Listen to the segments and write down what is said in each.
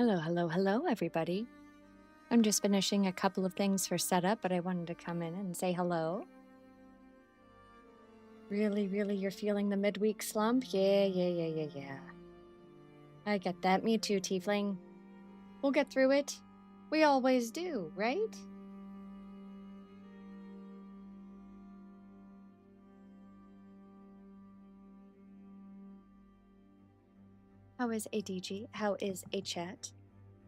Hello, hello, hello, everybody. I'm just finishing a couple of things for setup, but I wanted to come in and say hello. Really, you're feeling the midweek slump? Yeah. I get that. Me too, Tiefling. We'll get through it. We always do, right? How is ADG? How is a chat?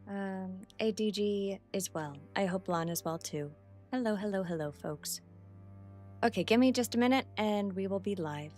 ADG is well. I hope Lon is well too. Hello, folks. Okay, give me just a minute and we will be live.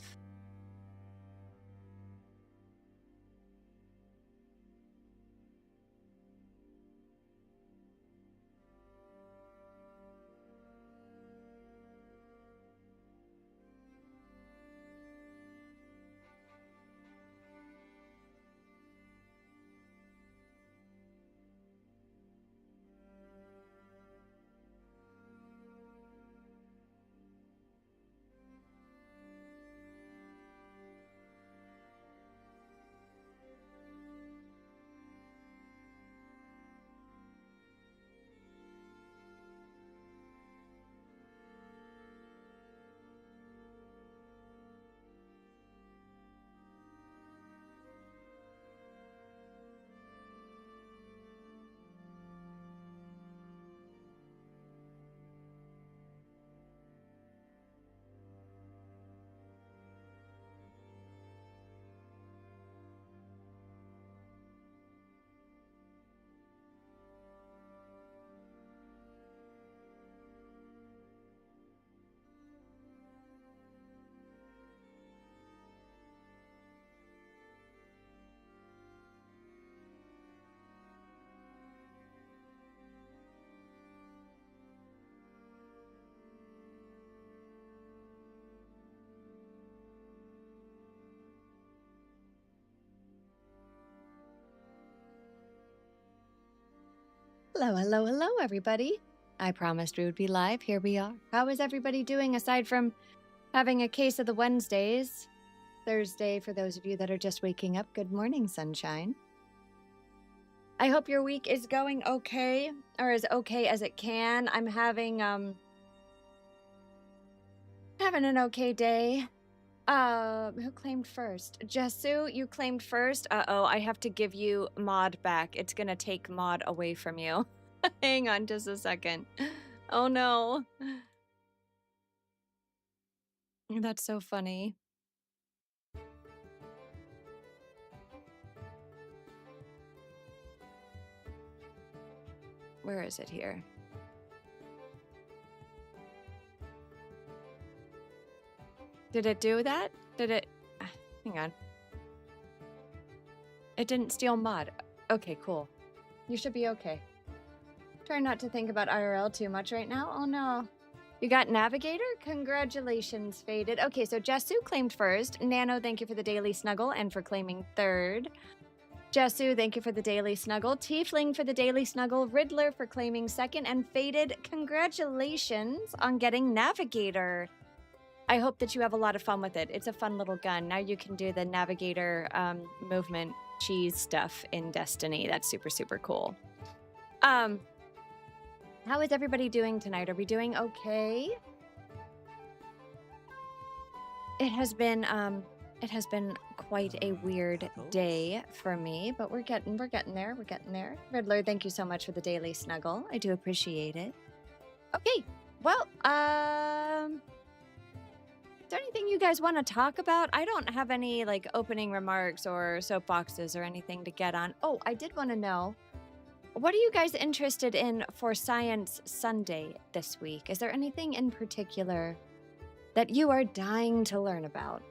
Hello, everybody. I promised we would be live. Here we are. How is everybody doing aside from having a case of the Wednesdays? Thursday, for those of you that are just waking up, good morning, sunshine. I hope your week is going okay, or as okay as it can. I'm having an okay day. Who claimed first? Jessu, you claimed first. Uh-oh, I have to give you mod back. It's gonna take mod away from you. Hang on just a second. Oh no. That's so funny. Where is it here? Did it do that? Did it? Hang on. It didn't steal mod. Okay, cool. You should be okay. Try not to think about IRL too much right now. Oh no. You got Navigator? Congratulations, Faded. Okay, so Jessu claimed first. Nano, thank you for the daily snuggle and for claiming third. Jessu, thank you for the daily snuggle. Tiefling for the daily snuggle. Riddler for claiming second. And Faded, congratulations on getting Navigator. I hope that you have a lot of fun with it. It's a fun little gun. Now you can do the Navigator movement cheese stuff in Destiny. That's super cool. How is everybody doing tonight? Are we doing okay? It has been quite a weird day for me, but we're getting there. Riddler, thank you so much for the daily snuggle. I do appreciate it. Okay, well, is there anything you guys want to talk about? I don't have any like opening remarks or soapboxes or anything to get on. Oh, I did want to know, what are you guys interested in for Science Sunday this week? Is there anything in particular that you are dying to learn about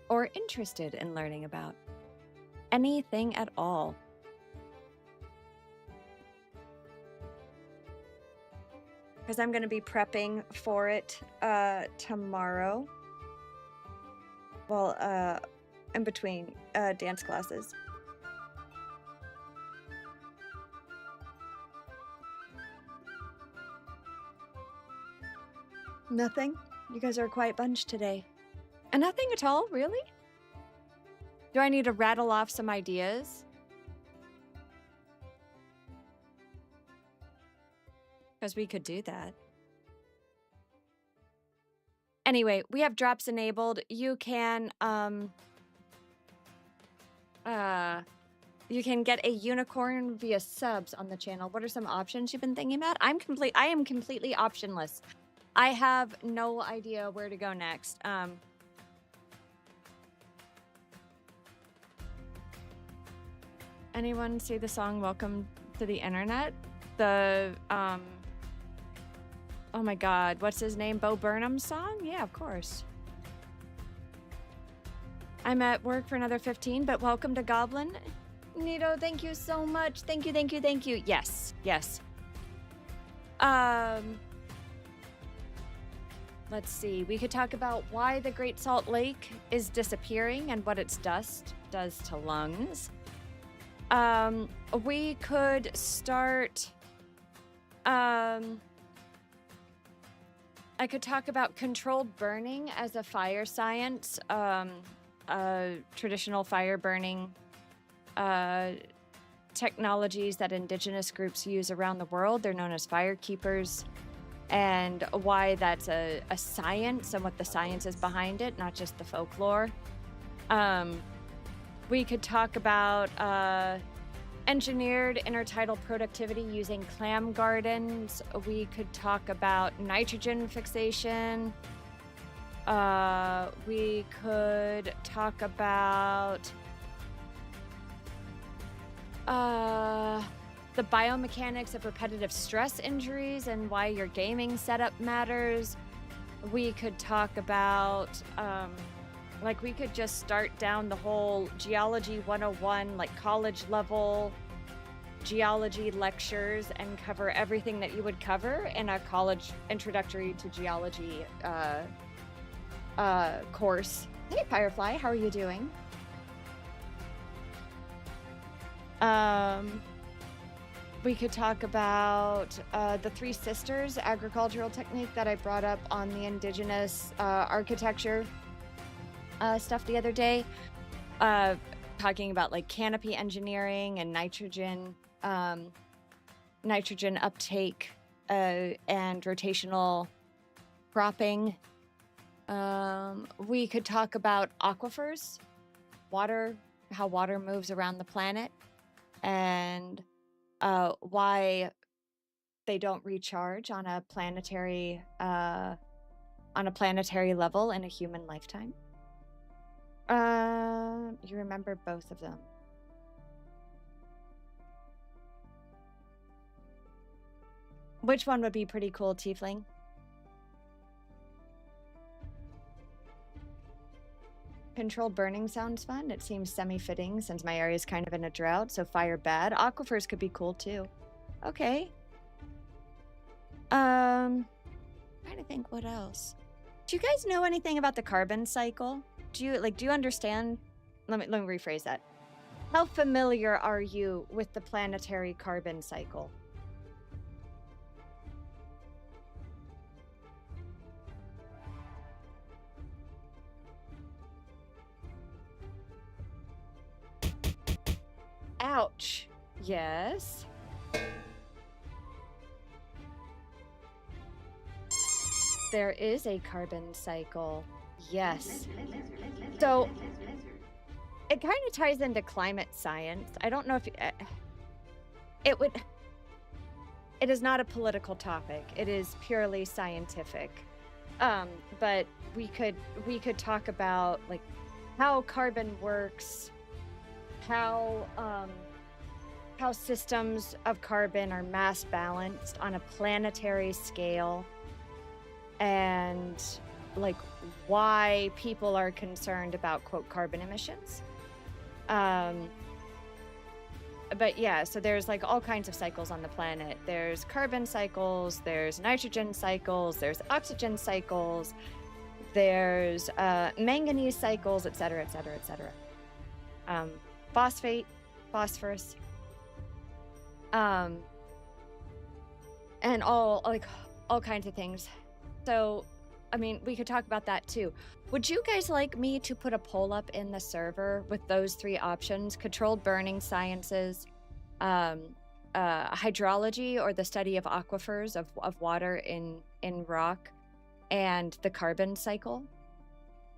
or interested in learning about? Anything at all? Because I'm going to be prepping for it tomorrow. Well, in between dance classes. Nothing? You guys are a quiet bunch today. And nothing at all, really? Do I need to rattle off some ideas? Because we could do that. Anyway, we have drops enabled. You can get a unicorn via subs on the channel. What are some options you've been thinking about? I am completely optionless. I have no idea where to go next. Anyone see the song Welcome to the Internet? The oh my god, what's his name? Bo Burnham's song? Yeah, of course. I'm at work for another 15, but welcome to Goblin. Nito, thank you so much. Thank you, thank you, thank you. Yes, yes. Let's see. We could talk about why the Great Salt Lake is disappearing and what its dust does to lungs. We could start... I could talk about controlled burning as a fire science, traditional fire burning technologies that indigenous groups use around the world. They're known as fire keepers, and why that's a science and what the science is behind it, not just the folklore. We could talk about engineered intertidal productivity using clam gardens. We could talk about nitrogen fixation. We could talk about the biomechanics of repetitive stress injuries and why your gaming setup matters. We could talk about like we could just start down the whole Geology 101, like college level geology lectures, and cover everything that you would cover in a college introductory to geology course. Hey Firefly, how are you doing? We could talk about the Three Sisters agricultural technique that I brought up on the indigenous architecture stuff the other day, talking about like canopy engineering and nitrogen uptake and rotational cropping. We could talk about aquifers, water, how water moves around the planet, and why they don't recharge on a planetary level in a human lifetime. You remember both of them. Which one would be pretty cool, Tiefling? Controlled burning sounds fun. It seems semi-fitting since my area is kind of in a drought, so fire bad. Aquifers could be cool too. Okay. Trying to think what else. Do you guys know anything about the carbon cycle? Do you understand? Let me rephrase that. How familiar are you with the planetary carbon cycle? Ouch. Yes. There is a carbon cycle. Yes. So it kind of ties into climate science. I don't know if it is not a political topic. It is purely scientific. But we could talk about like how carbon works, how systems of carbon are mass balanced on a planetary scale, and like why people are concerned about quote carbon emissions. But yeah, so there's like all kinds of cycles on the planet. There's carbon cycles, there's nitrogen cycles, there's oxygen cycles, there's manganese cycles, etc., etc., etc. Phosphate, phosphorus, and all kinds of things. So I mean, we could talk about that too. Would you guys like me to put a poll up in the server with those three options? Controlled burning sciences, hydrology, or the study of aquifers of water in rock, and the carbon cycle.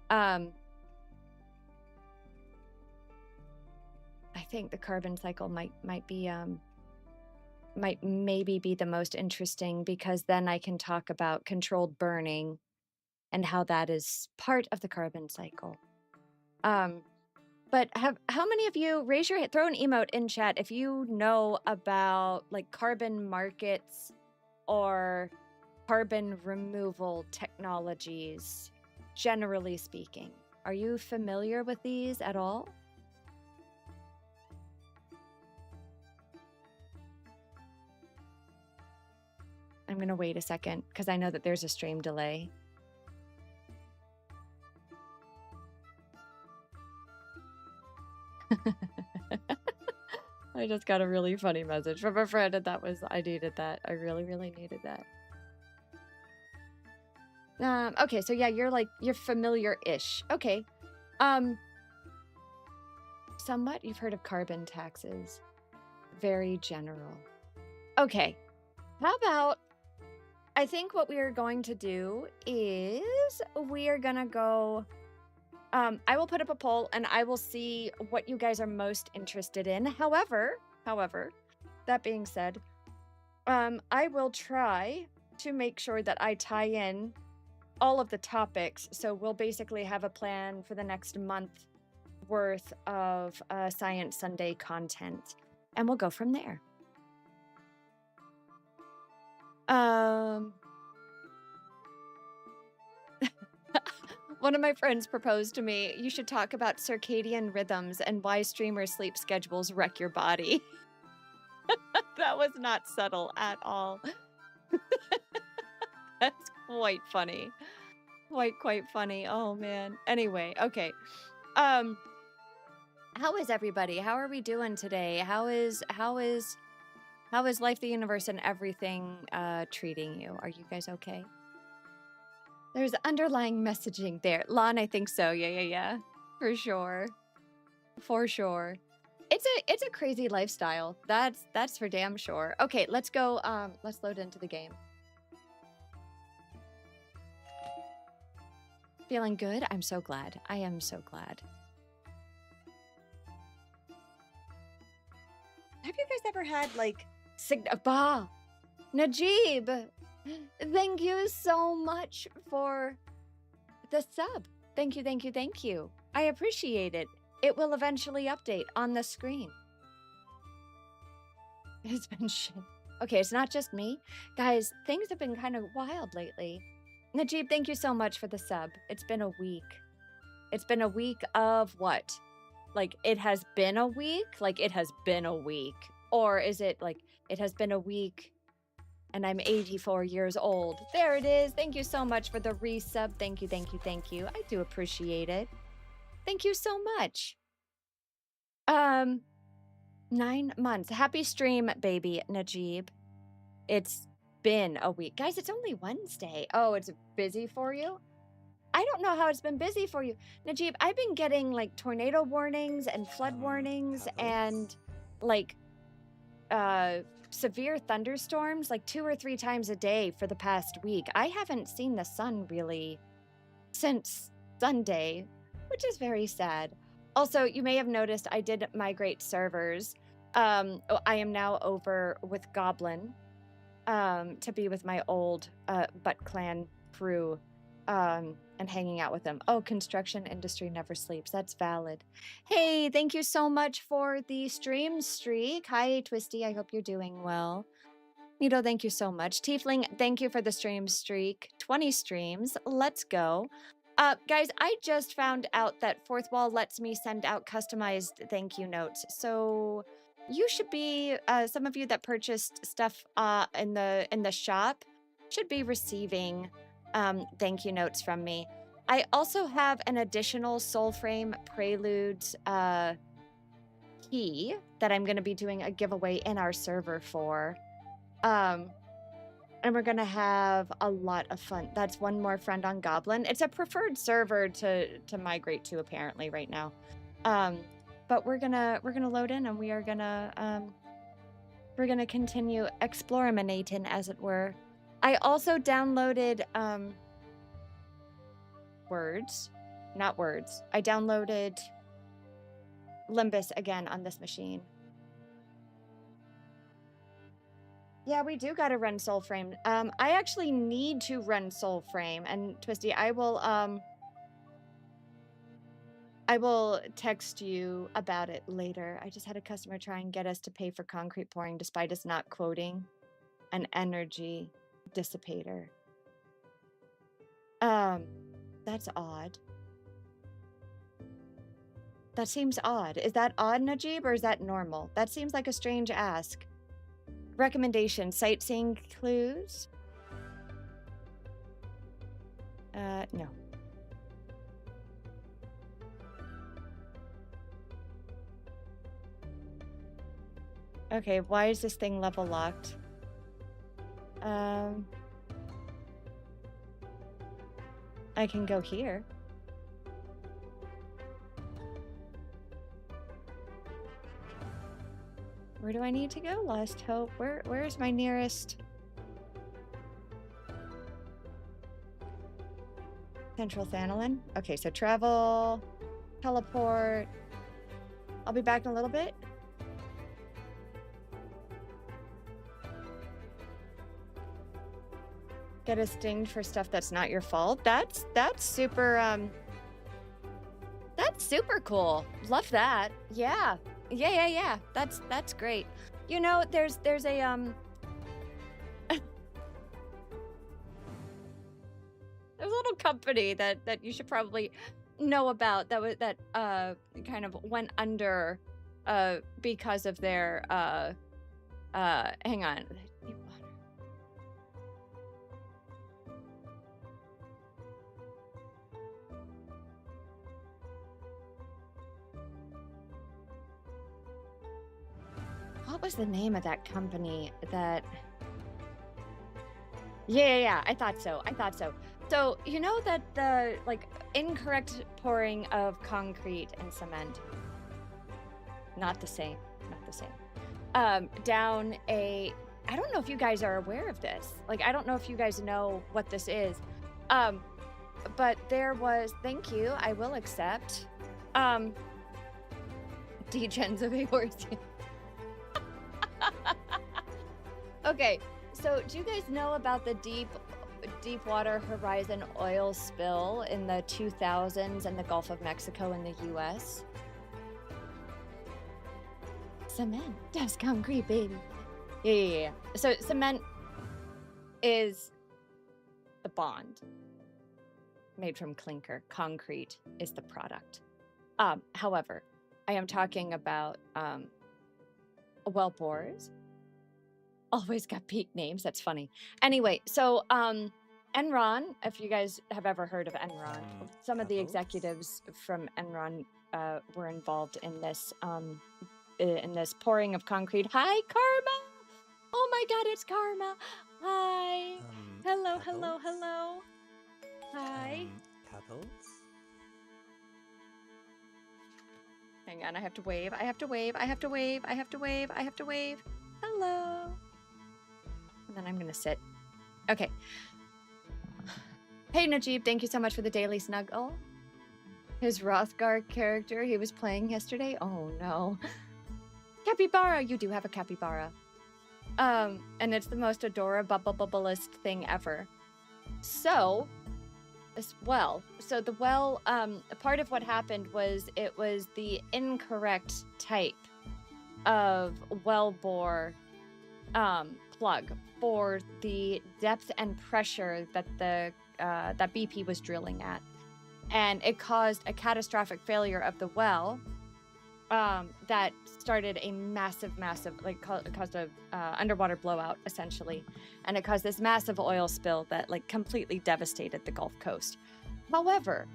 I think the carbon cycle might maybe be the most interesting, because then I can talk about controlled burning and how that is part of the carbon cycle. But how many of you, throw an emote in chat if you know about like carbon markets or carbon removal technologies, generally speaking. Are you familiar with these at all? I'm going to wait a second because I know that there's a stream delay. I just got a really funny message from a friend, and I needed that. I really, really needed that. Okay, so yeah, you're familiar-ish. Okay. Somewhat, you've heard of carbon taxes. Very general. Okay. How about, I think what we are going to do is we are gonna go, I will put up a poll and I will see what you guys are most interested in. However, that being said, I will try to make sure that I tie in all of the topics. So we'll basically have a plan for the next month worth of Science Sunday content, and we'll go from there. One of my friends proposed to me, you should talk about circadian rhythms and why streamers' sleep schedules wreck your body. That was not subtle at all. That's quite funny. Quite funny. Oh man. Anyway, okay. How is everybody? How are we doing today? How is life, the universe, and everything treating you? Are you guys okay? There's underlying messaging there. Lon, I think so. Yeah. For sure. It's a crazy lifestyle. That's for damn sure. Okay, let's go. Let's load into the game. Feeling good? I'm so glad. I am so glad. Have you guys ever had like Najib? Thank you so much for the sub. Thank you. I appreciate it. It will eventually update on the screen. It's been shit. Okay, it's not just me. Guys, things have been kind of wild lately. Najib, thank you so much for the sub. It's been a week. It's been a week of what? Like, it has been a week? Like, it has been a week. Or is it like, it has been a week and I'm 84 years old? There it is. Thank you so much for the resub. Thank you. I do appreciate it. Thank you so much. 9 months. Happy stream, baby Najib. It's been a week. Guys, it's only Wednesday. Oh, it's busy for you? I don't know how it's been busy for you. Najib, I've been getting like tornado warnings and flood warnings and like severe thunderstorms like 2 or 3 times a day for the past week. I haven't seen the sun really since Sunday, which is very sad. Also, you may have noticed I did migrate servers. I am now over with Goblin to be with my old Butt Clan crew and hanging out with them. Oh, construction industry never sleeps. That's valid. Hey, thank you so much for the stream streak. Hi, Twisty. I hope you're doing well. Nito, thank you so much. Tiefling, thank you for the stream streak. 20 streams. Let's go. Guys, I just found out that Fourth Wall lets me send out customized thank you notes. So you should be, some of you that purchased stuff in the shop should be receiving thank you notes from me. I also have an additional Soulframe Preludes key that I'm going to be doing a giveaway in our server for. And we're going to have a lot of fun. That's one more friend on Goblin. It's a preferred server to migrate to apparently right now. But we're gonna load in and we are gonna We're gonna continue exploraminating, as it were. I also downloaded words. Not words. I downloaded Limbus again on this machine. Yeah, we do gotta run Soulframe. I actually need to run Soulframe, and Twisty, I will text you about it later. I just had a customer try and get us to pay for concrete pouring despite us not quoting an energy dissipator. That's odd. That seems odd. Is that odd, Najib, or is that normal? That seems like a strange ask. Recommendation, sightseeing clues? No. Okay, why is this thing level locked? I can go here. Where do I need to go? Lost Hope. Where is my nearest? Central Thanolin. Okay, so travel, teleport. I'll be back in a little bit. Get us dinged for stuff that's not your fault. That's super that's super cool. Love that. Yeah. Yeah. That's great. You know, there's a there's a little company that you should probably know about that kind of went under because of their hang on. What was the name of that company that... Yeah, I thought so. So, you know that the, like, incorrect pouring of concrete and cement, not the same. Down a... I don't know if you guys are aware of this. Like, I don't know if you guys know what this is. But there was... Thank you, I will accept. Degens of Aorta. Okay, so do you guys know about the Deepwater Horizon oil spill in the 2000s in the Gulf of Mexico in the US? Cement does concrete, baby. Yeah. So cement is the bond made from clinker. Concrete is the product. However, I am talking about well bores. Always got peak names. That's funny. Anyway, so Enron, if you guys have ever heard of Enron, some of the executives from Enron were involved in this pouring of concrete. Hi, Karma. Oh my God, it's Karma. Hi. Hello. Hi. Hang on, I have to wave. Hello. And then I'm gonna sit. Okay. Hey Najib, thank you so much for the daily snuggle. His Rothgar character he was playing yesterday. Oh no. Capybara, you do have a capybara. And it's the most adorable-bubblest thing ever. So, the well, part of what happened was it was the incorrect type of wellbore plug for the depth and pressure that that BP was drilling at, and it caused a catastrophic failure of the well that started a massive like caused a underwater blowout essentially, and it caused this massive oil spill that like completely devastated the Gulf Coast. However,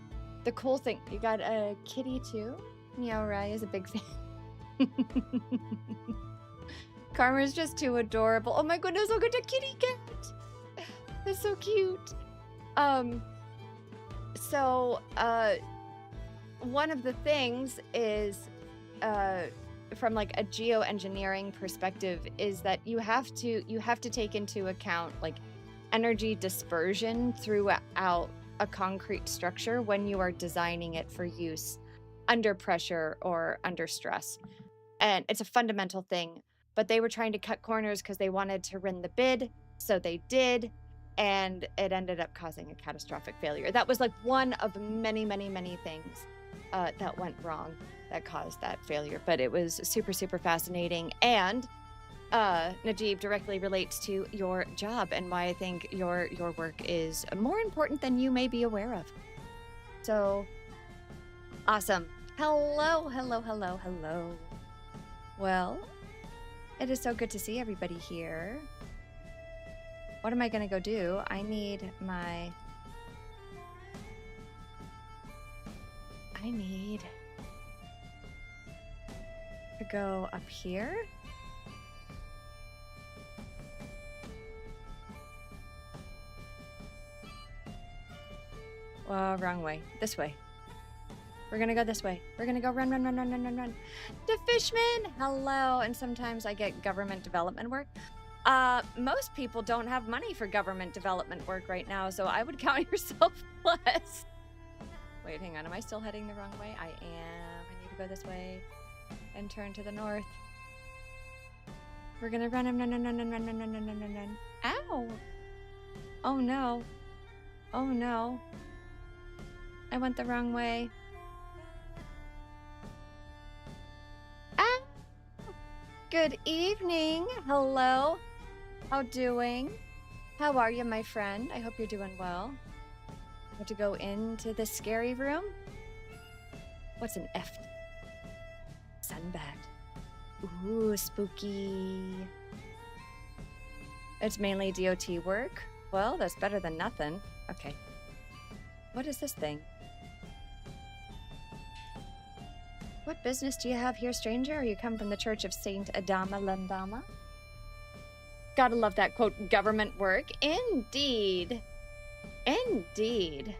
the cool thing, you got a kitty too? Meow Rai is a big fan. Karma's just too adorable. Oh my goodness, look at the kitty cat. That's so cute. So one of the things is from like a geoengineering perspective is that you have to take into account like energy dispersion throughout a concrete structure when you are designing it for use under pressure or under stress. And it's a fundamental thing, but they were trying to cut corners because they wanted to win the bid, so they did, and it ended up causing a catastrophic failure. That was like one of many, many, many things that went wrong that caused that failure, but it was super, super fascinating. And Najib directly relates to your job and why I think your work is more important than you may be aware of. So awesome. Hello, hello, hello, hello. Well, it is so good to see everybody here. What am I going to go do? I need to go up here. Wrong way. This way. We're gonna go this way. We're gonna go run. The Fishman! Hello! And sometimes I get government development work. Most people don't have money for government development work right now, so I would count yourself blessed. Wait, hang on. Am I still heading the wrong way? I am. I need to go this way and turn to the north. We're gonna run. Ow! Oh no. Oh no. I went the wrong way. Good evening. Hello. How doing? How are you, my friend? I hope you're doing well. Want to go into the scary room? What's an F? Sunbat. Ooh, spooky. It's mainly DOT work. Well, that's better than nothing. Okay. What is this thing? What business do you have here, stranger? Or you come from the Church of Saint Adama Landama? Gotta love that quote, government work. Indeed. Indeed.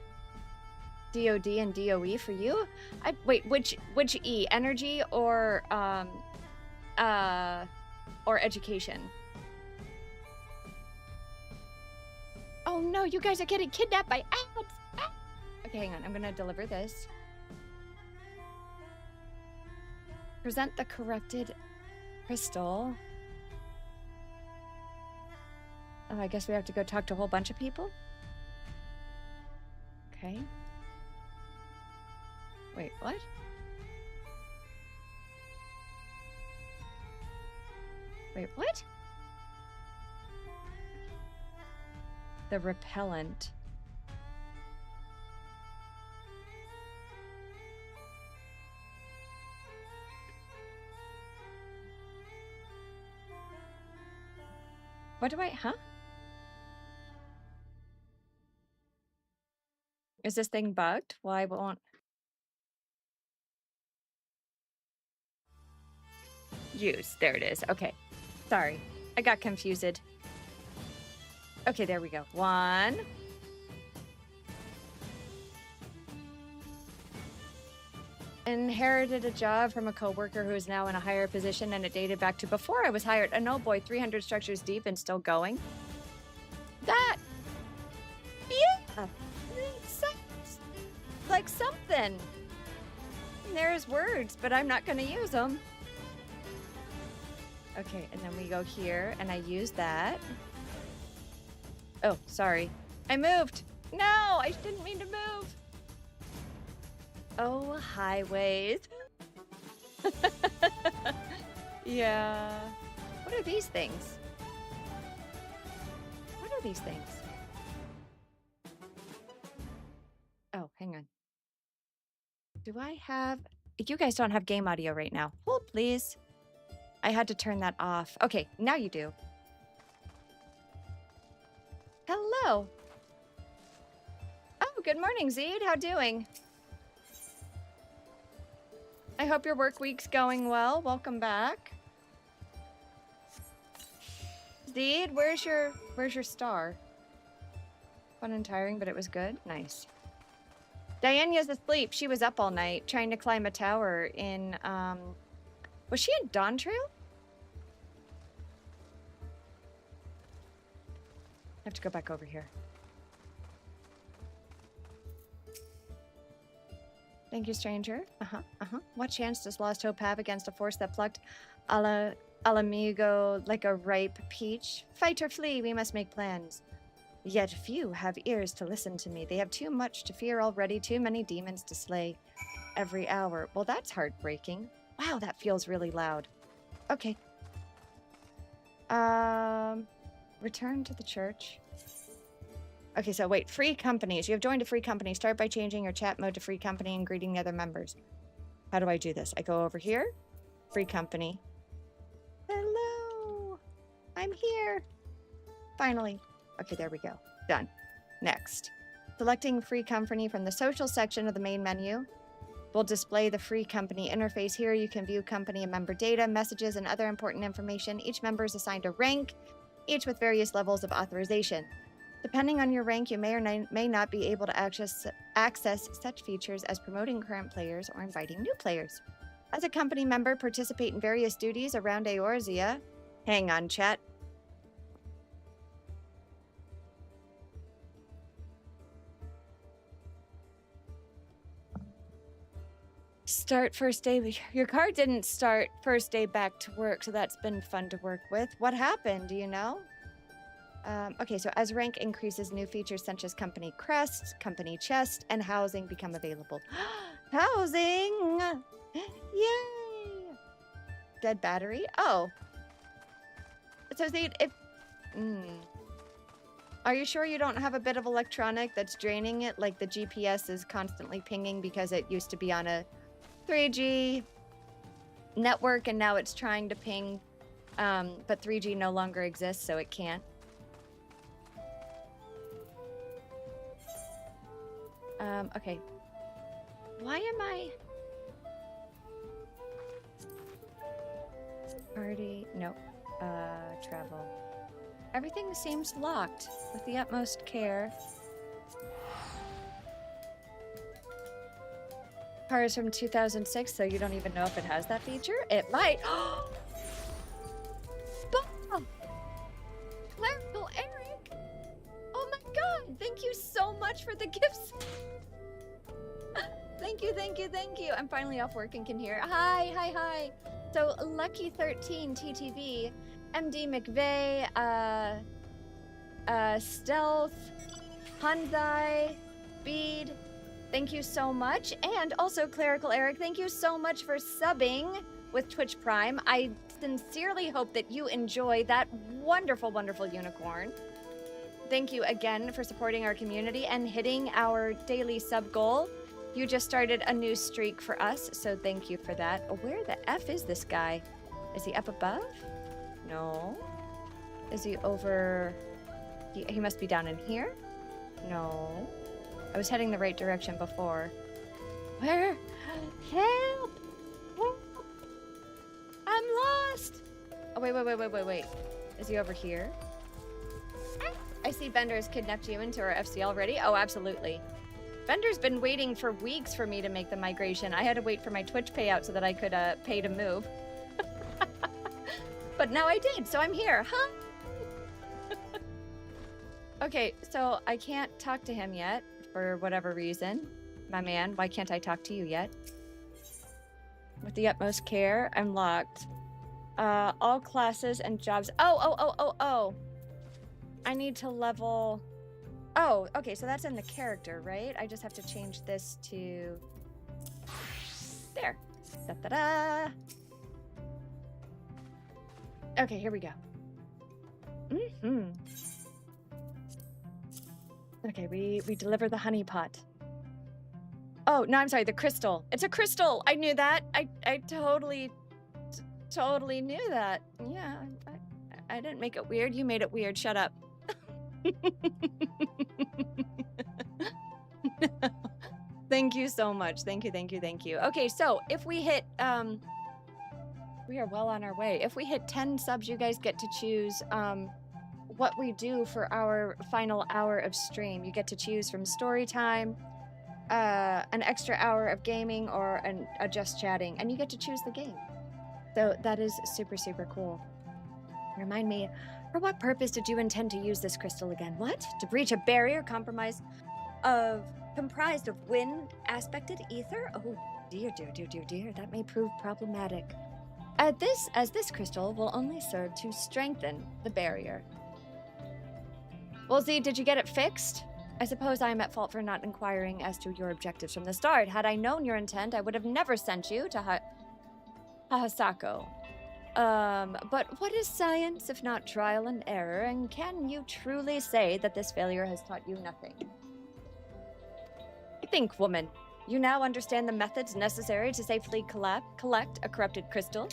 DOD and DOE for you? Wait, which E? Energy or education? Oh no, you guys are getting kidnapped by ads! Ah! Okay, hang on, I'm gonna deliver this. Present the corrupted crystal. Oh, I guess we have to go talk to a whole bunch of people? Okay. Wait, what? Wait, what? The repellent. What do I, huh? Is this thing bugged? Well, I won't. Use, there it is. Okay, sorry, I got confused. Okay, there we go. 1. Inherited a job from a coworker who is now in a higher position, and it dated back to before I was hired. And oh boy, 300 structures deep and still going. That, yeah, sounds like something. There's words, but I'm not going to use them. Okay, and then we go here, and I use that. Oh, sorry. I moved. No, I didn't mean to move. Oh, highways. Yeah. What are these things? What are these things? Oh, hang on. Do I have... You guys don't have game audio right now. Hold, please. I had to turn that off. Okay, now you do. Hello. Oh, good morning, Zeed. How doing? I hope your work week's going well. Welcome back. Zeed, where's your star? Fun and tiring, but it was good. Nice. Diana's asleep. She was up all night trying to climb a tower in Was she in Dawn Trail? I have to go back over here. Thank you, stranger. What chance does Lost Hope have against a force that plucked Alamigo like a ripe peach? Fight or flee, we must make plans. Yet few have ears to listen to me. They have too much to fear already, too many demons to slay every hour. Well, that's heartbreaking. Wow, that feels really loud. Okay. Return to the church. Okay, so wait, free companies. You have joined a free company. Start by changing your chat mode to free company and greeting the other members. How do I do this? I go over here. Free company. Hello. I'm here. Finally. Okay, there we go. Done. Next. Selecting free company from the social section of the main menu will display the free company interface. Here you can view company and member data, messages, and other important information. Each member is assigned a rank, each with various levels of authorization. Depending on your rank, you may or may not be able to access such features as promoting current players or inviting new players. As a company member, participate in various duties around Eorzea. Hang on, chat. Start first day. Your card didn't start first day back to work, so that's been fun to work with. What happened? Do you know? Okay, so as rank increases, new features such as company crest, company chest, and housing become available. Housing! Yay! Dead battery? Oh. So Are you sure you don't have a bit of electronic that's draining it? Like the GPS is constantly pinging because it used to be on a 3G network and now it's trying to ping, but 3G no longer exists, so it can't. Okay. Why am I... Party... Nope. Travel. Everything seems locked with the utmost care. Car is from 2006, so you don't even know if it has that feature? It might. Bob! Clerical Eric! Oh my god! Thank you so much for the gifts! Thank you. I'm finally off work and can hear. Hi. So, Lucky13 TTV, MD McVeigh, Stealth, Hyundai, Speed, thank you so much. And also, Clerical Eric, thank you so much for subbing with Twitch Prime. I sincerely hope that you enjoy that wonderful, wonderful unicorn. Thank you again for supporting our community and hitting our daily sub goal. You just started a new streak for us, so thank you for that. Oh, where the F is this guy? Is he up above? No. Is he over... He must be down in here? No. I was heading the right direction before. Where? Help! Help! I'm lost! Oh, wait. Is he over here? I see Bender has kidnapped you into our FC already. Oh, absolutely. Bender's been waiting for weeks for me to make the migration. I had to wait for my Twitch payout so that I could pay to move. But now I did, so I'm here. Huh? Okay, so I can't talk to him yet for whatever reason. My man, why can't I talk to you yet? With the utmost care, I'm locked. All classes and jobs. Oh. I need to level... Oh, okay, so that's in the character, right? I just have to change this to... There. Da-da-da. Okay, here we go. Okay, we deliver the honey pot. Oh, no, I'm sorry, the crystal. It's a crystal! I knew that. I totally knew that. Yeah, I didn't make it weird. You made it weird. Shut up. Thank you so much. Thank you. Okay, so if we hit we are well on our way. If we hit 10 subs, you guys get to choose what we do for our final hour of stream. You get to choose from story time, an extra hour of gaming, or a just chatting, and you get to choose the game. So that is super, super cool. Remind me, for what purpose did you intend to use this crystal again? What? To breach a barrier comprised of wind-aspected ether? Oh, dear, dear, dear, dear, dear. That may prove problematic. As this crystal will only serve to strengthen the barrier. Well, Z, did you get it fixed? I suppose I am at fault for not inquiring as to your objectives from the start. Had I known your intent, I would have never sent you to Hahasako. But what is science if not trial and error, and can you truly say that this failure has taught you nothing? Think, woman. You now understand the methods necessary to safely collect a corrupted crystal.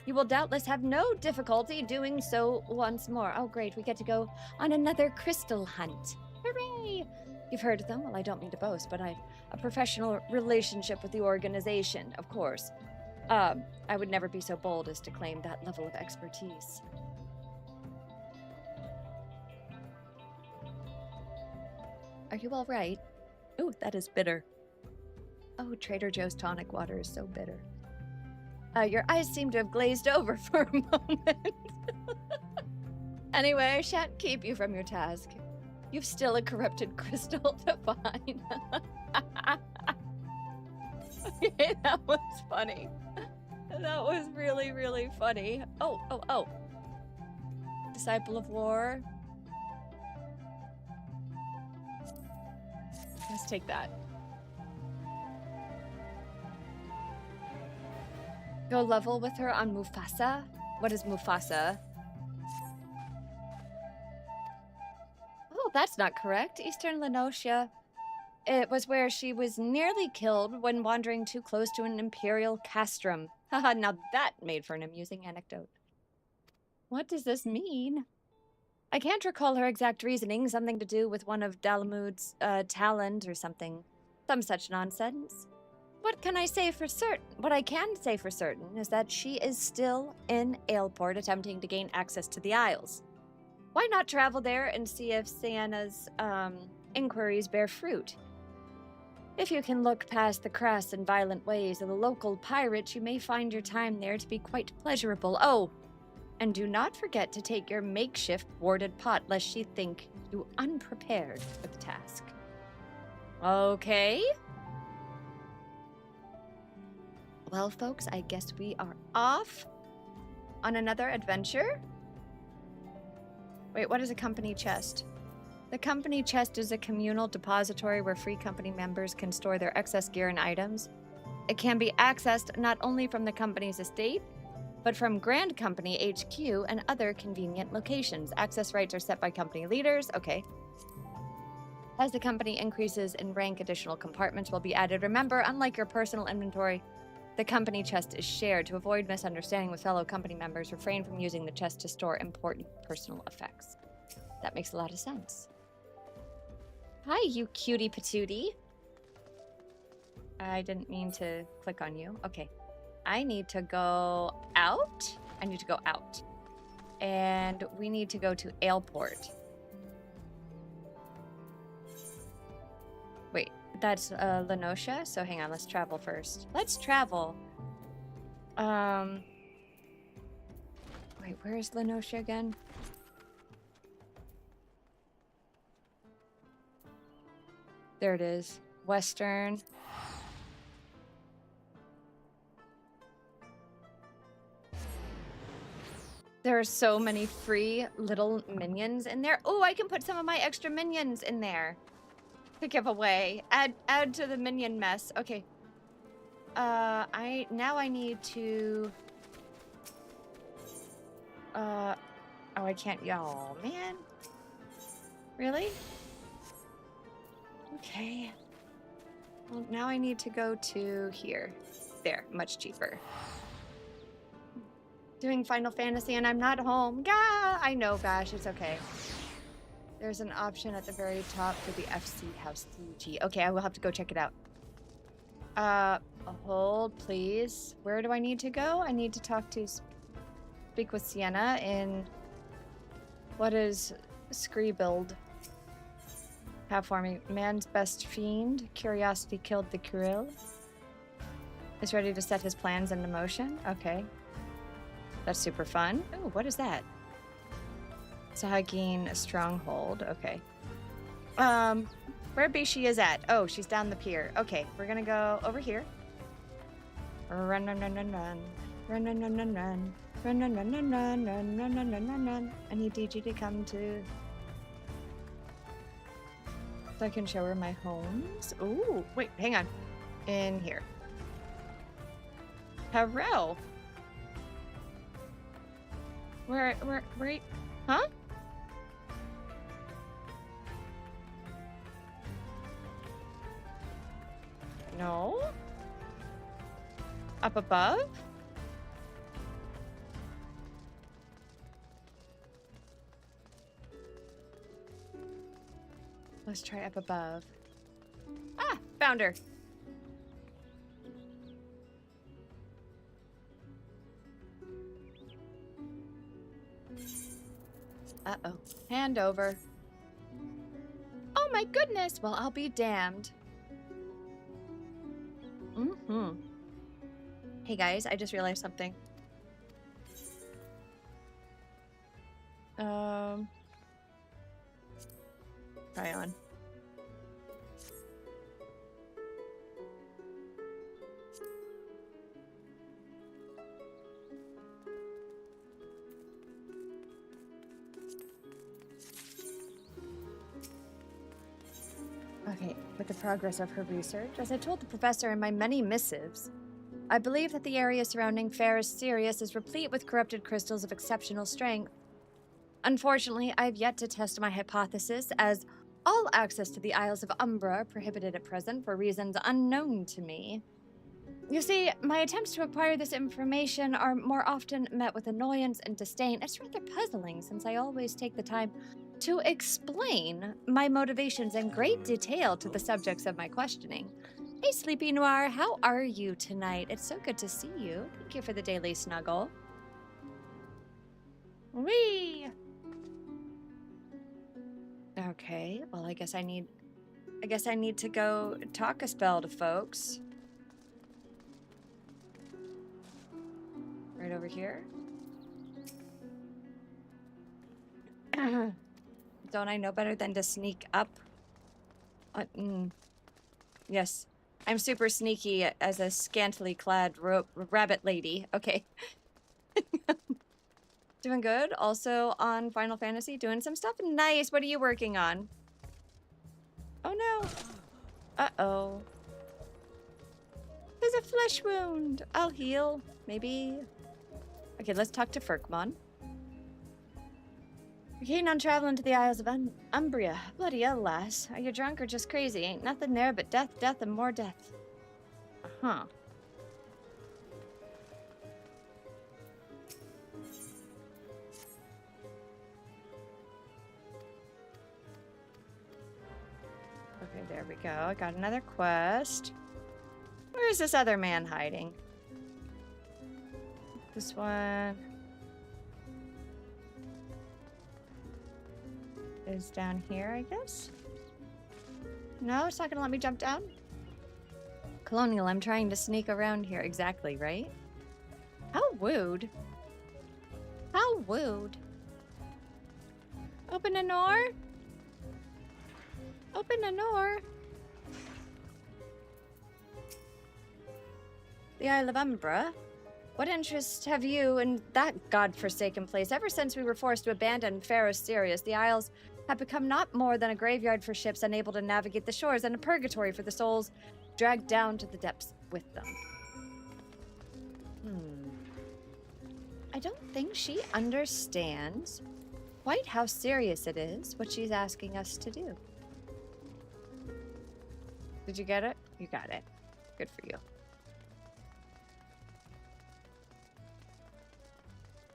You will doubtless have no difficulty doing so once more. Oh, great, we get to go on another crystal hunt. Hooray! You've heard of them? Well, I don't mean to boast, but I've a professional relationship with the organization, of course. I would never be so bold as to claim that level of expertise. Are you all right? Ooh, that is bitter. Oh, Trader Joe's tonic water is so bitter. Your eyes seem to have glazed over for a moment. Anyway, I shan't keep you from your task. You've still a corrupted crystal to find. Okay, that was funny. That was really, really funny. Oh. Disciple of War. Let's take that. Go level with her on Mufasa. What is Mufasa? Oh, that's not correct. Eastern Lenosia. It was where she was nearly killed when wandering too close to an imperial castrum. Haha, now that made for an amusing anecdote. What does this mean? I can't recall her exact reasoning, something to do with one of Dalamud's talent or something. Some such nonsense. What I can say for certain is that she is still in Aleport attempting to gain access to the Isles. Why not travel there and see if Sienna's inquiries bear fruit? If you can look past the crass and violent ways of the local pirates, you may find your time there to be quite pleasurable. Oh, and do not forget to take your makeshift warded pot, lest she think you unprepared for the task. Okay. Well, folks, I guess we are off on another adventure. Wait, what is a company chest? The company chest is a communal depository where free company members can store their excess gear and items. It can be accessed not only from the company's estate, but from Grand Company HQ and other convenient locations. Access rights are set by company leaders. Okay. As the company increases in rank, additional compartments will be added. Remember, unlike your personal inventory, the company chest is shared. To avoid misunderstanding with fellow company members, refrain from using the chest to store important personal effects. That makes a lot of sense. Hi, you cutie patootie. I didn't mean to click on you. Okay. I need to go out. And we need to go to Aleport. Wait, that's Lenosia? So hang on, let's travel first. Let's travel. Wait, where is Lenosia again? There it is. Western. There are so many free little minions in there. Oh, I can put some of my extra minions in there to give away. Add to the minion mess. Okay. I need to oh, I can't. Oh, man. Really? Okay. Well, now I need to go to here. There, much cheaper. Doing Final Fantasy and I'm not home. Gah! I know, Bash, it's okay. There's an option at the very top for the FC House TG. Okay, I will have to go check it out. Hold, please. Where do I need to go? I need to speak with Sienna in... What is Scree build? Have for me. Man's best fiend. Curiosity killed the Kurill. Is ready to set his plans into motion. Okay. That's super fun. Oh, what is that? Sahagin Stronghold. Okay. Where Bishi is at? Oh, she's down the pier. Okay, we're gonna go over here. Run, run, run, run, run. Run, run, run, run, run. Run, run, run, run, run, run, run, run, run, run, run. I need DG to come to... So I can show her my homes. Ooh, wait, hang on. In here. Hello. Where, huh? No. Up above? Let's try up above. Ah, found her. Uh-oh. Hand over. Oh my goodness! Well, I'll be damned. Mm-hmm. Hey guys, I just realized something. Try on. Okay, with the progress of her research, as I told the professor in my many missives, I believe that the area surrounding Ferris Sirius is replete with corrupted crystals of exceptional strength. Unfortunately, I have yet to test my hypothesis, as all access to the Isles of Umbra are prohibited at present for reasons unknown to me. You see, my attempts to acquire this information are more often met with annoyance and disdain. It's rather puzzling, since I always take the time to explain my motivations in great detail to the subjects of my questioning. Hey, Sleepy Noir, how are you tonight? It's so good to see you. Thank you for the daily snuggle. Whee! Okay, well, I guess I need to go talk a spell to folks. Right over here. Don't I know better than to sneak up? Yes, I'm super sneaky as a scantily clad rabbit lady. Okay. Doing good. Also on Final Fantasy, doing some stuff. Nice. What are you working on? Oh no. Uh-oh. There's a flesh wound. I'll heal. Maybe. Okay, let's talk to Ferkmon. You're keen on traveling to the Isles of Umbria. Bloody hell, lass. Are you drunk or just crazy? Ain't nothing there but death, death, and more death. Uh-huh. Okay, there we go. I got another quest. Where is this other man hiding? This one is down here, I guess. No, it's not gonna let me jump down. Colonial, I'm trying to sneak around here. Exactly, right? How rude. How rude. Open a door. Open a door. The Isle of Umbra? What interest have you in that godforsaken place? Ever since we were forced to abandon Pharaoh Sirius, the Isles have become not more than a graveyard for ships unable to navigate the shores and a purgatory for the souls dragged down to the depths with them. I don't think she understands quite how serious it is what she's asking us to do. Did you get it? You got it. Good for you.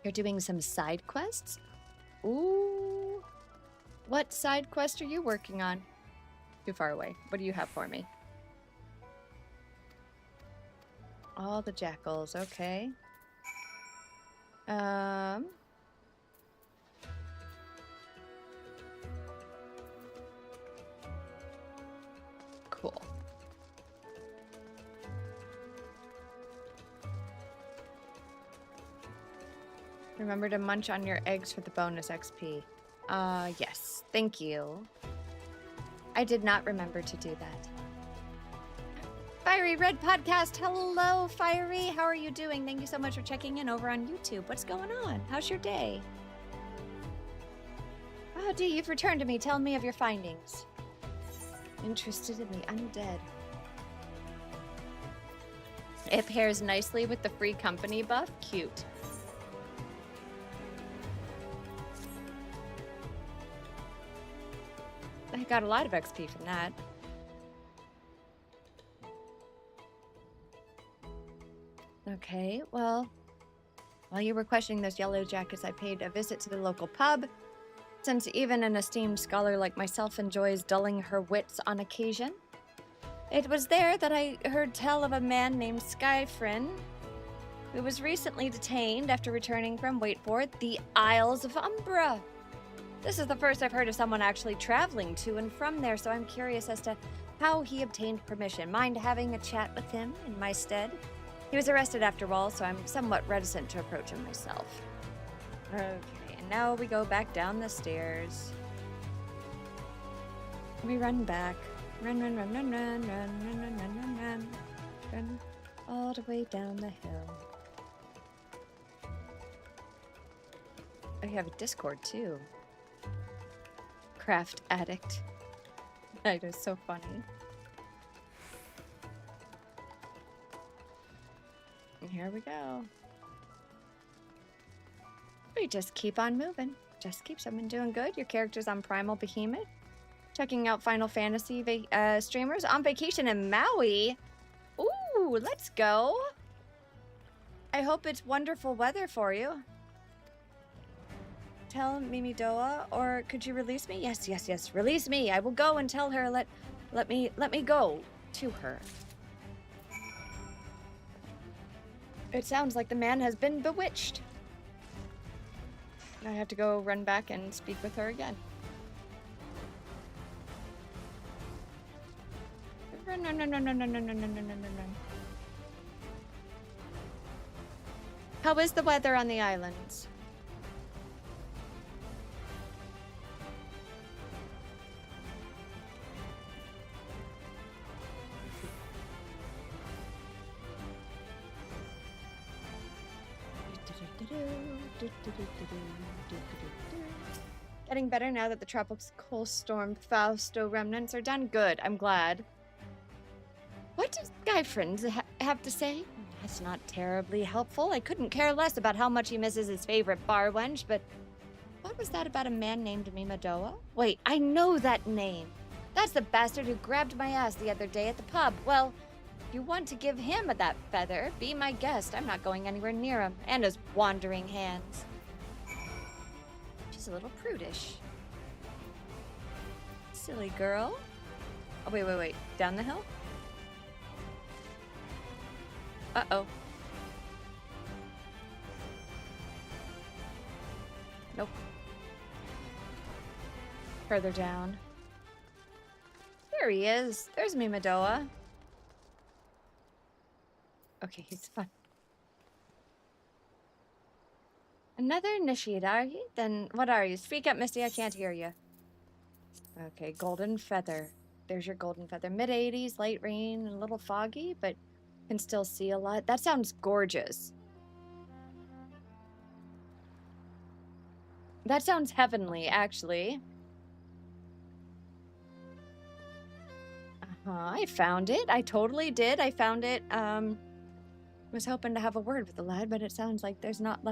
You're doing some side quests? Ooh. What side quest are you working on? Too far away. What do you have for me? All the jackals, okay. Cool. Remember to munch on your eggs for the bonus XP. Yes. Thank you. I did not remember to do that. Fiery Red Podcast. Hello, Fiery. How are you doing? Thank you so much for checking in over on YouTube. What's going on? How's your day? Oh, Dee, you've returned to me. Tell me of your findings. Interested in the undead. It pairs nicely with the free company buff. Cute. I got a lot of XP from that. Okay, well, while you were questioning those yellow jackets, I paid a visit to the local pub. Since even an esteemed scholar like myself enjoys dulling her wits on occasion, it was there that I heard tell of a man named Skyfrin, who was recently detained after returning from, wait for it, the Isles of Umbra. This is the first I've heard of someone actually traveling to and from there, so I'm curious as to how he obtained permission. Mind having a chat with him in my stead? He was arrested after all, so I'm somewhat reticent to approach him myself. Okay, and now we go back down the stairs. We run back. Run, run, run, run, run, run, run, run, run, run, run. Run all the way down the hill. I have a Discord, too. Craft addict. That is so funny. And here we go. We just keep on moving. Just keep someone doing good. Your character's on Primal Behemoth. Checking out Final Fantasy streamers on vacation in Maui. Ooh, let's go. I hope it's wonderful weather for you. Tell Mimi Doa, or could you release me? Yes, yes, yes. Release me. I will go and tell her. Let me go to her. It sounds like the man has been bewitched. I have to go run back and speak with her again. Run, run, run, run, run, run, run, run, run, run, run. How is the weather on the islands? Getting better now that the tropical storm Fausto remnants are done. Good, I'm glad. What does Skyfriend have to say? That's not terribly helpful. I couldn't care less about how much he misses his favorite bar wench, but what was that about a man named Mimadoa? Wait, I know that name. That's the bastard who grabbed my ass the other day at the pub. Well, if you want to give him that feather, be my guest. I'm not going anywhere near him and his wandering hands. She's a little prudish. Silly girl. Oh, wait. Down the hill? Uh-oh. Nope. Further down. There he is. There's Mimadoa. Okay, he's fine. Another initiate, are you? Then what are you? Speak up, Misty. I can't hear you. Okay, golden feather. There's your golden feather. Mid-80s, light rain, a little foggy, but can still see a lot. That sounds gorgeous. That sounds heavenly, actually. I found it. I totally did. I found it. Was hoping to have a word with the lad, but it sounds like there's not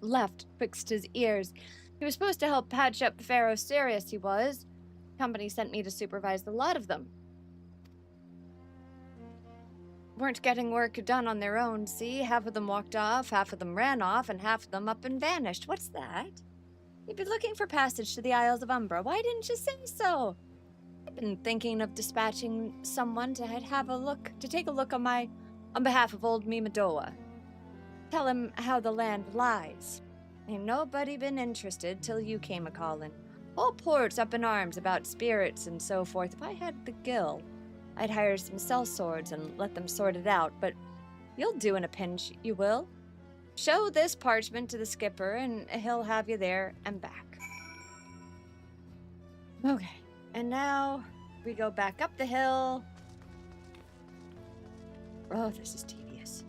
left twixt his ears. He was supposed to help patch up Pharaoh Sirius, he was. Company sent me to supervise the lot of them. Weren't getting work done on their own, see? Half of them walked off, half of them ran off, and half of them up and vanished. What's that? You've been looking for passage to the Isles of Umbra. Why didn't you say so? I've been thinking of dispatching someone to take a look on behalf of old Mimadoa. Tell him how the land lies. Ain't nobody been interested till you came a-callin'. Whole port's up in arms about spirits and so forth. If I had the gill, I'd hire some sellswords and let them sort it out, but you'll do in a pinch, you will. Show this parchment to the skipper and he'll have you there and back. Okay, and now we go back up the hill. Oh, this is tedious.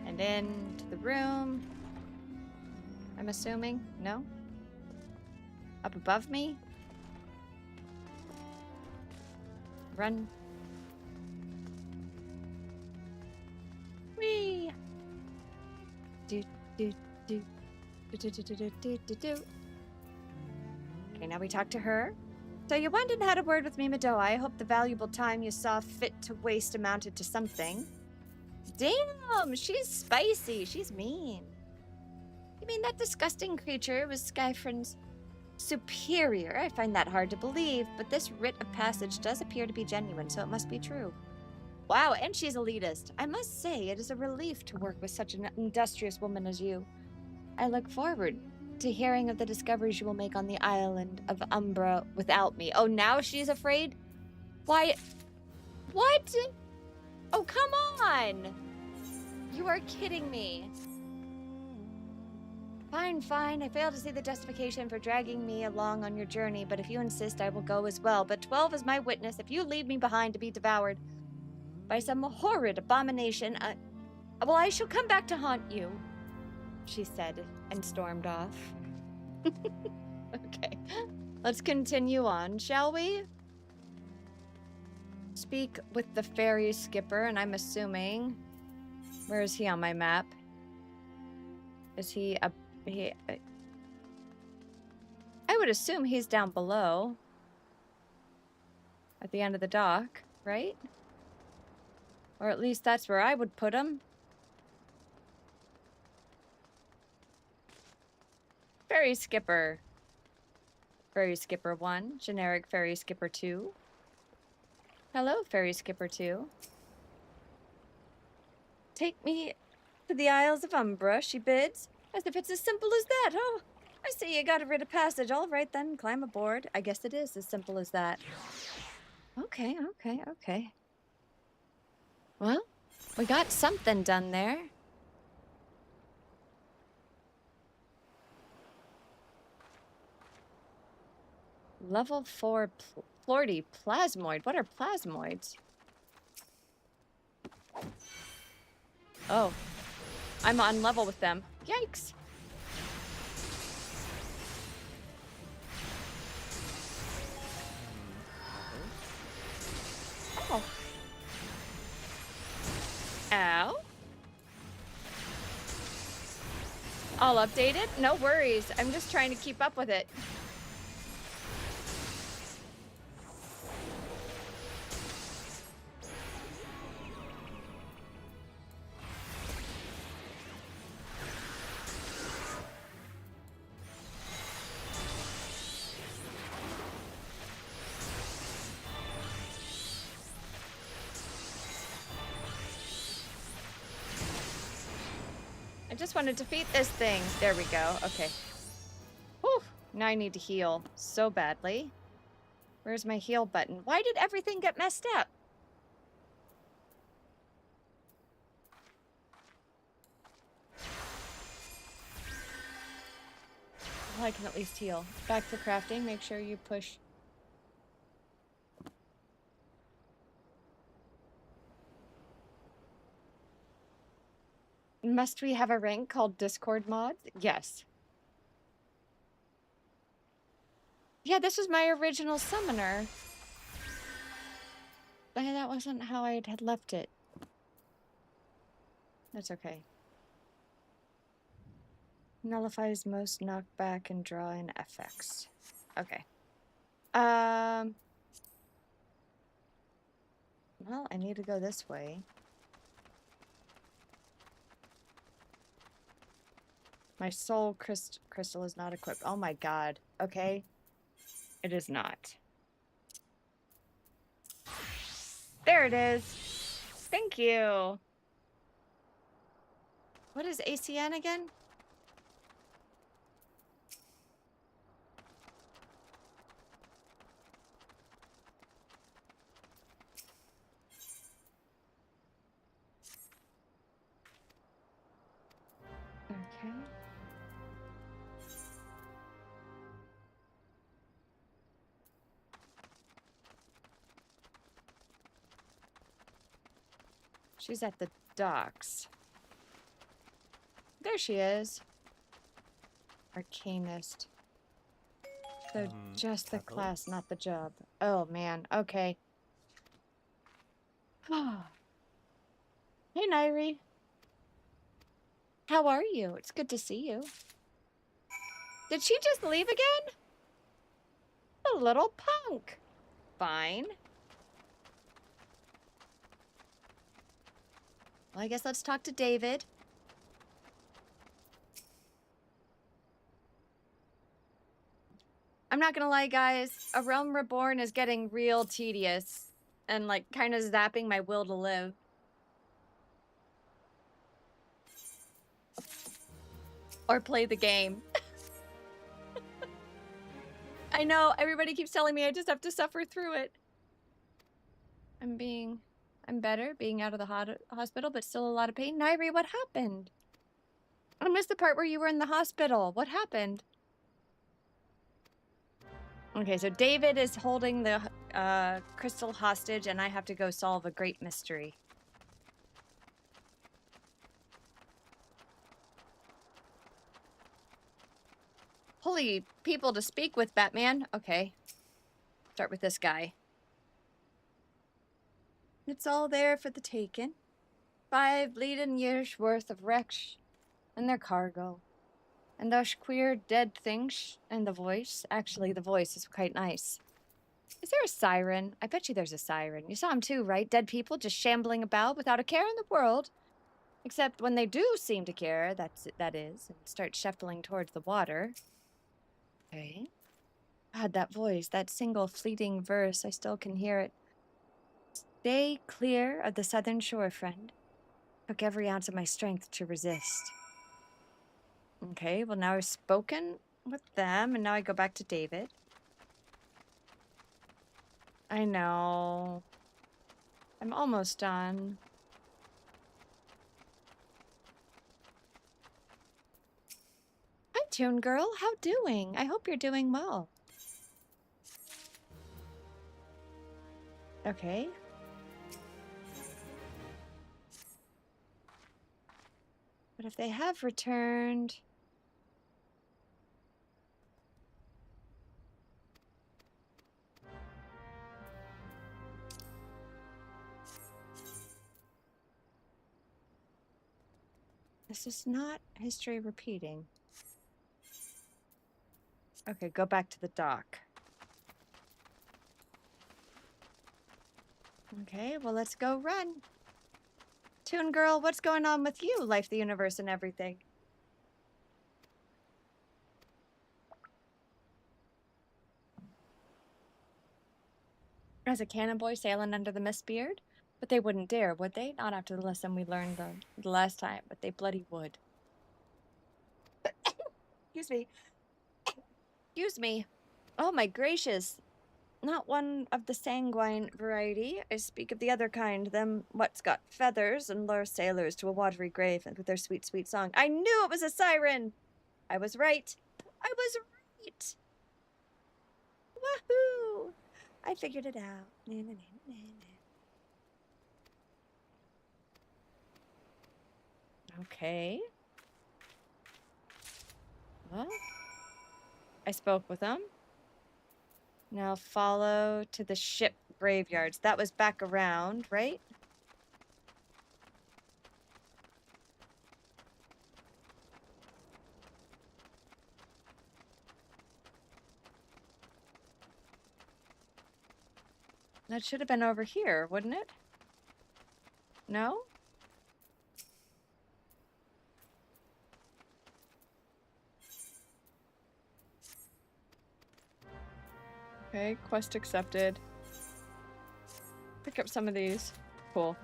And into the room. I'm assuming? No? Up above me? Run. Whee! Do, do, do. Do, do, do, do, do, do, do. Okay, now we talk to her. So you went and had a word with me, Medoa. I hope the valuable time you saw fit to waste amounted to something. Damn, she's spicy. She's mean. You mean that disgusting creature was Skyfriend's superior? I find that hard to believe, but this writ of passage does appear to be genuine, so it must be true. Wow, and she's elitist. I must say, it is a relief to work with such an industrious woman as you. I look forward to hearing of the discoveries you will make on the island of Umbra without me. Oh, now she's afraid? Why? What? Oh, come on! You are kidding me. Fine, fine. I fail to see the justification for dragging me along on your journey, but if you insist, I will go as well. But 12 is my witness. If you leave me behind to be devoured by some horrid abomination, well, I shall come back to haunt you, she said, and stormed off. Okay, let's continue on, shall we? Speak with the ferry skipper, and I'm assuming... Where is he on my map? Is he up... I would assume he's down below. At the end of the dock, right? Or at least that's where I would put him. Ferry skipper. Ferry skipper 1. Generic ferry skipper 2. Hello, ferry skipper 2. Take me to the Isles of Umbra, she bids. As if it's as simple as that. Oh, I see you got a writ of passage. All right then, climb aboard. I guess it is as simple as that. Okay, okay, okay. Well, we got something done there. Level 4 Florty plasmoid. What are plasmoids? Oh, I'm on level with them. Yikes. Oh. Ow. All updated? No worries. I'm just trying to keep up with it. I just want to defeat this thing. There we go. Okay. Whew. Now I need to heal so badly. Where's my heal button? Why did everything get messed up? Well, I can at least heal. Back to crafting. Make sure you push. Must we have a rank called Discord mod? Yes. Yeah, this was my original summoner. But that wasn't how I had left it. That's okay. Nullifies most knockback and draw in FX. Okay. Well, I need to go this way. My soul crystal is not equipped. Oh my god. Okay. It is not. There it is. Thank you. What is ACN again? Okay. She's at the docks. There she is. Arcanist. So just the class, not the job. Oh, man. Okay. Hey, Nairi. How are you? It's good to see you. Did she just leave again? A little punk. Fine. Well, I guess let's talk to David. I'm not gonna lie, guys. A Realm Reborn is getting real tedious and, like, kind of zapping my will to live. Or play the game. I know, everybody keeps telling me I just have to suffer through it. I'm better, being out of the hospital, but still a lot of pain. Nairi, what happened? I missed the part where you were in the hospital. What happened? Okay, so David is holding the crystal hostage, and I have to go solve a great mystery. Holy people to speak with, Batman. Okay. Start with this guy. It's all there for the taking. 5 bleeding years worth of wrecks and their cargo. And those queer dead things and the voice. Actually, the voice is quite nice. Is there a siren? I bet you there's a siren. You saw him too, right? Dead people just shambling about without a care in the world. Except when they do seem to care, that is, and start shuffling towards the water. Okay. God, that voice, that single fleeting verse, I still can hear it. Stay clear of the southern shore, friend. Took every ounce of my strength to resist. Okay, well now I've spoken with them, and now I go back to David. I know. I'm almost done. Hi, Toon Girl. How doing? I hope you're doing well. Okay. But if they have returned... This is not history repeating. Okay, go back to the dock. Okay, well, let's go run. Toon Girl, what's going on with you? Life, the universe, and everything. As a cannon boy sailing under the mist beard? But they wouldn't dare, would they? Not after the lesson we learned the last time, but they bloody would. Excuse me. Excuse me. Oh my gracious. Not one of the sanguine variety. I speak of the other kind, them what's got feathers and lure sailors to a watery grave and with their sweet, sweet song. I knew it was a siren! I was right. I was right! Wahoo! I figured it out. Na, na, na, na, na. Okay. Well, I spoke with them. Now follow to the ship graveyards. That was back around, right? That should have been over here, wouldn't it? No? Okay, quest accepted. Pick up some of these. Cool.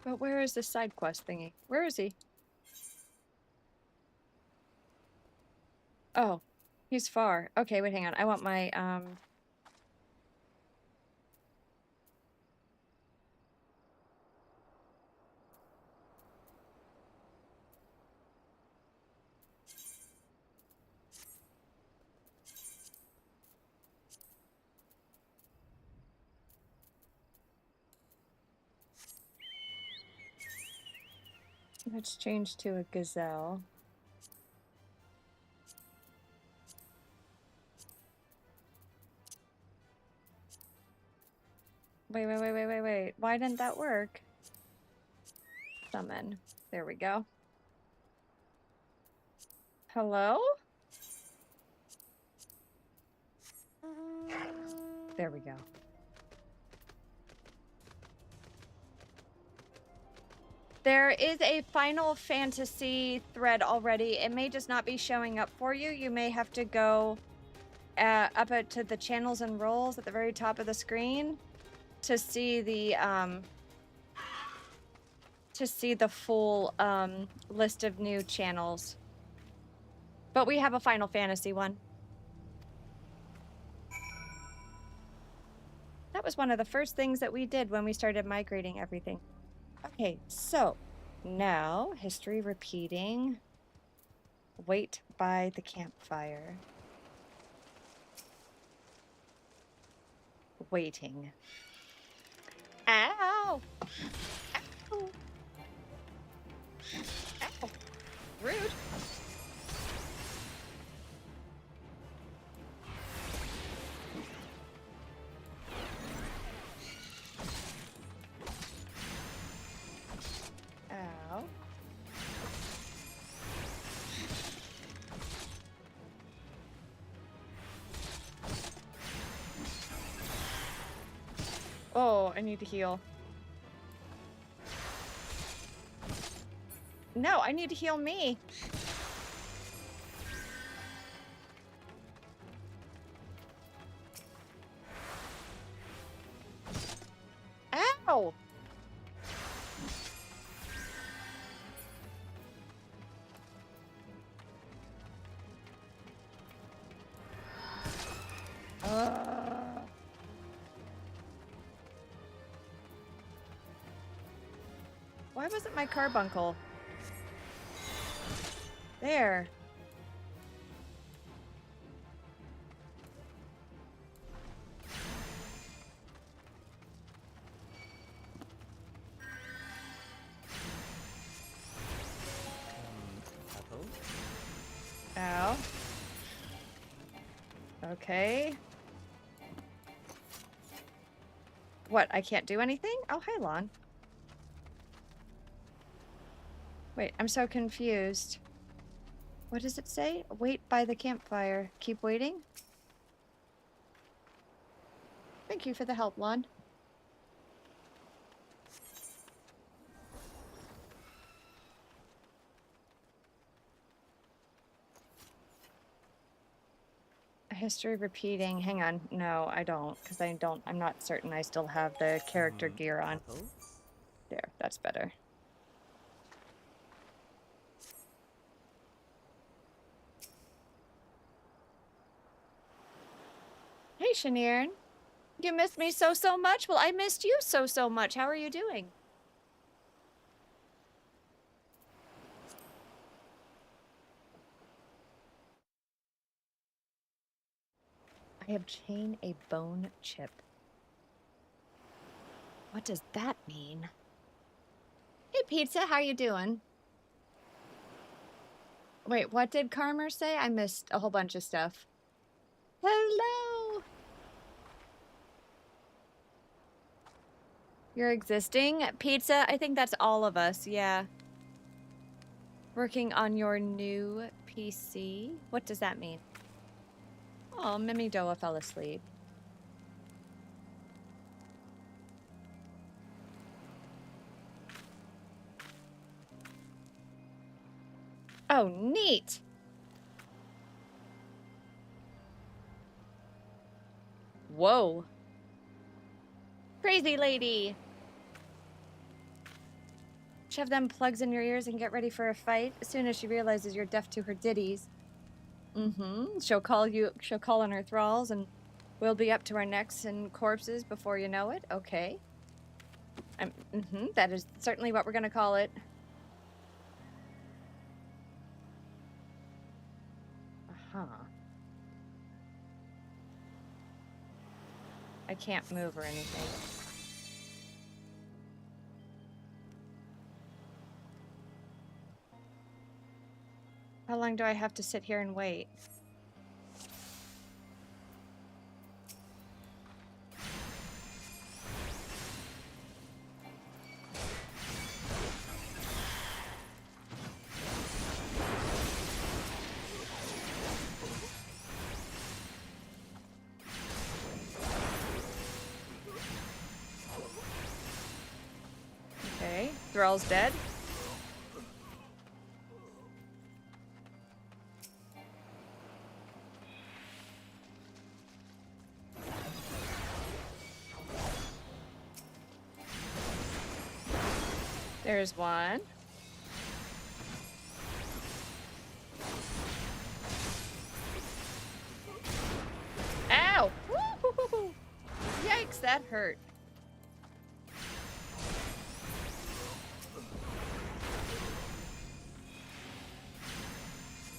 But where is this side quest thingy? Where is he? Oh, he's far. Okay, wait, hang on. I want my, Let's change to a gazelle. Wait. Why didn't that work? Summon. There we go. Hello? There we go. There is a Final Fantasy thread already. It may just not be showing up for you. You may have to go up to the channels and roles at the very top of the screen to see the full list of new channels. But we have a Final Fantasy one. That was one of the first things that we did when we started migrating everything. Okay, so now history repeating. Wait by the campfire. Waiting. Ow! Ow! Ow! Rude. Ow. Oh, I need to heal. No, I need to heal me. Ow! Why wasn't my carbuncle? There. Ow. Okay. What, I can't do anything? Oh, hi, Lon. Wait, I'm so confused. What does it say? Wait by the campfire. Keep waiting? Thank you for the help, Lon. History repeating. Hang on. No, I don't, because I'm not certain I still have the character gear on. There, that's better. Hey, Shanirn. You missed me so much? Well, I missed you so much. How are you doing? I obtain a bone chip. What does that mean? Hey, Pizza, how you doing? Wait, what did Karmer say? I missed a whole bunch of stuff. Hello! You're existing? Pizza, I think that's all of us, yeah. Working on your new PC? What does that mean? Oh, Mimi Doa fell asleep. Oh, neat! Whoa. Crazy lady! Shove them plugs in your ears and get ready for a fight. As soon as she realizes you're deaf to her ditties. She'll call on her thralls and we'll be up to our necks in corpses before you know it. Okay. That is certainly what we're gonna call it. I can't move or anything. How long do I have to sit here and wait? Okay, Thrall's dead. There's one. Ow! Woo-hoo-hoo-hoo. Yikes, that hurt.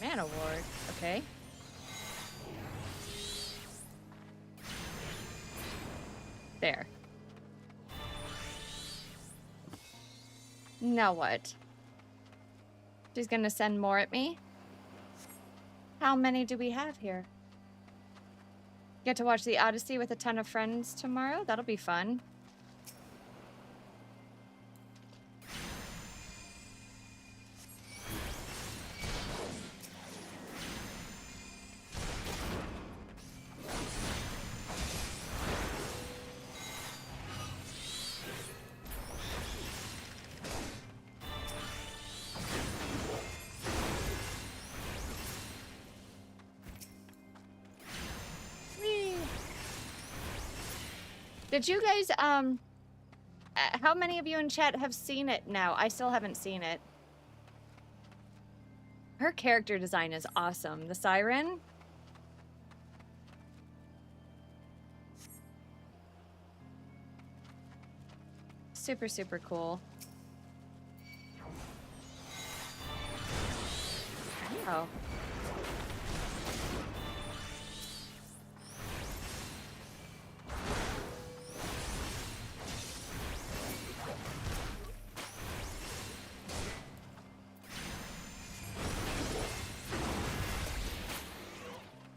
Mana ward. Okay. There. Now what? She's gonna send more at me? How many do we have here? Get to watch the Odyssey with a ton of friends tomorrow? That'll be fun. Did you guys, how many of you in chat have seen it now? I still haven't seen it. Her character design is awesome. The Siren. Super, super cool. Oh.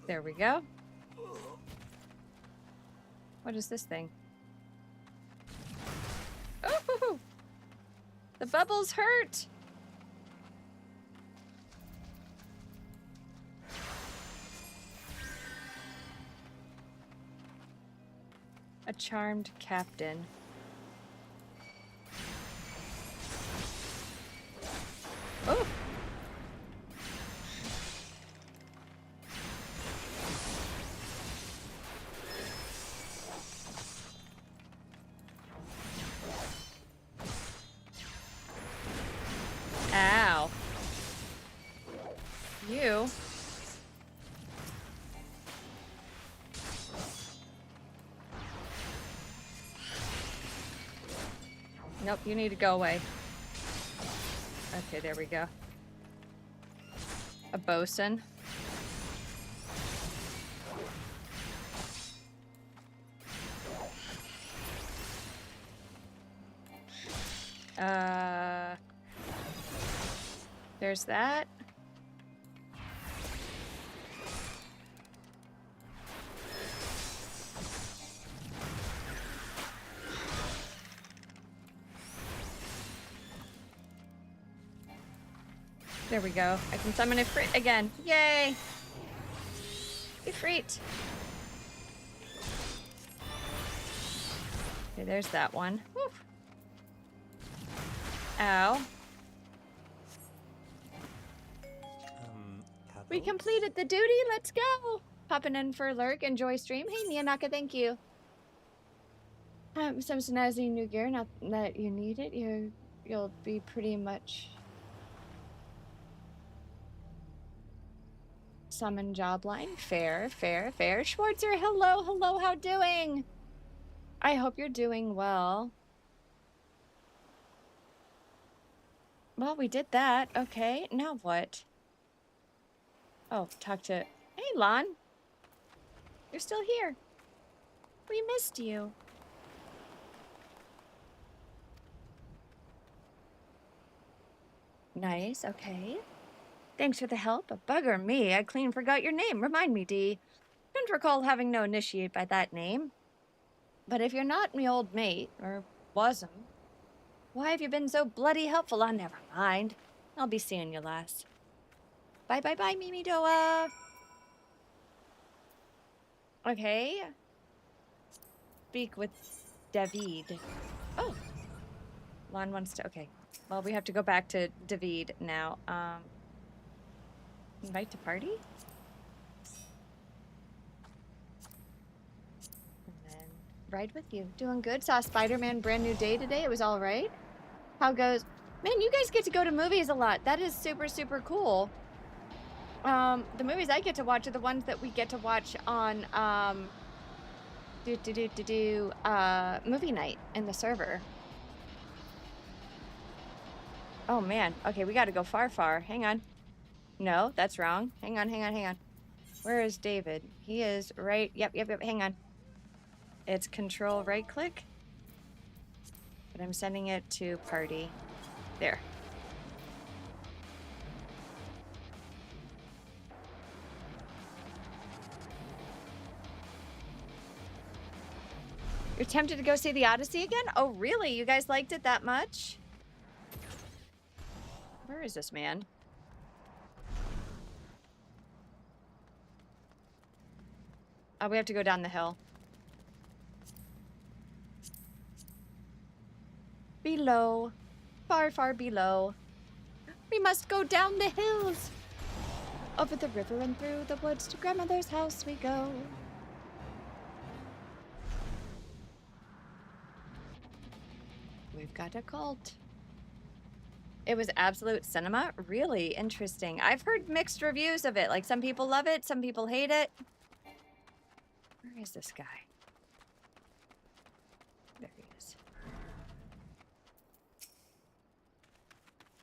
There we go. What is this thing? Oh! The bubbles hurt! A charmed captain. Oh! Ow. You. Nope, you need to go away. Okay, there we go. A bosun. There's that. There we go. I can summon a Ifrit again. Yay! Ifrit! Okay, there's that one. Whew. Ow. We completed the duty. Let's go. Popping in for a lurk. Enjoy stream. Hey, Miyanaka, thank you. Some snazzy new gear. Not that you need it. You'll be pretty much summon job line. Fair, fair, fair. Schwarzer, hello, hello. How doing? I hope you're doing well. Well, we did that. Okay, now what? Oh, talk to... Hey, Lon. You're still here. We missed you. Nice, okay. Thanks for the help. Bugger me, I clean forgot your name. Remind me, Dee. Don't recall having no initiate by that name. But if you're not me old mate, or wasn't, why have you been so bloody helpful? Oh, never mind. I'll be seeing you, lass. Bye, bye, bye, Mimi Doa. Okay. Speak with David. Oh. Lon wants to... Okay. Well, we have to go back to David now. Invite to party? And then ride with you. Doing good. Saw Spider-Man brand new day today. It was all right. How goes? Man, you guys get to go to movies a lot. That is super, super cool. The movies I get to watch are the ones that we get to watch on movie night in the server. Oh man. Okay, we gotta go far. Hang on. No, that's wrong. Hang on. Where is David? He is right. Yep. Hang on. It's control right click. But I'm sending it to party. There. You're tempted to go see the Odyssey again? Oh, really? You guys liked it that much? Where is this man? Oh, we have to go down the hill. Below. Far below. We must go down the hills. Over the river and through the woods to grandmother's house we go. We've got a cult. It was absolute cinema? Really interesting. I've heard mixed reviews of it. Like, some people love it, some people hate it. Where is this guy? There he is.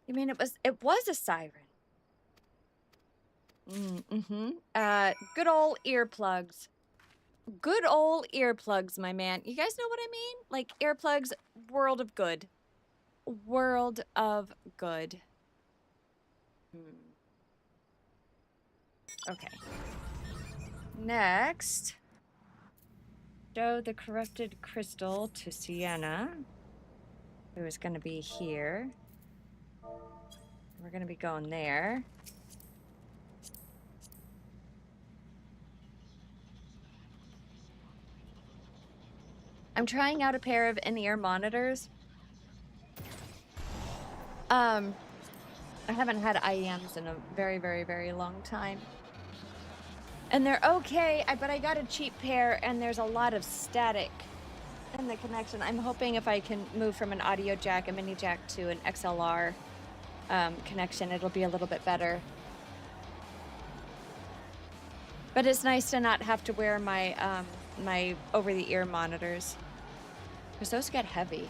You mean it was a siren? Good old earplugs. Good old earplugs, my man. You guys know what I mean? Like, earplugs, world of good. World of good. Okay. Next. Show the corrupted crystal to Sienna, who is going to be here. We're going to be going there. I'm trying out a pair of in-ear monitors. I haven't had IEMs in a very long time. And they're okay, but I got a cheap pair and there's a lot of static in the connection. I'm hoping if I can move from an audio jack, a mini jack, to an XLR connection, it'll be a little bit better. But it's nice to not have to wear my my over-the-ear monitors, because those get heavy.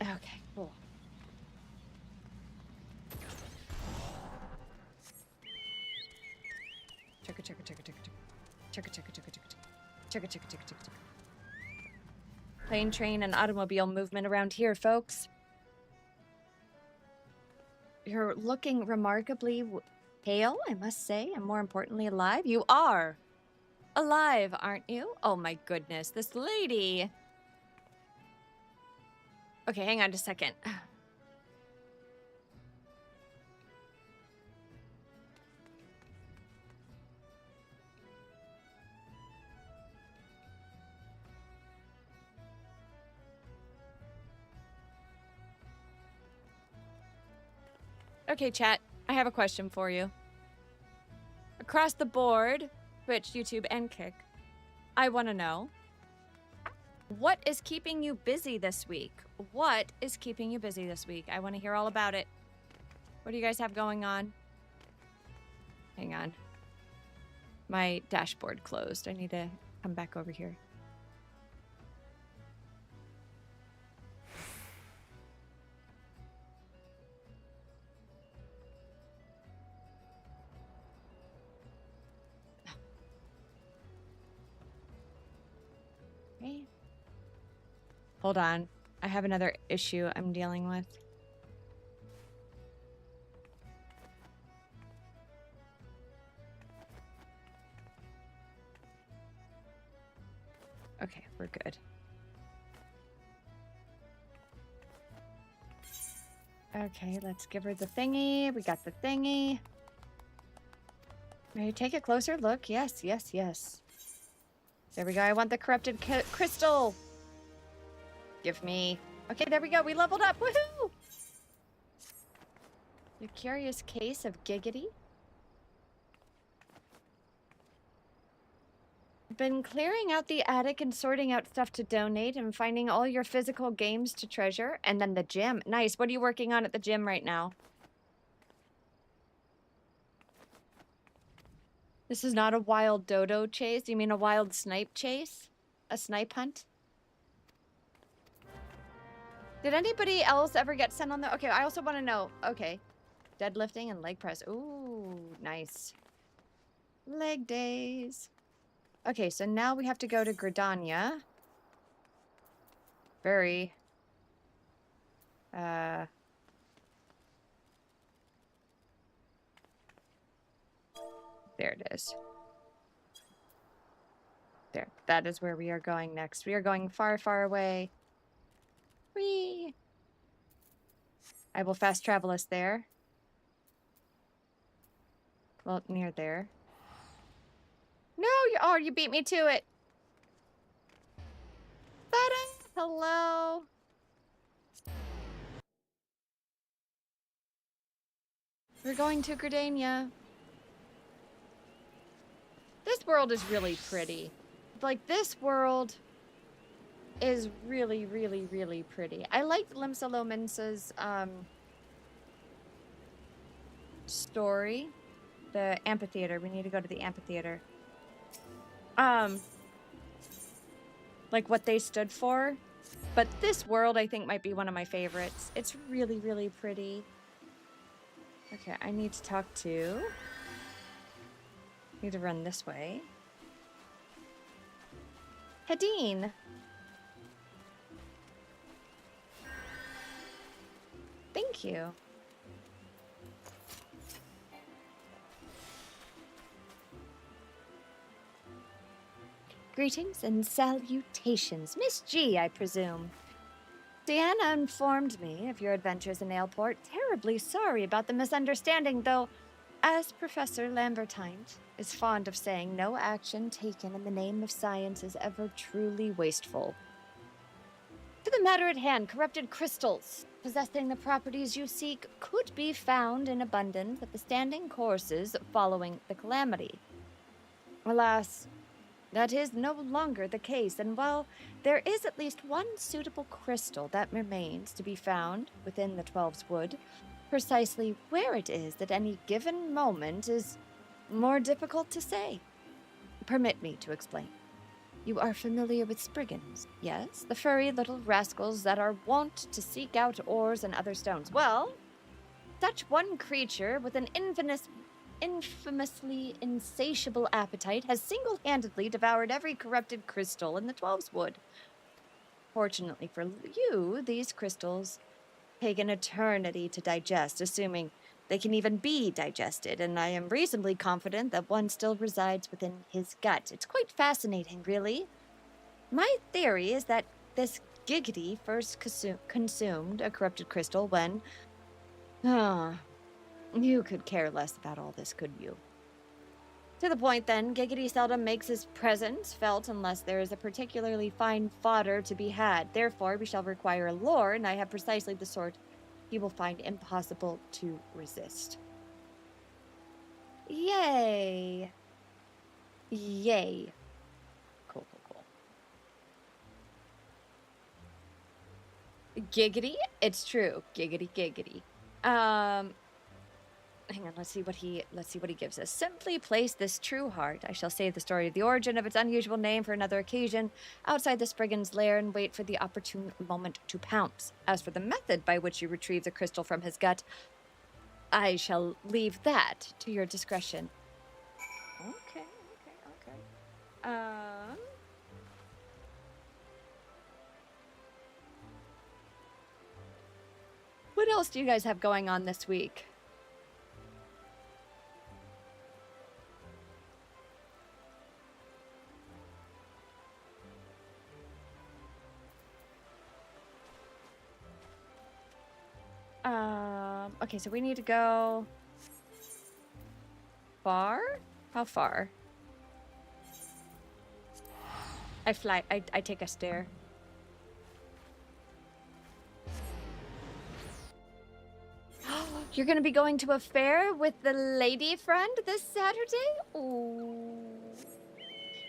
Okay, cool. Plane, train, and automobile movement around here, folks. You're looking remarkably pale, I must say, and more importantly, alive. You are alive, aren't you? Oh my goodness, this lady. Okay, hang on just a second. Okay, chat, I have a question for you. Across the board, Twitch, YouTube, and Kick, I want to know, what is keeping you busy this week? What is keeping you busy this week? I want to hear all about it. What do you guys have going on? Hang on. My dashboard closed. I need to come back over here. Okay. Hold on. I have another issue I'm dealing with. Okay, we're good. Okay, let's give her the thingy. We got the thingy. May I take a closer look? Yes, yes, yes. There we go. I want the corrupted crystal. Give me. Okay, there we go. We leveled up. Woohoo! The curious case of Giggity. Been clearing out the attic and sorting out stuff to donate and finding all your physical games to treasure. And then the gym. Nice. What are you working on at the gym right now? This is not a wild dodo chase. You mean a wild snipe chase? A snipe hunt? Did anybody else ever get sent on the... Okay, I also want to know. Okay. Deadlifting and leg press. Ooh, nice. Leg days. Okay, so now we have to go to Gridania. Very... There it is. There. That is where we are going next. We are going far, far away. Whee! I will fast travel us there. Well, near there. No! Oh, you beat me to it! Ta-da! Hello! We're going to Gridania. This world is really pretty. Like, this world is really, really, really pretty. I liked Limsalo Mensa's story. The amphitheater. We need to go to the amphitheater. Like what they stood for. But this world, I think, might be one of my favorites. It's really, really pretty. Okay, I need to talk to... Need to run this way. Hadeen! Thank you. Greetings and salutations. Miss G, I presume. Deanna informed me of your adventures in Aleport. Terribly sorry about the misunderstanding, though, as Professor Lambertine is fond of saying, no action taken in the name of science is ever truly wasteful. To the matter at hand, corrupted crystals possessing the properties you seek could be found in abundance at the standing courses following the calamity. Alas, that is no longer the case, and while there is at least one suitable crystal that remains to be found within the Twelve's Wood, precisely where it is at any given moment is more difficult to say. Permit me to explain. You are familiar with Spriggans, yes? The furry little rascals that are wont to seek out ores and other stones. Well, such one creature with an infamously insatiable appetite has single-handedly devoured every corrupted crystal in the Twelve's Wood. Fortunately for you, these crystals take an eternity to digest, assuming they can even be digested, and I am reasonably confident that one still resides within his gut. It's quite fascinating, really. My theory is that this Giggity first consumed a corrupted crystal when... you could care less about all this, could you? To the point, then, Giggity seldom makes his presence felt unless there is a particularly fine fodder to be had. Therefore, we shall require a lure, and I have precisely the sort he will find impossible to resist. Yay! Yay. Cool, cool, cool. Giggity? It's true. Giggity, giggity. Hang on, let's see what he gives us. Simply place this true heart. I shall save the story of the origin of its unusual name for another occasion, outside the Spriggan's lair, and wait for the opportune moment to pounce. As for the method by which you retrieve the crystal from his gut, I shall leave that to your discretion. Okay. else do you guys have going on this week? Okay, so we need to go far? How far? I take a stair. You're gonna be going to a fair with the lady friend this Saturday? Ooh.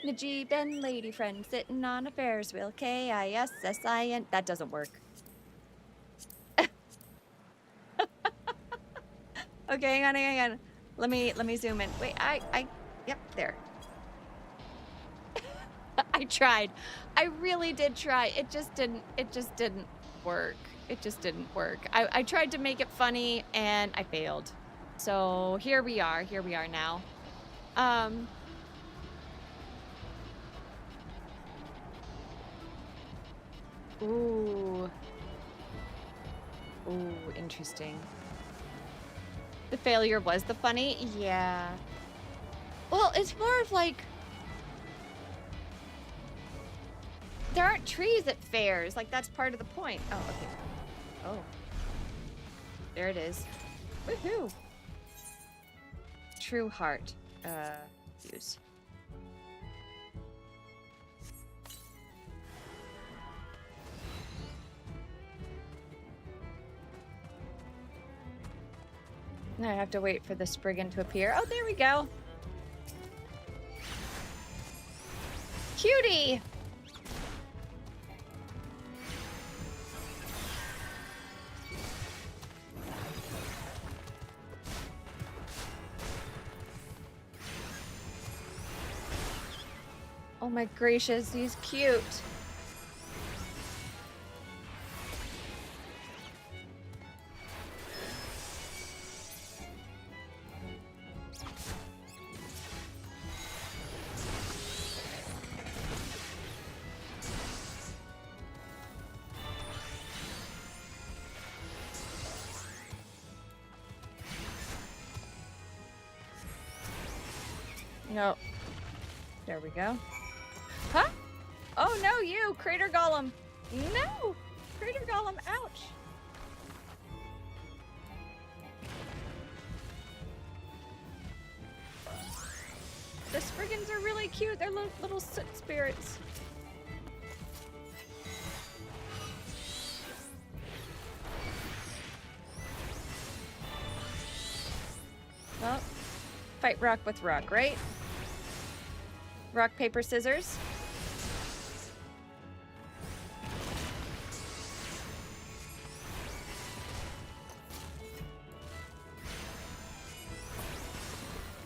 Najib and lady friend sitting on a Ferris wheel. K-I-S-S-I-N. That doesn't work. Okay, hang on. Let me zoom in. Wait, yep, there. I tried. I really did try. It just didn't work. It just didn't work. I tried to make it funny and I failed. So here we are now. Ooh, interesting. The failure was the funny? Yeah. Well, it's more of like, there aren't trees at fairs. Like, that's part of the point. Oh, okay. Oh. There it is. Woohoo! True heart. Use. Now I have to wait for the Spriggan to appear. Oh, there we go. Cutie! Oh my gracious, he's cute. No. There we go. Huh? Oh no, you! Crater Golem! No! Crater Golem, ouch! The Spriggans are really cute. They're little soot spirits. Well, fight rock with rock, right? Rock, paper, scissors.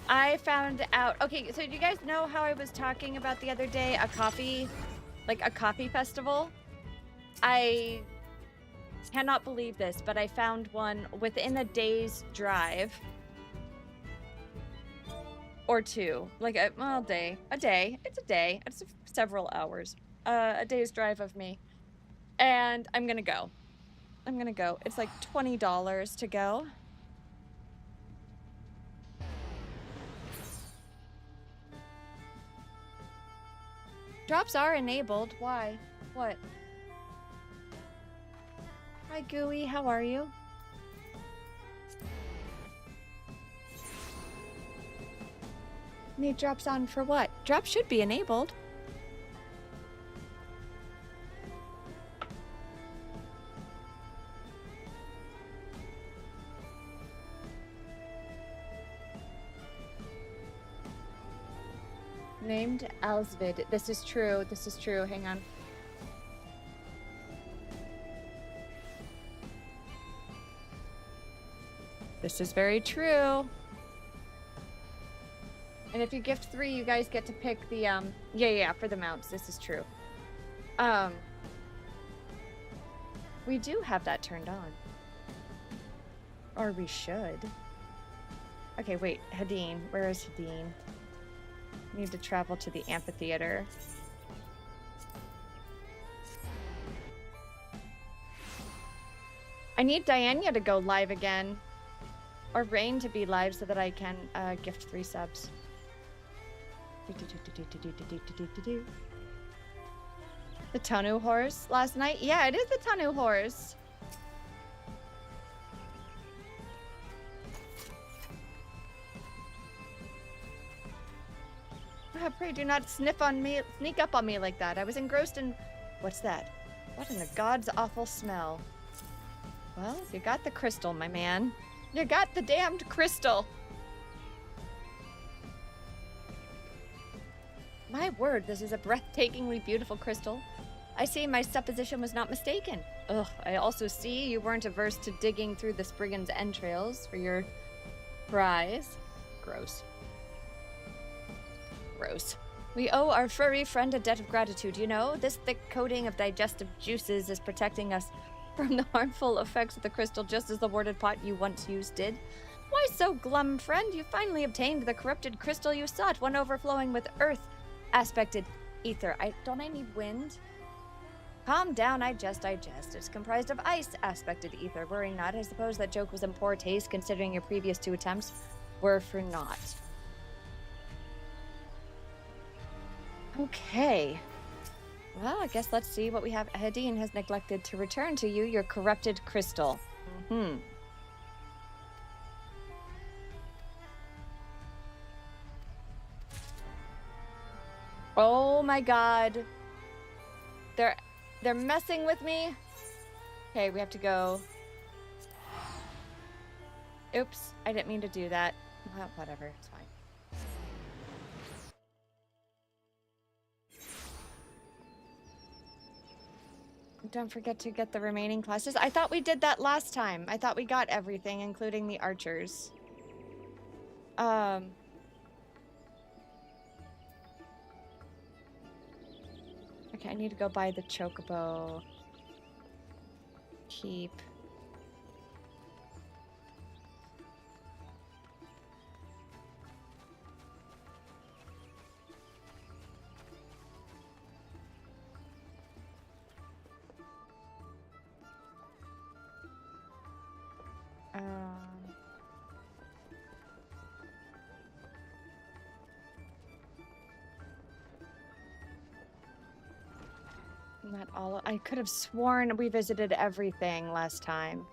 I found out. Okay, so do you guys know how I was talking about the other day a coffee festival? I cannot believe this, but I found one within a day's drive. Or two, like a day. It's a day. It's several hours. A day's drive of me, and I'm gonna go. It's like $20 to go. Drops are enabled. Why? What? Hi, Gooey. How are you? Need drops on for what? Drops should be enabled. Named Alsvid. This is true. Hang on. This is very true. And if you gift 3, you guys get to pick the, yeah, for the mounts. This is true. We do have that turned on. Or we should. Okay, wait. Hadeen. Where is Hadeen? Need to travel to the amphitheater. I need Diana to go live again. Or Rain to be live so that I can gift 3 subs. The Tanu horse last night? Yeah, it is the Tanu horse. Pray do not sniff on me, sneak up on me like that. I was engrossed in... What's that? What in the god's awful smell? Well, you got the crystal, my man. You got the damned crystal. My word, this is a breathtakingly beautiful crystal. I see my supposition was not mistaken. Ugh, I also see you weren't averse to digging through the Spriggan's entrails for your prize. Gross. Gross. We owe our furry friend a debt of gratitude, you know? This thick coating of digestive juices is protecting us from the harmful effects of the crystal, just as the warded pot you once used did. Why so glum, friend? You finally obtained the corrupted crystal you sought, one overflowing with earth-aspected ether. Don't I need wind? Calm down, I jest. It's comprised of ice-aspected ether. Worry not, I suppose that joke was in poor taste, considering your previous 2 attempts were for naught. Okay. Well, I guess let's see what we have. Hedine has neglected to return to you your corrupted crystal. Oh my god. They're messing with me. Okay, we have to go. Oops, I didn't mean to do that. Well, whatever, it's fine. Don't forget to get the remaining classes. I thought we did that last time. I thought we got everything, including the archers. Okay, I need to go buy the chocobo. Keep. Not all. I could have sworn we visited everything last time.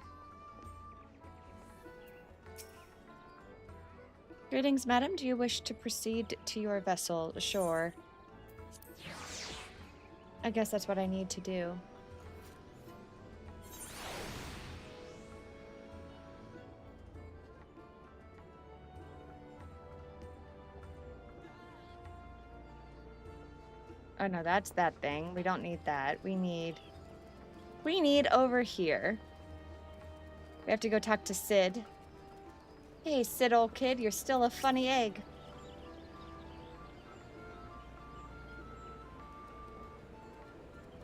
Greetings, madam. Do you wish to proceed to your vessel? Sure. I guess that's what I need to do. Oh no, that's that thing. We don't need that. We need over here. We have to go talk to Sid. Hey, Sid, old kid, you're still a funny egg.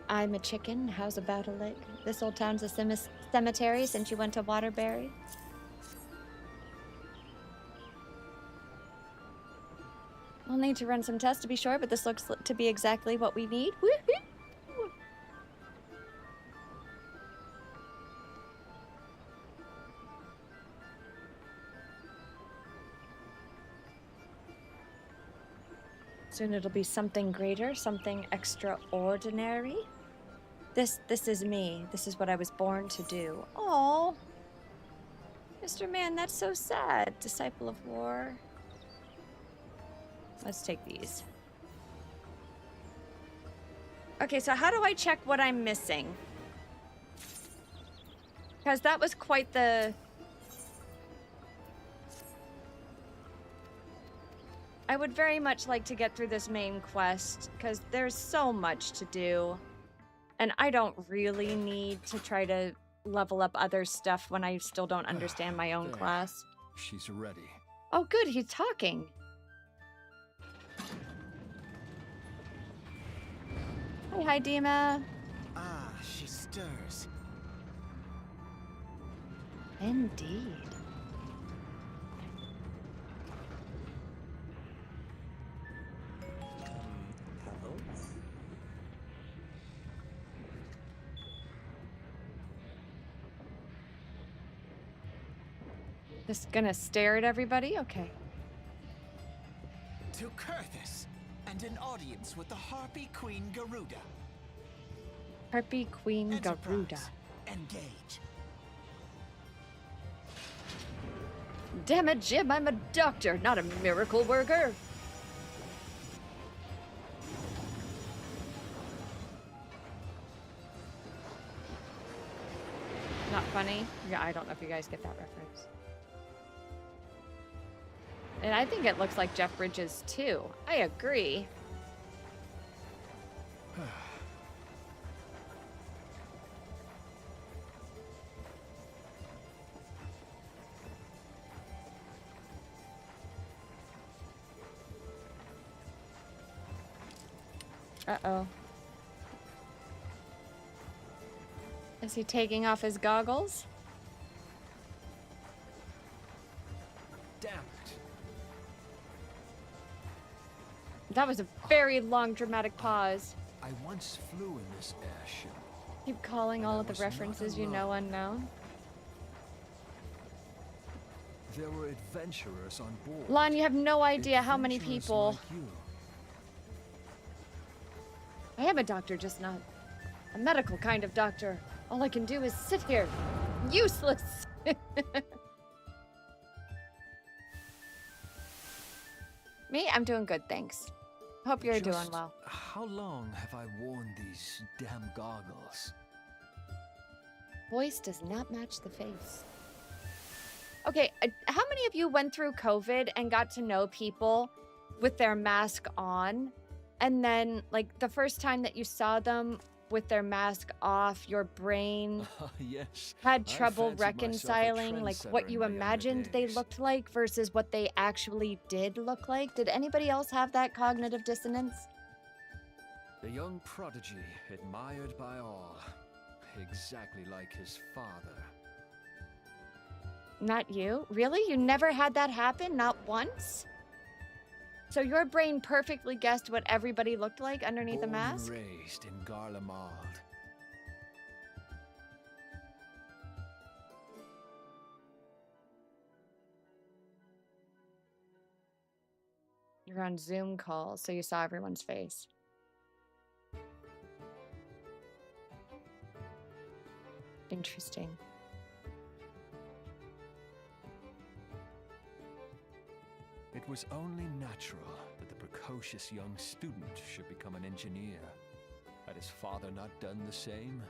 I'm a chicken. How's about a leg? This old town's a cemetery since you went to Waterbury. We'll need to run some tests to be sure, but this looks to be exactly what we need. Woohoo! Soon it'll be something greater, something extraordinary. This is me. This is what I was born to do. Oh, Mr. Man, that's so sad. Disciple of War. Let's take these. Okay, so how do I check what I'm missing? Because that was quite the... I would very much like to get through this main quest, because there's so much to do. And I don't really need to try to level up other stuff when I still don't understand my own class. She's ready. Oh, good, he's talking. Hi, Dima. Ah, she stirs. Indeed. Hello? Just gonna stare at everybody? Okay. To Kurthus, and an audience with the Harpy Queen Garuda. Harpy Queen Garuda. Enterprise, engage. Damn it, Jim, I'm a doctor, not a miracle worker. Not funny? Yeah, I don't know if you guys get that reference. And I think it looks like Jeff Bridges too. I agree. Uh-oh. Is he taking off his goggles? Damn it. That was a very long dramatic pause. I once flew in this airship. Keep calling all of the references you know unknown. There were adventurers on board. Lon, you have no idea how many Adventurers people... like you. I am a doctor, just not a medical kind of doctor. All I can do is sit here. Useless. Me? I'm doing good, thanks. Hope you're doing well. How long have I worn these damn goggles? Voice does not match the face. Okay, how many of you went through COVID and got to know people with their mask on? And then, like, the first time that you saw them with their mask off, your brain Yes. had I trouble fancied myself a reconciling, like, what trendsetter you in my younger imagined they days. looked like versus what they actually did look like? Did anybody else have that cognitive dissonance? The young prodigy, admired by all. Exactly like his father. Not you? Really? You never had that happen? Not once? So your brain perfectly guessed what everybody looked like underneath a Born and mask? raised in Garlemald. You're on Zoom call, so you saw everyone's face. Interesting. It was only natural that the precocious young student should become an engineer. Had his father not done the same?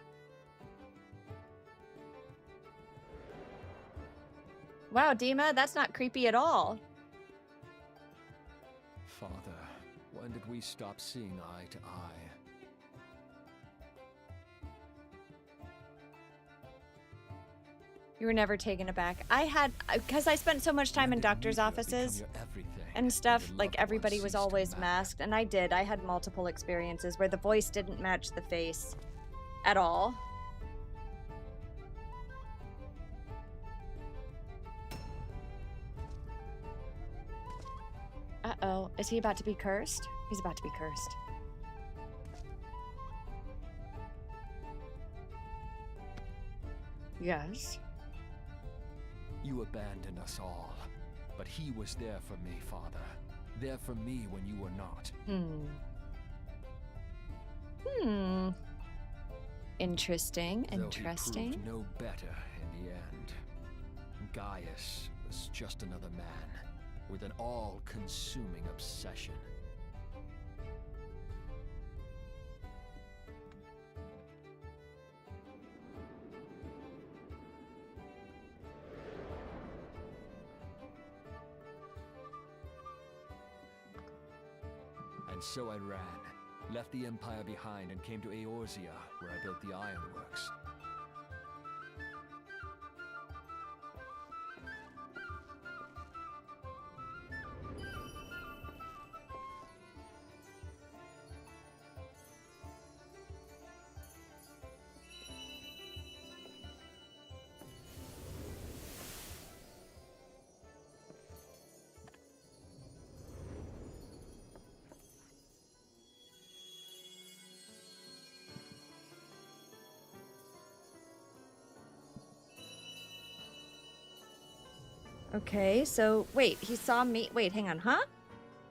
Wow, Dima, that's not creepy at all. Father, when did we stop seeing eye to eye? You were never taken aback. I had, because I spent so much time When in did doctor's media offices become your everything, and stuff, your like loved everybody ones was ceased to always matter? masked, and I did. I had multiple experiences where the voice didn't match the face at all. Uh-oh, is he about to be cursed? He's about to be cursed. Yes. You abandoned us all, but he was there for me, Father. There for me when you were not. Interesting, Though interesting. he proved no better in the end. Gaius was just another man with an all-consuming obsession. And so I ran, left the Empire behind and came to Eorzea, where I built the ironworks. Okay, so wait, he saw me. Wait, hang on, huh?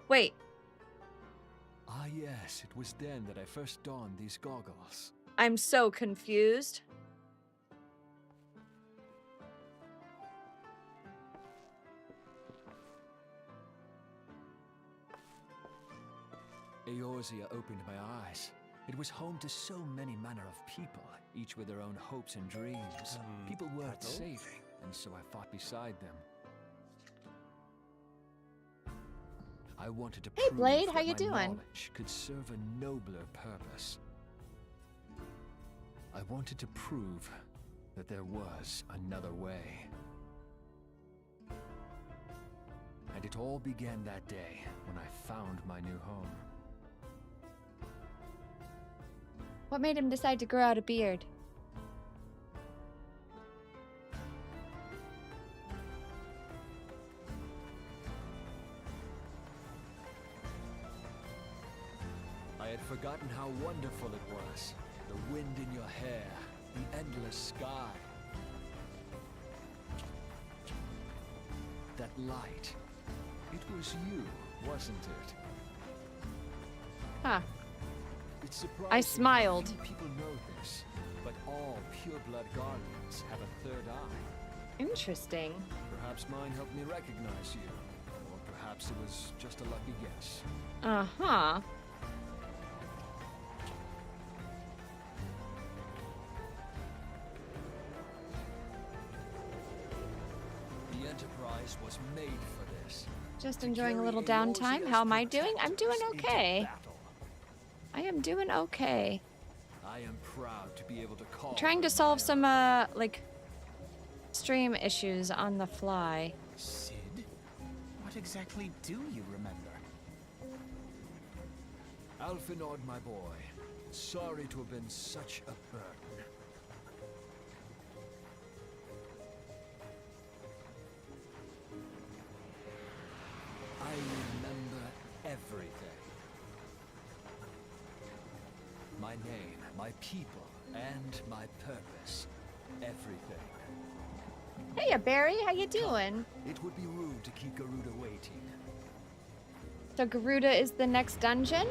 Wait, Ah, yes, it was then that I first donned these goggles. I'm so confused. Eorzea opened my eyes. It was home to so many manner of people, each with their own hopes and dreams. People weren't safe, and so I fought beside them. I wanted to Hey, prove Blade, how that you my doing? knowledge could serve a nobler purpose. I wanted to prove that there was another way. And it all began that day when I found my new home. What made him decide to grow out a beard? I had forgotten how wonderful it was. The wind in your hair, the endless sky. That light. It was you, wasn't it? Huh. It's surprising I smiled. few people know this, but all pureblood guardians have a third eye. Interesting. Perhaps mine helped me recognize you, or perhaps it was just a lucky guess. Uh-huh. The Enterprise was made for this. Just To enjoying a carry little Eorzea's downtime. How am I doing? I'm doing protectors into okay. battle. I am doing okay. I am proud to be able to call Trying to her solve my some, own. like, stream issues on the fly. Sid? What exactly do you remember? Alphinaud, my boy. Sorry to have been such a burden. I remember everything. My name, my people, and my purpose. Everything. Hey, Barry, how you doing? It would be rude to keep Garuda waiting. So Garuda is the next dungeon?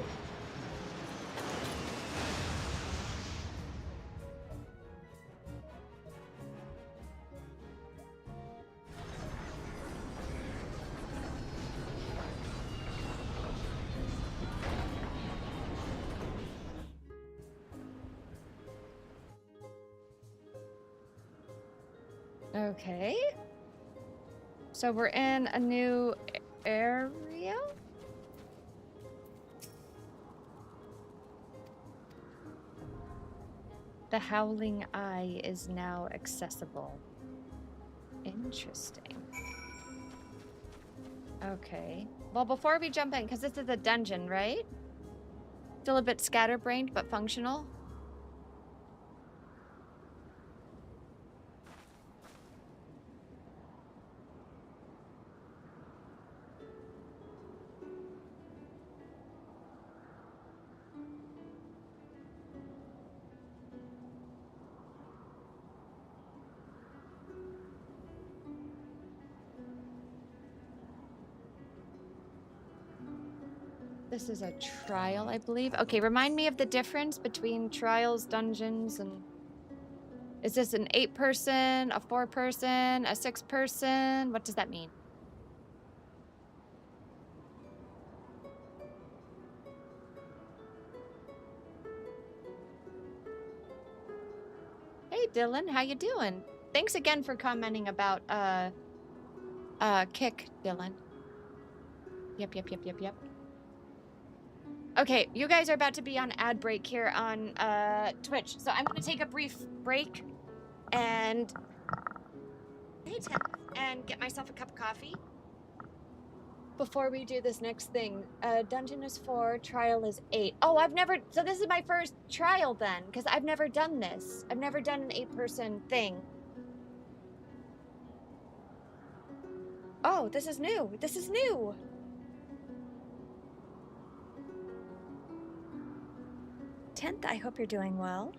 Okay. So we're in a new area? The Howling Eye is now accessible. Interesting. Okay. Well, before we jump in, because this is a dungeon, right? Still a bit scatterbrained, but functional. This is a trial, I believe. Okay, remind me of the difference between trials, dungeons, and... Is this an 8-person, a 4-person, a 6-person? What does that mean? Hey, Dylan, how you doing? Thanks again for commenting about, Kick, Dylan. Yep. Okay, you guys are about to be on ad break here on Twitch, so I'm gonna take a brief break and and get myself a cup of coffee before we do this next thing. Dungeon is 4, trial is 8. Oh, so this is my first trial then, because I've never done this. I've never done an 8-person thing. Oh, this is new. This is new. Tenth, I hope you're doing well.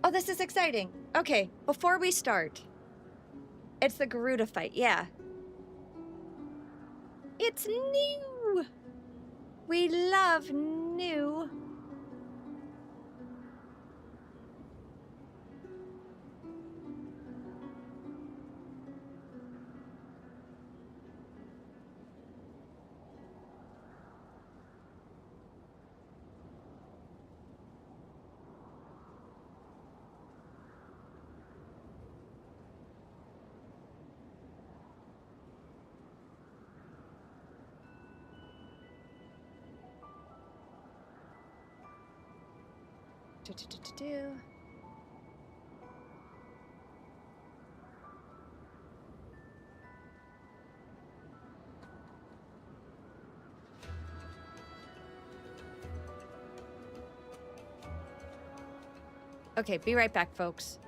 Oh, this is exciting. Okay, before we start, it's the Garuda fight. Yeah, It's new! We love new. Do. Okay, be right back, folks.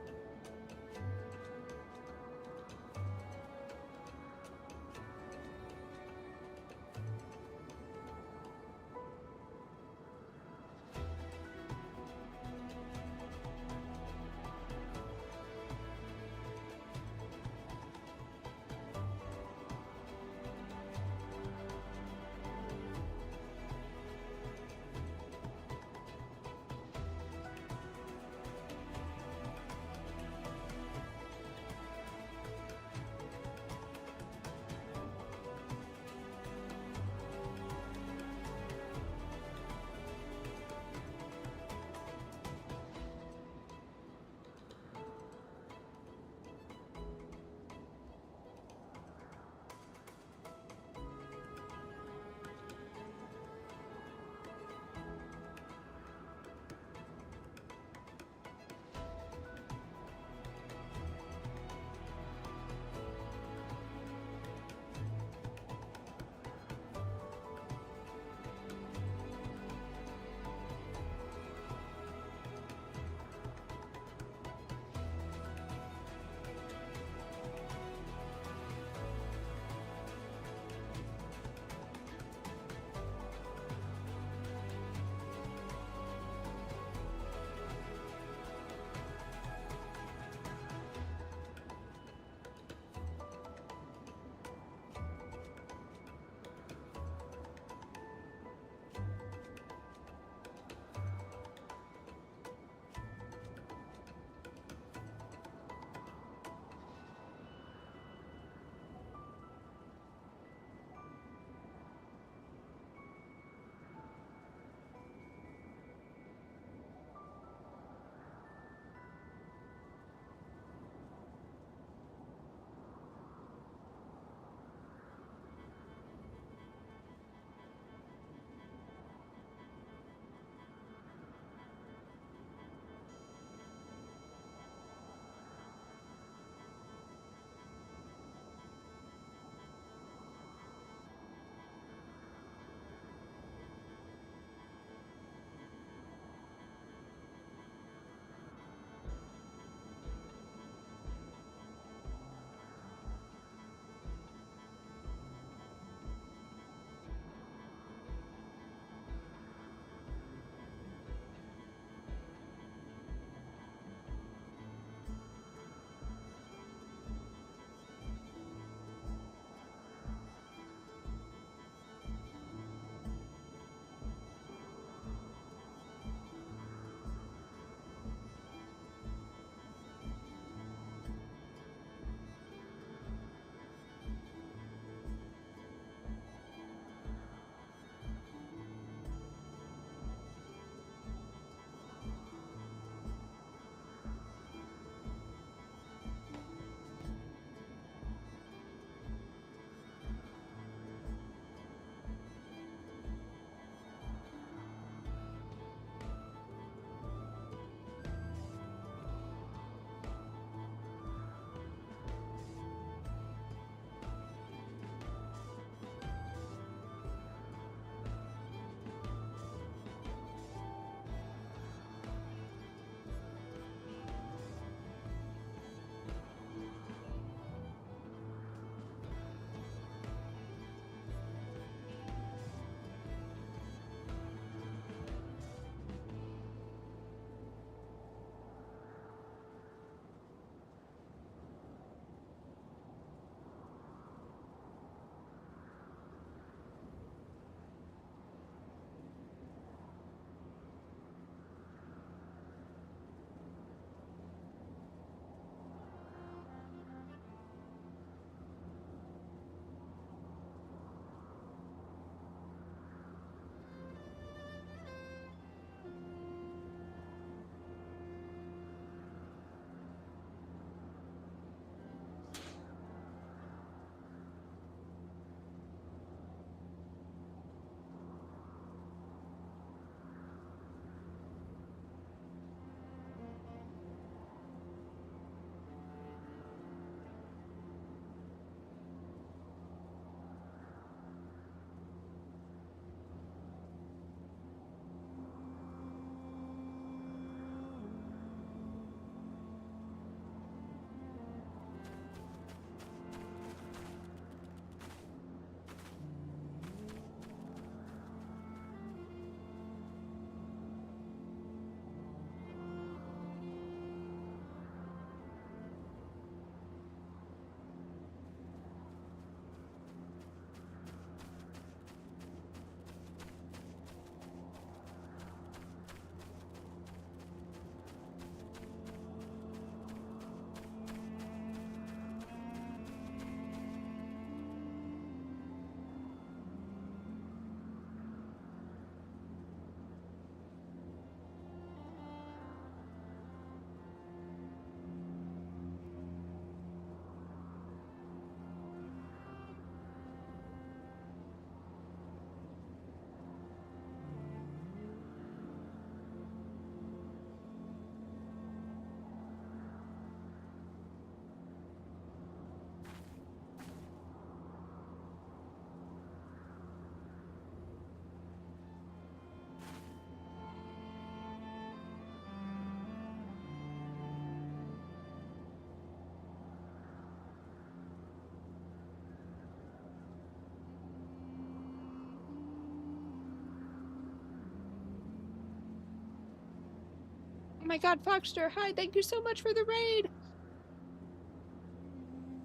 Oh my god, Foxter, hi, thank you so much for the raid.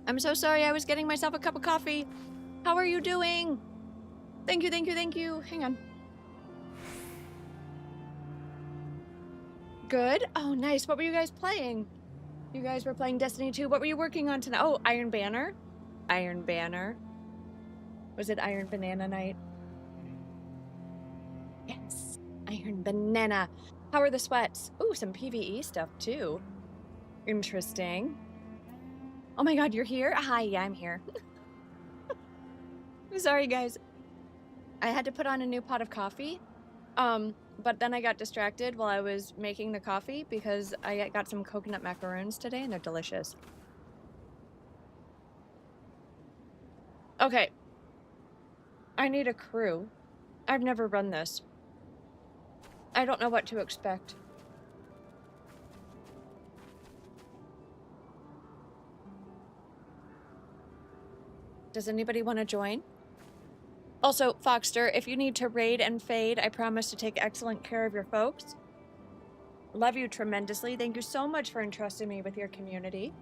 I'm so sorry, I was getting myself a cup of coffee. How are you doing? Thank you, thank you, thank you. Hang on. Good? Oh, nice. What were you guys playing? You guys were playing Destiny 2. What were you working on tonight? Oh, Iron Banner. Iron Banner. Was it Iron Banana Night? Yes. Iron Banana. How are the sweats? Ooh, some PvE stuff too. Interesting. Oh my god, you're here? Hi, yeah, I'm here. Sorry, guys. I had to put on a new pot of coffee. But then I got distracted while I was making the coffee because I got some coconut macaroons today and they're delicious. Okay. I need a crew. I've never run this. I don't know what to expect. Does anybody want to join? Also, Foxter, if you need to raid and fade, I promise to take excellent care of your folks. Love you tremendously. Thank you so much for entrusting me with your community.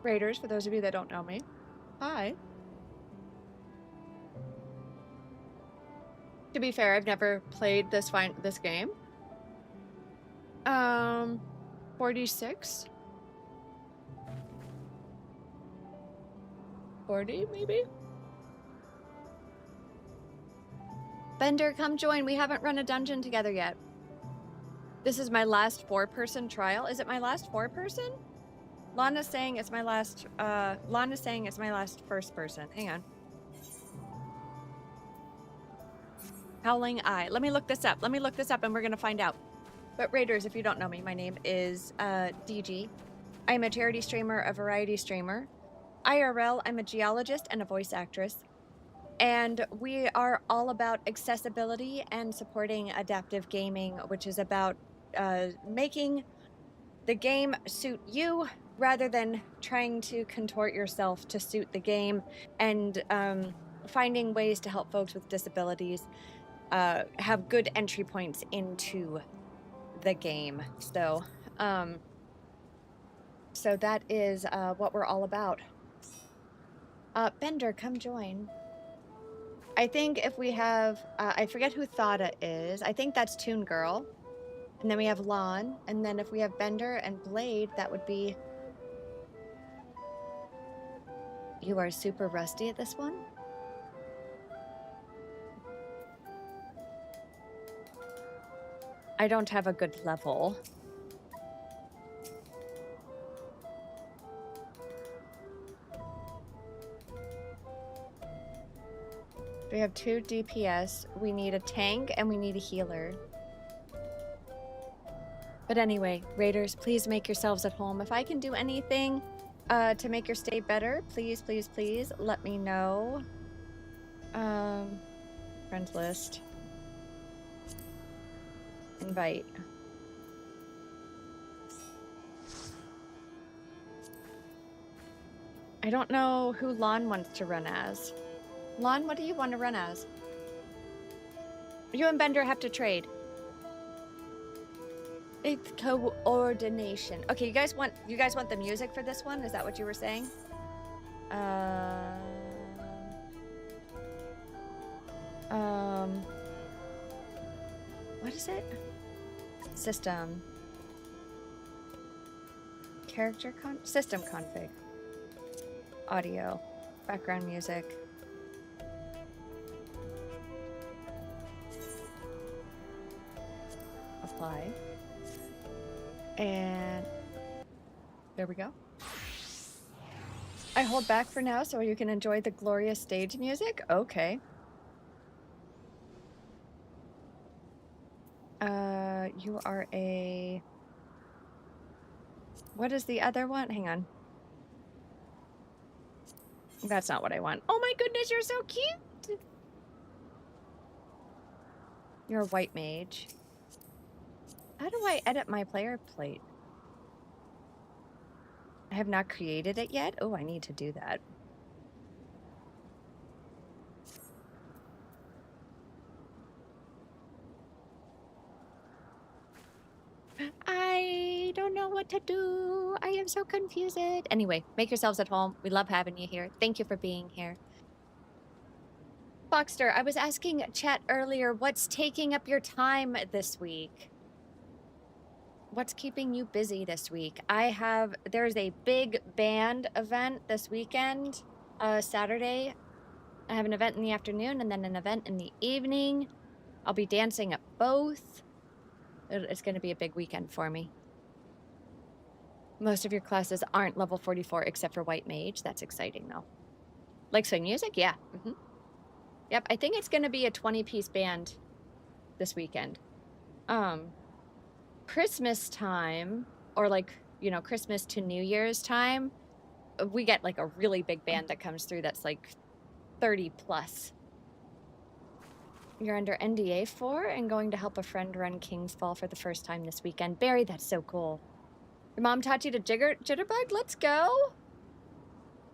Raiders, for those of you that don't know me. Hi. To be fair, I've never played this game. 46? 40, maybe? Bender, come join. We haven't run a dungeon together yet. This is my last 4-person trial. Is it my last 4-person? Lana's saying it's my last first person. Hang on. Howling Eye. Let me look this up. And we're gonna find out. But Raiders, if you don't know me, my name is DG. I'm a charity streamer, a variety streamer. IRL, I'm a geologist and a voice actress. And we are all about accessibility and supporting adaptive gaming, which is about making the game suit you rather than trying to contort yourself to suit the game, and finding ways to help folks with disabilities have good entry points into the game. So that is what we're all about. Bender, come join. I think if we have, I forget who Thada is. I think that's Toon Girl. And then we have Lon. And then if we have Bender and Blade, that would be... You are super rusty at this one? I don't have a good level. We have 2 DPS. We need a tank and we need a healer. But anyway, Raiders, please make yourselves at home. If I can do anything to make your stay better, please, please, please let me know. Friends list. Invite. I don't know who Lon wants to run as. Lon, what do you want to run as? You and Bender have to trade. It's coordination. Okay, you guys want the music for this one? Is that what you were saying? What is it? System. System config. Audio. Background music. Apply. And there we go. I hold back for now so you can enjoy the glorious stage music? Okay. You are a... What is the other one? Hang on. That's not what I want. Oh my goodness, you're so cute! You're a white mage. How do I edit my player plate? I have not created it yet. Oh, I need to do that. to do. I am so confused. Anyway, make yourselves at home. We love having you here. Thank you for being here. Boxster, I was asking chat earlier, what's taking up your time this week? What's keeping you busy this week? There's a big band event this weekend, Saturday. I have an event in the afternoon and then an event in the evening. I'll be dancing at both. It's going to be a big weekend for me. Most of your classes aren't level 44 except for White Mage. That's exciting though. Like swing music? Yeah. Yep, I think it's going to be a 20-piece band this weekend. Christmas time, or like, you know, Christmas to New Year's time, we get like a really big band that comes through that's like 30 plus. You're under NDA for and going to help a friend run King's Fall for the first time this weekend. Barry, that's so cool. Your mom taught you to jitterbug? Let's go.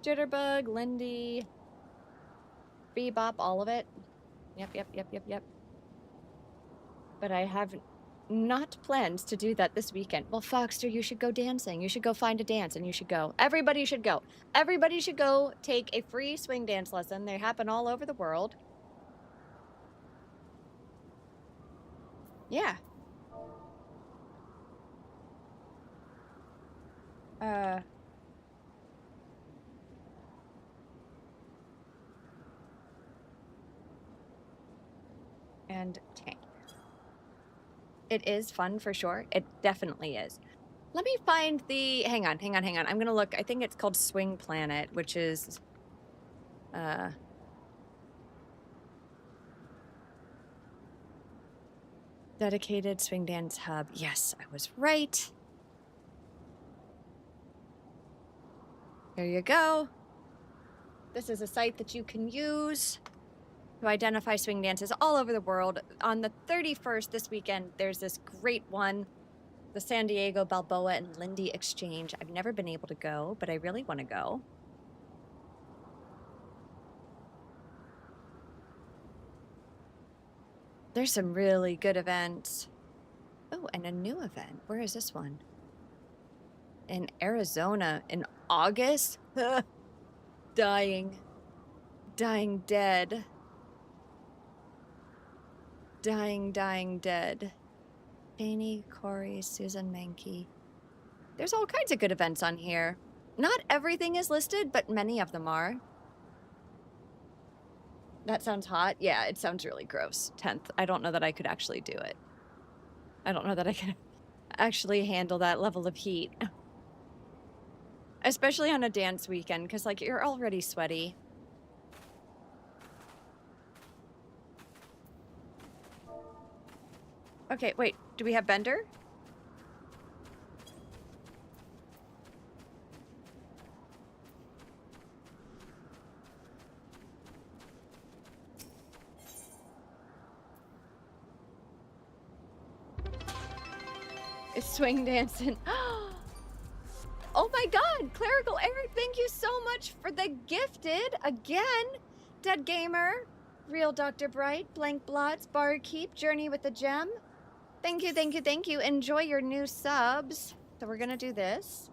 Jitterbug, Lindy, Bebop, all of it. Yep. But I have not plans to do that this weekend. Well, Foxter, you should go dancing. You should go find a dance and you should go. Everybody should go. Everybody should go take a free swing dance lesson. They happen all over the world. Yeah. And tank. It is fun for sure. It definitely is. Let me find the... Hang on. I'm going to look. I think it's called Swing Planet, which is... dedicated swing dance hub. Yes, I was right. Here you go. This is a site that you can use to identify swing dances all over the world. On the 31st this weekend, there's this great one, the San Diego Balboa and Lindy Exchange. I've never been able to go, but I really want to go. There's some really good events. Oh, and a new event. Where is this one? In Arizona in August? Dying dead. Dying dead. Janie, Corey, Susan Mankey. There's all kinds of good events on here. Not everything is listed, but many of them are. That sounds hot. Yeah, it sounds really gross. 10th. I don't know that I could actually do it. I don't know that I can actually handle that level of heat. Especially on a dance weekend, because, like, you're already sweaty. Okay, wait. Do we have Bender? It's swing dancing. Oh my god, Clerical Eric, thank you so much for the gifted again. Dead Gamer, Real Dr. Bright, Blank Blots, Barkeep, Journey with the Gem. Thank you. Enjoy your new subs. So we're gonna do this.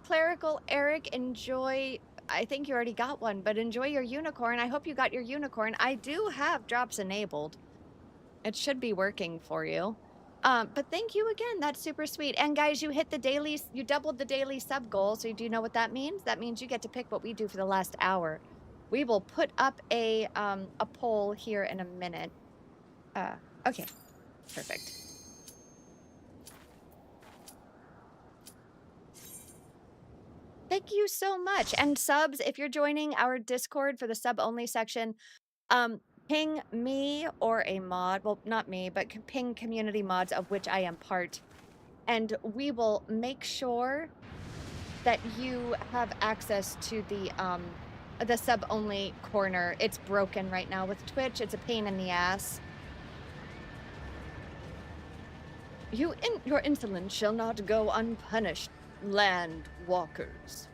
Clerical Eric, enjoy. I think you already got one, but enjoy your unicorn. I hope you got your unicorn. I do have drops enabled. It should be working for you. But thank you again. That's super sweet. And guys, you doubled the daily sub goal. So do you know what that means? That means you get to pick what we do for the last hour. We will put up a poll here in a minute. Okay, perfect. Thank you so much. And subs, if you're joining our Discord for the sub only section, ping me or a mod, well, not me, but ping community mods of which I am part, and we will make sure that you have access to the sub-only corner. It's broken right now with Twitch. It's a pain in the ass. Your insolence shall not go unpunished, land walkers.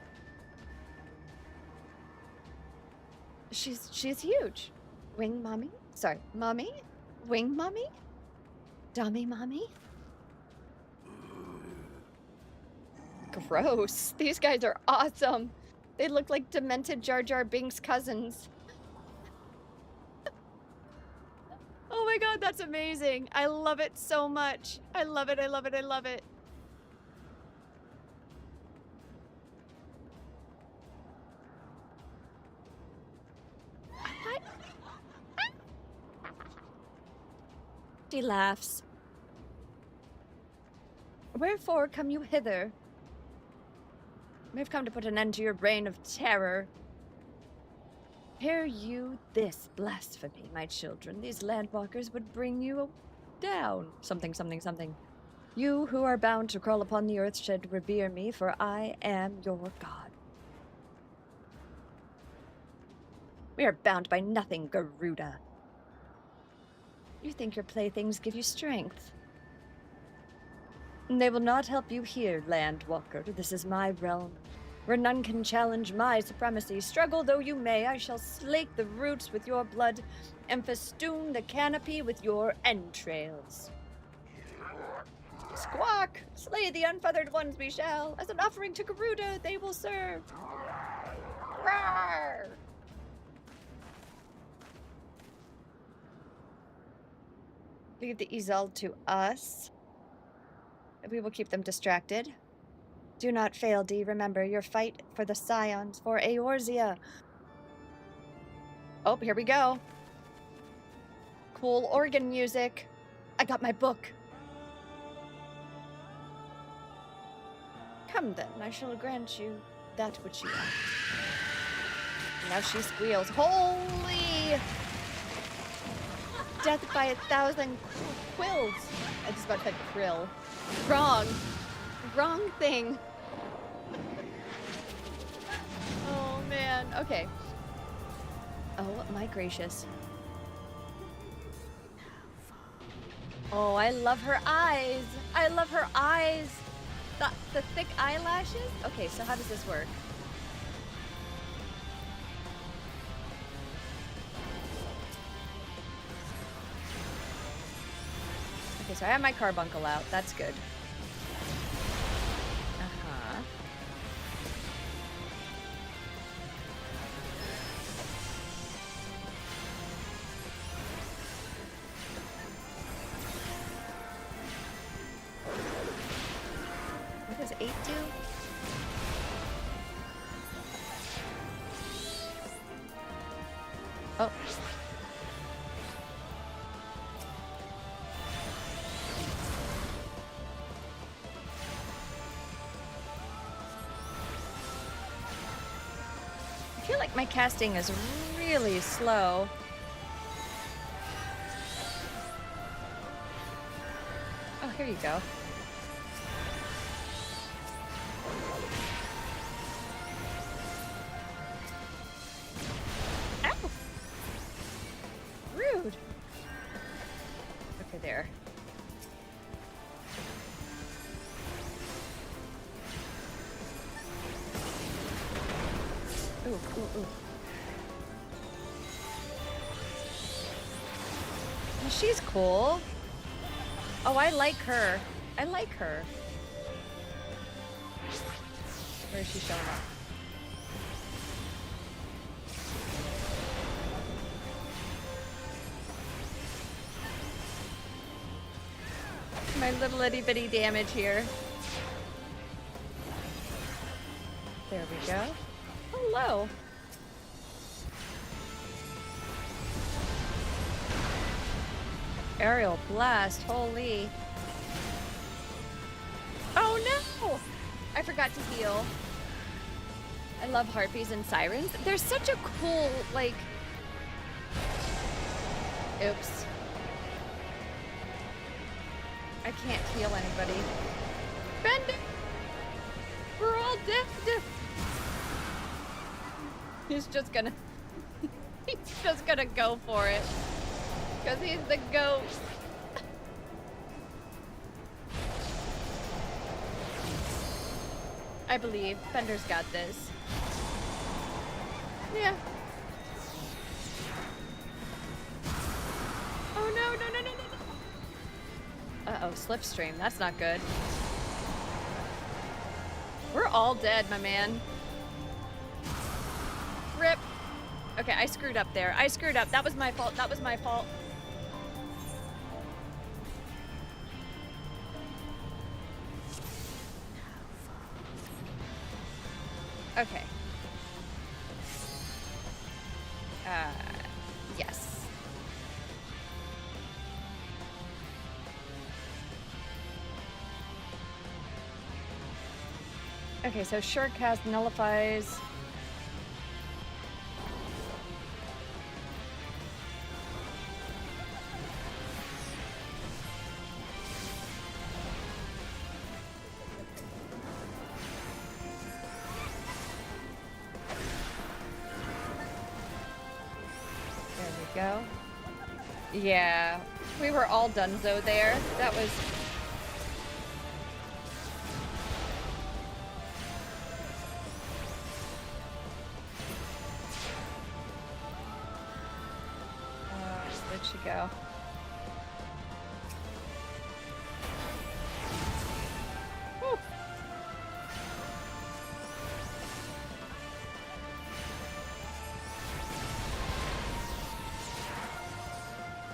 She's huge. Wing mommy? Sorry, mommy? Wing mommy? Dummy mommy? Gross. These guys are awesome. They look like demented Jar Jar Binks cousins. Oh my god, that's amazing. I love it so much. I love it, I love it, I love it. What? She laughs. Wherefore come you hither? We've come to put an end to your reign of terror. Hear you this blasphemy, my children. These landwalkers would bring you down. Something, something, something. You who are bound to crawl upon the earth should revere me, for I am your god. We are bound by nothing, Garuda. You think your playthings give you strength. They will not help you here, Landwalker. This is my realm, where none can challenge my supremacy. Struggle though you may, I shall slake the roots with your blood and festoon the canopy with your entrails. Squawk! Slay the unfeathered ones we shall. As an offering to Garuda, they will serve. Rawr! Leave the Izal to us. We will keep them distracted. Do not fail, Dee. Remember your fight for the Scions, for Eorzea. Oh, here we go. Cool organ music. I got my book. Come then, I shall grant you that which you want. Now she squeals. Holy! Death by 1,000 quills. I just about said krill. Wrong. Wrong thing. Oh, man. Okay. Oh, my gracious. Oh, I love her eyes. I love her eyes. The thick eyelashes? Okay, so how does this work? Okay, so I have my carbuncle out. That's good. Uh-huh. What does 8 do? Oh. I feel like my casting is really slow. Oh, here you go. Ow! Rude. Okay, there. Ooh, ooh, ooh. Well, she's cool. Oh, I like her. I like her. Where is she showing up? My little itty bitty damage here. There we go. Hello. Aerial blast, holy. Oh no! I forgot to heal. I love harpies and sirens. They're such a cool, like... Oops. I can't heal anybody. Bender! We're all dead! He's just gonna... he's just gonna go for it. Because he's the goat. I believe. Fender's got this. Yeah. Oh no, no, no, no, no, no. Uh-oh, slipstream. That's not good. all dead, my man. Rip. Okay, I screwed up there. I screwed up. That was my fault. That was my fault. Okay. Yes. Okay, so short cast nullifies. There we go. Yeah, we were all donezo there. That was... where'd she go? Whew.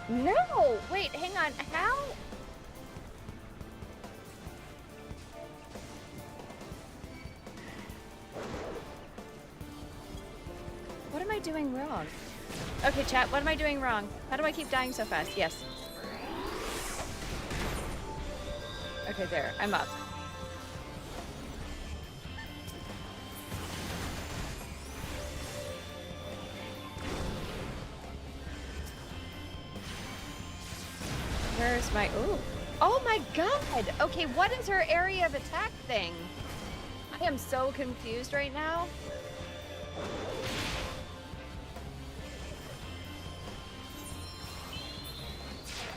No! Wait, hang on. How? What am I doing wrong? Okay, chat, what am I doing wrong? How do I keep dying so fast? Yes. Okay, there. I'm up. Where's my... Ooh. Oh my god! Okay, what is her area of attack thing? I am so confused right now.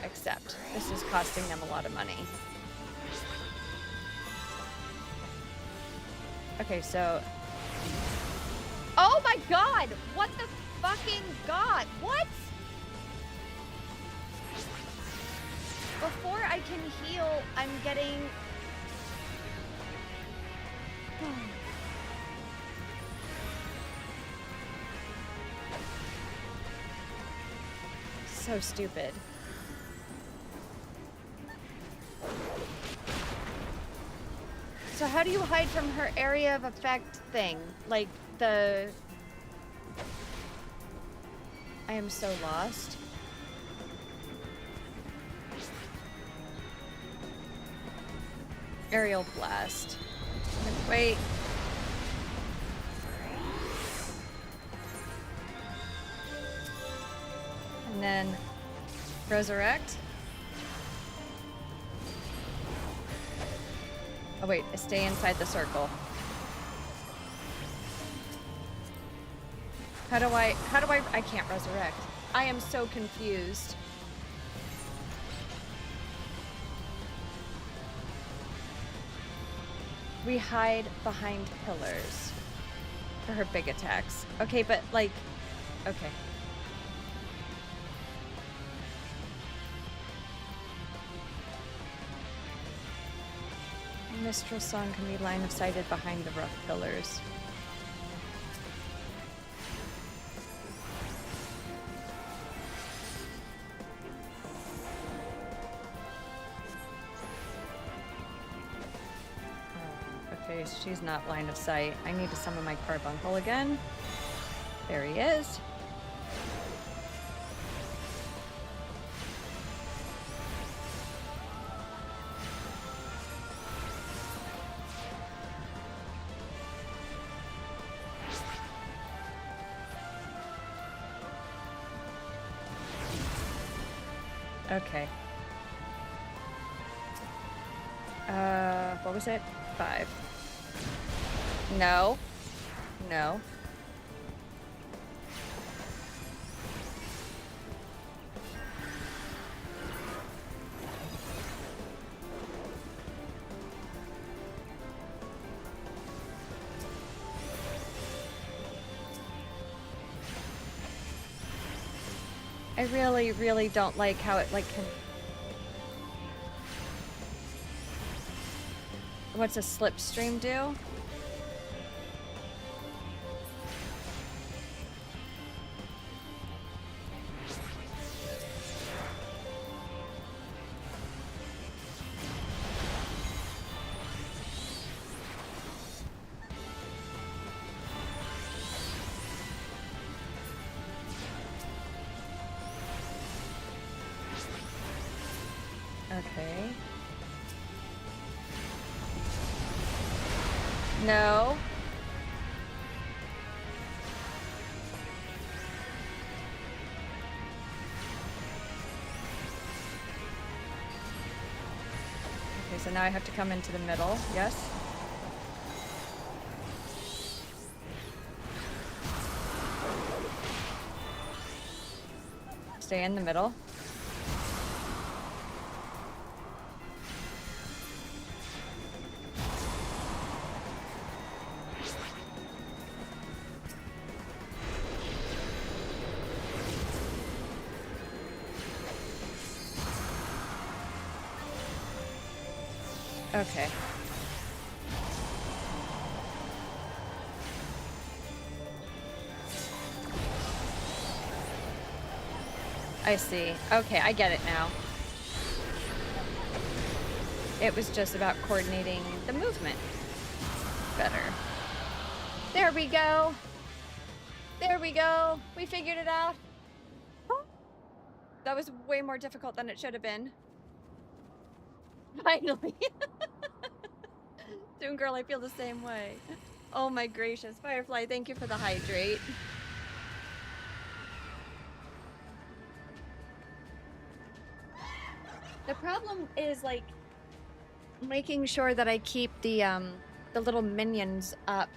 Except, this is costing them a lot of money. Okay, so... Oh my god! What the fucking god? What? Before I can heal, I'm getting... So stupid. So how do you hide from her area of effect thing? Like the... I am so lost. Aerial blast. Wait. And then resurrect. Oh wait, stay inside the circle. How do I can't resurrect. I am so confused. We hide behind pillars for her big attacks. Okay, but like, okay. Minstrel song can be line of sighted behind the rough pillars. Okay, she's not line of sight. I need to summon my carbuncle again. There he is. Okay. What was it? 5. No. No. I really, really don't like how it, like, can... What's a slipstream do? Okay. No. Okay, so now I have to come into the middle. Yes. Stay in the middle. Okay. I see. Okay, I get it now. It was just about coordinating the movement better. There we go. There we go. We figured it out. That was way more difficult than it should have been. Finally. Doom Girl, I feel the same way. Oh my gracious. Firefly, thank you for the hydrate. The problem is, like, making sure that I keep the little minions up,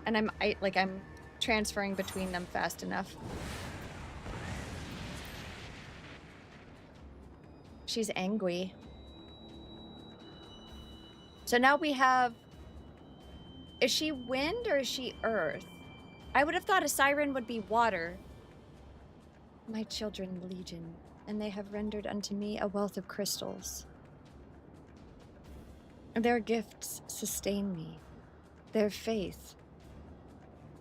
and I'm transferring between them fast enough. She's angry. So now we have... Is she wind or is she earth? I would have thought a siren would be water. My children legion, and they have rendered unto me a wealth of crystals. Their gifts sustain me. Their faith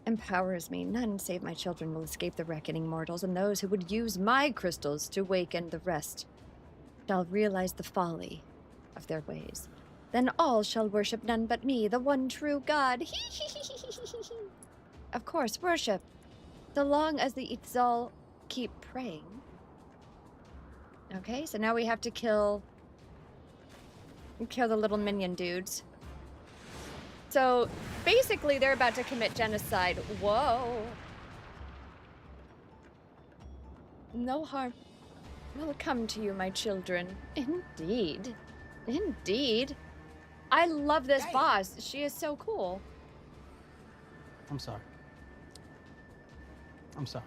empowers me. None save my children will escape the reckoning mortals, and those who would use my crystals to waken the rest shall realize the folly of their ways. Then all shall worship none but me, the one true God. Of course, worship. So long as the Itzal keep praying. Okay, so now we have to kill the little minion dudes. So basically they're about to commit genocide. Whoa. No harm will come to you, my children. Indeed. Indeed. I love this boss. She is so cool. I'm sorry. I'm sorry.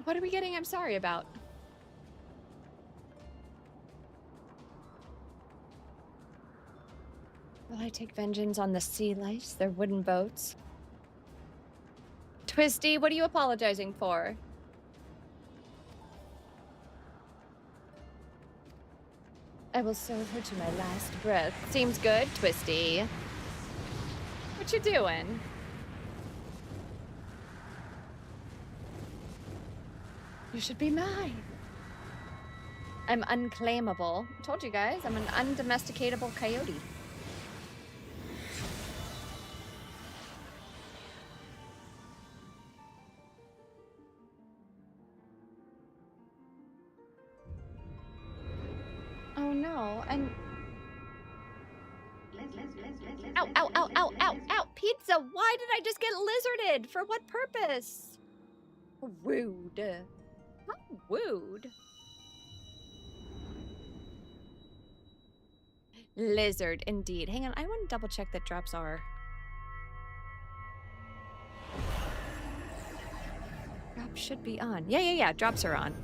What are we getting I'm sorry about? Will I take vengeance on the sea lice, their wooden boats? Twisty, what are you apologizing for? I will serve her to my last breath. Seems good, Twisty. What you doing? You should be mine. I'm unclaimable. I told you guys, I'm an undomesticatable coyote. Oh no, I'm... Ow, ow, ow, ow, ow, ow! Pizza, why did I just get lizarded? For what purpose? Rude. How rude. Lizard, indeed. Hang on, I want to double check that drops are. Drops should be on. Yeah, drops are on.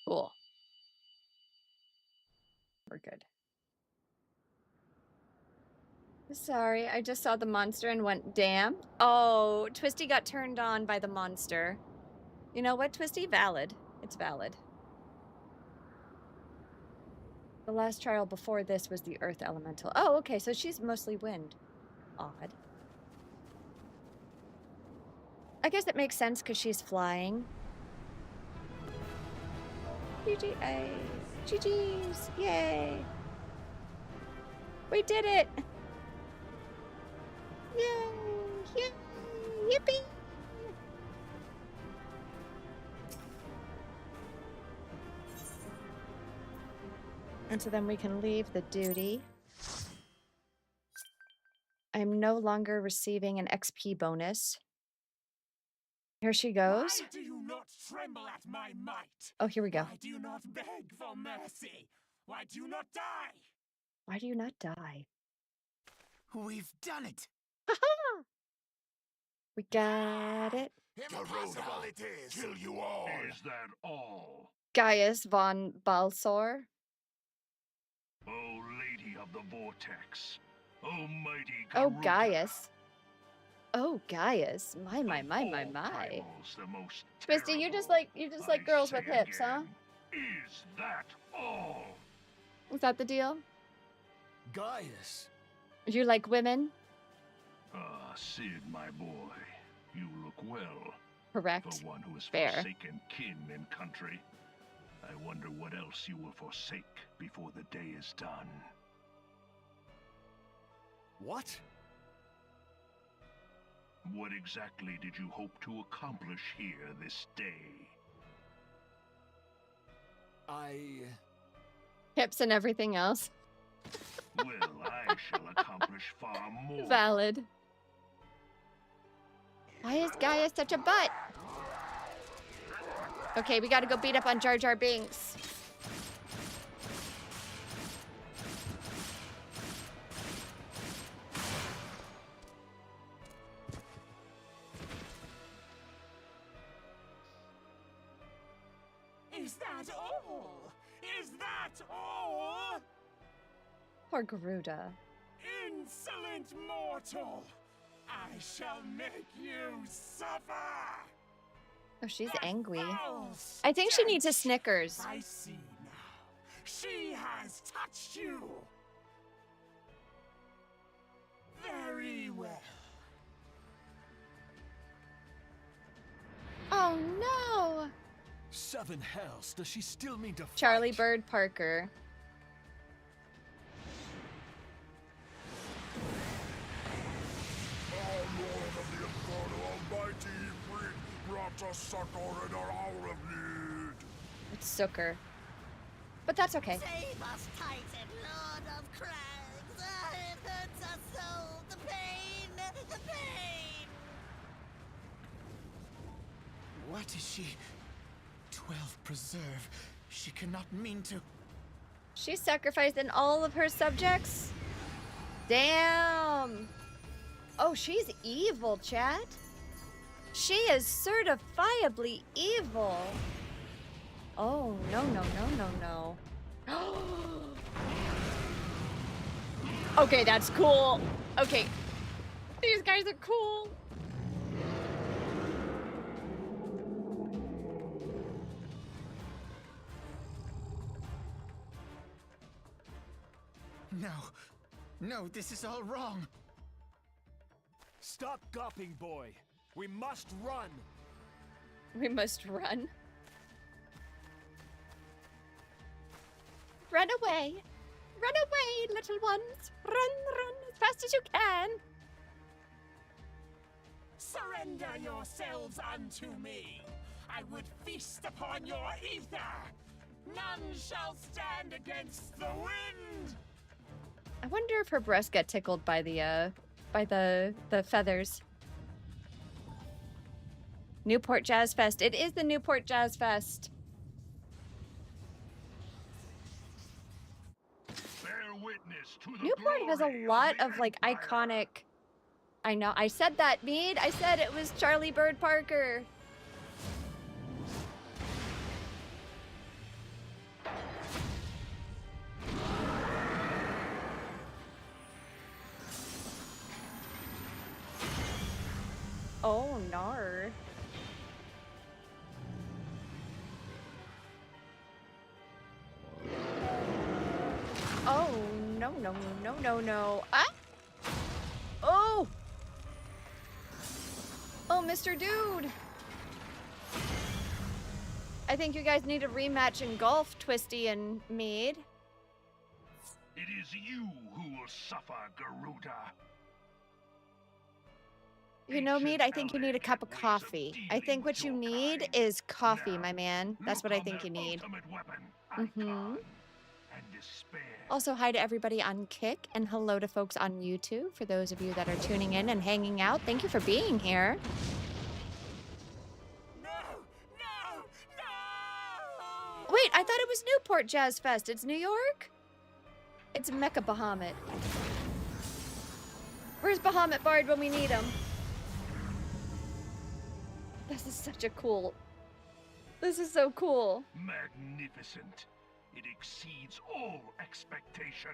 Cool. We're good. Sorry, I just saw the monster and went, damn. Oh, Twisty got turned on by the monster. You know what, Twisty? Valid. It's valid. The last trial before this was the earth elemental. Oh, okay, so she's mostly wind. Odd. I guess it makes sense because she's flying. GG's. Yay. We did it! Yay! Yay! Yippee! And so then we can leave the duty. I'm no longer receiving an XP bonus. Here she goes. Why do you not tremble at my might? Oh, here we go. Why do you not beg for mercy? Why do you not die? Why do you not die? We've done it. We got it. Impossible it is. Kill you all. Is that all? Gaius von Balsor. O Lady of the Vortex, O mighty Oh, Garuda, Gaius. Oh, Gaius. My. of all tribals, the most Twisty, you just terrible, like I girls say with hips, huh? again, Is that all? Is that the deal? Gaius! You like women? Ah, Sid, my boy, you look well. Correct. For one who has Fair. forsaken kin and country. I wonder what else you will forsake before the day is done. What? What exactly did you hope to accomplish here this day? Hips and everything else. Well, I shall accomplish far more. Valid. Why is Gaius such a butt? Okay, we gotta go beat up on Jar Jar Binks. Is that all? Is that all? Poor Garuda. Insolent mortal! I shall make you suffer! Oh, she's That angry. foul I think she needs a stench. Snickers. I see now. She has touched you. Very well. Oh no! Seven hells, does she still mean to fight? Charlie Bird Parker. Our Lord of the Inferno Almighty brought us succor in our hour of need. It's Zucker. But that's okay. Save us, Titan, Lord of Crags! It hurts us so! The pain! The pain! What is she? 12 preserve. She cannot mean to. She sacrificed in all of her subjects? Damn! Oh, she's evil, chat. She is certifiably evil. Oh, no. Okay, that's cool. Okay. These guys are cool. No, this is all wrong. Stop gawping, boy. We must run. We must run. Run away. Run away, little ones. Run as fast as you can. Surrender yourselves unto me. I would feast upon your ether. None shall stand against the wind. I wonder if her breasts get tickled by the feathers. Newport Jazz Fest. It is the Newport Jazz Fest. Bear witness to the Newport has a glory lot the of like Empire. iconic. I know. I said that, Mead. I said it was Charlie Bird Parker. Oh, no. Oh, no. Ah! Oh! Oh, Mr. Dude! I think you guys need a rematch in golf, Twisty and Mead. It is you who will suffer, Garuda. You know, Mead, I think you need a cup of coffee. I think what you need is coffee, my man. That's what I think you need. Mm-hmm. Also, hi to everybody on Kick, and hello to folks on YouTube. For those of you that are tuning in and hanging out, thank you for being here. No! No! No! Wait, I thought it was Newport Jazz Fest. It's New York? It's Mecca Bahamut. Where's Bahamut Bard when we need him? This is such a cool... This is so cool. Magnificent. It exceeds all expectation.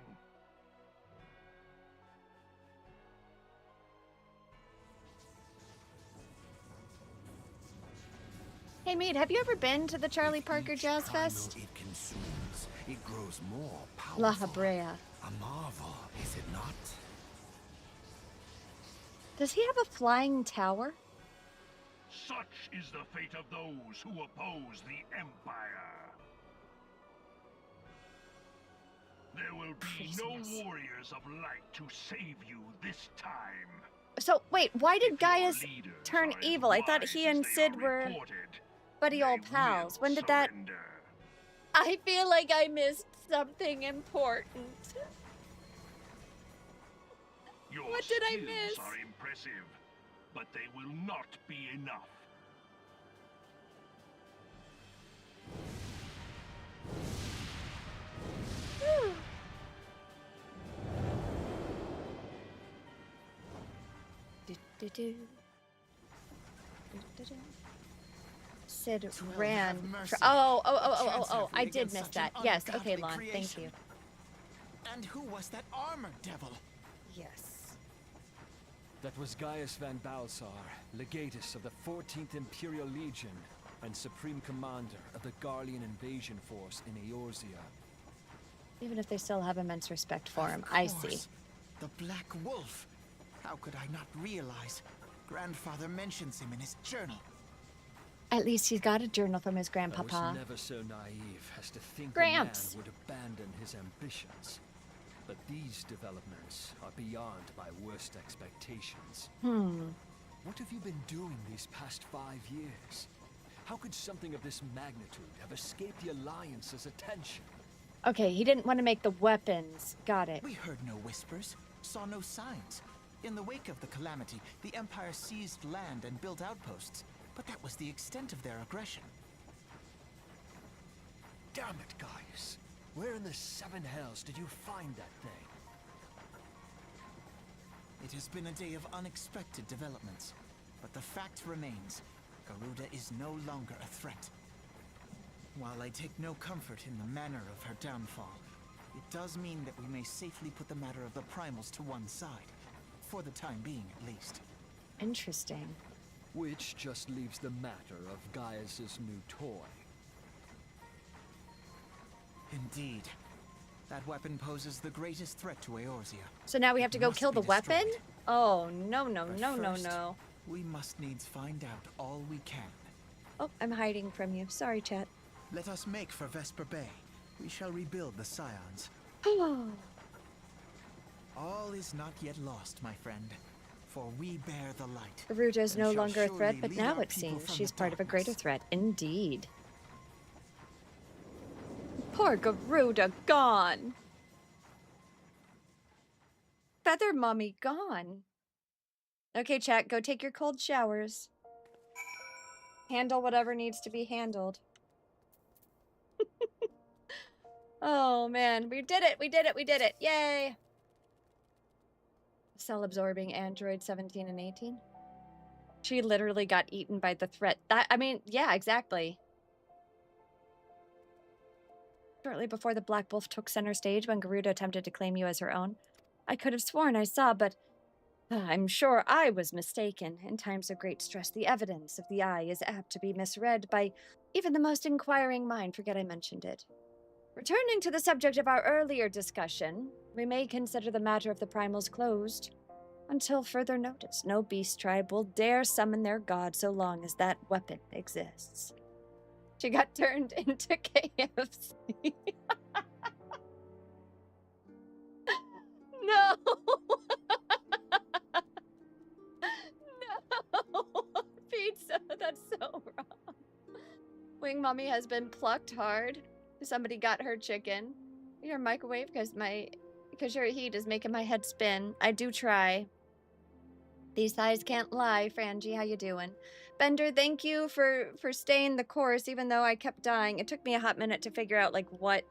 Hey, Mead, have you ever been to the Charlie Parker Jazz Fest? It consumes, it grows more powerful. La Habrea. A marvel, is it not? Does he have a flying tower? Such is the fate of those who oppose the Empire. There will be no warriors of light to save you this time. So, wait, why did Gaius Leaders turn are as evil? I thought wise he as and they Sid are were reported. buddy They old pals. will When did that... surrender. I feel like I missed something important. Your What did I skills miss? are impressive, but they will not be enough. Sid Well, ran. have mercy. I did miss that. Yes, okay, Lon. Thank you. And who was that armored devil? Yes. That was Gaius Van Balsar, legatus of the 14th Imperial Legion and supreme commander of the Garlean invasion force in Eorzea. Even if they still have immense respect for him, Of I see. course. The Black Wolf. How could I not realize? Grandfather mentions him in his journal. At least he's got a journal from his I grandpapa. was never so naive as to think Gramps. a man would abandon his ambitions. But these developments are beyond my worst expectations. What have you been doing these past 5 years? How could something of this magnitude have escaped the Alliance's attention? Okay, he didn't want to make the weapons. Got it. We heard no whispers, saw no signs. In the wake of the calamity, the Empire seized land and built outposts. But that was the extent of their aggression. Damn it, Gaius. Where in the seven hells did you find that thing? It has been a day of unexpected developments. But the fact remains, Garuda is no longer a threat. While I take no comfort in the manner of her downfall, it does mean that we may safely put the matter of the primals to one side. For the time being, at least. Interesting. Which just leaves the matter of Gaius's new toy. Indeed. That weapon poses the greatest threat to Eorzea. So now we have to go Must kill be the weapon? destroyed. Oh, no, no, But no, no, first, no. We must needs find out all we can. Oh, I'm hiding from you. Sorry, chat. Let us make for Vesper Bay. We shall rebuild the Scions. Oh, All is not yet lost, my friend. For we bear the light. Garuda is and no shall longer a threat, surely but lead now our it people seems from she's the part of a greater darkness. threat. Indeed. Poor Garuda gone. Feather Mommy gone. Okay, chat, go take your cold showers. Handle whatever needs to be handled. Oh man, we did it, we did it, we did it. Yay! Cell absorbing android 17 and 18. She literally got eaten by the threat. I mean, yeah, exactly. Shortly before the Black Wolf took center stage when Garuda attempted to claim you as her own, I could have sworn I saw, but I'm sure I was mistaken. In times of great stress, the evidence of the eye is apt to be misread by even the most inquiring mind. Forget I mentioned it. Returning to the subject of our earlier discussion, we may consider the matter of the primals closed. Until further notice, no beast tribe will dare summon their god so long as that weapon exists. She got turned into KFC. No! No! Pizza, that's so wrong. Wing Mommy has been plucked hard. Somebody got her chicken. Your microwave, because your heat is making my head spin. I do try. These thighs can't lie. Frangie, how you doing? Bender, thank you for staying the course, even though I kept dying. It took me a hot minute to figure out, like, what...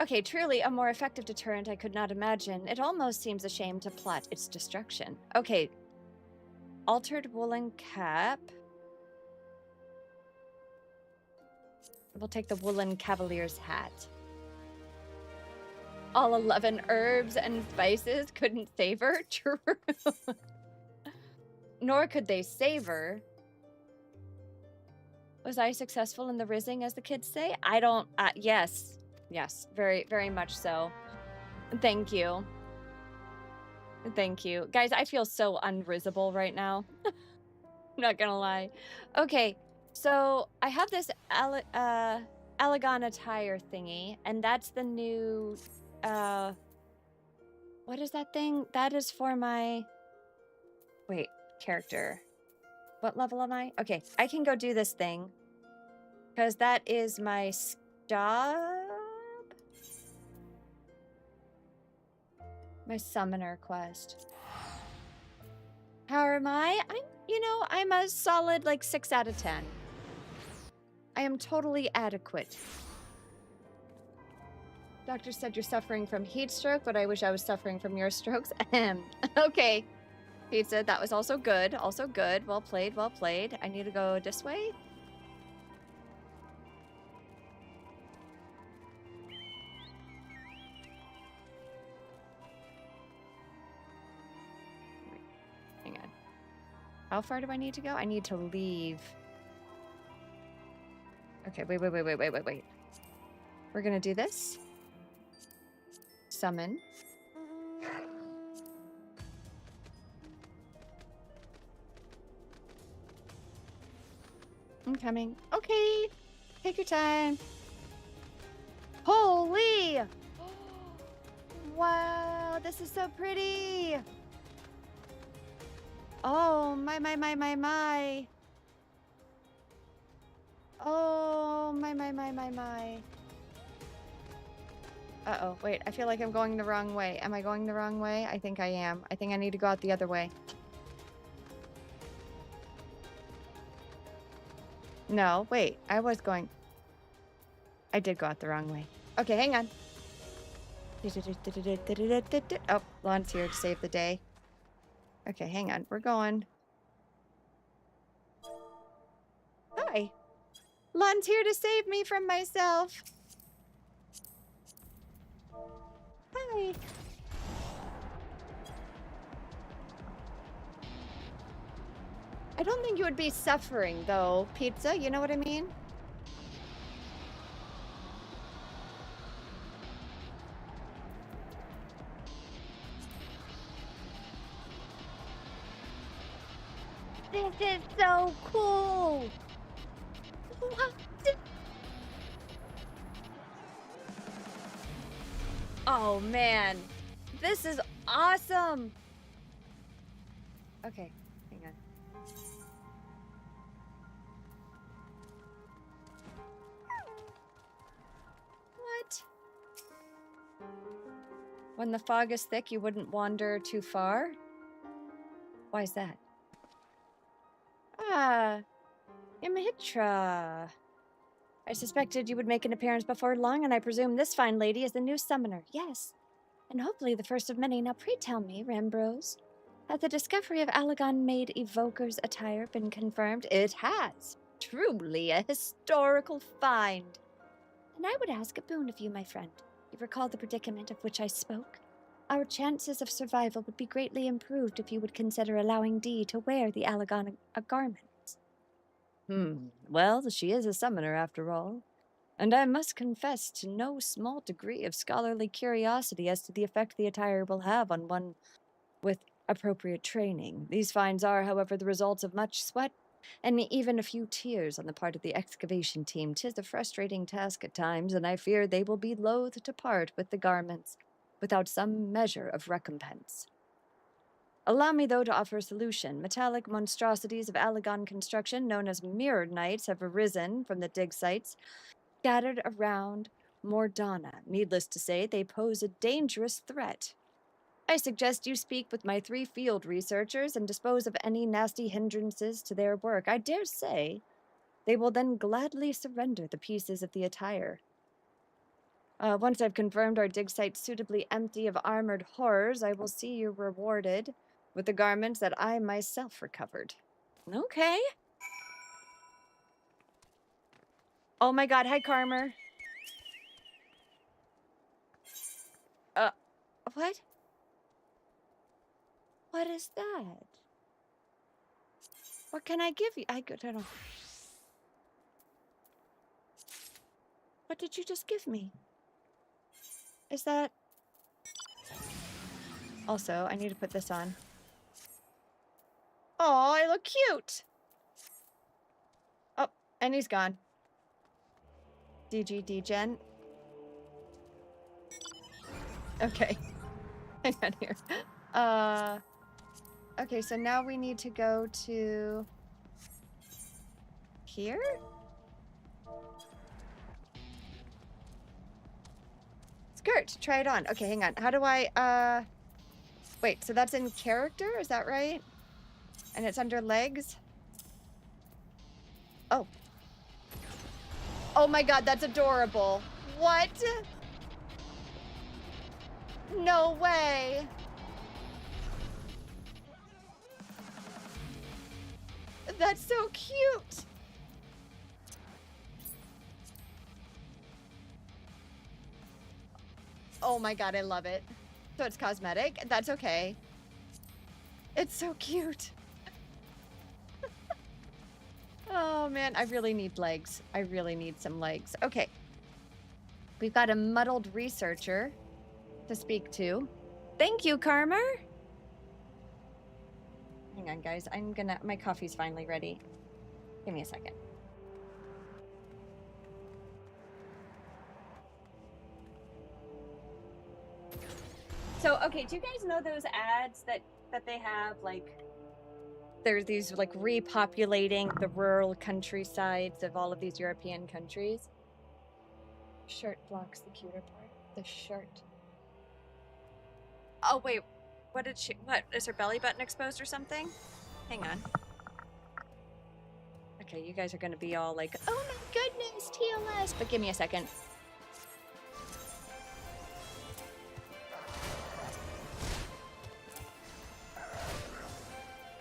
Okay, truly a more effective deterrent I could not imagine. It almost seems a shame to plot its destruction. Okay. Altered woolen cap. We'll take the woolen cavalier's hat. All 11 herbs and spices couldn't save her? True. Nor could they save her. Was I successful in the rizzing, as the kids say? I don't... yes. Yes, very, very much so. Thank you. Thank you. Guys, I feel so unrizzable right now. I'm not gonna lie. Okay, so I have this Allegan attire thingy, and that's the new... what is that thing? That is for my... Wait, character. What level am I? Okay, I can go do this thing. Because that is my job? My summoner quest. How am I? I'm a solid, like, 6 out of 10. I am totally adequate. Doctor said you're suffering from heat stroke, but I wish I was suffering from your strokes. Okay. Pizza, that was also good. Also good. Well played, well played. I need to go this way? Wait, hang on. How far do I need to go? I need to leave. Okay, wait. We're gonna do this. Summon. I'm coming. Okay. Take your time. Holy! Wow, this is so pretty. Oh, my. Oh, my. Uh-oh, wait, I feel like I'm going the wrong way. Am I going the wrong way? I think I am. I think I need to go out the other way. No, wait, I did go out the wrong way. Okay, hang on. Oh, Lon's here to save the day. Okay, hang on, we're going. Hi. Lon's here to save me from myself. Hi. I don't think you would be suffering, though, Pizza. You know what I mean? This is so cool. What? Oh, man. This is awesome. Okay, hang on. What? When the fog is thick, you wouldn't wander too far? Why is that? Ah, Imhitra. I suspected you would make an appearance before long, and I presume this fine lady is the new summoner. Yes, and hopefully the first of many. Now pray tell me, Rambros, has the discovery of Allegan-made evoker's attire been confirmed? It has. Truly a historical find. And I would ask a boon of you, my friend. You recall the predicament of which I spoke? Our chances of survival would be greatly improved if you would consider allowing Dee to wear the Allegan garment. Well, she is a summoner after all. And I must confess to no small degree of scholarly curiosity as to the effect the attire will have on one with appropriate training. These finds are, however, the results of much sweat, and even a few tears on the part of the excavation team. 'Tis a frustrating task at times, and I fear they will be loath to part with the garments without some measure of recompense. Allow me, though, to offer a solution. Metallic monstrosities of Alagon construction, known as mirror knights, have arisen from the dig sites, scattered around Mordana. Needless to say, they pose a dangerous threat. I suggest you speak with my 3 field researchers and dispose of any nasty hindrances to their work. I dare say they will then gladly surrender the pieces of the attire. Once I've confirmed our dig site suitably empty of armored horrors, I will see you rewarded with the garments that I myself recovered. Okay. Oh my god, hi Carmer. What? What is that? What can I give you? I don't know. What did you just give me? Is that... Also, I need to put this on. Oh, I look cute! Oh, and he's gone. DG Degen. Okay. Hang on here. Okay, so now we need to go to... here? Skirt, try it on. Okay, hang on. How do I, wait, so that's in character, is that right? And it's under legs? Oh. Oh my god, that's adorable. What? No way. That's so cute. Oh my god, I love it. So it's cosmetic. That's okay. It's so cute. Oh man, I really need legs. I really need some legs. Okay. We've got a muddled researcher to speak to. Thank you, Karmer. Hang on, guys. My coffee's finally ready. Give me a second. So, okay, do you guys know those ads that they have, like, there's these, like, repopulating the rural countrysides of all of these European countries? Shirt blocks the cuter part. The shirt. Oh, wait. What, is her belly button exposed or something? Hang on. Okay, you guys are gonna be all like, oh my goodness, TLS, but give me a second.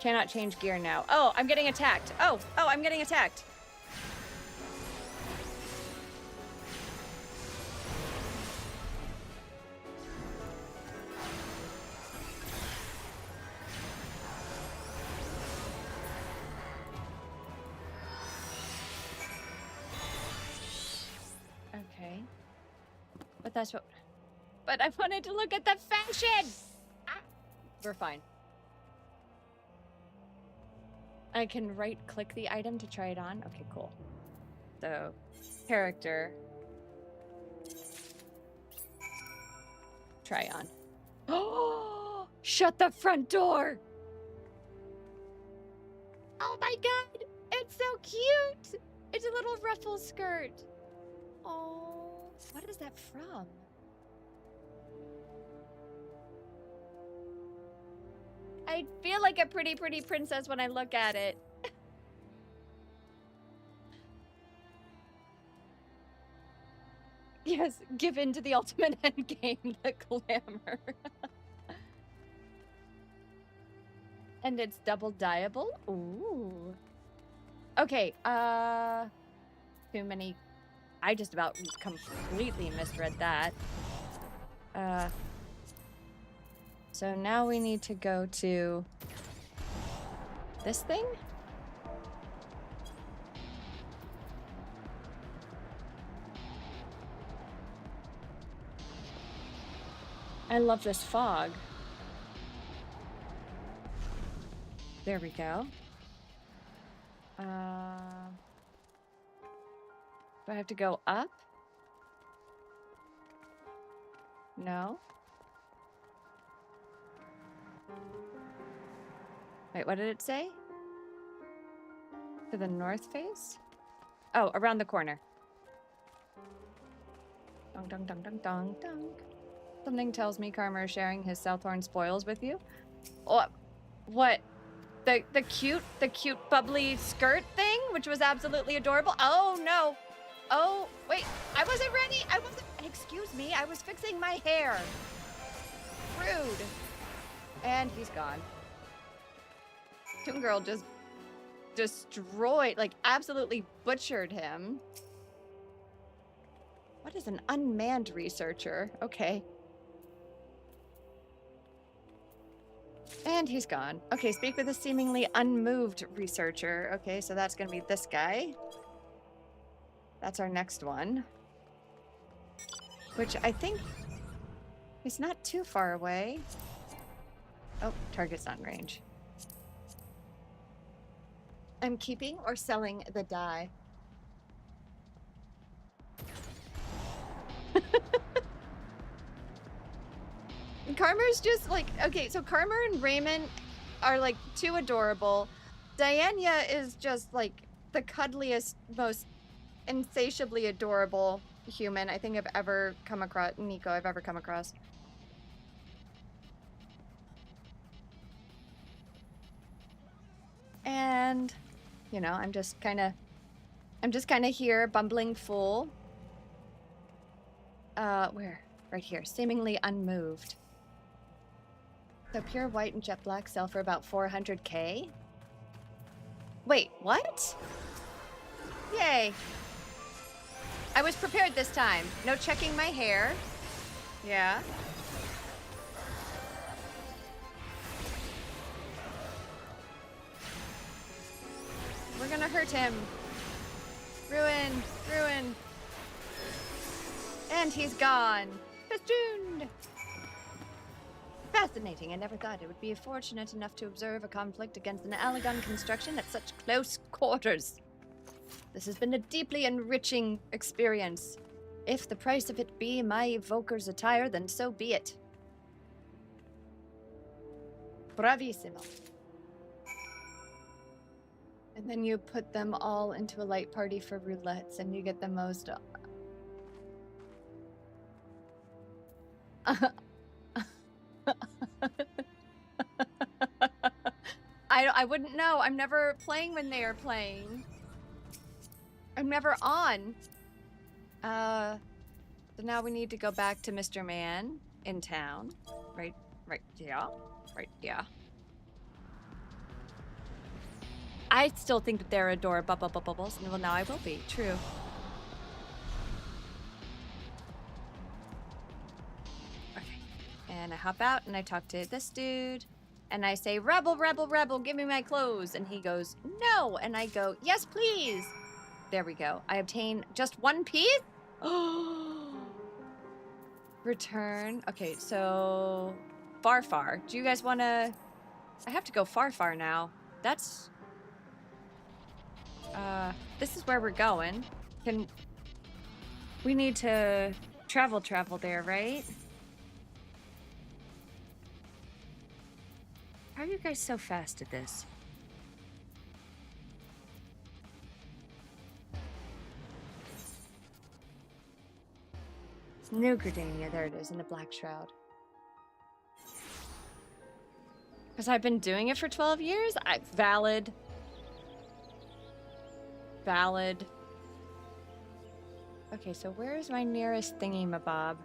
Cannot change gear now. Oh, I'm getting attacked. Oh, I'm getting attacked. Okay. But that's what... But I wanted to look at the fashion! Ah! We're fine. I can right-click the item to try it on? Okay, cool. So, character. Try on. Oh! Shut the front door! Oh my god! It's so cute! It's a little ruffle skirt. Oh, what is that from? I feel like a pretty princess when I look at it. Yes, give in to the ultimate endgame, the glamour. And it's double dyeable? Ooh. Okay, too many... I just about completely misread that. So now we need to go to this thing? I love this fog. There we go. Do I have to go up? No. Wait, what did it say? To the north face? Oh, around the corner. Dong, dong, dong, dong, dong, dong. Something tells me Karma is sharing his Southhorn spoils with you. What? The cute bubbly skirt thing, which was absolutely adorable. Oh no. Oh, wait, I wasn't ready. Excuse me, I was fixing my hair. Rude. And he's gone. Toon Girl just destroyed, like absolutely butchered him. What is an unmanned researcher? Okay. And he's gone. Okay, speak with a seemingly unmoved researcher. Okay, so that's gonna be this guy. That's our next one. Which I think is not too far away. Oh, target's not in range. I'm keeping or selling the die. Karma's just like, okay, so Karma and Raymond are like too adorable. Diana is just like the cuddliest, most insatiably adorable human I think I've ever come across, Nico, I've ever come across. And, you know, I'm just kind of here, bumbling fool. Where? Right here, seemingly unmoved. So pure white and jet black sell for about 400k? Wait, what? Yay. I was prepared this time. No checking my hair. Yeah. We're gonna hurt him. Ruin, ruin. And he's gone. Festooned. Fascinating. I never thought it would be fortunate enough to observe a conflict against an Alagon construction at such close quarters. This has been a deeply enriching experience. If the price of it be my evoker's attire, then so be it. Bravissimo. And then you put them all into a light party for roulettes and you get the most... I wouldn't know. I'm never playing when they are playing. I'm never on. So now we need to go back to Mr. Man in town. Right, yeah. I still think that they're adorable bubbles. Well, now I will be. True. Okay. And I hop out and I talk to this dude. And I say, rebel, rebel, rebel, give me my clothes. And he goes, no. And I go, yes, please. There we go. I obtain just one piece? Return. Okay, so... Far. Do you guys want to... I have to go far now. That's... this is where we're going. We need to travel there, right? How are you guys so fast at this? New Gardenia, there it is, in the Black Shroud. Because I've been doing it for 12 years? Valid. Okay, so where's my nearest thingy-mabob?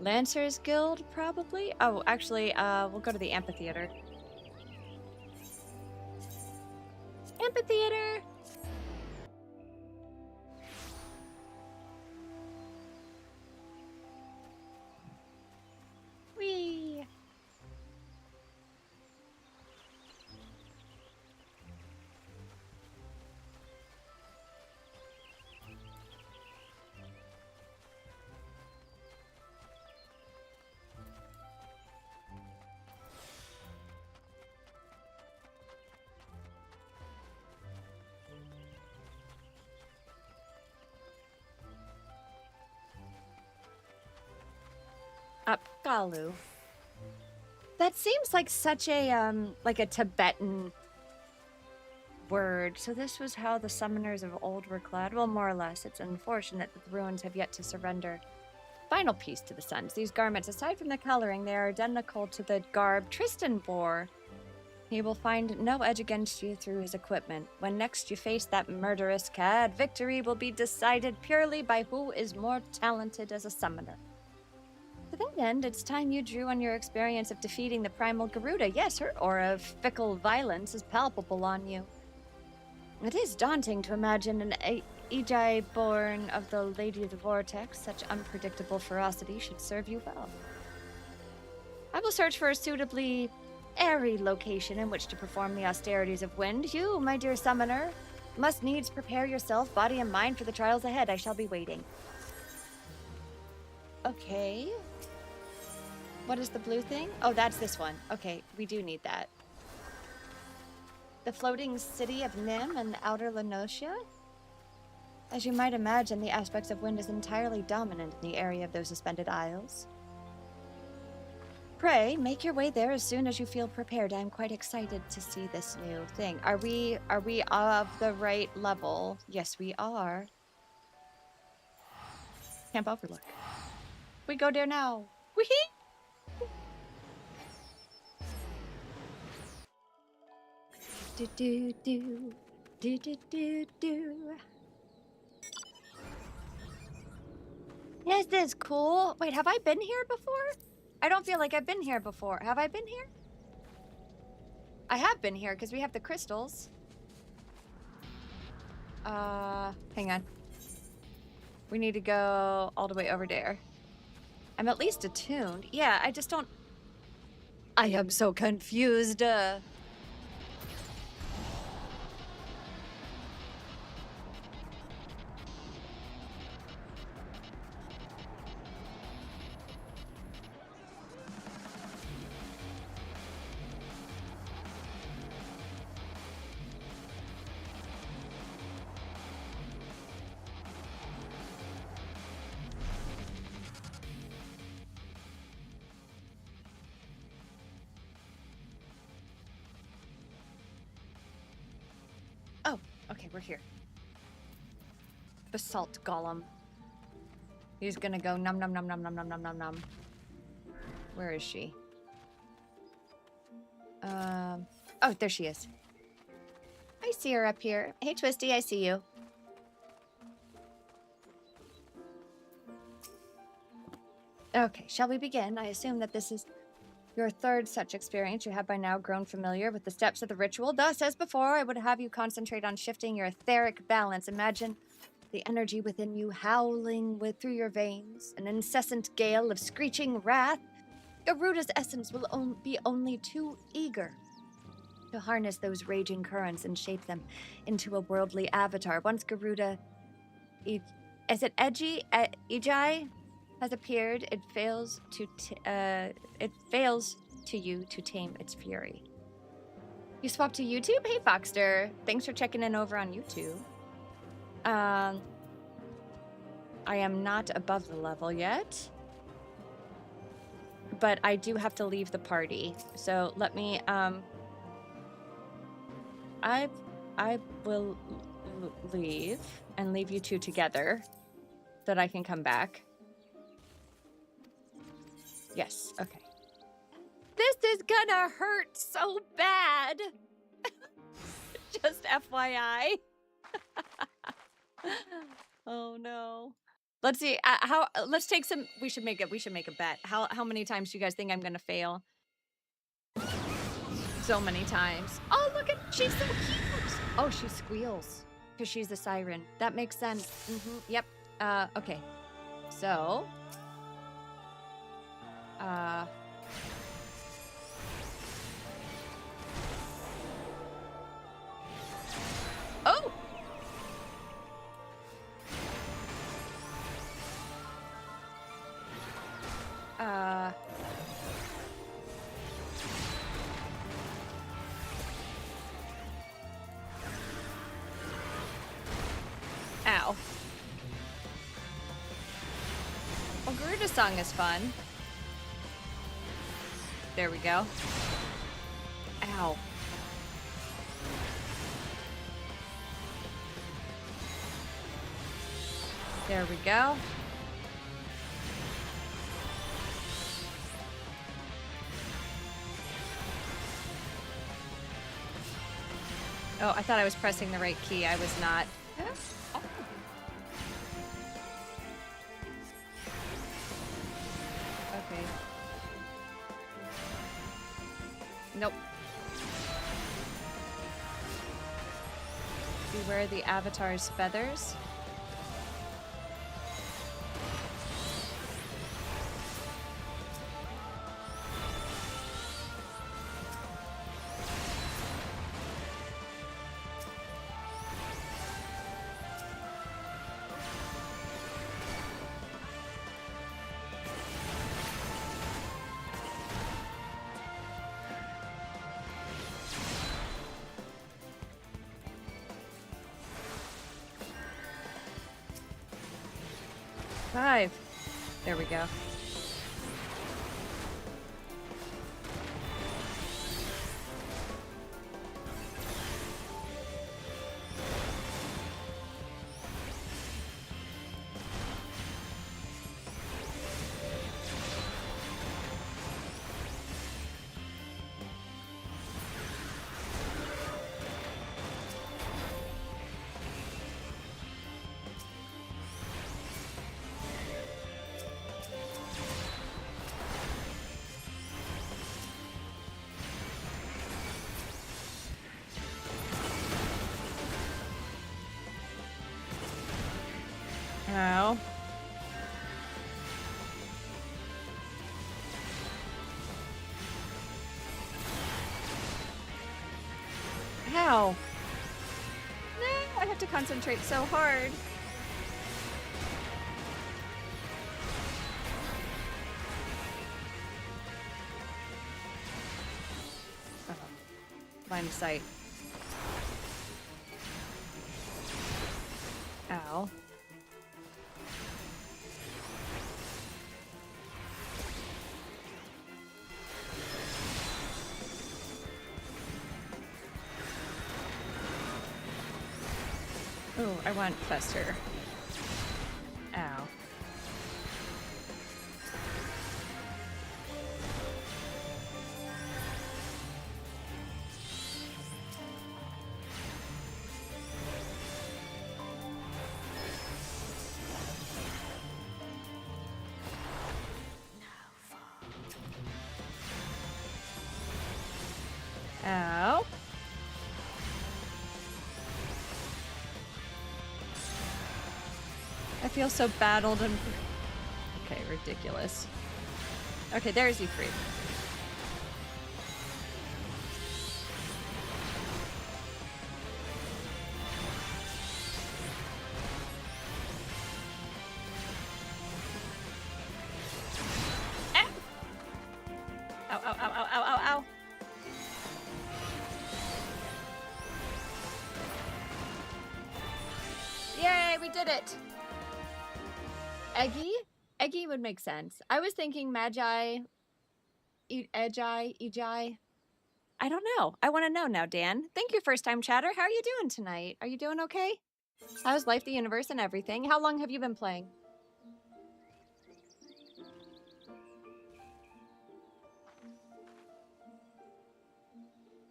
Lancers Guild, probably? Oh, actually, we'll go to the amphitheater. Amphitheater! Whee! Galu. That seems like such a Tibetan word. So this was how the summoners of old were clad? Well, more or less. It's unfortunate that the ruins have yet to surrender. Final piece to the suns. These garments, aside from the coloring, they are identical to the garb Tristan wore. He will find no edge against you through his equipment. When next you face that murderous cad, victory will be decided purely by who is more talented as a summoner. To that end, it's time you drew on your experience of defeating the primal Garuda. Yes, her aura of fickle violence is palpable on you. It is daunting to imagine an Ejai born of the Lady of the Vortex. Such unpredictable ferocity should serve you well. I will search for a suitably airy location in which to perform the austerities of wind. You, my dear summoner, must needs prepare yourself, body and mind, for the trials ahead. I shall be waiting. Okay. What is the blue thing? Oh, that's this one. Okay, we do need that. The floating city of Nim and outer Lenosia? As you might imagine, the aspects of wind is entirely dominant in the area of those suspended isles. Pray, make your way there as soon as you feel prepared. I am quite excited to see this new thing. Are we of the right level? Yes, we are. Camp Overlook. We go there now. Whee! Do do do do do do do. Yes, this is cool. Wait, have I been here before? I don't feel like I've been here before. Have I been here? I have been here because we have the crystals. Hang on. We need to go all the way over there. I'm at least attuned. Yeah, I just don't... I am so confused. Okay, we're here. Basalt Golem. He's gonna go num num num num num num num num num. Where is she? Oh, there she is. I see her up here. Hey, Twisty, I see you. Okay, shall we begin? I assume that this is your third such experience. You have by now grown familiar with the steps of the ritual. Thus, as before, I would have you concentrate on shifting your etheric balance. Imagine the energy within you howling through your veins, an incessant gale of screeching wrath. Garuda's essence will be only too eager to harness those raging currents and shape them into a worldly avatar. Once Garuda, Ejai has appeared, it fails to you to tame its fury. You swapped to YouTube? Hey, Foxter. Thanks for checking in over on YouTube. I am not above the level yet, but I do have to leave the party. So let me, I will leave and leave you two together so that I can come back. Yes, okay. This is gonna hurt so bad. Just FYI. Oh no. Let's see. Let's take some. We should make a bet. How many times do you guys think I'm gonna fail? So many times. Oh, look at, she's so cute. Oh, she squeals because she's a siren. That makes sense. Yep. Okay. So. Oh! Ow. Well, Garuda song is fun. There we go. Ow. There we go. Oh, I thought I was pressing the right key. I was not. Okay. Nope. Beware the avatar's feathers. Five. There we go. Ow. How? No, I have to concentrate so hard. Oh. Line of sight. Ow. Oh, I want Fester. Ow. Ow. I feel so battled and... Okay, ridiculous. Okay, there's Ifrit. Ah! Ow, ow, ow, ow, ow, ow, ow. Yay, we did it! Eggy? Eggy would make sense. I was thinking Magi, Ejai. I don't know. I want to know now, Dan. Thank you, first time chatter. How are you doing tonight? Are you doing okay? How's life, the universe, and everything? How long have you been playing?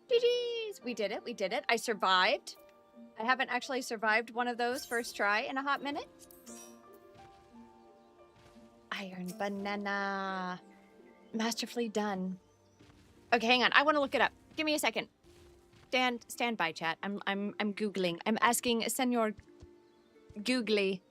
GG's! We did it. We did it. I survived. I haven't actually survived one of those first try in a hot minute. Iron banana. Masterfully done. Okay, hang on. I want to look it up. Give me a second. Stand by, chat. I'm googling. I'm asking Senor Googly.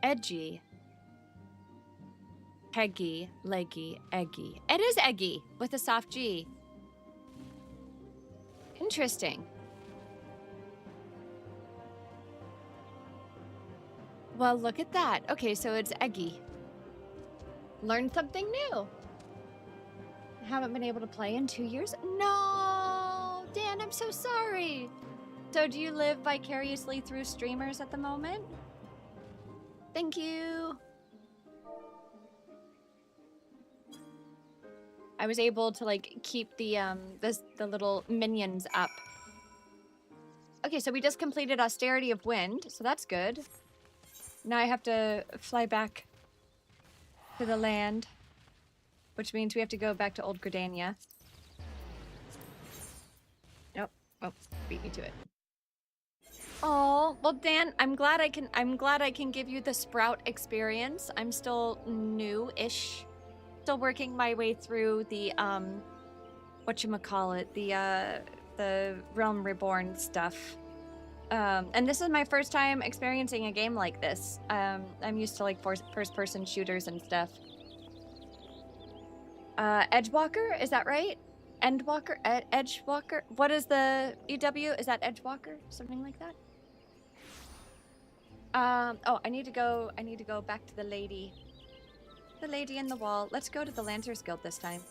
Edgy. Peggy, leggy, eggy. It is eggy with a soft G. Interesting. Well, look at that. Okay, so it's eggy. Learned something new. I haven't been able to play in 2 years. No! I'm so sorry. So do you live vicariously through streamers at the moment? Thank you. I was able to like keep the little minions up. Okay, so we just completed Austerity of Wind, so that's good. Now I have to fly back to the land, which means we have to go back to Old Gridania. Nope. Oh, beat me to it. Oh, well Dan, I'm glad I can give you the Sprout experience. I'm still new-ish. Still working my way through the whatchamacallit, the Realm Reborn stuff. And this is my first time experiencing a game like this. I'm used to like first-person shooters and stuff. Edgewalker, is that right? Endwalker, Edgewalker. What is the EW? Is that Edgewalker? Something like that. Oh, I need to go back to the lady in the wall. Let's go to the Lancers Guild this time.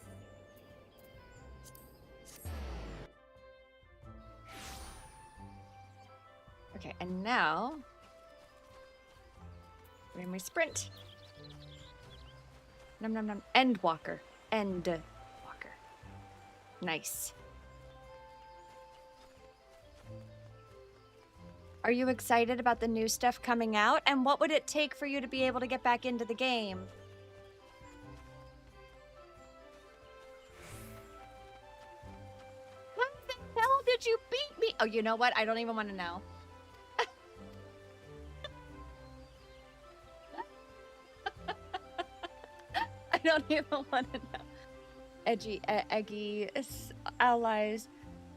Okay, and now when we sprint. Num num num. Endwalker. Endwalker. Nice. Are you excited about the new stuff coming out? And what would it take for you to be able to get back into the game? How the hell did you beat me? Oh, you know what? I don't even want to know. I don't even want to know. Eggy allies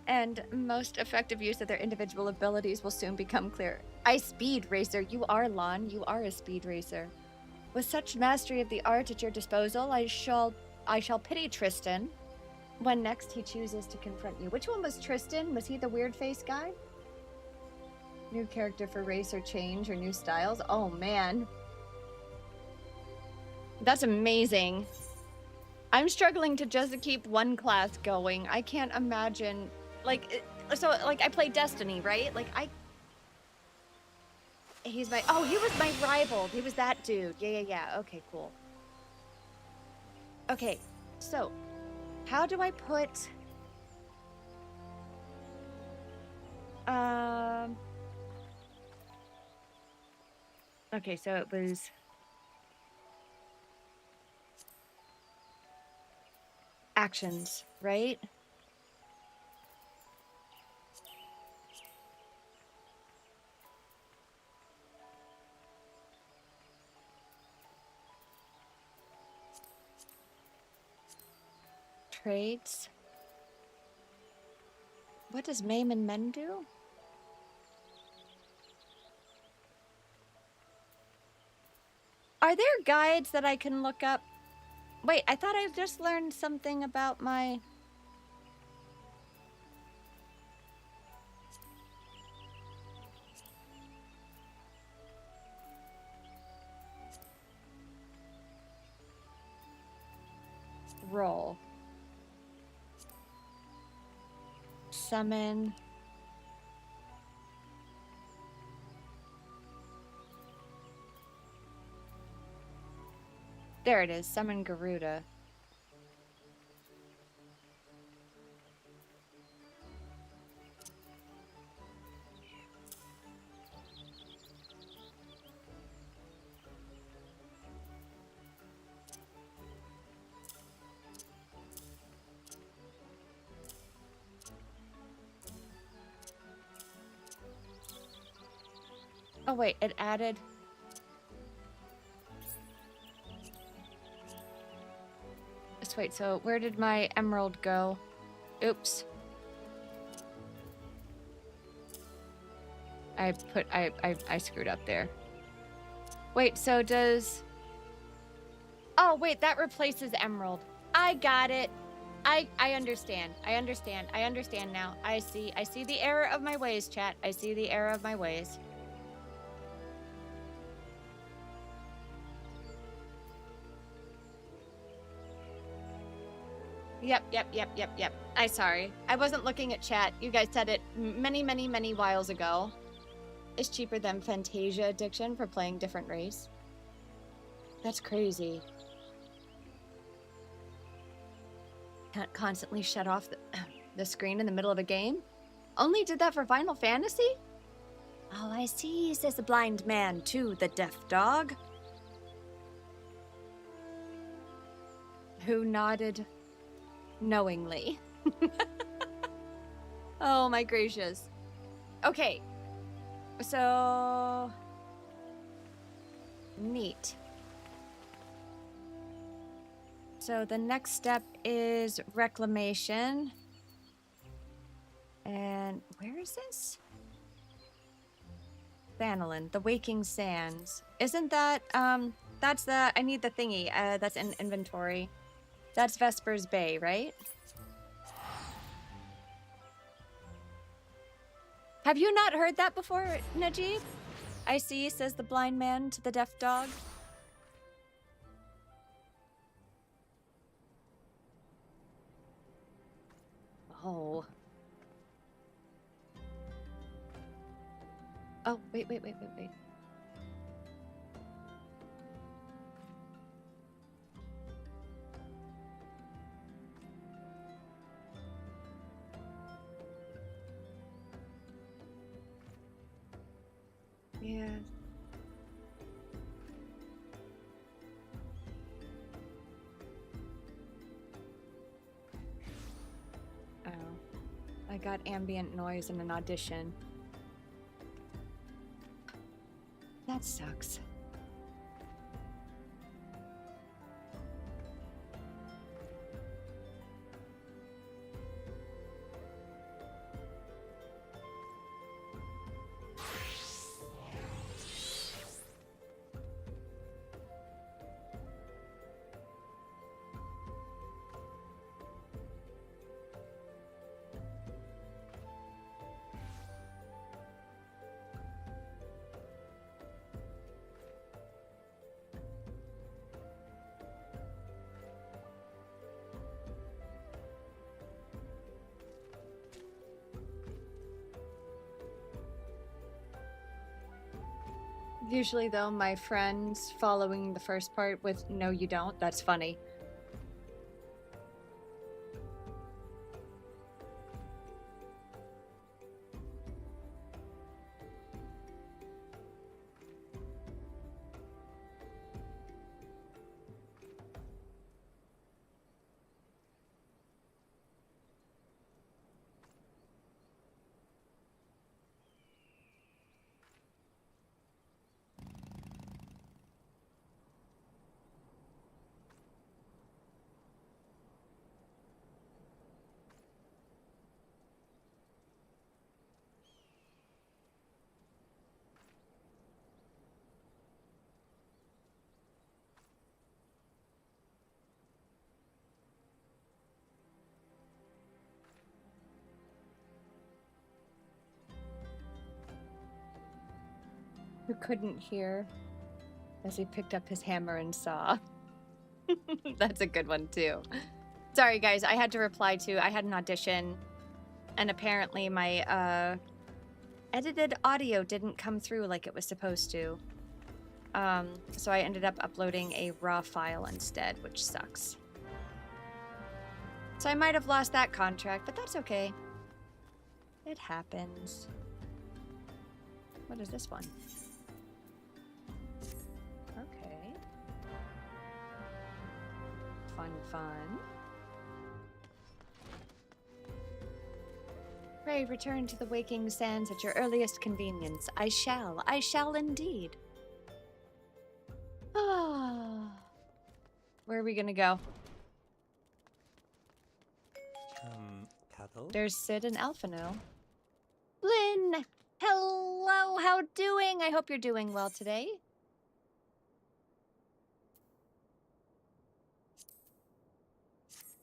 and most effective use of their individual abilities will soon become clear. I speed racer. You are Lon. You are a speed racer. With such mastery of the art at your disposal, I shall pity Tristan when next he chooses to confront you. Which one was Tristan? Was he the weird face guy? New character for race or change or new styles? Oh man. That's amazing. I'm struggling to just keep one class going. I can't imagine, like, so, like, I play Destiny, right? Like, he's my, oh, he was my rival. He was that dude. Yeah. Okay, cool. Okay, so, how do I put, okay, so it was, actions, right? Traits. What does Maim and Men do? Are there guides that I can look up? Wait, I thought I just learned something about my... Roll. Summon. There it is. Summon Garuda. Oh wait, it added... Just wait, so where did my emerald go? Oops. I screwed up there. Wait, so does... Oh wait, that replaces emerald. I got it. I understand. I understand now. I see the error of my ways, chat. I see the error of my ways. Yep. I'm sorry. I wasn't looking at chat. You guys said it many whiles ago. It's cheaper than Fantasia Addiction for playing different race. That's crazy. Can't constantly shut off the screen in the middle of a game? Only did that for Final Fantasy? Oh, I see, says the blind man to the deaf dog. Who nodded knowingly. Oh my gracious. Okay. So... neat. So the next step is reclamation. And where is this? Vanillin, the Waking Sands. Isn't that, that's the, I need the thingy, that's in inventory. That's Vesper's Bay, right? Have you not heard that before, Najib? I see, says the blind man to the deaf dog. Oh. Oh, wait. Yeah. Oh. I got ambient noise in an audition. That sucks. Usually, though, my friends following the first part with "no, you don't." That's funny. Who couldn't hear as he picked up his hammer and saw. That's a good one, too. Sorry, guys. I had to reply to... I had an audition, and apparently my edited audio didn't come through like it was supposed to. So I ended up uploading a raw file instead, which sucks. So I might have lost that contract, but that's okay. It happens. What is this one? Okay. Fun. Pray return to the Waking Sands at your earliest convenience. I shall indeed. Ah. Where are we gonna go? Cattle? There's Sid and Alphino. Lynn! Hello, how doing? I hope you're doing well today.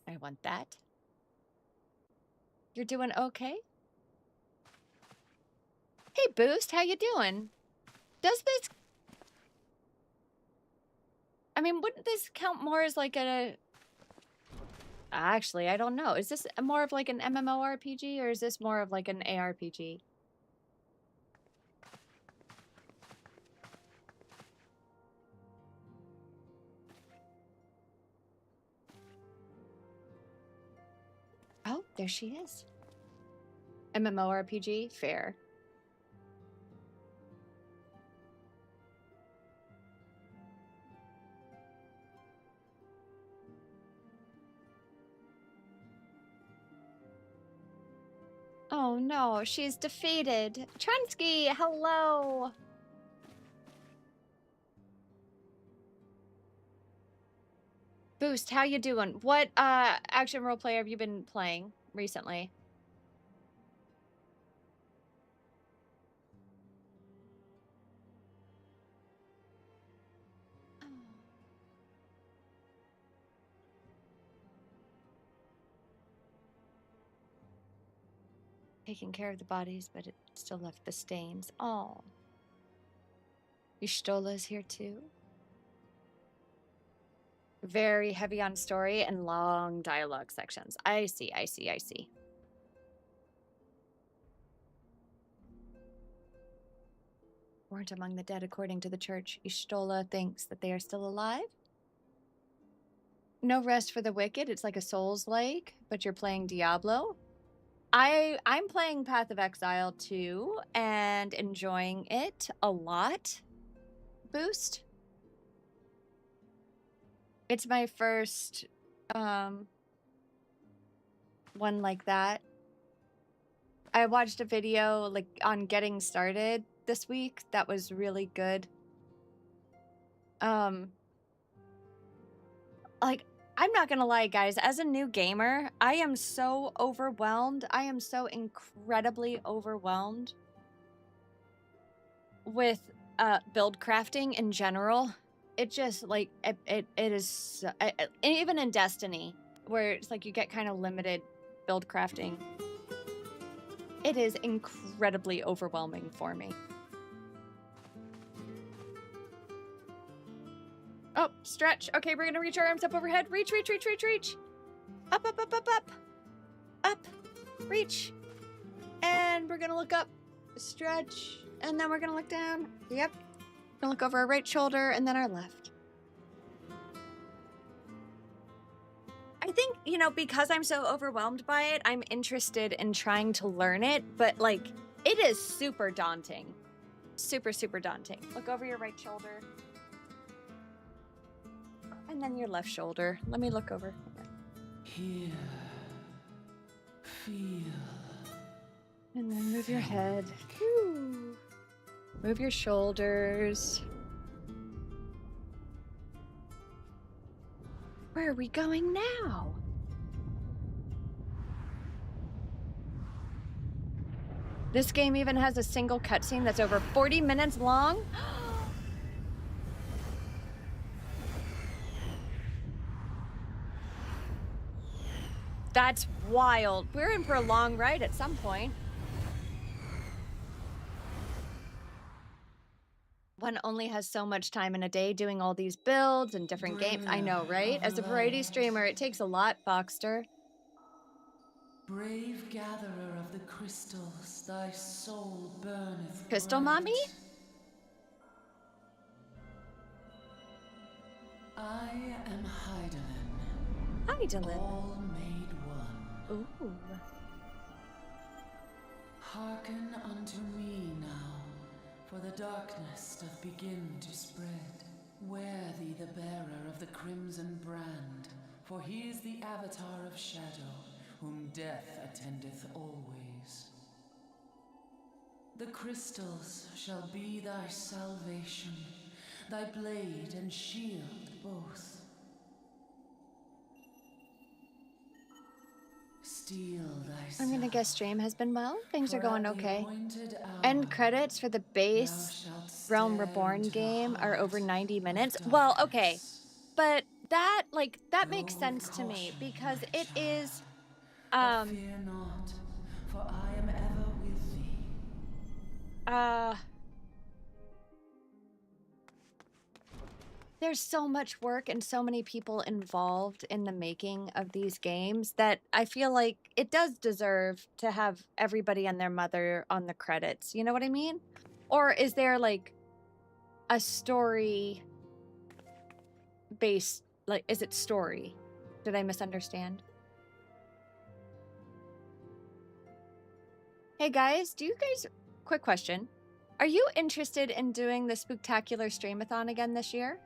I want that. You're doing okay? Hey, Boost, how you doing? Does this... I mean, wouldn't this count more as like a Actually, I don't know. Is this more of like an MMORPG or is this more of like an ARPG? Oh, there she is. MMORPG? Fair. Oh no, she's defeated. Trunsky, hello. Boost, how you doing? What action role player have you been playing recently? Taking care of the bodies, but it still left the stains. Oh. Yshtola's here too. Very heavy on story and long dialogue sections. I see, I see, I see. Weren't among the dead according to the church. Y'shtola thinks that they are still alive. No rest for the wicked. It's like a Souls-like, but you're playing Diablo. I'm playing Path of Exile too and enjoying it a lot. Boost. It's my first one like that. I watched a video like on getting started this week that was really good. Like, I'm not gonna lie, guys, as a new gamer, I am so overwhelmed. I am so incredibly overwhelmed with build crafting in general. It just like it is even in Destiny, where it's like you get kind of limited build crafting. It is incredibly overwhelming for me. Oh, stretch. Okay, we're gonna reach our arms up overhead. Reach, reach, reach, reach, reach. Up, up, up, up, up. Up. Reach. And we're gonna look up. Stretch. And then we're gonna look down. Yep. We're gonna look over our right shoulder and then our left. I think, you know, because I'm so overwhelmed by it, I'm interested in trying to learn it, but like, it is super daunting. Super, super daunting. Look over your right shoulder. And then your left shoulder. Let me look over. Here. Feel. And then move your head. Whew. Move your shoulders. Where are we going now? This game even has a single cutscene that's over 40 minutes long. That's wild. We're in for a long ride at some point. One only has so much time in a day doing all these builds and different games. I know, right? As a variety streamer, it takes a lot, Boxster. Brave gatherer of the crystals, thy soul burneth. Crystal Mommy? I am Hydaelyn. Hydaelyn. All made one. Ooh. Hearken unto me now, for the darkness doth begin to spread. Wear thee the bearer of the crimson brand, for he is the avatar of shadow, whom death attendeth always. The crystals shall be thy salvation, thy blade and shield both. Steal thy I'm gonna guess stream has been well. Things are going okay. hour, End credits for the base Realm Reborn game are over 90 minutes. Well, okay. But that, like, that makes sense to me because it is, fear not, for I am ever with thee. there's so much work and so many people involved in the making of these games that I feel like it does deserve to have everybody and their mother on the credits. You know what I mean? Or is there like a story based, like, is it story? Did I misunderstand? Hey guys, quick question. Are you interested in doing the Spooktacular Streamathon again this year?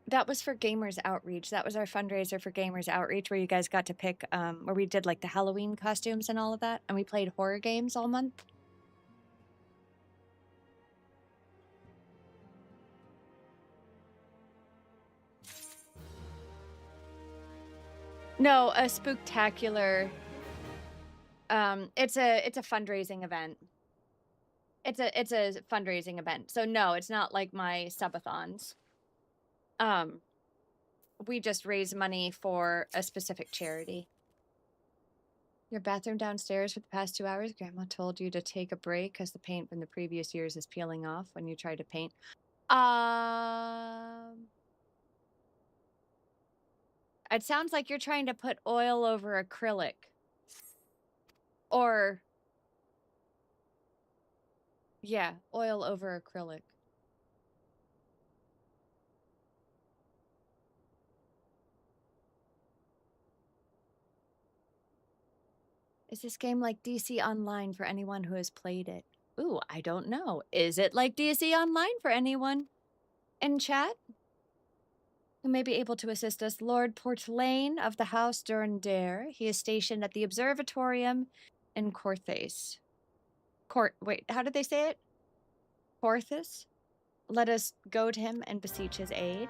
That was for Gamers Outreach. That was our fundraiser for Gamers Outreach, where you guys got to pick, where we did like the Halloween costumes and all of that, and we played horror games all month. No, a Spooktacular. It's a fundraising event. It's a fundraising event. So no, it's not like my subathons. We just raise money for a specific charity. Your bathroom downstairs for the past 2 hours? Grandma told you to take a break because the paint from the previous years is peeling off when you try to paint. It sounds like you're trying to put oil over acrylic. Or, yeah, oil over acrylic. Is this game like DC Online for anyone who has played it? Ooh, I don't know. Is it like DC Online for anyone in chat who may be able to assist us? Lord Portlaine of the House Durandare. He is stationed at the Observatorium in Corthes. Wait, how did they say it? Corthes? Let us go to him and beseech his aid.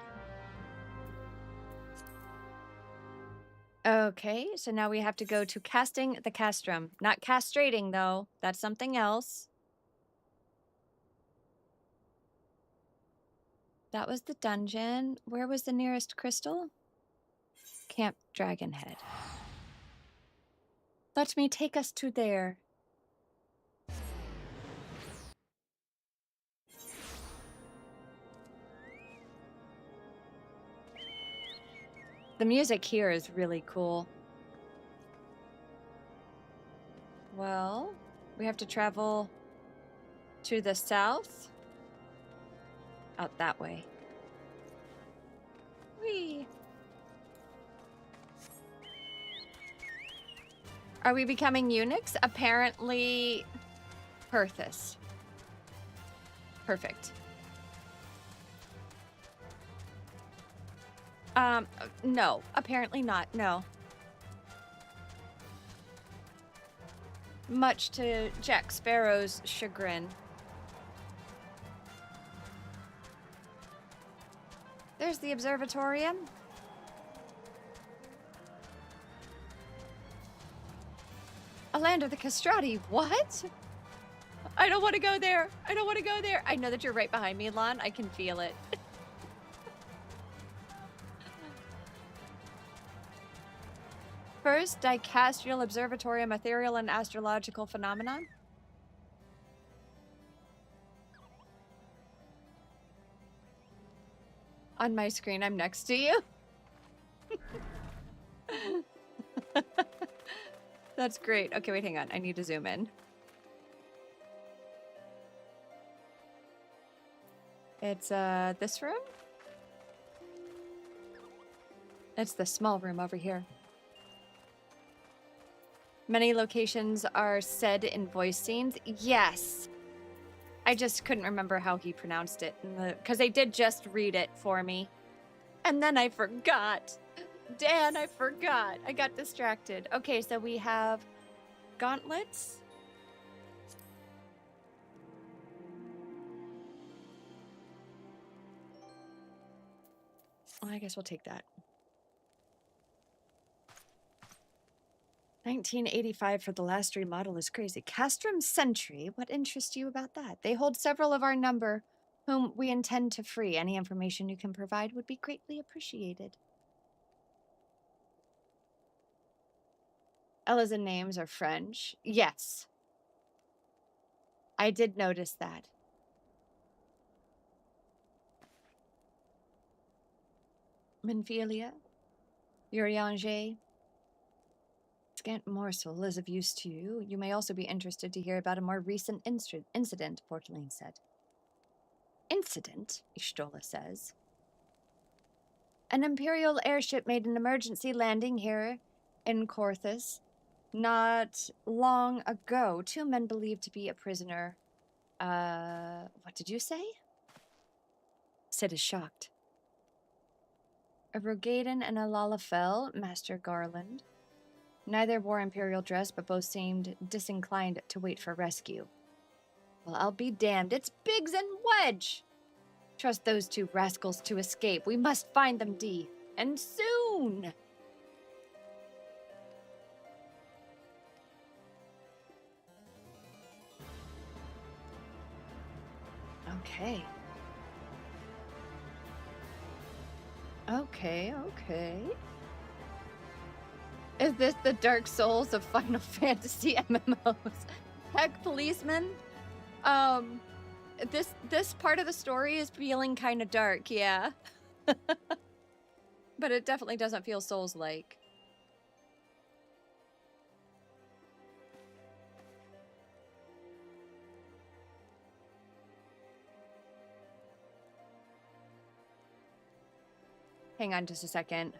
Okay, so now we have to go to casting the castrum. Not castrating, though. That's something else. That was the dungeon. Where was the nearest crystal? Camp Dragonhead. Let me take us to there. The music here is really cool. Well, we have to travel to the south. Out that way. Whee! Are we becoming eunuchs? Apparently, Perthus. Perfect. No. Apparently not. No. Much to Jack Sparrow's chagrin. There's the observatorium. A land of the castrati. What? I don't want to go there. I don't want to go there. I know that you're right behind me, Lon. I can feel it. First, dicastrial observatorium, ethereal and astrological phenomenon. On my screen, I'm next to you. That's great. Okay, wait, hang on. I need to zoom in. It's this room? It's the small room over here. Many locations are said in voice scenes. Yes. I just couldn't remember how he pronounced it. Because they did just read it for me. And then I forgot. Dan, I forgot. I got distracted. Okay, so we have gauntlets. Well, I guess we'll take that. 1985 for the last remodel is crazy. Castrum Sentry, what interests you about that? They hold several of our number whom we intend to free. Any information you can provide would be greatly appreciated. Elizabeth names are French. Yes. I did notice that. Minfilia, Urianger. Scant morsel is of use to you. You may also be interested to hear about a more recent incident, Portelaine said. Incident, Ishtola says. An Imperial airship made an emergency landing here in Corthus not long ago. 2 men believed to be a prisoner. What did you say? Sid is shocked. A Rogaden and a Lalafell, Master Garland. Neither wore Imperial dress, but both seemed disinclined to wait for rescue. Well, I'll be damned. It's Biggs and Wedge! Trust those 2 rascals to escape. We must find them, Dee. And soon! Okay. Okay. Is this the Dark Souls of Final Fantasy MMOs? Heck, policeman? This part of the story is feeling kind of dark, yeah. But it definitely doesn't feel Souls-like. Hang on just a second.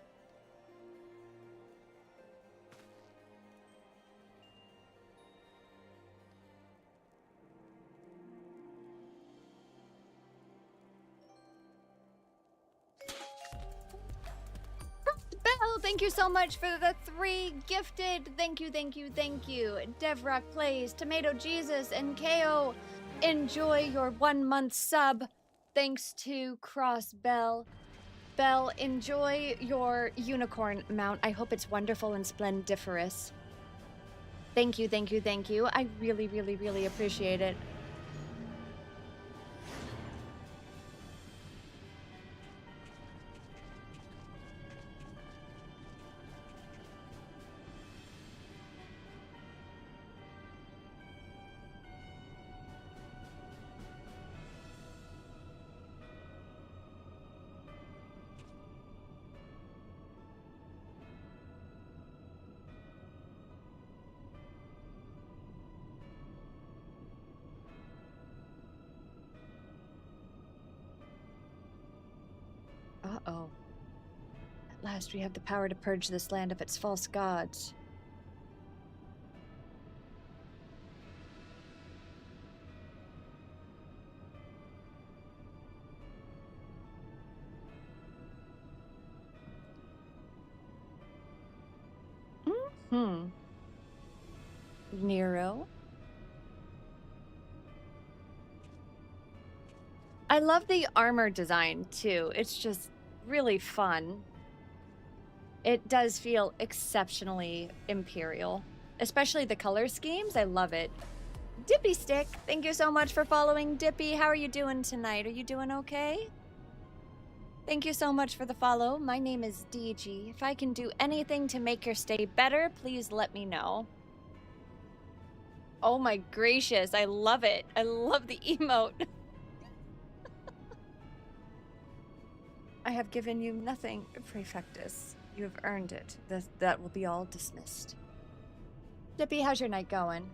Bell, thank you so much for the 3 gifted. Thank you. Devrock Plays, Tomato Jesus, and KO. Enjoy your 1-month sub. Thanks to Cross Bell. Bell, enjoy your unicorn mount. I hope it's wonderful and splendiferous. Thank you. I really appreciate it. Uh-oh. At last we have the power to purge this land of its false gods. Nero. I love the armor design, too. It's just really fun. It does feel exceptionally Imperial. Especially the color schemes. I love it. Dippy Stick, thank you so much for following, Dippy. How are you doing tonight? Are you doing okay? Thank you so much for the follow. My name is DG. If I can do anything to make your stay better, please let me know. Oh my gracious, I love it. I love the emote. I have given you nothing, Prefectus. You have earned it. That will be all dismissed. Dippy, how's your night going?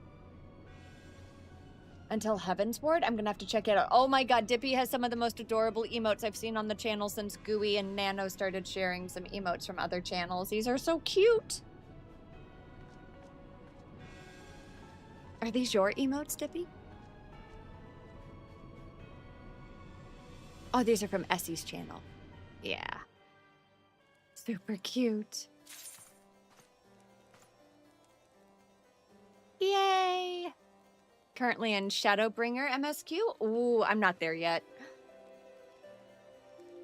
Until Heaven's Ward? I'm gonna have to check it out. Oh my god, Dippy has some of the most adorable emotes I've seen on the channel since Gooey and Nano started sharing some emotes from other channels. These are so cute! Are these your emotes, Dippy? Oh, these are from Essie's channel. Yeah. Super cute. Yay! Currently in Shadowbringer MSQ? Ooh, I'm not there yet.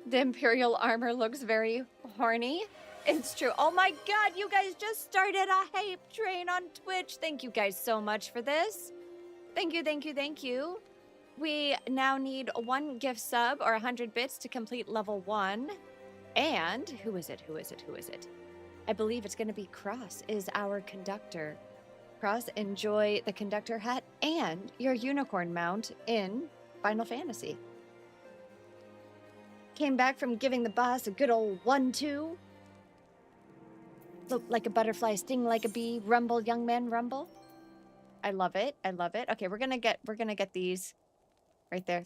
The Imperial armor looks very horny. It's true. Oh my god, you guys just started a hype train on Twitch. Thank you guys so much for this. Thank you, thank you, thank you. We now need 1 gift sub or 100 bits to complete level 1. And who is it? Who is it? Who is it? I believe it's going to be Cross is our conductor. Cross, enjoy the conductor hat and your unicorn mount in Final Fantasy. Came back from giving the boss a good old 1-2. Float like a butterfly, sting like a bee, rumble, young man, rumble. I love it. I love it. Okay, we're gonna get these right there.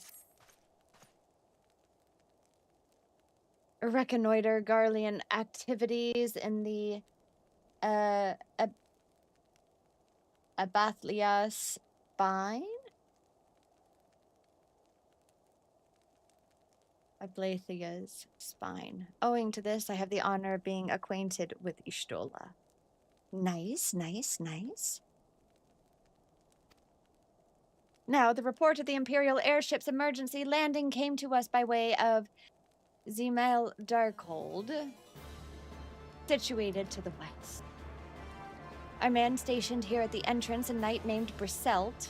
Reconnoiter Garlean activities in the Abathlia spine. Ablathia's spine. Owing to this, I have the honor of being acquainted with Ishtola. Nice, nice, nice. Now, the report of the Imperial airship's emergency landing came to us by way of Zemel Darkhold, situated to the west. Our man stationed here at the entrance, a knight named Briselt,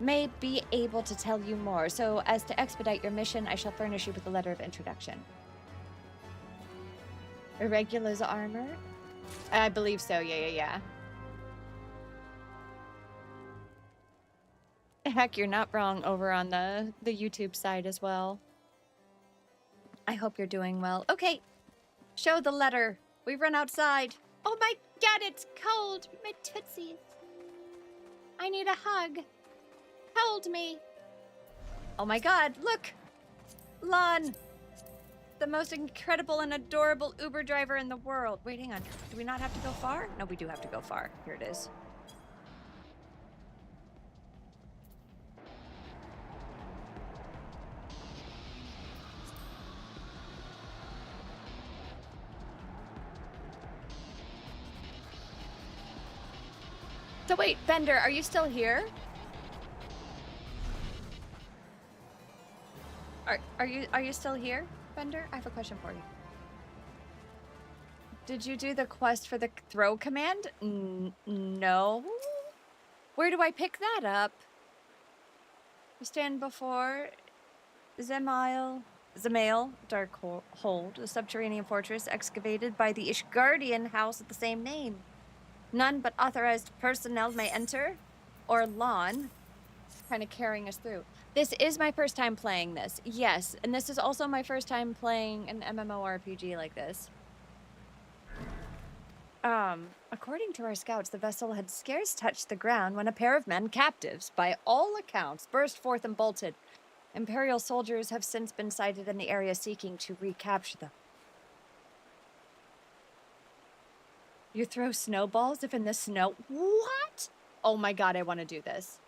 may be able to tell you more. So, as to expedite your mission, I shall furnish you with a letter of introduction. Irregula's armor? I believe so, yeah. Heck, you're not wrong over on the YouTube side as well. I hope you're doing well. Okay, show the letter. We run outside. Oh my god, it's cold. My tootsies. I need a hug. Hold me. Oh my god, look. Lon. The most incredible and adorable Uber driver in the world. Wait, hang on. Do we not have to go far? No, we do have to go far. Here it is. So wait, Bender, are you still here? Are you still here, Bender? I have a question for you. Did you do the quest for the throw command? No. Where do I pick that up? You stand before Zemel Darkhold, a subterranean fortress excavated by the Ishgardian house of the same name. None but authorized personnel may enter, or Lon, kind of carrying us through. This is my first time playing this, yes, and this is also my first time playing an MMORPG like this. According to our scouts, the vessel had scarce touched the ground when a pair of men, captives, by all accounts, burst forth and bolted. Imperial soldiers have since been sighted in the area seeking to recapture them. You throw snowballs if in the snow? What? Oh my god, I want to do this.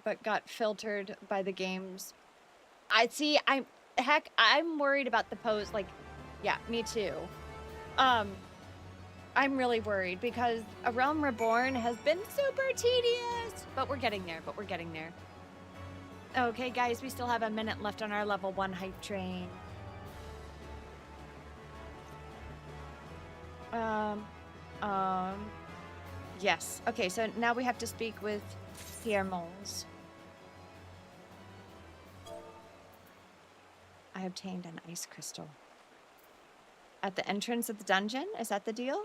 But got filtered by the games. I'm worried about the pose. Like, yeah, me too. I'm really worried because A Realm Reborn has been super tedious. But we're getting there, Okay, guys, we still have a minute left on our level 1 hype train. Yes. Okay, so now we have to speak with Pierre Mons. I obtained an ice crystal. At the entrance of the dungeon? Is that the deal?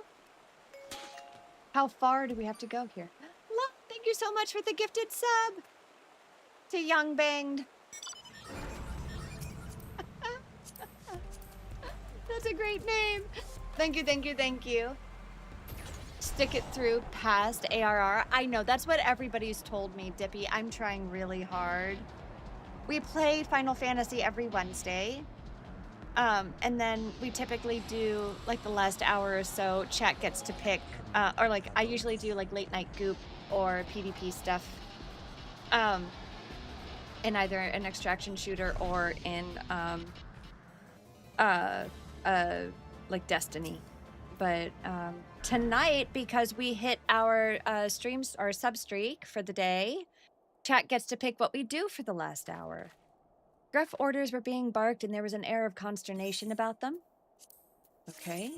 How far do we have to go here? Look, thank you so much for the gifted sub! To Young Banged. That's a great name. Thank you. Stick it through past ARR. I know, that's what everybody's told me, Dippy. I'm trying really hard. We play Final Fantasy every Wednesday. And then we typically do, like, the last hour or so, chat gets to pick, or, like, I usually do, like, late night goop or PvP stuff. In either an extraction shooter or in, like Destiny. But tonight, because we hit our sub streak for the day, chat gets to pick what we do for the last hour. Gruff orders were being barked and there was an air of consternation about them. Okay.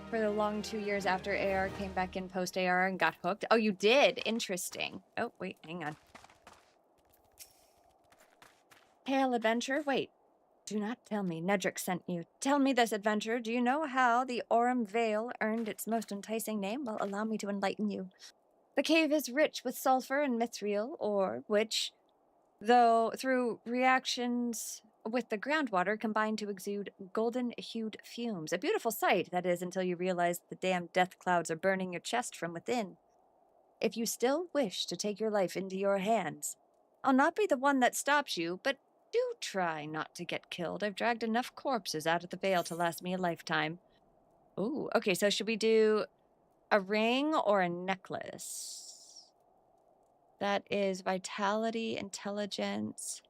For the long 2 years after AR came back in post-AR and got hooked. Oh, you did? Interesting. Oh, wait, hang on. Hail adventure? Wait. Do not tell me Nedrick sent you. Tell me this, adventurer. Do you know how the Aurum Vale earned its most enticing name? Well, allow me to enlighten you. The cave is rich with sulfur and mithril ore, which, though through reactions with the groundwater, combine to exude golden-hued fumes. A beautiful sight, that is, until you realize the damn death clouds are burning your chest from within. If you still wish to take your life into your hands, I'll not be the one that stops you, but do try not to get killed. I've dragged enough corpses out of the Vale to last me a lifetime. Ooh, okay, so should we do a ring or a necklace? That is vitality, intelligence.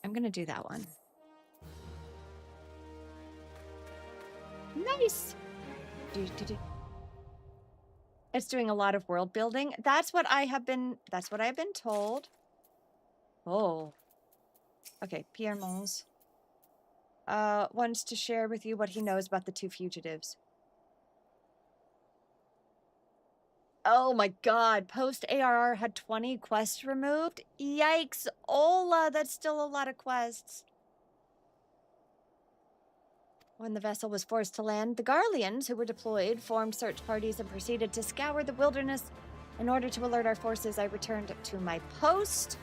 I'm gonna do that one. Nice! It's doing a lot of world building. That's what I've been told. Oh. Okay, Pierre Mons. Wants to share with you what he knows about the 2 fugitives. Oh my god, post-ARR had 20 quests removed? Yikes, Ola, that's still a lot of quests. When the vessel was forced to land, the Garleans, who were deployed, formed search parties and proceeded to scour the wilderness. In order to alert our forces, I returned to my post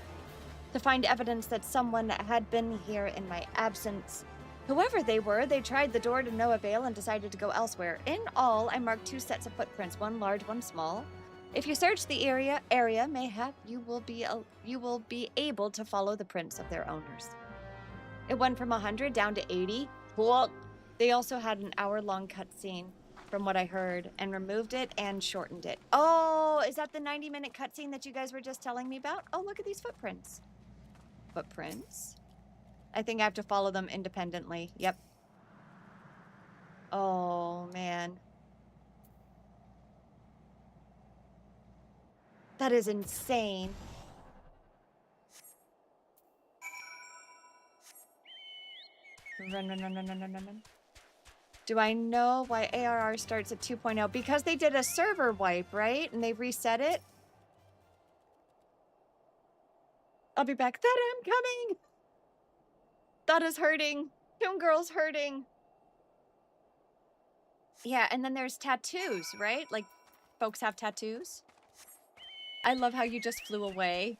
to find evidence that someone had been here in my absence. Whoever they were, they tried the door to no avail and decided to go elsewhere. In all, I marked 2 sets of footprints, one large, one small. If you search the area, mayhap you will be able to follow the prints of their owners. It went from 100 down to 80. Cool. They also had an hour-long cutscene, from what I heard, and removed it and shortened it. Oh, is that the 90-minute cutscene that you guys were just telling me about? Oh, look at these footprints. Footprints? I think I have to follow them independently. Yep. Oh, man. That is insane. Run. Do I know why ARR starts at 2.0? Because they did a server wipe, right? And they reset it? I'll be back. That I'm coming! That is hurting. Tomb Girl's hurting. Yeah, and then there's tattoos, right? Like, folks have tattoos. I love how you just flew away.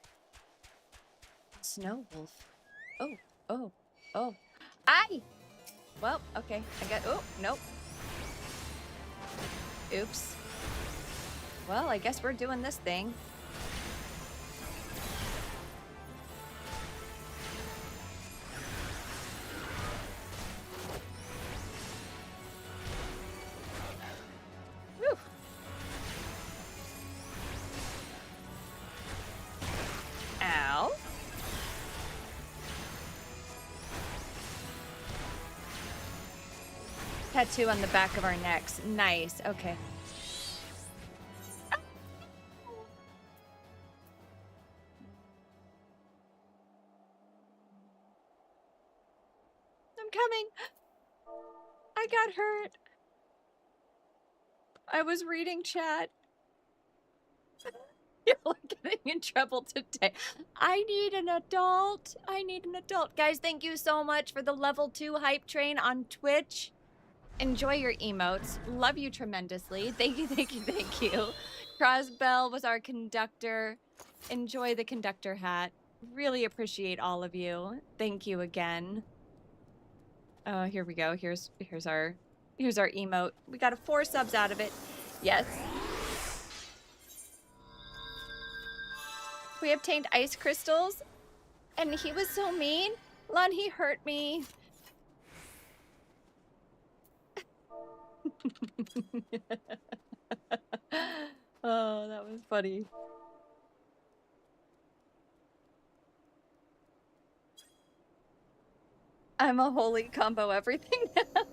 Snow Wolf. Oh. Aye! Well, okay. Oh, nope. Oops. Well, I guess we're doing this thing. Whew. Ow. Tattoo on the back of our necks. Nice. Okay. I'm coming. I got hurt. I was reading chat. You're getting in trouble today. I need an adult. Guys, thank you so much for the level 2 hype train on Twitch. Enjoy your emotes. Love you tremendously. Thank you. Crosbell was our conductor. Enjoy the conductor hat. Really appreciate all of you. Thank you again. Here we go. Here's our emote. We got 4 subs out of it. Yes. We obtained ice crystals, and he was so mean. Lon, he hurt me. Oh, that was funny. I'm a holy combo everything now.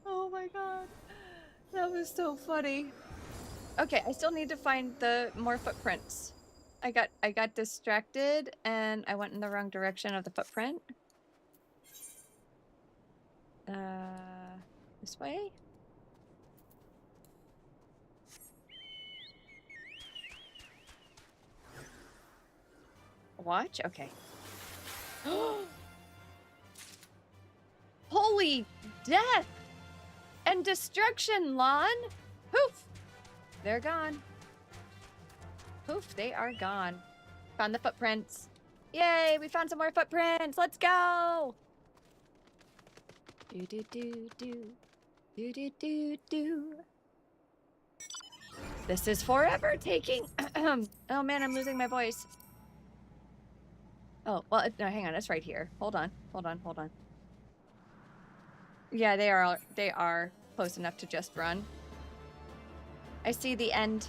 Oh my god. That was so funny. Okay, I still need to find the more footprints. I got distracted and I went in the wrong direction of the footprint. This way? Watch? Okay. Holy death and destruction, Lon! Poof! They're gone. Poof, they are gone. Found the footprints. Yay, we found some more footprints. Let's go! Do do do do. Do do do do. This is forever taking. Oh man, I'm losing my voice. Oh, well, no, hang on. It's right here. Hold on. Hold on. Hold on. Yeah, they are close enough to just run. I see the end.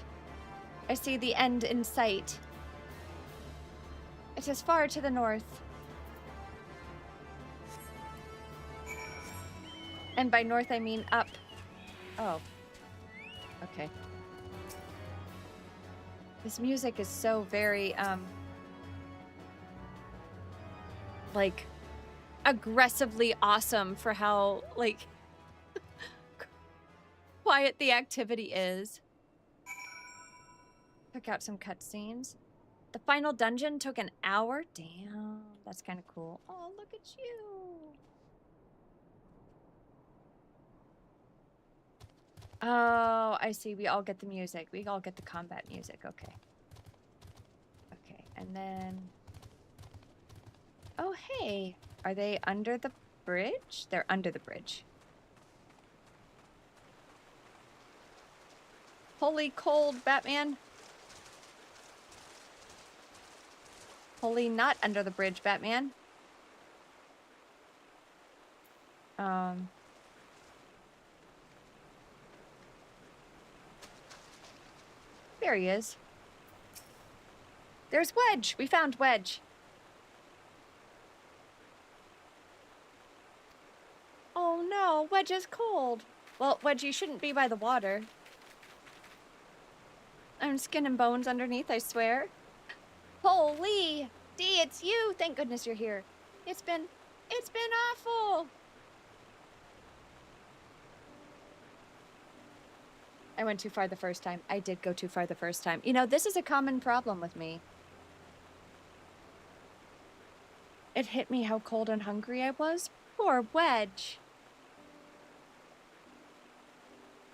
I see the end in sight. It is far to the north. And by north, I mean up. Oh. Okay. This music is so very, like, aggressively awesome for how, like, quiet the activity is. Took out some cutscenes. The final dungeon took an hour? Damn, that's kind of cool. Oh, look at you. Oh, I see. We all get the music. We all get the combat music. Okay. Okay, and then... Oh, hey. Are they under the bridge? They're under the bridge. Holy cold, Batman. Holy not under the bridge, Batman. There he is. There's Wedge. We found Wedge. Oh no, Wedge is cold. Well, Wedge, you shouldn't be by the water. I'm skin and bones underneath, I swear. Holy! Dee, it's you! Thank goodness you're here. It's been awful! I went too far the first time. I did go too far the first time. You know, this is a common problem with me. It hit me how cold and hungry I was. Poor Wedge.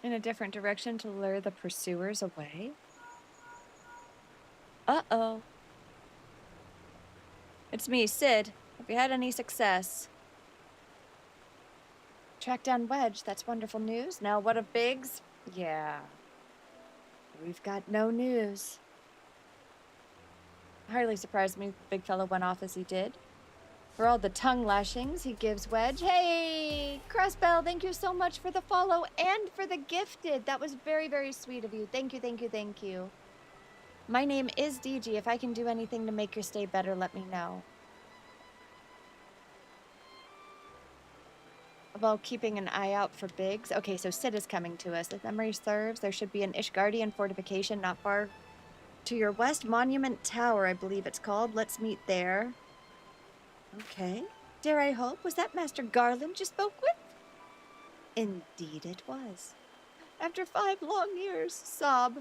In a different direction to lure the pursuers away. Uh-oh. It's me, Sid. Have you had any success? Track down Wedge. That's wonderful news. Now, what of Biggs? Yeah. We've got no news. Hardly surprised me the big fellow went off as he did. For all the tongue lashings he gives Wedge. Hey! Crossbell, thank you so much for the follow and for the gifted. That was very, very sweet of you. Thank you, thank you, thank you. My name is DG. If I can do anything to make your stay better, let me know. Well, keeping an eye out for Biggs. Okay, so Sid is coming to us. If memory serves, there should be an Ishgardian fortification not far to your west. Monument Tower, I believe it's called. Let's meet there. Okay. Dare I hope? Was that Master Garland you spoke with? Indeed it was. After 5 long years, sob.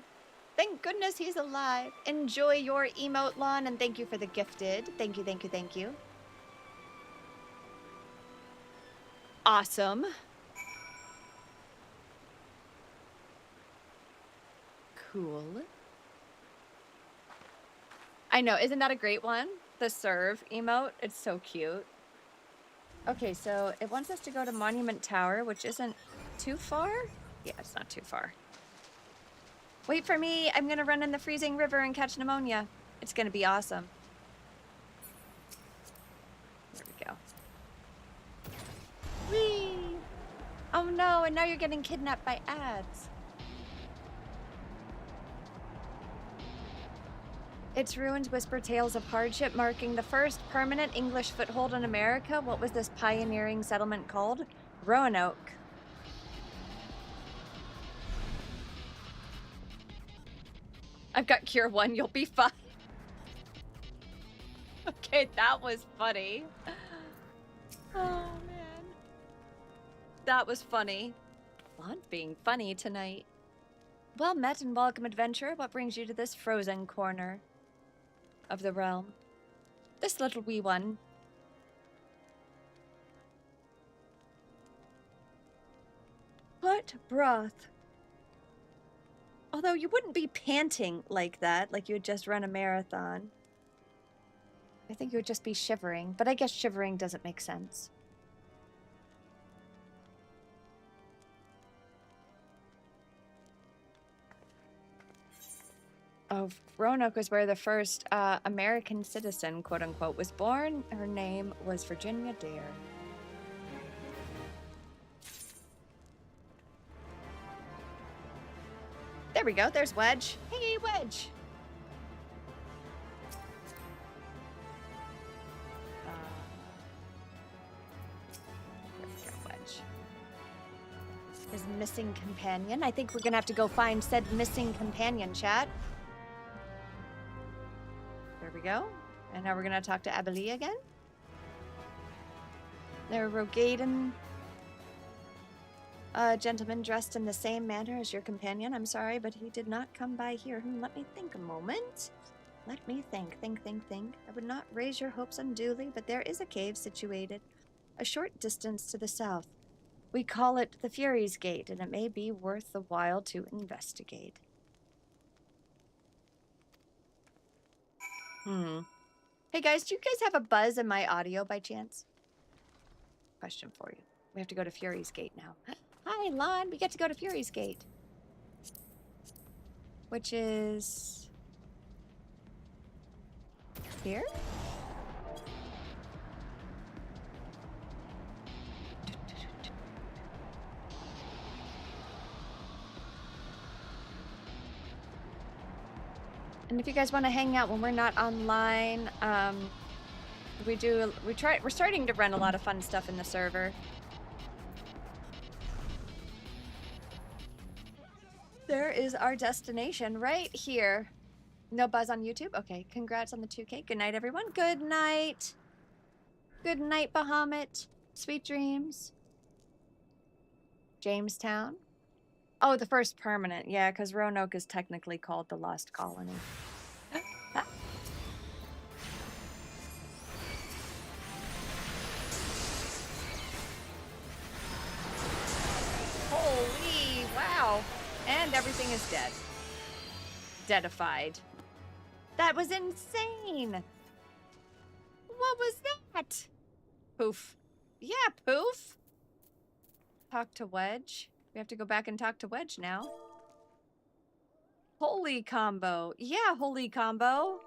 Thank goodness he's alive. Enjoy your emote, Lon, and thank you for the gifted. Thank you, thank you, thank you. Awesome. Cool. I know, isn't that a great one? The serve emote, it's so cute. Okay, so it wants us to go to Monument Tower, which isn't too far. Yeah, it's not too far. Wait for me, I'm gonna run in the freezing river and catch pneumonia. It's gonna be awesome. There we go. Whee! Oh no, and now you're getting kidnapped by ads. Its ruins whisper tales of hardship, marking the first permanent English foothold in America. What was this pioneering settlement called? Roanoke. I've got cure 1, you'll be fine. Okay, that was funny. Oh, man. That was funny. Lon being funny tonight. Well met and welcome, adventurer. What brings you to this frozen corner of the realm? This little wee one. What broth? Although you wouldn't be panting like that, like you had just run a marathon. I think you would just be shivering, but I guess shivering doesn't make sense. Oh, Roanoke was where the first American citizen, quote unquote, was born. Her name was Virginia Dare. There we go. There's Wedge. Hey, Wedge. There we go, Wedge. His missing companion. I think we're going to have to go find said missing companion, chat. There we go. And now we're going to talk to Abelie again. There, Rogaden. A gentleman dressed in the same manner as your companion. I'm sorry, but he did not come by here. Let me think a moment. Let me think. Think. I would not raise your hopes unduly, but there is a cave situated a short distance to the south. We call it the Fury's Gate, and it may be worth the while to investigate. Hey guys, do you guys have a buzz in my audio by chance? Question for you. We have to go to Fury's Gate now. Hi, Lon. We get to go to Fury's Gate. Which is... here? And if you guys want to hang out when we're not online, we're starting to run a lot of fun stuff in the server. There is our destination right here. No buzz on YouTube? Okay, congrats on the 2K. Good night, everyone. Good night. Good night, Bahamut. Sweet dreams. Jamestown. Oh, the first permanent. Yeah, because Roanoke is technically called the Lost Colony. Holy, wow. And everything is dead. Deadified. That was insane. What was that? Poof. Yeah, poof. Talk to Wedge. We have to go back and talk to Wedge now. Holy combo. Yeah, holy combo.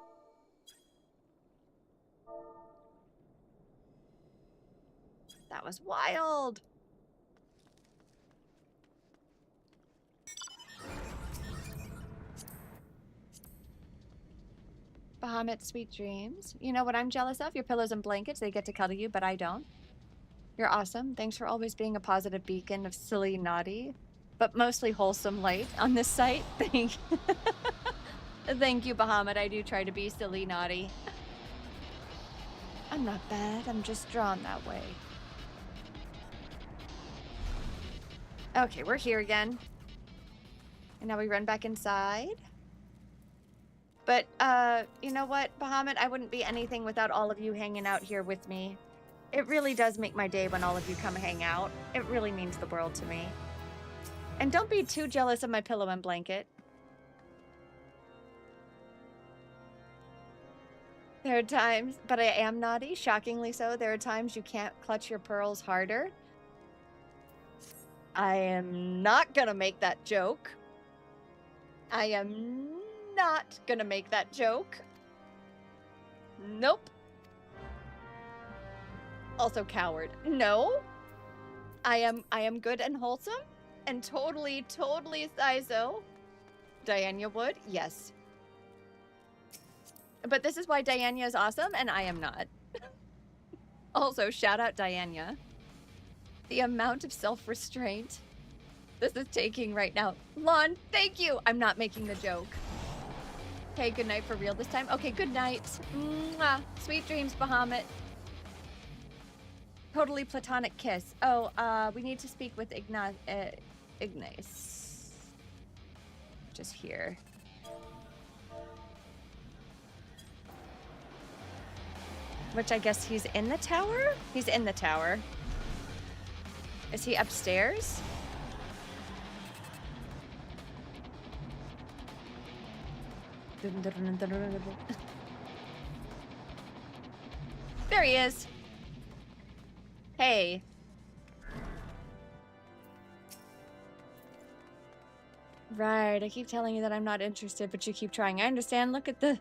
That was wild. Bahamut, sweet dreams. You know what I'm jealous of? Your pillows and blankets. They get to cuddle you, but I don't. You're awesome. Thanks for always being a positive beacon of silly, naughty, but mostly wholesome light on this site. Thank you, Bahamut. I do try to be silly, naughty. I'm not bad. I'm just drawn that way. Okay, we're here again. And now we run back inside. But, you know what, Bahamut? I wouldn't be anything without all of you hanging out here with me. It really does make my day when all of you come hang out. It really means the world to me. And don't be too jealous of my pillow and blanket. There are times, but I am naughty, shockingly so. There are times you can't clutch your pearls harder. I am not gonna make that joke. I am not gonna make that joke. Nope. Also coward. No. I am good and wholesome and totally Saizo. Diana would, yes. But this is why Diana is awesome and I am not. Also, shout out Diana. The amount of self-restraint this is taking right now. Lon, thank you. I'm not making the joke. Okay, good night for real this time. Okay, good night. Mwah. Sweet dreams, Bahamut. Totally platonic kiss. Oh, we need to speak with Ignace. Just here. Which I guess he's in the tower? He's in the tower. Is he upstairs? There he is. Hey. Right, I keep telling you that I'm not interested, but you keep trying. I understand. Look at the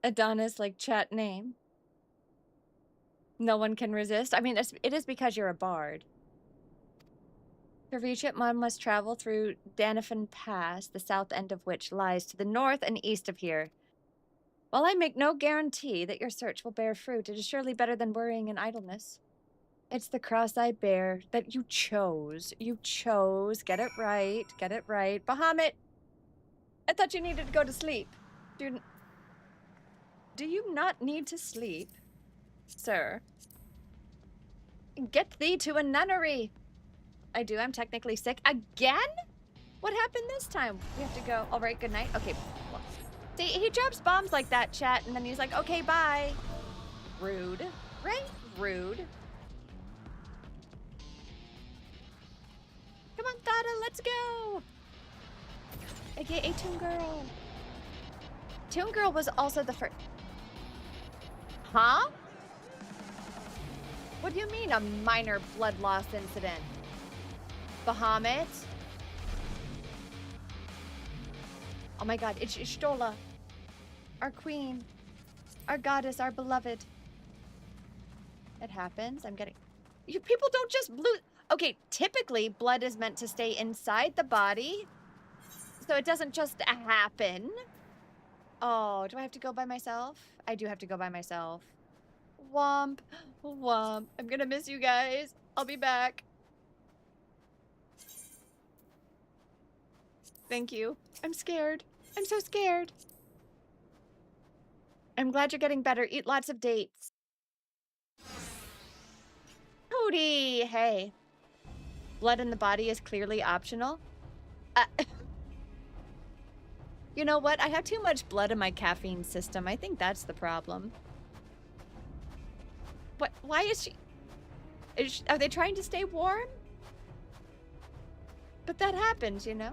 Adonis, like, chat name. No one can resist. I mean, it is because you're a bard. To reach it, one must travel through Danifan Pass, the south end of which lies to the north and east of here. While I make no guarantee that your search will bear fruit, it is surely better than worrying in idleness. It's the cross I bear that you chose. You chose. Get it right. Get it right. Bahamut! I thought you needed to go to sleep. Do you not need to sleep, sir? Get thee to a nunnery. I do. I'm technically sick. Again? What happened this time? We have to go. All right, good night. Okay. See, he drops bombs like that, chat, and then he's like, okay, bye. Rude. Right? Rude. Come on, Thada, let's go. AKA Toon Girl. Toon Girl was also the first. Huh? What do you mean, a minor blood loss incident? Bahamut? Oh my god, it's Ishtola. Our queen. Our goddess, our beloved. It happens. I'm getting... You people don't just lose... Okay, typically, blood is meant to stay inside the body. So it doesn't just happen. Oh, do I have to go by myself? I do have to go by myself. Womp. Womp. I'm gonna miss you guys. I'll be back. Thank you. I'm scared. I'm so scared. I'm glad you're getting better. Eat lots of dates. Cody, hey. Blood in the body is clearly optional. You know what? I have too much blood in my caffeine system. I think that's the problem. What? Why is she... Are they trying to stay warm? But that happens, you know?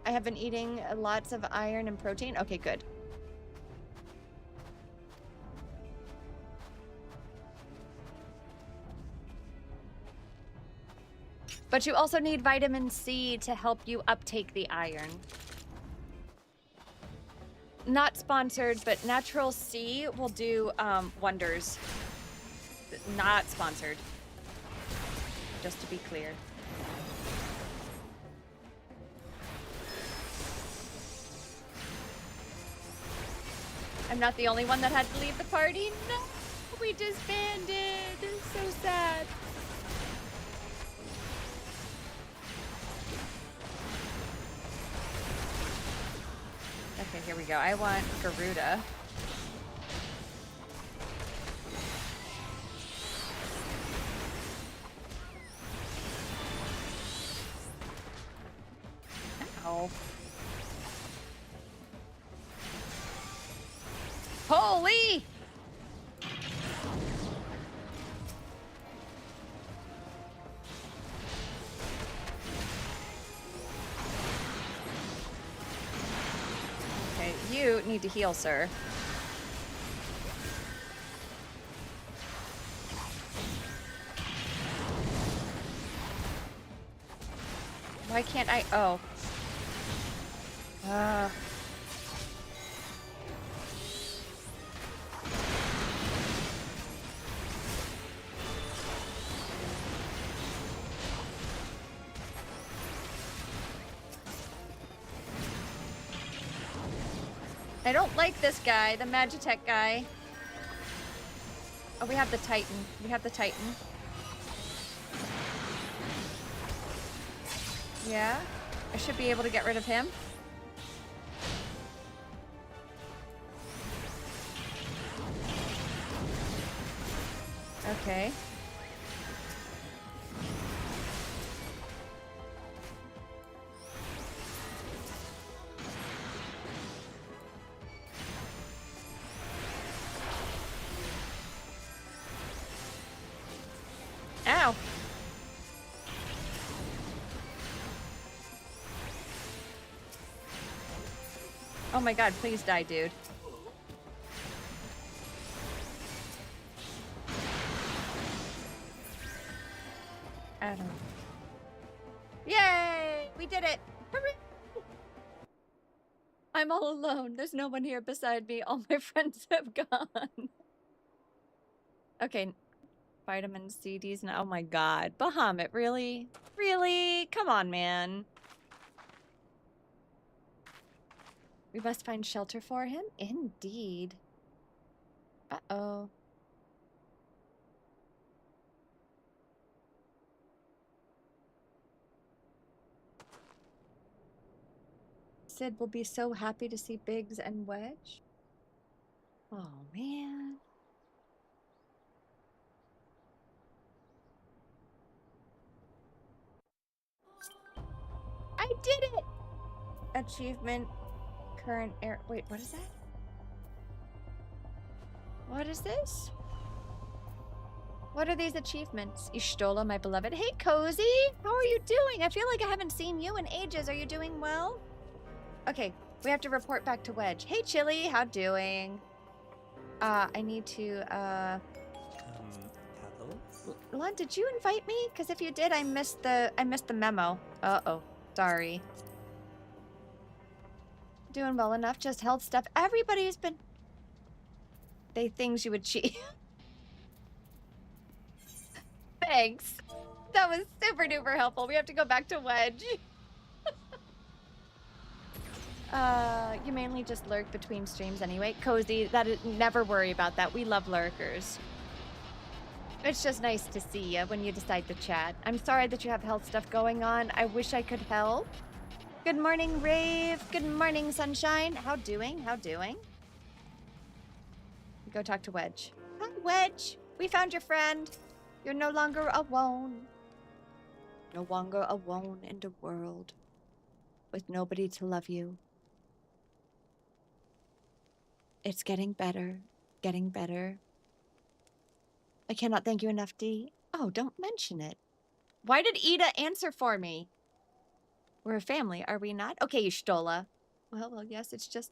I have been eating lots of iron and protein. Okay, good. But you also need vitamin C to help you uptake the iron. Not sponsored, but Natural C will do wonders. Not sponsored. Just to be clear. I'm not the only one that had to leave the party. No, we disbanded. So sad. Okay, here we go. I want Garuda. Ow. Holy! Okay, you need to heal, sir. Why can't I? Oh. I don't like this guy, the Magitech guy. Oh, we have the Titan. We have the Titan. Yeah, I should be able to get rid of him. Okay. Ow. Oh my god, please die, dude. I don't know. Yay! We did it! Hooray! I'm all alone. There's no one here beside me. All my friends have gone. Okay. Vitamin C, D's, and oh my god. Bahamut, really? Really? Come on, man. We must find shelter for him? Indeed. Uh-oh. Sid will be so happy to see Biggs and Wedge. Oh, man. I did it! Achievement, current air. Wait, what is that? What is this? What are these achievements? Ishtola, my beloved. Hey, Cozy! How are you doing? I feel like I haven't seen you in ages. Are you doing well? Okay, we have to report back to Wedge. Hey, Chili, how doing? I need to, Lon, did you invite me? Because if you did, I missed the memo. Uh-oh. Sorry. Doing well enough, just held stuff. Everybody's been... They things you would cheat. Thanks. That was super duper helpful. We have to go back to Wedge. You mainly just lurk between streams anyway. Cozy, never worry about that. We love lurkers. It's just nice to see you when you decide to chat. I'm sorry that you have health stuff going on. I wish I could help. Good morning, Rave. Good morning, Sunshine. How doing? How doing? Go talk to Wedge. Hi, Wedge. We found your friend. You're no longer alone. No longer alone in the world. With nobody to love you. It's getting better. Getting better. I cannot thank you enough, Dee. Oh, don't mention it. Why did Ida answer for me? We're a family, are we not? Okay, Ishtola. Well, yes, it's just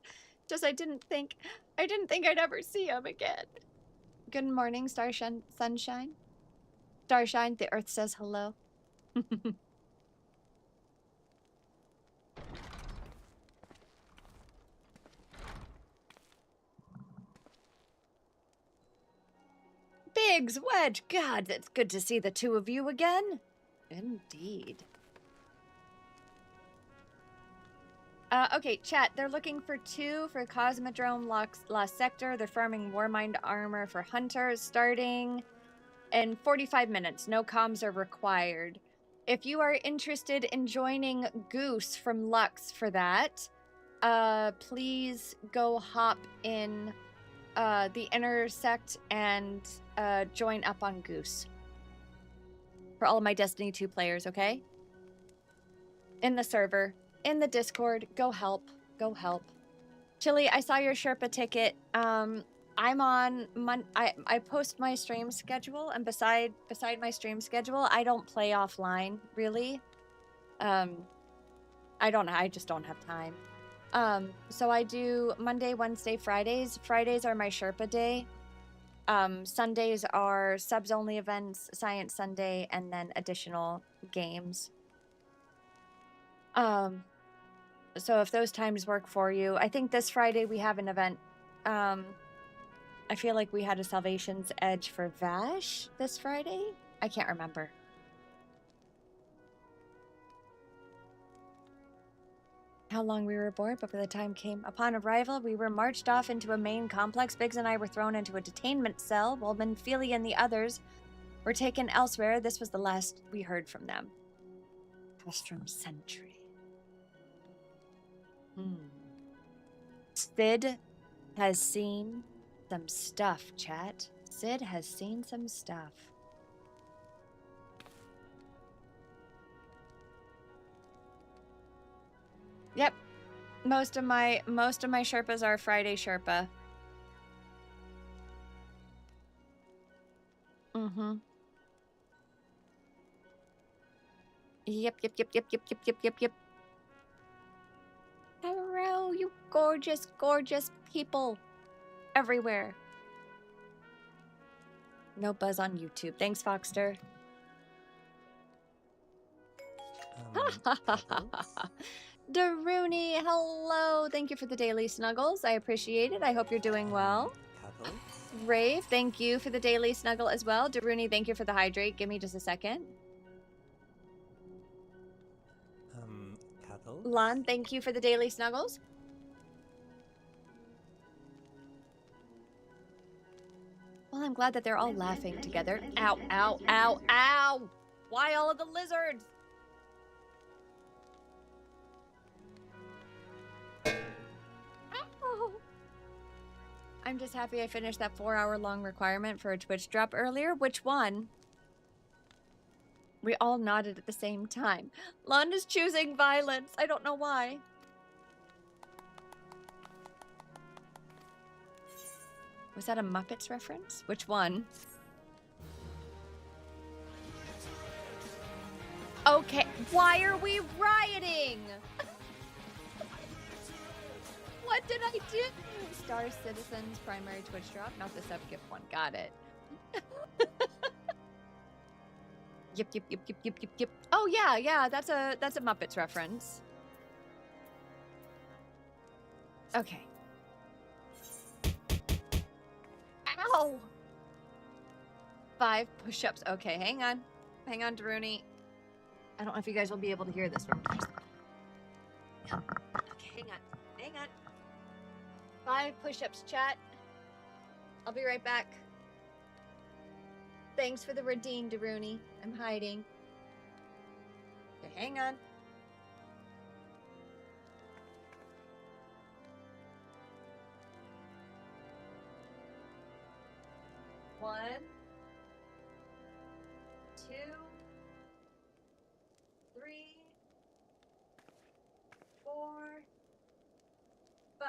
I didn't think I'd ever see him again. Good morning, Sunshine. Starshine, the earth says hello. Biggs, Wedge, God, it's good to see the two of you again. Indeed. Okay, chat. They're looking for 2 for Cosmodrome Lost Sector. They're farming Warmind armor for Hunters starting in 45 minutes. No comms are required. If you are interested in joining Goose from Lux for that, please go hop in the Intersect and join up on Goose. For all of my Destiny 2 players, okay? In the server. In the Discord, go help. Go help. Chili, I saw your Sherpa ticket. I'm on I post my stream schedule, and beside my stream schedule, I don't play offline, really. I just don't have time. So I do Monday, Wednesday, Fridays. Fridays are my Sherpa day. Sundays are subs only events, Science Sunday, and then additional games. So if those times work for you, I think this Friday we have an event. I feel like we had a Salvation's Edge for Vash this Friday. I can't remember. How long we were bored, but by the time came upon arrival, we were marched off into a main complex. Biggs and I were thrown into a detainment cell, while Menfili and the others were taken elsewhere. This was the last we heard from them. Castrum Sentry. Sid has seen some stuff, chat. Sid has seen some stuff. Yep. Most of my Sherpas are Friday Sherpa. Mm-hmm. Yep. Hello, you gorgeous, gorgeous people everywhere. No buzz on YouTube. Thanks, Foxter. Daruni, hello. Thank you for the daily snuggles. I appreciate it. I hope you're doing well. Rave, thank you for the daily snuggle as well. Daruni, thank you for the hydrate. Give me just a second. Lon, thank you for the daily snuggles. Well, I'm glad that they're all laughing together. Ow, ow, ow, ow! Why all of the lizards? Ow. I'm just happy I finished that 4-hour-long requirement for a Twitch drop earlier. Which one? We all nodded at the same time. Lon is choosing violence. I don't know why. Was that a Muppets reference? Which one? Okay, why are we rioting? What did I do? Star Citizens primary Twitch drop, not the sub-gift one. Got it. Yep. Oh yeah, that's a Muppets reference. Okay. Ow! 5 push-ups. Okay, hang on. Hang on, Daruni. I don't know if you guys will be able to hear this from here. Okay, hang on. 5 push-ups, chat. I'll be right back. Thanks for the redeem, Daruni. I'm hiding. Okay, hang on. One, 2, 3, 4, 5.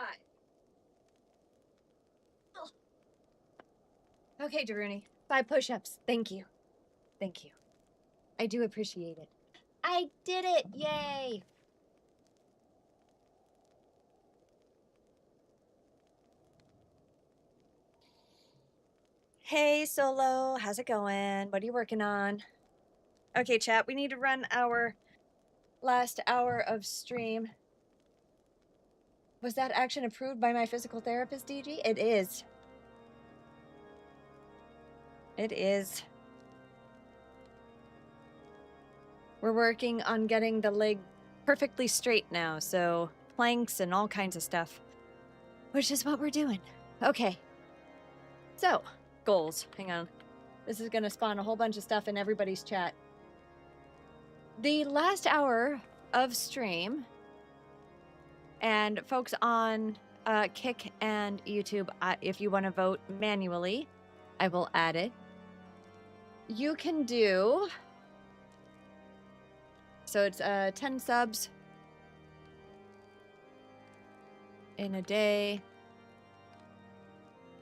Oh. Okay, Daruni. 5 push-ups. Thank you. Thank you. I do appreciate it. I did it! Yay! Hey, Solo. How's it going? What are you working on? Okay, chat. We need to run our last hour of stream. Was that action approved by my physical therapist, DG? It is. It is. We're working on getting the leg perfectly straight now, so planks and all kinds of stuff. Which is what we're doing. Okay. So, goals. Hang on. This is going to spawn a whole bunch of stuff in everybody's chat. The last hour of stream, and folks on Kick and YouTube, if you want to vote manually, I will add it. You can do... So it's 10 subs in a day.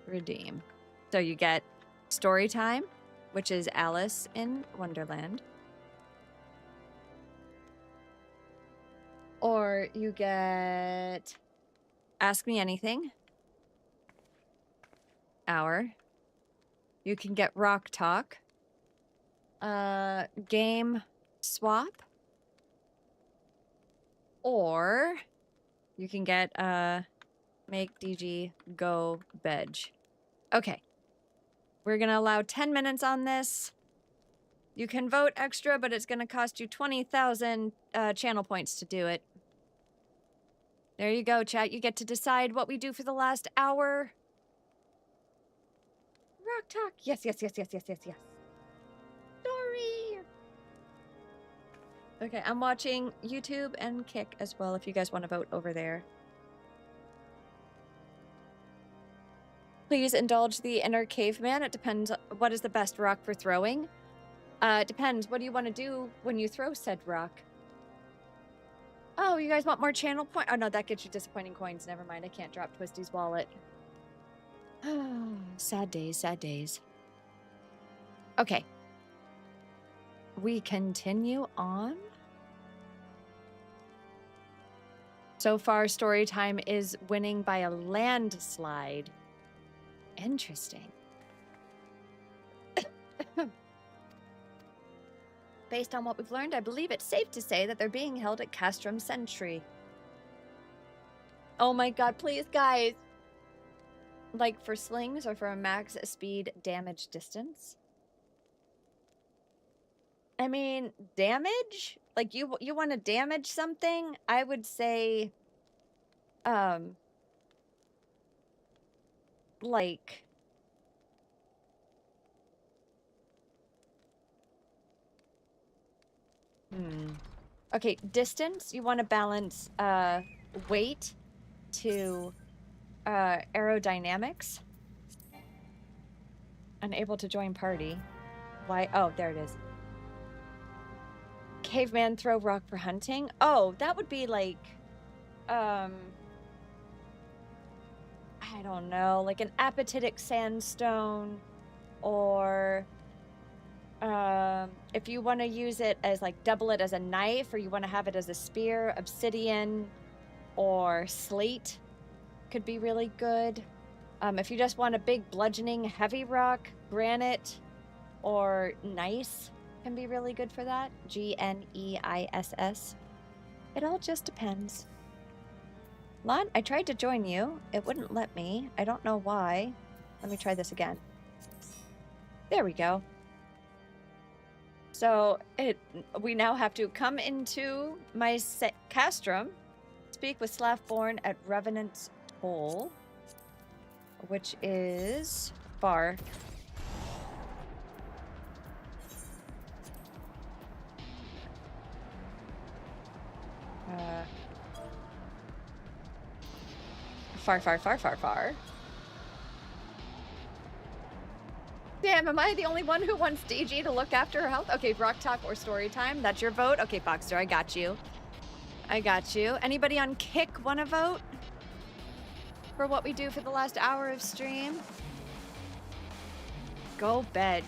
Redeem. So you get story time, which is Alice in Wonderland. Or you get Ask Me Anything. Hour. You can get Rock Talk. Game Swap. Or you can get Make DG Go Bedge. Okay. We're going to allow 10 minutes on this. You can vote extra, but it's going to cost you 20,000 channel points to do it. There you go, chat. You get to decide what we do for the last hour. Rock Talk. Yes. Story. Okay, I'm watching YouTube and Kick as well if you guys want to vote over there. Please indulge the inner caveman. It depends. What is the best rock for throwing? It depends. What do you want to do when you throw said rock? Oh, you guys want more channel point? Oh, no, that gets you disappointing coins. Never mind. I can't drop Twisty's wallet. Sad days, sad days. Okay. We continue on. So far, story time is winning by a landslide. Interesting. Based on what we've learned, I believe it's safe to say that they're being held at Castrum Sentry. Oh my god, please, guys. Like for slings or for a max speed damage distance? I mean, damage? Like you want to damage something? I would say like okay, distance, you want to balance weight to aerodynamics. Unable to join party. Why? Oh, there it is. Caveman throw rock for hunting. Oh, that would be like I don't know, like an apatitic sandstone, or if you want to use it as like double it as a knife, or you want to have it as a spear, obsidian or slate could be really good. If you just want a big bludgeoning heavy rock, granite or gneiss can be really good for that. GNEISS. It all just depends. Lon, I tried to join you. It wouldn't let me. I don't know why. Let me try this again. There we go. So we now have to come into my castrum, speak with Slaffborn at Revenant's Toll, which is far. Far. Damn, am I the only one who wants DG to look after her health? Okay, rock talk or story time. That's your vote? Okay, Foxter, I got you. Anybody on Kick want to vote for what we do for the last hour of stream? Go bed.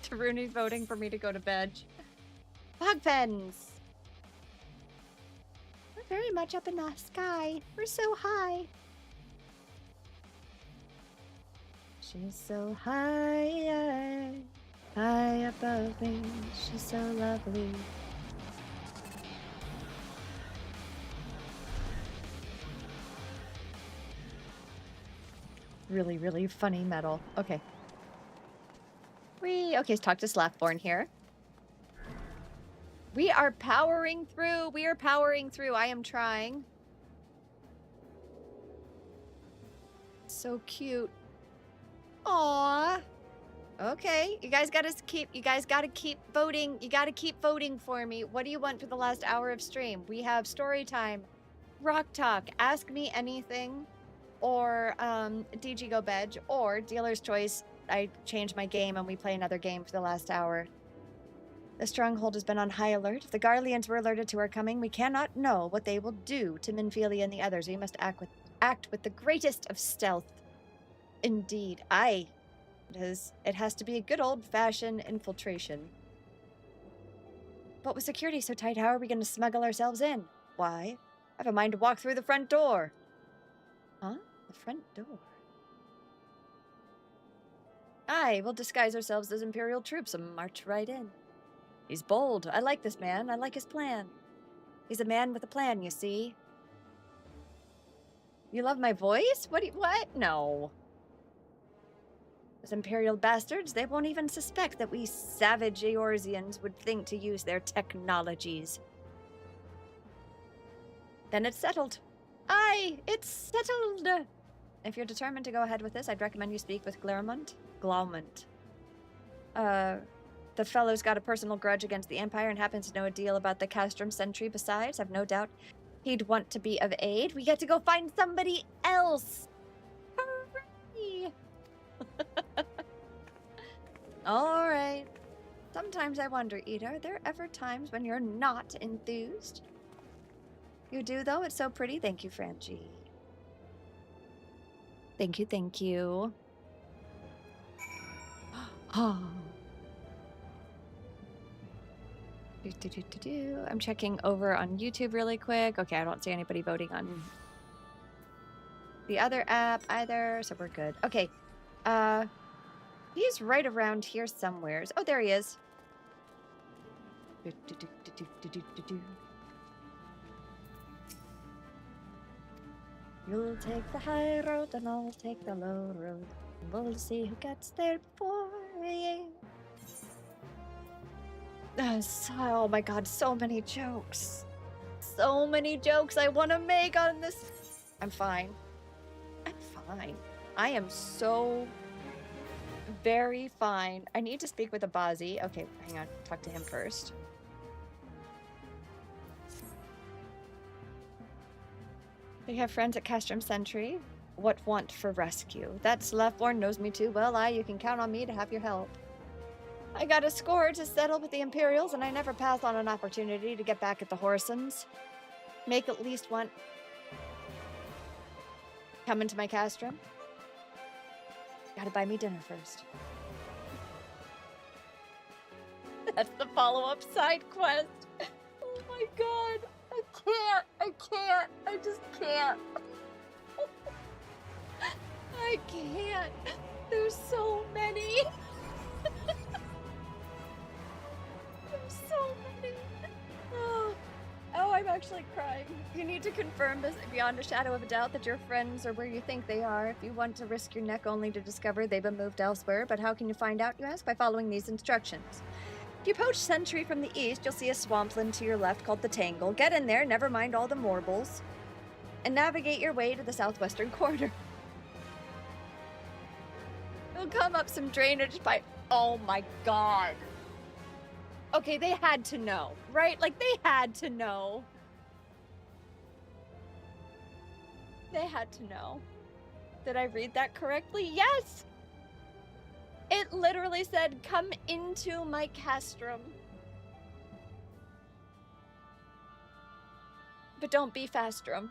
Taruni's voting for me to go to bed. Bogpens. We're very much up in the sky. We're so high. She's so high, high above me. She's so lovely. Really, really funny metal. Okay. Okay, let's talk to Slaffborn here. We are powering through. I am trying. So cute. Aww. Okay, you guys gotta keep voting. You gotta keep voting for me. What do you want for the last hour of stream? We have story time, rock talk, ask me anything, or DG Go Bedge, or dealer's choice. I change my game and we play another game for the last hour. The stronghold has been on high alert. If the Garleans were alerted to our coming, we cannot know what they will do to Minfilia and the others. We must act with the greatest of stealth. Indeed, it has to be a good old-fashioned infiltration. But with security so tight, how are we going to smuggle ourselves in? Why? I have a mind to walk through the front door. Huh? The front door? Aye, we'll disguise ourselves as Imperial troops and march right in. He's bold. I like this man. I like his plan. He's a man with a plan, you see. You love my voice? What? No. Those Imperial bastards, they won't even suspect that we savage Eorzeans would think to use their technologies. Then it's settled. Aye, it's settled. If you're determined to go ahead with this, I'd recommend you speak with Glaumont. The fellow's got a personal grudge against the Empire and happens to know a deal about the Castrum Sentry. Besides, I've no doubt he'd want to be of aid. We get to go find somebody else. All right. Sometimes I wonder, Ida, are there ever times when you're not enthused? You do, though. It's so pretty. Thank you, Frangie. Thank you, thank you. I'm checking over on YouTube really quick. Okay, I don't see anybody voting on the other app either, so we're good. Okay, he's right around here somewhere. Oh, there he is. You'll take the high road and I'll take the low road. We'll see who gets there before you. Oh my god, so many jokes. So many jokes I want to make on this. I'm fine. I'm fine. I am so very fine. I need to speak with Abazi. Okay, hang on. Talk to him first. They have friends at Castrum Sentry. What want for rescue? That Slathborn knows me too well. Aye, you can count on me to have your help. I got a score to settle with the Imperials, and I never pass on an opportunity to get back at the Horsons. Make at least one. Come into my castrum. Gotta buy me dinner first. That's the follow-up side quest. Oh my god. I can't. I just can't. I can't. There's so many. There's so many. Oh, I'm actually crying. You need to confirm this beyond a shadow of a doubt that your friends are where you think they are. If you want to risk your neck only to discover they've been moved elsewhere. But how can you find out, you ask? By following these instructions. If you approach Sentry from the east, you'll see a swampland to your left called the Tangle. Get in there, never mind all the morbles, and navigate your way to the southwestern corner. You'll come up some drainage pipe. Oh my god. Okay, they had to know, right? Like, they had to know. They had to know. Did I read that correctly? Yes! It literally said, come into my castrum. But don't be fastrum.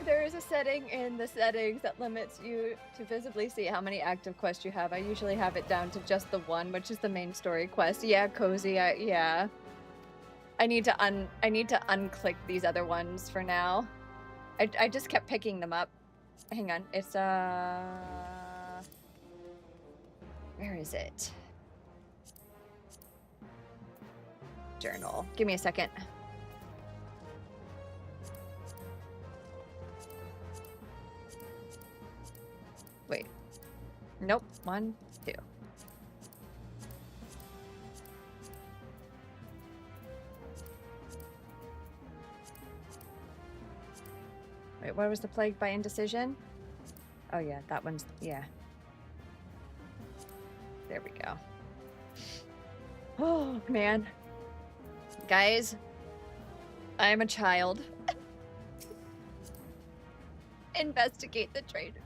There is a setting in the settings that limits you to visibly see how many active quests you have. I usually have it down to just the one, which is the main story quest. Yeah, Cozy, yeah. I need to unclick these other ones for now. I just kept picking them up. Hang on, it's where is it? Journal. Give me a second. Wait. Nope. 1, 2. Wait, what was the plague by indecision? Oh yeah, that one's, yeah. There we go. Oh, man. Guys, I am a child. Investigate the trader.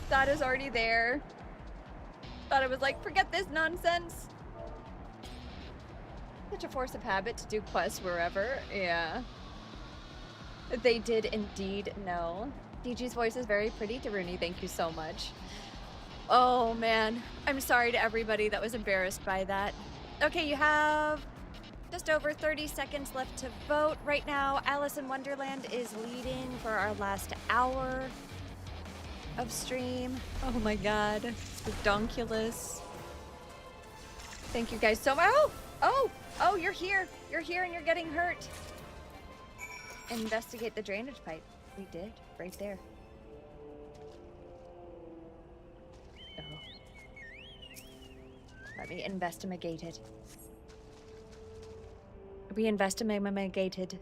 Thought is already there. Thought it was like, forget this nonsense. Such a force of habit to do quests wherever. Yeah. They did indeed know. DG's voice is very pretty. Daruni, thank you so much. Oh man. I'm sorry to everybody that was embarrassed by that. Okay, you have just over 30 seconds left to vote. Right now, Alice in Wonderland is leading for our last hour of stream. Oh my god. Redonkulous. Thank you guys so much. Oh, you're here. You're here and you're getting hurt. Investigate the drainage pipe. We did. Right there. Oh. Let me investigate it. We investigated.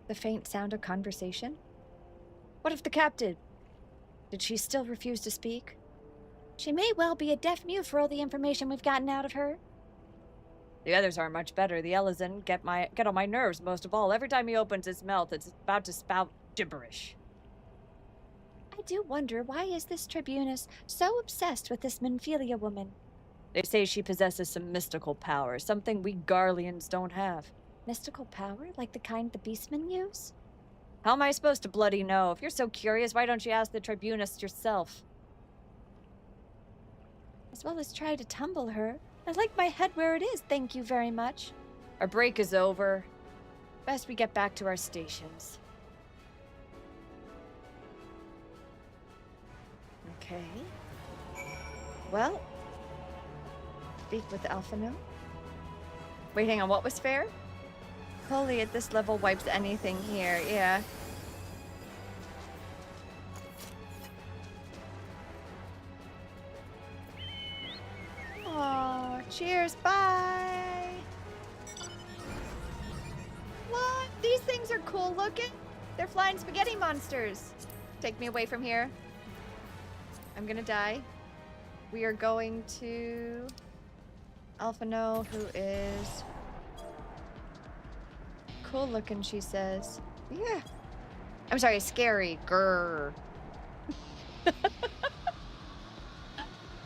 The faint sound of conversation? What if the captain? Did she still refuse to speak? She may well be a deaf mute for all the information we've gotten out of her. The others aren't much better. The Ellison get on my nerves most of all. Every time he opens his mouth, it's about to spout gibberish. I do wonder, why is this Tribunus so obsessed with this Menphelia woman? They say she possesses some mystical power, something we Garleans don't have. Mystical power? Like the kind the beastmen use? How am I supposed to bloody know? If you're so curious, why don't you ask the Tribunus yourself? As well as try to tumble her. I like my head where it is, thank you very much. Our break is over. Best we get back to our stations. Okay. Well, speak with Alphino. Wait, hang on, what was fair? Holy, at this level wipes anything here, yeah. Aw, cheers, bye! What? These things are cool looking. They're flying spaghetti monsters. Take me away from here. I'm gonna die. We are going to Alphino, who is cool looking, she says. Yeah. I'm sorry, scary. Grrr.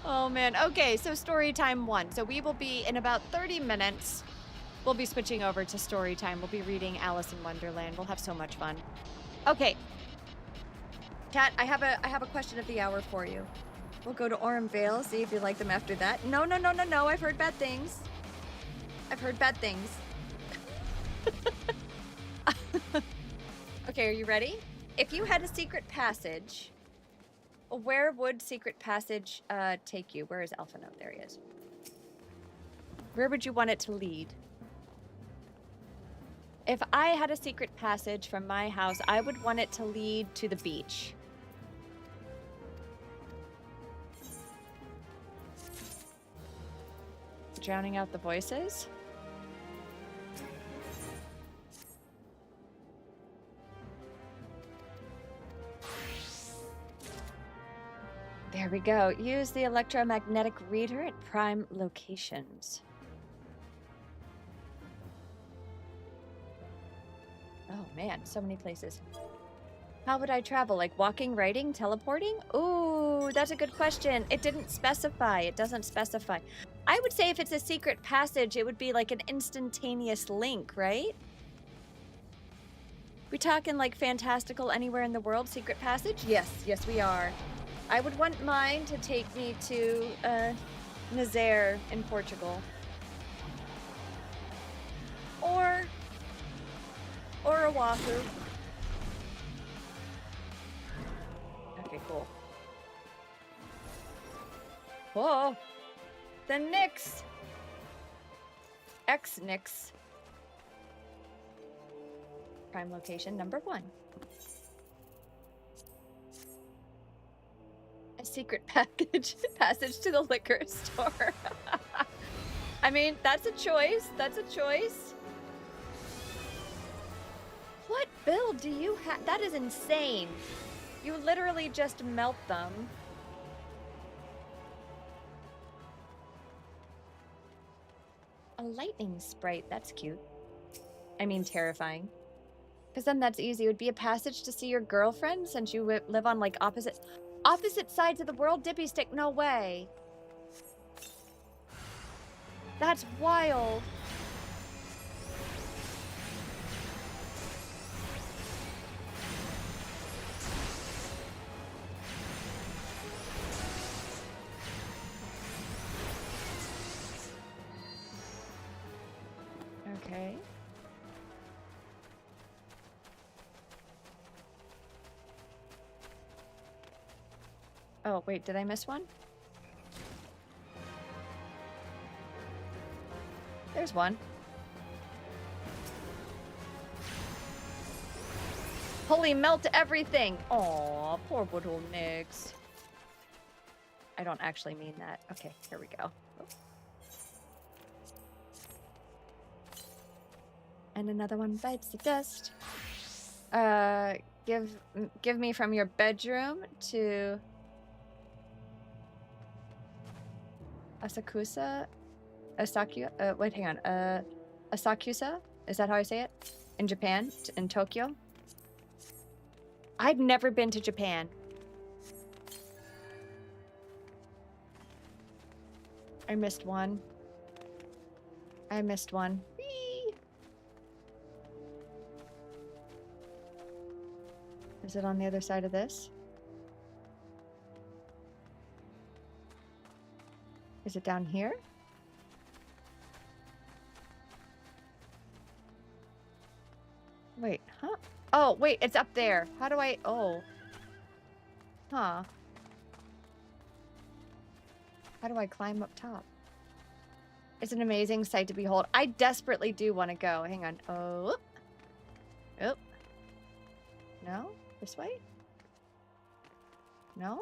Oh man. Okay, so story time 1. So we will be in about 30 minutes. We'll be switching over to story time. We'll be reading Alice in Wonderland. We'll have so much fun. Okay. Kat, I have a question of the hour for you. We'll go to Orem Vale, see if you like them after that. No. I've heard bad things. I've heard bad things. Okay, are you ready? If you had a secret passage, where would secret passage take you? Where is Alphino? There he is. Where would you want it to lead? If I had a secret passage from my house, I would want it to lead to the beach. Drowning out the voices? There we go. Use the electromagnetic reader at prime locations. Oh man, so many places. How would I travel? Like walking, riding, teleporting? Ooh, that's a good question. It didn't specify. It doesn't specify. I would say if it's a secret passage, it would be like an instantaneous link, right? We talking like fantastical anywhere in the world secret passage? Yes, we are. I would want mine to take me to Nazaire in Portugal. Or Oahu. Okay, cool. Whoa! The Nyx! X-Nyx. Prime location number 1. A secret passage to the liquor store. I mean, that's a choice. That's a choice. What build do you have? That is insane. You literally just melt them. A lightning sprite. That's cute. I mean, terrifying. Because then that's easy. It would be a passage to see your girlfriend since you live on, like, opposite sides of the world. Dippy stick, no way. That's wild. Okay. Oh, wait, did I miss one? There's one. Holy melt everything! Aw, poor little Nyx. I don't actually mean that. Okay, here we go. Oh. And another one bites the dust. Give me from your bedroom to Asakusa. Wait, hang on. Asakusa? Is that how I say it? In Japan? In Tokyo? I've never been to Japan. I missed one. I missed one. Whee! Is it on the other side of this? Is it down here? Wait, huh? Oh, wait, it's up there. How do I... Oh. Huh. How do I climb up top? It's an amazing sight to behold. I desperately do want to go. Hang on. Oh. Oh. No? This way? No?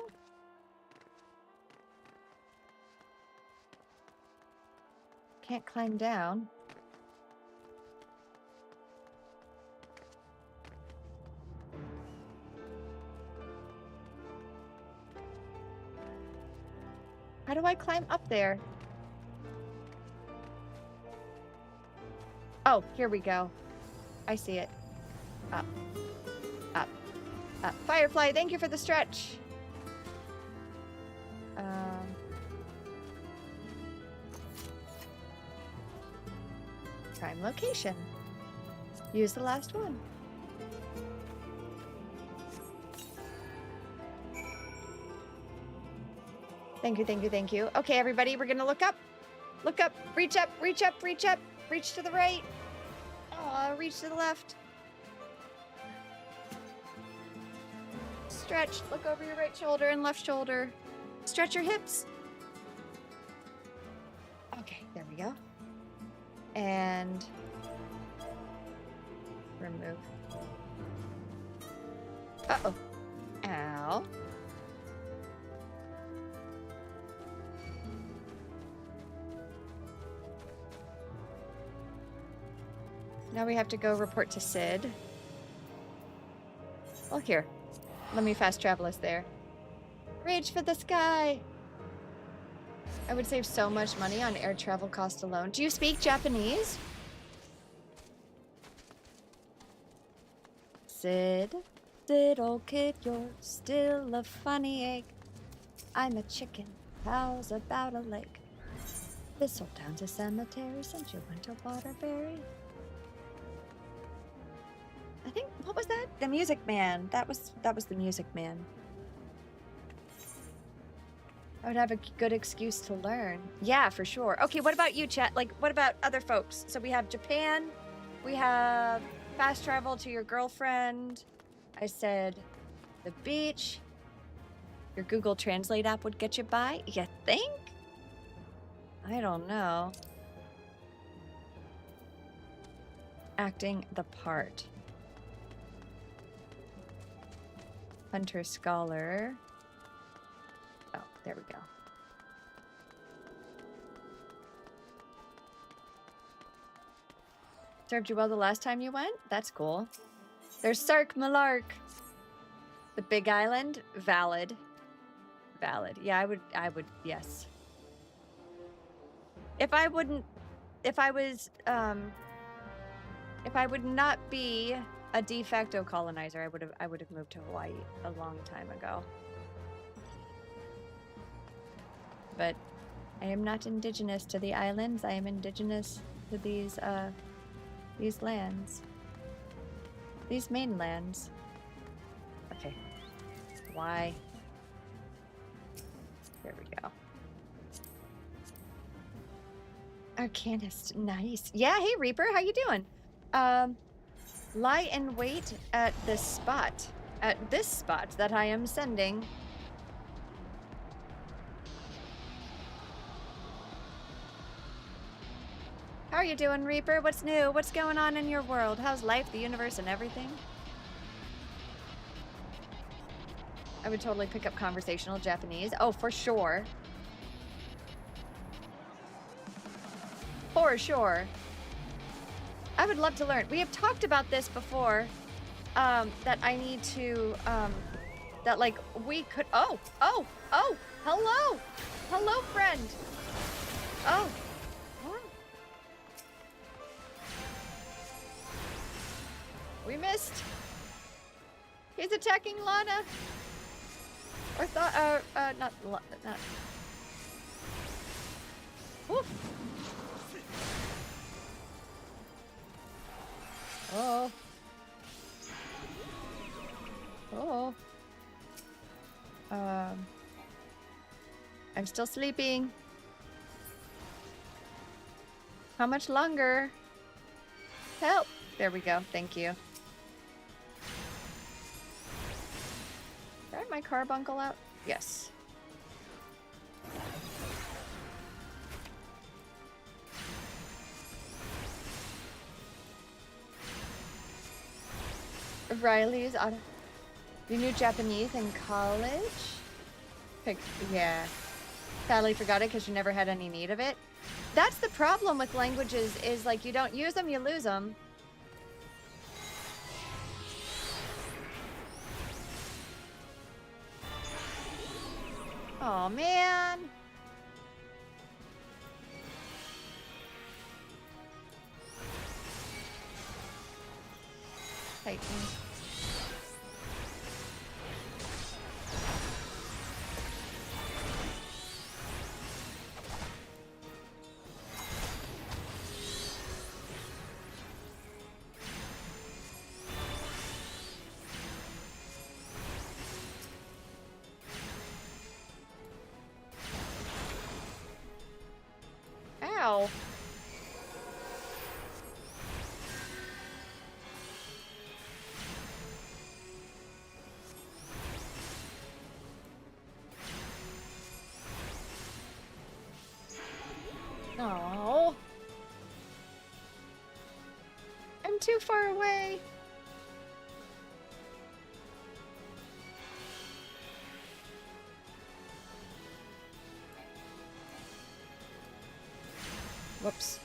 Can't climb down. How do I climb up there? Oh, here we go. I see it. Up. Up. Up. Firefly, thank you for the stretch. Prime location. Use the last one. Thank you, thank you, thank you. Okay, everybody, we're gonna look up. Look up, reach up, reach up, reach up. Reach to the right. Oh, reach to the left. Stretch. Look over your right shoulder and left shoulder. Stretch your hips. Okay, there we go. And remove. Uh-oh. Ow. Now we have to go report to Sid. Well, here. Let me fast travel us there. Reach for the sky! I would save so much money on air travel cost alone. Do you speak Japanese? Sid, Sid, old kid, you're still a funny egg. I'm a chicken. How's about a leg? This old town's a cemetery since you went to Waterbury. I think, what was that? The Music Man. That was the Music Man. I would have a good excuse to learn. Yeah, for sure. Okay, what about you, chat? Like, what about other folks? So we have Japan. We have fast travel to your girlfriend. I said the beach. Your Google Translate app would get you by. You think? I don't know. Acting the part. Hunter Scholar. Oh, there we go. Served you well the last time you went? That's cool. There's Sark Malark. The Big Island? Valid. Valid. Yeah, I would, yes. If I would not be a de facto colonizer, I would have moved to Hawaii a long time ago. But I am not indigenous to the islands. I am indigenous to these lands. These mainlands. Okay. Why? There we go. Arcanist, nice. Yeah, hey Reaper, how you doing? Lie in wait at this spot. At this spot that I am sending. How are you doing, Reaper? What's new? What's going on in your world? How's life, the universe, and everything? I would totally pick up conversational Japanese. Oh, for sure. For sure. I would love to learn. We have talked about this before. that I need to, that like we could, oh, hello, friend. Oh. We missed. He's attacking Lana. Or not. Woof. Oh. Oh. I'm still sleeping. How much longer? Help. There we go. Thank you. Did I have my carbuncle out? Yes. Riley's auto. You knew Japanese in college? Yeah. Sadly forgot it because you never had any need of it. That's the problem with languages is like you don't use them, you lose them. Oh man. Titan. Ow. Oh. I'm too far away. Whoops.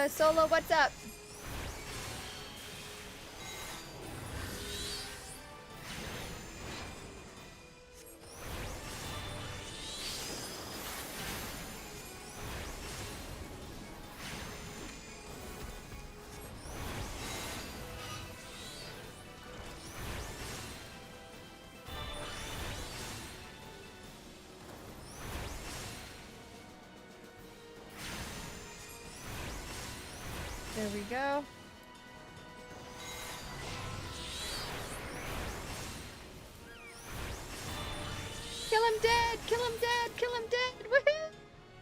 Solo, what's up? There we go. Kill him dead! Kill him dead! Kill him dead! Woohoo!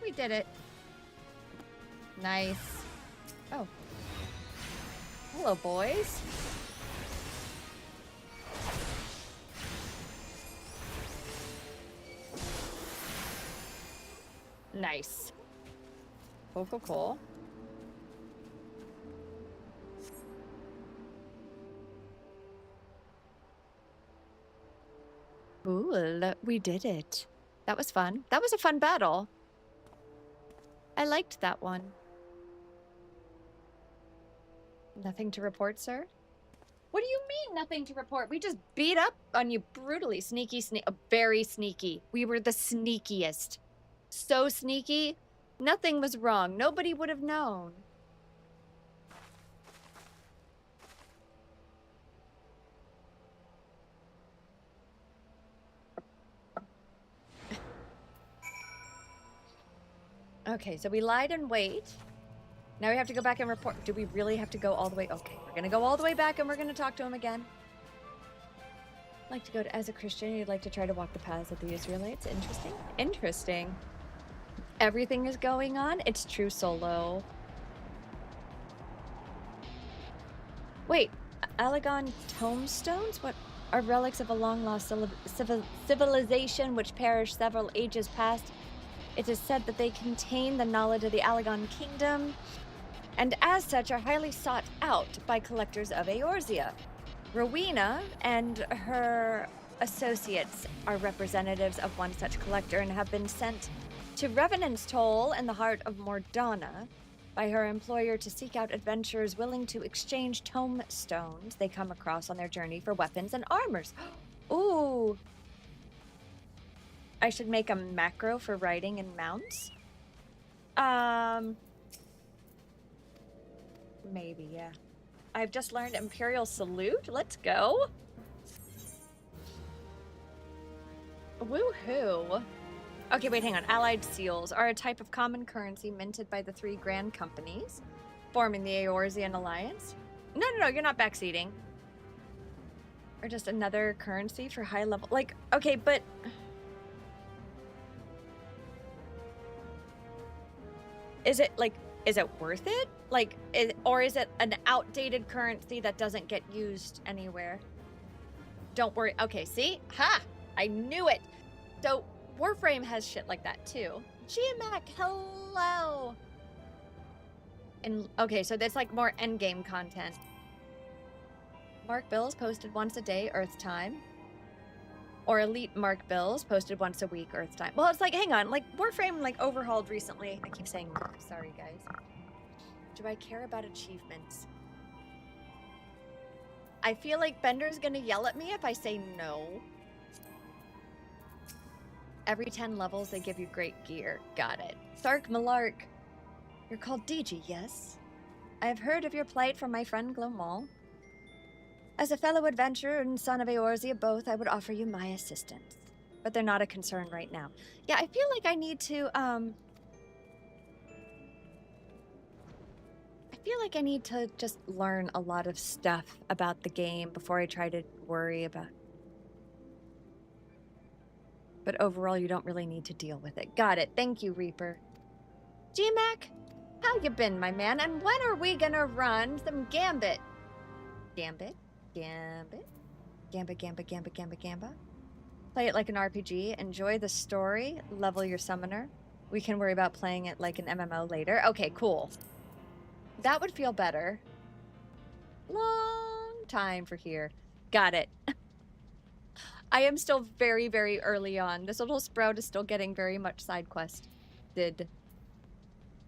We did it. Nice. Oh. Hello, boys. Nice. Cool, cool, cool. Cool, we did it. That was fun. That was a fun battle. I liked that one. Nothing to report, sir? What do you mean, nothing to report? We just beat up on you brutally. Sneaky, very sneaky. We were the sneakiest. So sneaky, nothing was wrong. Nobody would have known. Okay, so we lied in wait. Now we have to go back and report. Do we really have to go all the way? Okay, we're gonna go all the way back and we're gonna talk to him again. Like to go to, as a Christian, you'd like to try to walk the paths of the Israelites. Interesting. Interesting. Everything is going on. It's true, Solo. Wait, Alagon tombstones? What are relics of a long-lost civilization which perished several ages past? It is said that they contain the knowledge of the Alagon Kingdom, and as such are highly sought out by collectors of Eorzea. Rowena and her associates are representatives of one such collector and have been sent to Revenant's Toll in the heart of Mordana by her employer to seek out adventurers willing to exchange tomestones they come across on their journey for weapons and armors. Ooh. I should make a macro for riding and mounts. Maybe, yeah. I've just learned Imperial Salute. Let's go. Woohoo. Okay, wait, hang on. Allied seals are a type of common currency minted by the 3 grand companies, forming the Eorzean Alliance. No, you're not backseating. Or just another currency for high level. Like, okay, but... Is it worth it? Like, or is it an outdated currency that doesn't get used anywhere? Don't worry. Okay, see? Ha! I knew it! So, Warframe has shit like that, too. Giamac, hello! And, okay, so that's, like, more endgame content. Mark bills posted once a day, Earth time. Or elite mark bills posted once a week, Earth time. Well, it's like, hang on, like, Warframe, like, overhauled recently. I keep saying mark, sorry, guys. Do I care about achievements? I feel like Bender's gonna yell at me if I say no. Every 10 levels, they give you great gear. Got it. Sark Malark. You're called Digi, yes? I have heard of your plight from my friend Glomal. As a fellow adventurer and son of Eorzea both, I would offer you my assistance. But they're not a concern right now. Yeah, I feel like I need to, just learn a lot of stuff about the game before I try to worry about... But overall, you don't really need to deal with it. Got it. Thank you, Reaper. Giamac, how you been, my man? And when are we gonna run some Gambit? Gambit? Gambit? Gamba. Play it like an RPG. Enjoy the story. Level your summoner. We can worry about playing it like an MMO later. Okay, cool. That would feel better. Long time for here. Got it. I am still very, very early on. This little sprout is still getting very much side quest. And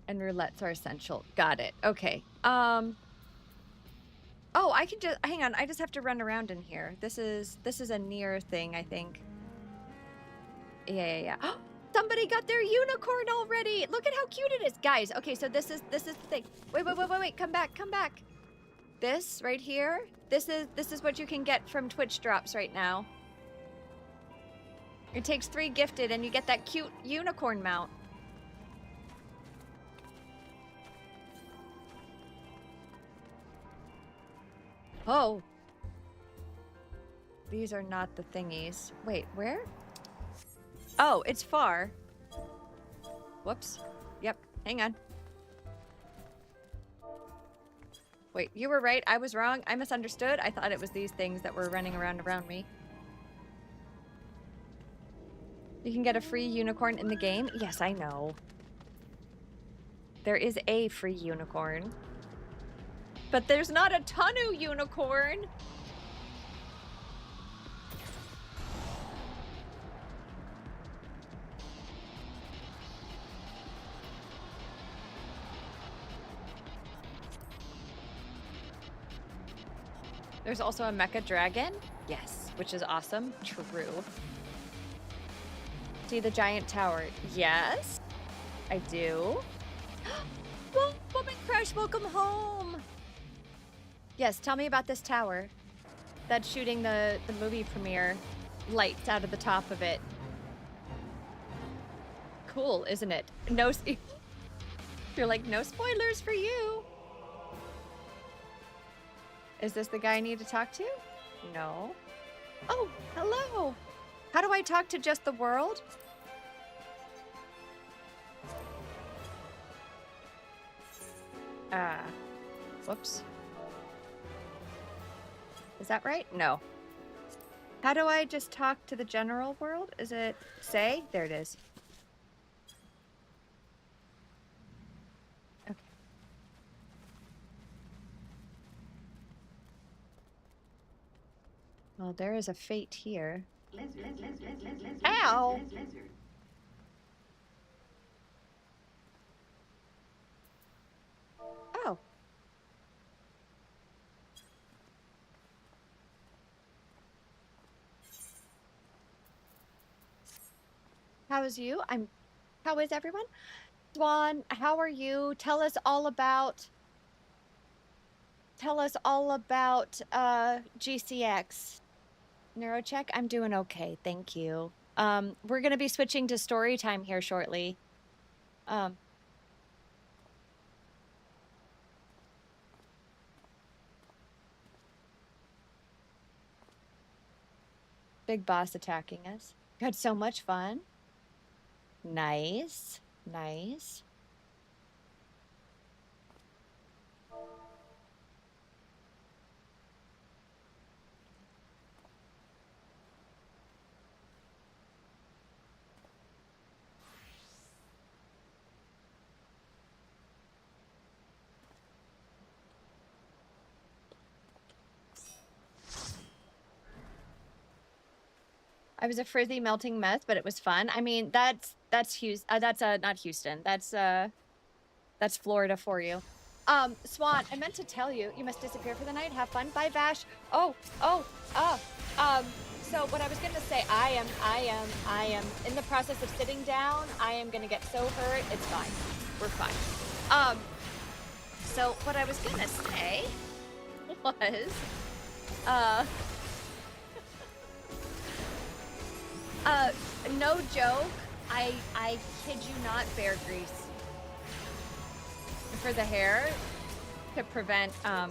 roulettes are essential. Got it. Okay. Oh, I can just hang on. I just have to run around in here. This is a near thing, I think. Yeah. Somebody got their unicorn already. Look at how cute it is, guys. Okay, so this is the thing. Wait. Come back. This right here. This is what you can get from Twitch drops right now. It takes 3 gifted, and you get that cute unicorn mount. Oh. These are not the thingies. Wait, where? Oh, it's far. Whoops. Yep, hang on. Wait, you were right. I was wrong. I misunderstood. I thought it was these things that were running around me. You can get a free unicorn in the game. Yes, I know. There is a free unicorn. But there's not a Tanu unicorn. There's also a mecha dragon. Yes, which is awesome. True. See the giant tower? Yes, I do. Whoa, Woman Crush, welcome home. Yes, tell me about this tower that's shooting the movie premiere lights out of the top of it. Cool, isn't it? No, you're like, no spoilers for you. Is this the guy I need to talk to? No. Oh, hello. How do I talk to just the world? Whoops. Is that right? No. How do I just talk to the general world? Is it say? There it is. Well, there is a fate here. Ow! Oh. How is you? How is everyone? Swan, how are you? Tell us all about GCX. Neurocheck, I'm doing okay, thank you. We're gonna be switching to story time here shortly. Big boss attacking us. We had so much fun. Nice. Nice. I was a frizzy melting mess, but it was fun. I mean, that's Houston. That's not Houston. That's Florida for you. Swan, I meant to tell you, you must disappear for the night. Have fun. Bye, Vash. So what I was gonna say, I am in the process of sitting down. I am gonna get so hurt. It's fine. We're fine. So what I was gonna say was, no joke. I kid you not, bear grease for the hair to prevent oh,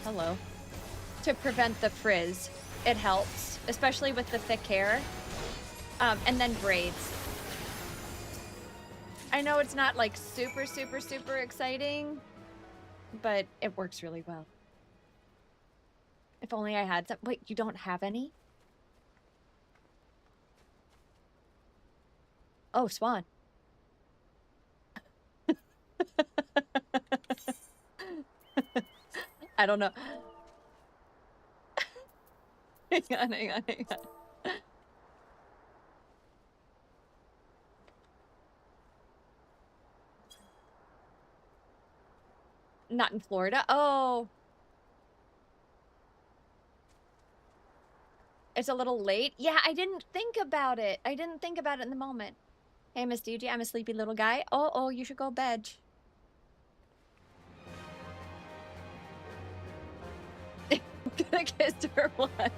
hello. To prevent the frizz. It helps, especially with the thick hair. And then braids. I know it's not like super exciting, but it works really well. If only I had some. Wait, you don't have any? Oh, Swan. I don't know. Hang on. Not in Florida. Oh. It's a little late. Yeah, I didn't think about it. I didn't think about it in the moment. Hey, Miss DJ, I'm a sleepy little guy. Oh, you should go bed. Gonna kiss her what?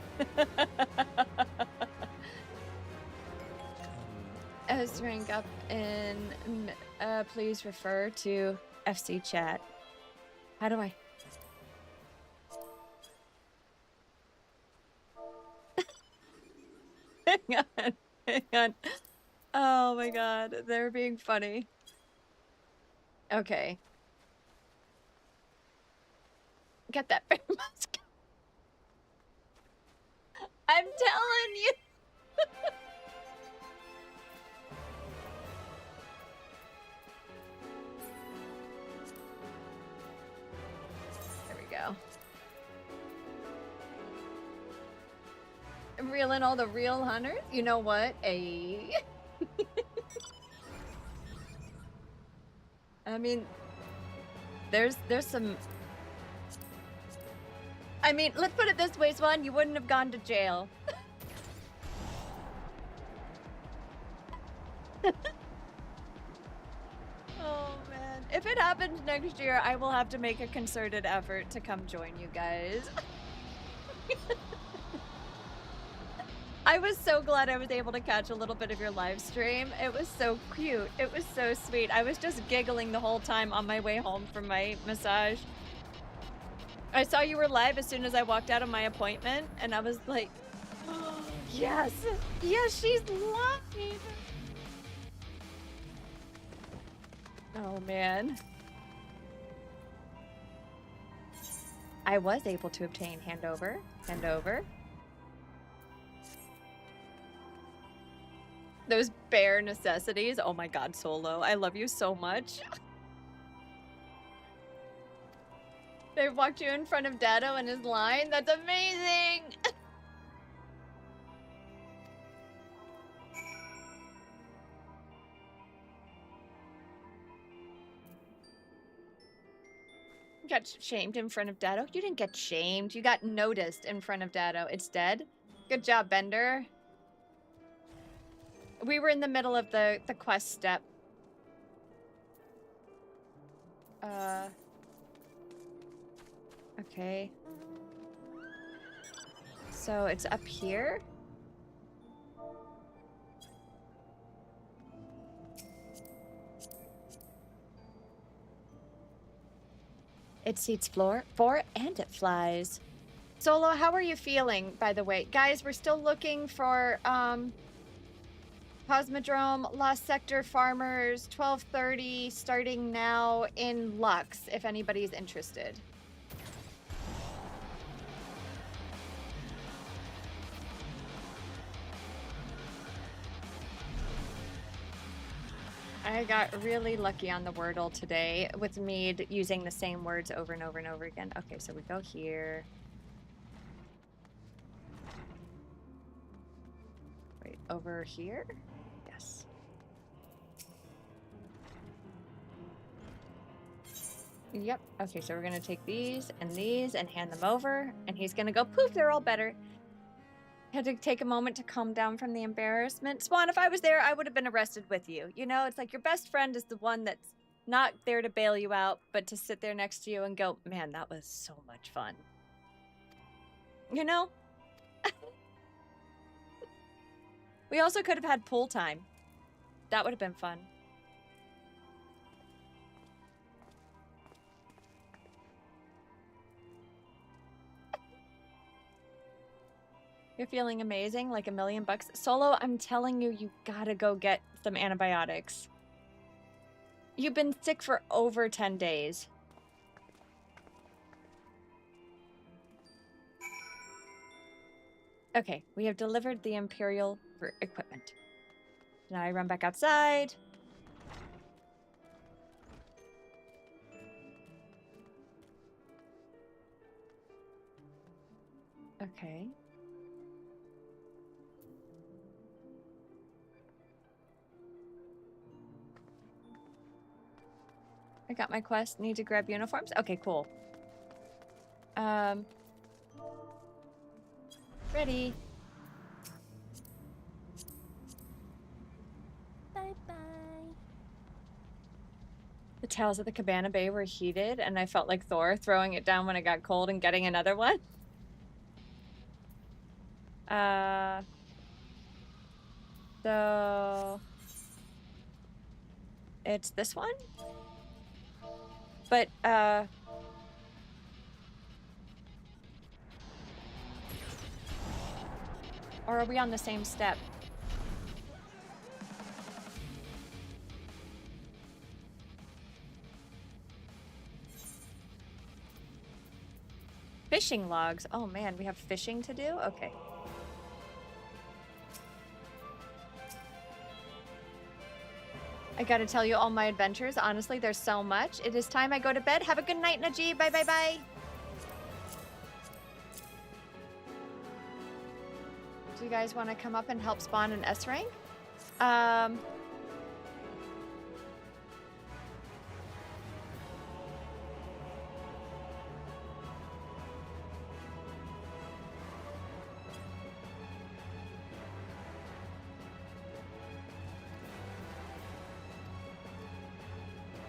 As rank up in, please refer to FC chat. How do I? Hang on. Oh my god, they're being funny. Okay. Get that bear mask. I'm telling you. There we go. I'm reeling all the real hunters. You know what? I mean, there's some. I mean, let's put it this way, Swan. You wouldn't have gone to jail. Oh man, if it happens next year, I will have to make a concerted effort to come join you guys. I was so glad I was able to catch a little bit of your live stream. It was so cute. It was so sweet. I was just giggling the whole time on my way home from my massage. I saw you were live as soon as I walked out of my appointment, and I was like, oh, yes, she's live. Oh man. I was able to obtain handover. Those bare necessities. Oh my god, Solo. I love you so much. They walked you in front of Dado in his line? That's amazing! Got shamed in front of Dado? You didn't get shamed. You got noticed in front of Dado. It's dead. Good job, Bender. We were in the middle of the quest step. Okay. So it's up here? It seats floor 4 and it flies. Solo, how are you feeling, by the way? Guys, we're still looking for Cosmodrome, Lost Sector Farmers, 12:30, starting now in Lux, if anybody's interested. I got really lucky on the Wordle today with me using the same words over and over and over again. Okay, so we go here. Wait, over here? Yes. Yep. Okay, so we're going to take these and hand them over. And he's going to go, poof, they're all better. Had to take a moment to calm down from the embarrassment. Swan, if I was there, I would have been arrested with you. You know, it's like your best friend is the one that's not there to bail you out, but to sit there next to you and go, man, that was so much fun. You know? We also could have had pool time. That would have been fun. You're feeling amazing, like $1,000,000. Solo, I'm telling you, you gotta go get some antibiotics. You've been sick for over 10 days. Okay, we have delivered the Imperial equipment. Now I run back outside. Okay. I got my quest. Need to grab uniforms? Okay, cool. Ready. Bye-bye. The towels at the Cabana Bay were heated, and I felt like Thor throwing it down when it got cold and getting another one. So... It's this one? But, or are we on the same step? Fishing logs. Oh man, we have fishing to do? Okay. I gotta tell you all my adventures. Honestly, there's so much. It is time I go to bed. Have a good night, Najee. Bye, bye, bye. Do you guys want to come up and help spawn an S rank?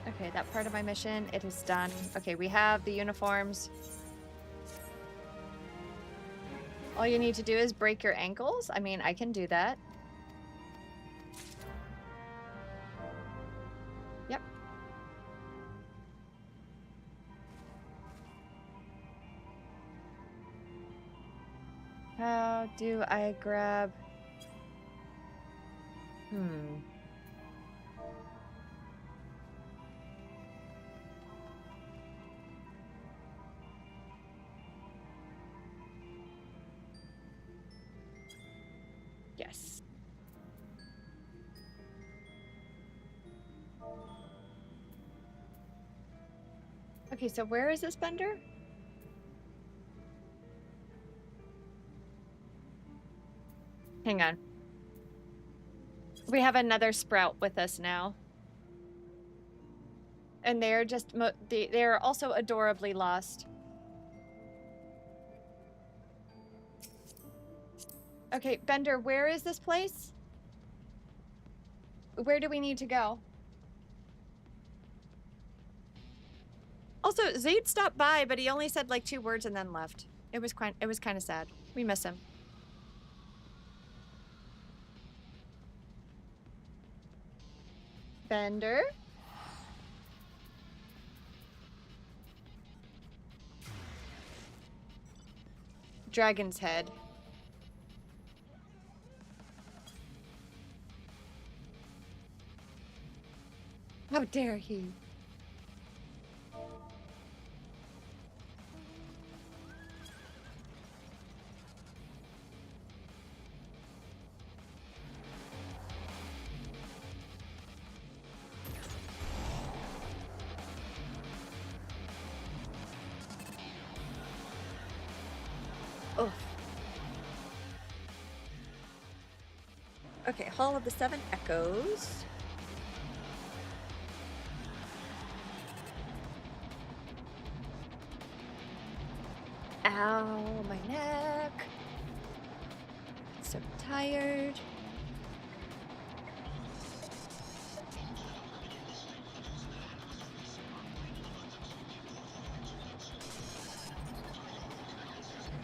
Okay, that part of my mission, it is done. Okay, we have the uniforms. All you need to do is break your ankles. I mean, I can do that. Yep. How do I grab... Yes. Okay, so where is this Bender? Hang on. We have another sprout with us now. And they're just, they're also adorably lost. Okay, Bender, where is this place? Where do we need to go? Also, Zaid stopped by, but he only said like 2 words and then left. It was kind of sad. We miss him. Bender? Dragon's head. How dare he? Oh. Okay, Hall of the Seven Echoes. Ow, my neck. So tired.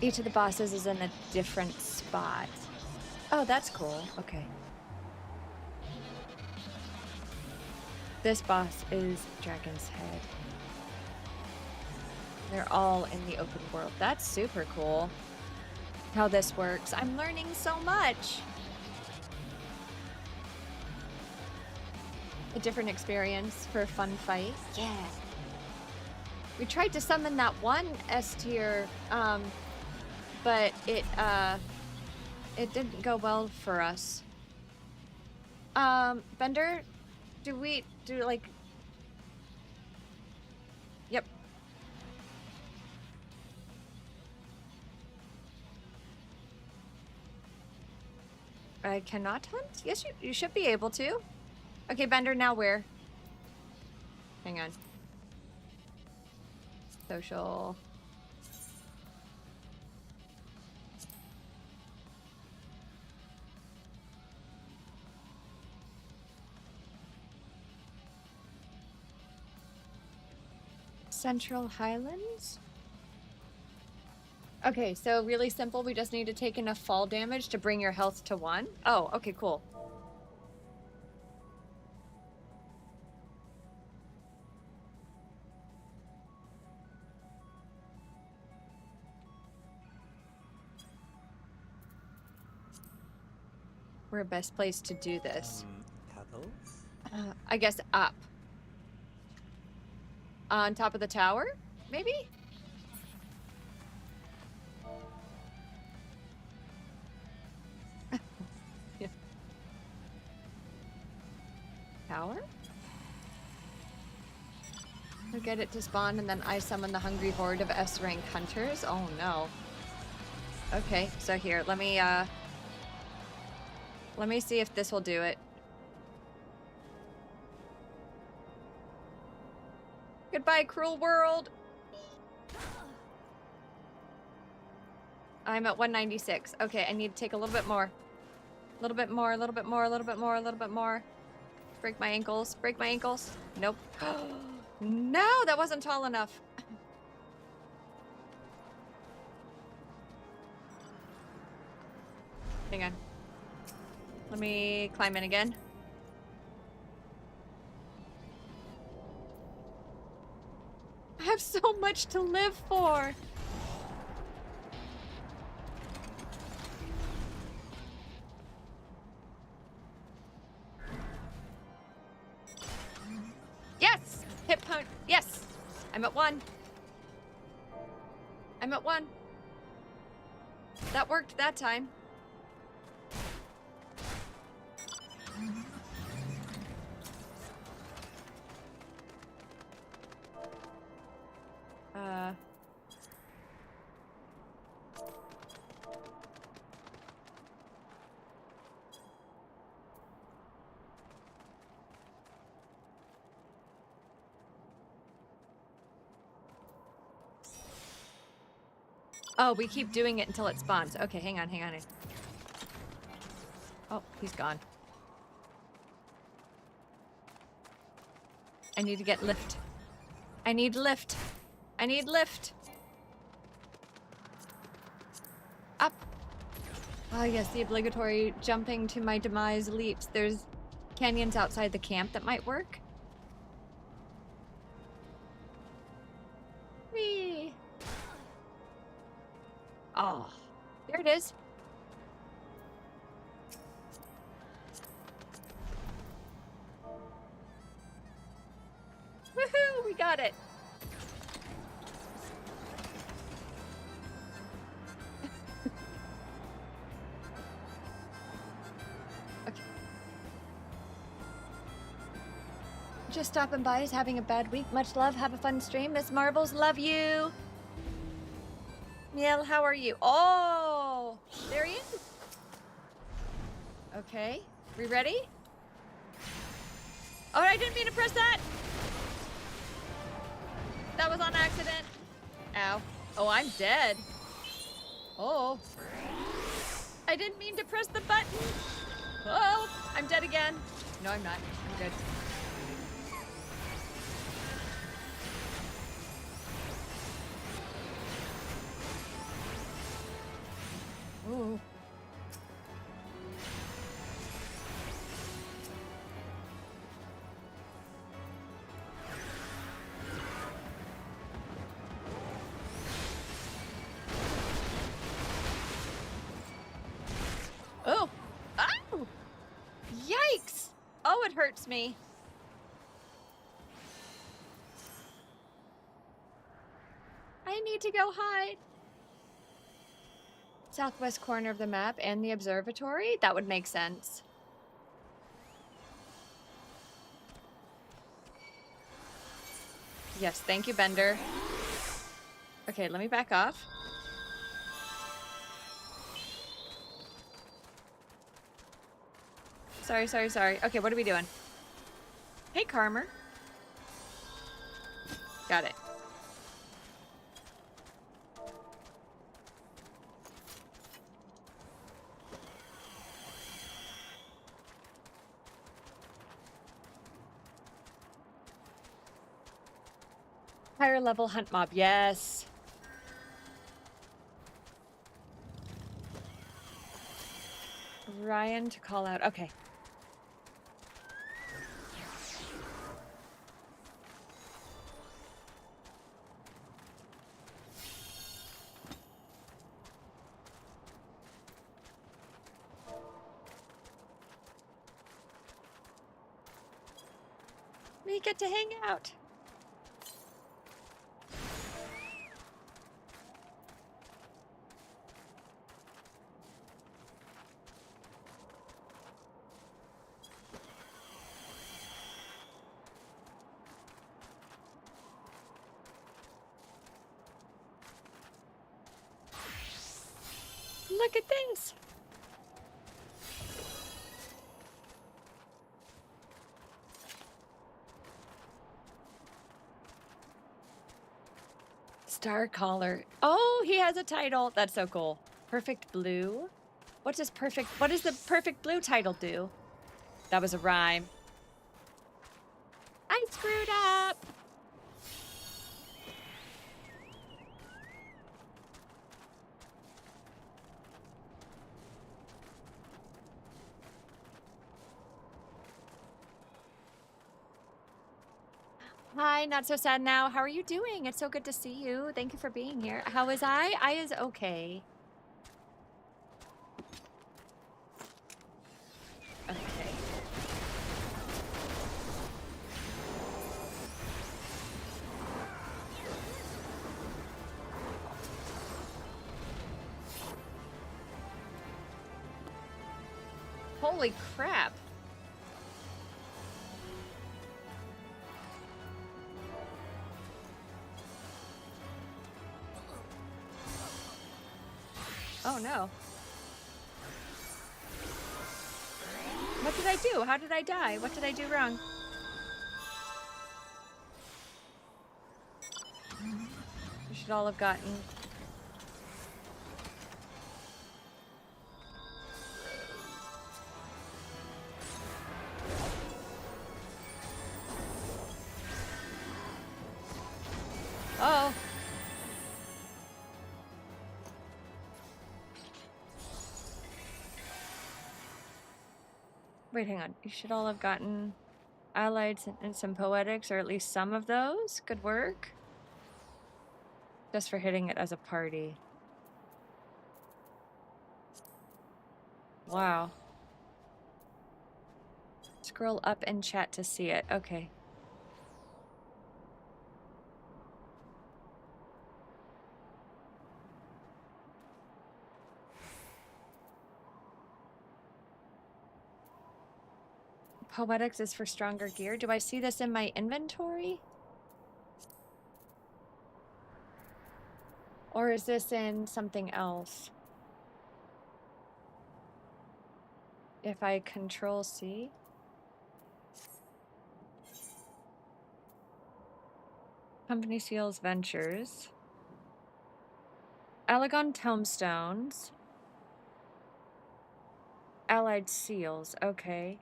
Each of the bosses is in a different spot. Oh, that's cool. Okay. This boss is Dragon's Head. They're all in the open world. That's super cool. How this works. I'm learning so much. A different experience for a fun fight. Yeah. We tried to summon that one S tier, but it didn't go well for us. Bender, do like... Yep. I cannot hunt? Yes, you should be able to. Okay, Bender, now where? Hang on. Social. Central Highlands? Okay, so really simple. We just need to take enough fall damage to bring your health to 1. Oh, okay, cool. We're best place to do this. I guess up. On top of the tower, maybe? Yeah. Tower? We'll get it to spawn and then I summon the hungry horde of S-rank hunters? Oh no. Okay, so here, let me see if this will do it. Goodbye, cruel world. I'm at 196. Okay, I need to take a little bit more. A little bit more, a little bit more, a little bit more, a little bit more. Break my ankles. Break my ankles. Nope. No, that wasn't tall enough. Hang on. Let me climb in again. I have so much to live for. Yes! Hit point. Yes! I'm at 1. I'm at 1. That worked that time. Oh, we keep doing it until it spawns. Okay, hang on. Oh, he's gone. I need to get lift. I need lift. Up. Oh, yes, the obligatory jumping to my demise leaps. There's canyons outside the camp that might work. Whee! Oh, there it is. Woohoo! We got it. Okay. Just stopping by. Is having a bad week. Much love. Have a fun stream. Miss Marbles, love you. Neil, how are you? Oh, there he is. Okay, we ready? Oh, I didn't mean to press that. That was on accident. Ow. Oh, I'm dead. Oh. I didn't mean to press the button. Oh, I'm dead again. No, I'm not. I'm good. Ooh. Oh. Ow! Yikes! Oh, it hurts me. I need to go hide. Southwest corner of the map and the observatory? That would make sense. Yes, thank you, Bender. Okay, let me back off. Sorry. Okay, what are we doing? Hey, Karmer. Got it. Higher level hunt mob, yes. Ryan to call out, okay. We get to hang out. Look at this. Star Caller. Oh, he has a title. That's so cool. Perfect Blue. What is the Perfect Blue title do? That was a rhyme. I screwed up. Hi, not so sad now. How are you doing? It's so good to see you. Thank you for being here. How is I? I is okay. Okay. Holy crap. Oh no. What did I do? How did I die? What did I do wrong? You should all have gotten Wait, hang on. You should all have gotten allied and some poetics, or at least some of those. Good work. Just for hitting it as a party. Wow. Scroll up in chat to see it. Okay. Poetics is for stronger gear. Do I see this in my inventory? Or is this in something else? If I control C. Company Seals Ventures. Allegon Tomestones. Allied Seals. Okay.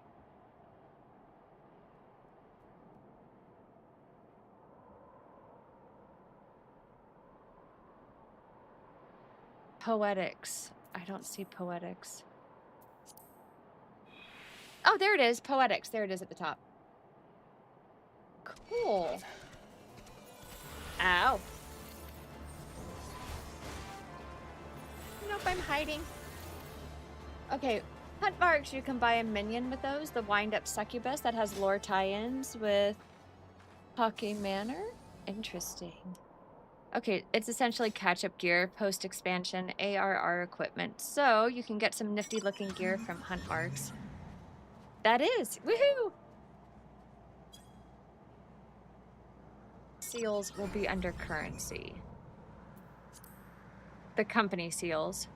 Poetics. I don't see poetics. Oh, there it is. Poetics. There it is at the top. Cool. Ow. Nope, I'm hiding. Okay, Hunt Marks, you can buy a minion with those. The Wind-Up Succubus that has lore tie-ins with Hockey Manor. Interesting. Okay, it's essentially catch-up gear, post-expansion, ARR equipment. So you can get some nifty-looking gear from Hunt Marks. That is! Woohoo! Seals will be under currency. The company seals.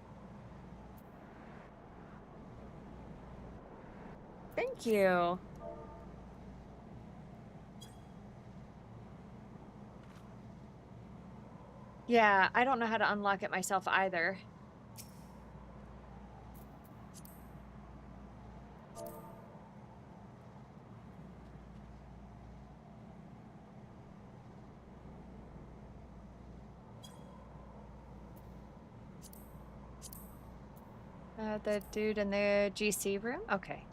Thank you. Yeah, I don't know how to unlock it myself either. The dude in the GC room? Okay.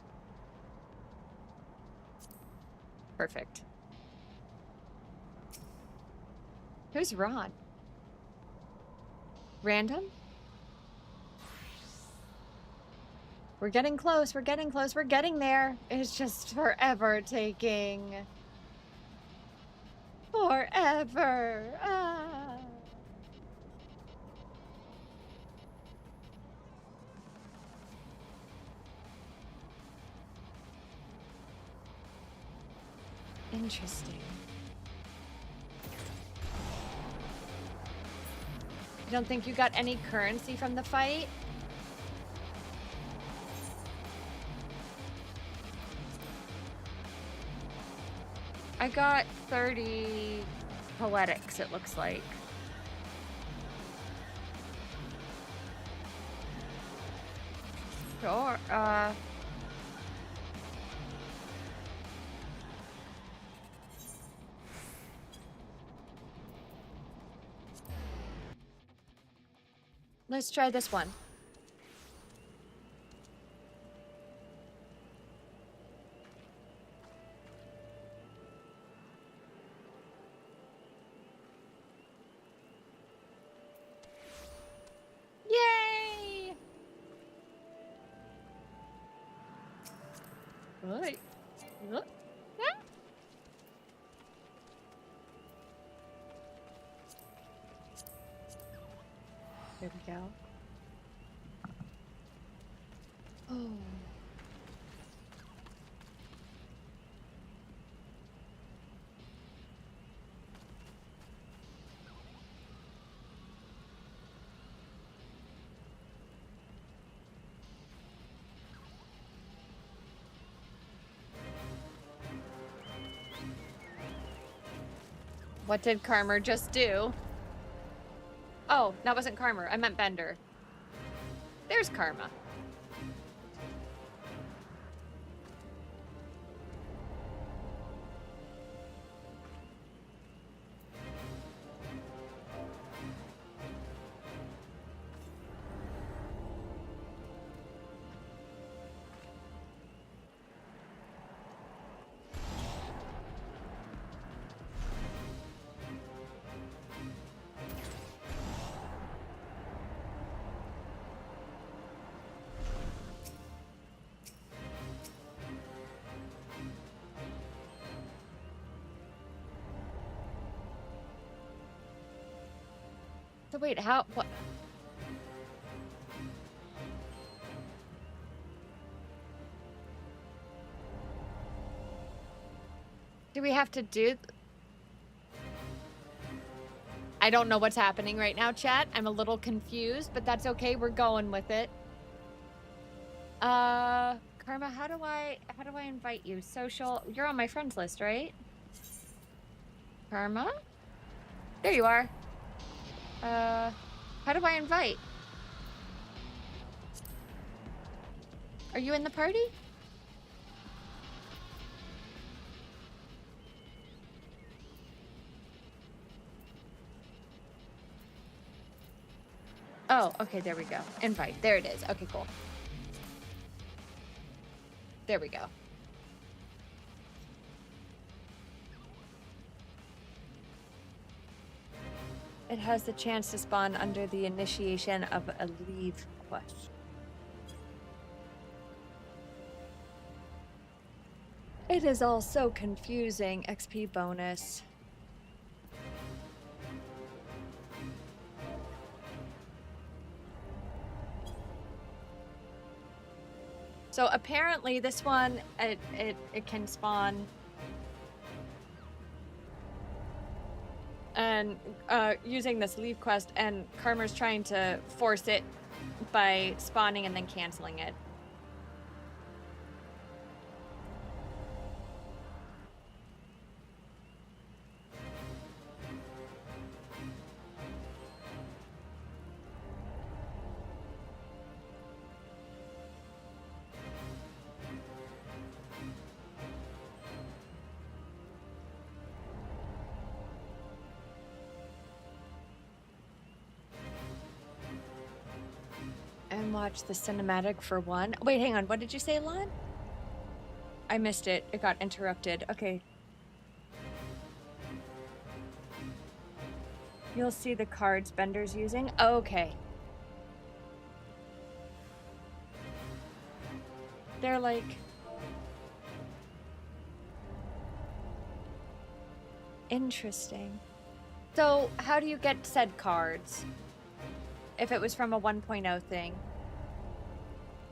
Perfect. Who's Ron? Random? We're getting close, we're getting close, we're getting there. It's just forever taking. Forever. Ah. Interesting. You don't think you got any currency from the fight? I got 30 poetics, it looks like. Sure, let's try this one. Yay! Right. Look. Yeah. There we go. Oh. What did Karmer just do? Oh, that wasn't Karmer. I meant Bender. There's Karma. So wait, how, what? Do we have to do? I don't know what's happening right now, chat. I'm a little confused, but that's okay. We're going with it. Karma, how do I invite you? Social, you're on my friends list, right? Karma? There you are. How do I invite? Are you in the party? Oh, okay, there we go. Invite. There it is. Okay, cool. There we go. It has the chance to spawn under the initiation of a leave quest. It is all so confusing. XP bonus. So apparently this one, it can spawn and using this leave quest, and Karma's trying to force it by spawning and then canceling it. And watch the cinematic for one. Wait, hang on. What did you say, Lon? I missed it. It got interrupted. Okay. You'll see the cards Bender's using. Okay. They're like... Interesting. So, how do you get said cards? If it was from a 1.0 thing.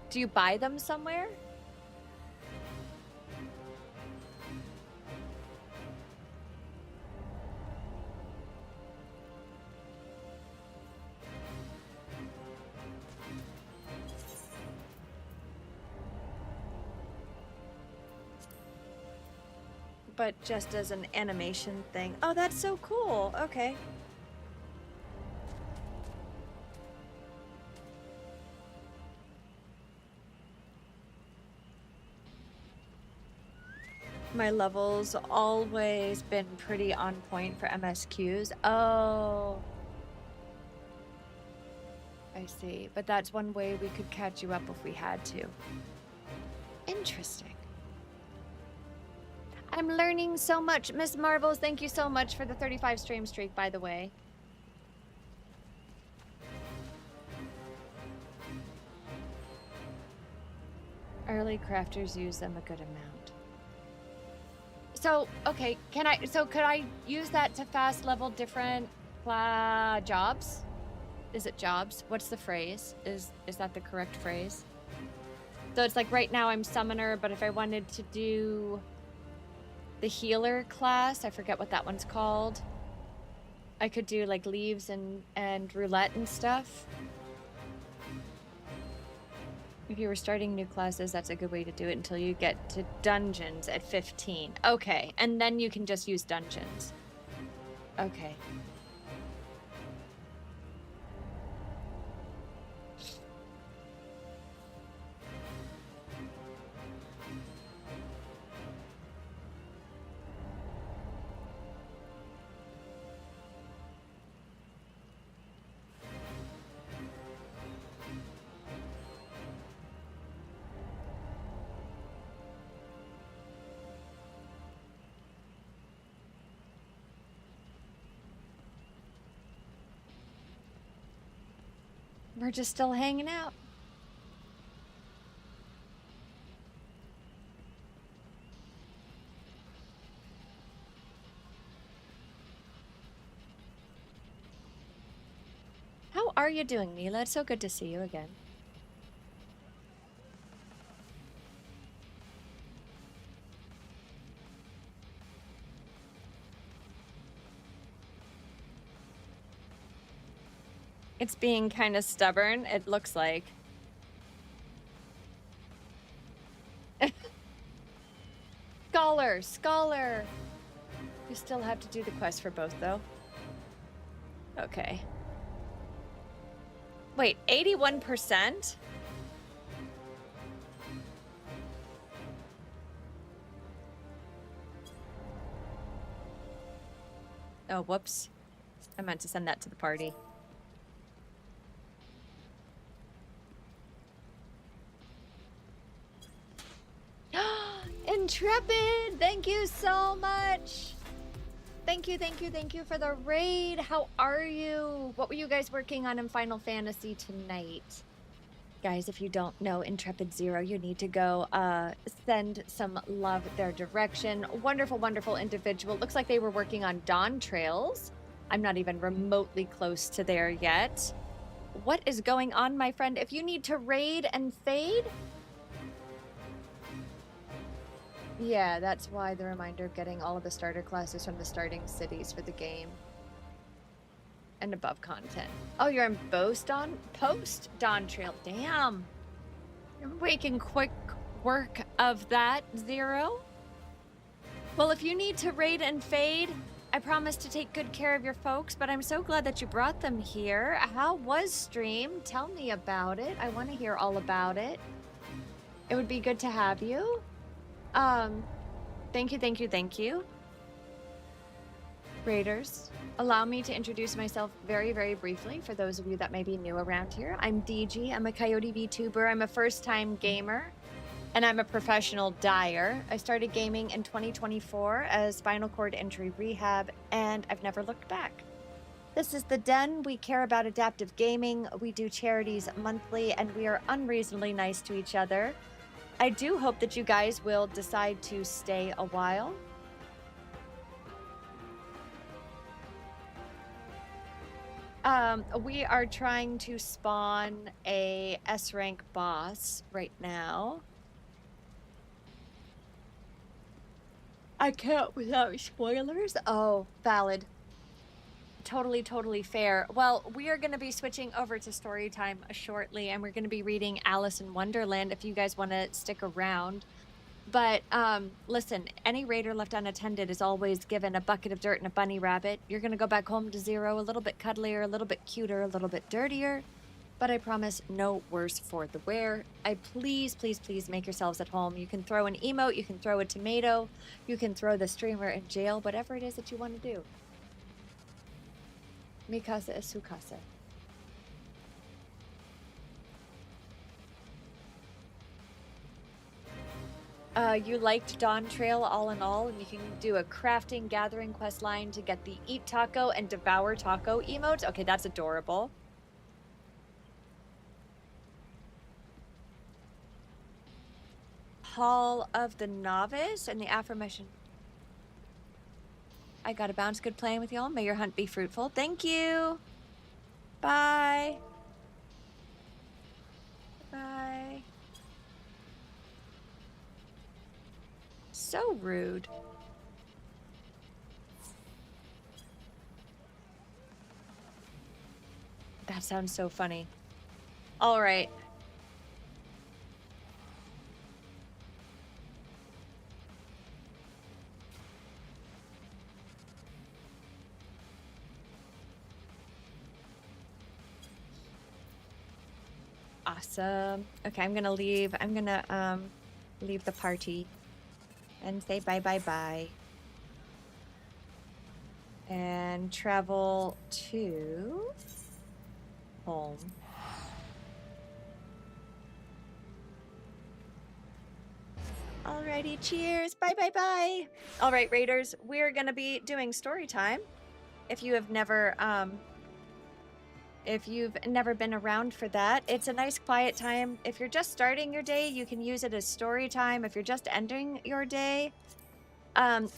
Do you buy them somewhere? But just as an animation thing. Oh, that's so cool. Okay. My level's always been pretty on point for MSQs. Oh. I see. But that's one way we could catch you up if we had to. Interesting. I'm learning so much. Miss Marvels, thank you so much for the 35 stream streak, by the way. Early crafters use them a good amount. So, okay, could I use that to fast level different jobs? Is it jobs? What's the phrase? Is that the correct phrase? So it's like right now I'm summoner, but if I wanted to do the healer class, I forget what that one's called. I could do like leaves and roulette and stuff. If you were starting new classes, that's a good way to do it until you get to dungeons at 15. Okay, and then you can just use dungeons. Okay. We're just still hanging out. are you doing, Mila? It's so good to see you again. It's being kind of stubborn, it looks like. Scholar! You still have to do the quest for both, though. Okay. Wait, 81%? Oh, whoops. I meant to send that to the party. Intrepid! Thank you so much! Thank you for the raid. How are you? What were you guys working on in Final Fantasy tonight? Guys, if you don't know Intrepid Zero, you need to go send some love their direction. Wonderful, wonderful individual. Looks like they were working on Dawn Trails. I'm not even remotely close to there yet. What is going on, my friend? If you need to raid and fade... Yeah, that's why the reminder of getting all of the starter classes from the starting cities for the game. And above content. Oh, you're in post Dawn Trail. Damn. You're making quick work of that, Zero. Well, if you need to raid and fade, I promise to take good care of your folks, but I'm so glad that you brought them here. How was stream? Tell me about it. I want to hear all about it. It would be good to have you. Thank you. Raiders, allow me to introduce myself very, very briefly for those of you that may be new around here. I'm DG, I'm a Coyote VTuber, I'm a first-time gamer, and I'm a professional dyer. I started gaming in 2024 as spinal cord injury rehab, and I've never looked back. This is The Den. We care about adaptive gaming, we do charities monthly, and we are unreasonably nice to each other. I do hope that you guys will decide to stay a while. We are trying to spawn a S-rank boss right now. I can't without spoilers. Oh, valid. Totally fair. Well, we are going to be switching over to story time shortly, and we're going to be reading Alice in Wonderland if you guys want to stick around. But listen, any raider left unattended is always given a bucket of dirt and a bunny rabbit. You're going to go back home to Zero a little bit cuddlier, a little bit cuter, a little bit dirtier. But I promise no worse for the wear. Please make yourselves at home. You can throw an emote, you can throw a tomato, you can throw the streamer in jail, whatever it is that you want to do. Mi casa es su casa. You liked Dawn Trail all in all, and you can do a crafting gathering quest line to get the Eat Taco and Devour Taco emotes. Okay, that's adorable. Hall of the Novice and the aforementioned. I gotta bounce. Good playing with y'all. May your hunt be fruitful. Thank you. Bye. Bye. So rude. That sounds so funny. All right. Awesome. Okay, I'm gonna leave. I'm gonna leave the party and say bye. And travel to home. Alrighty, cheers. Bye. All right, Raiders, we're gonna be doing story time. If you've never been around for that, it's a nice quiet time. If you're just starting your day, you can use it as story time. If you're just ending your day,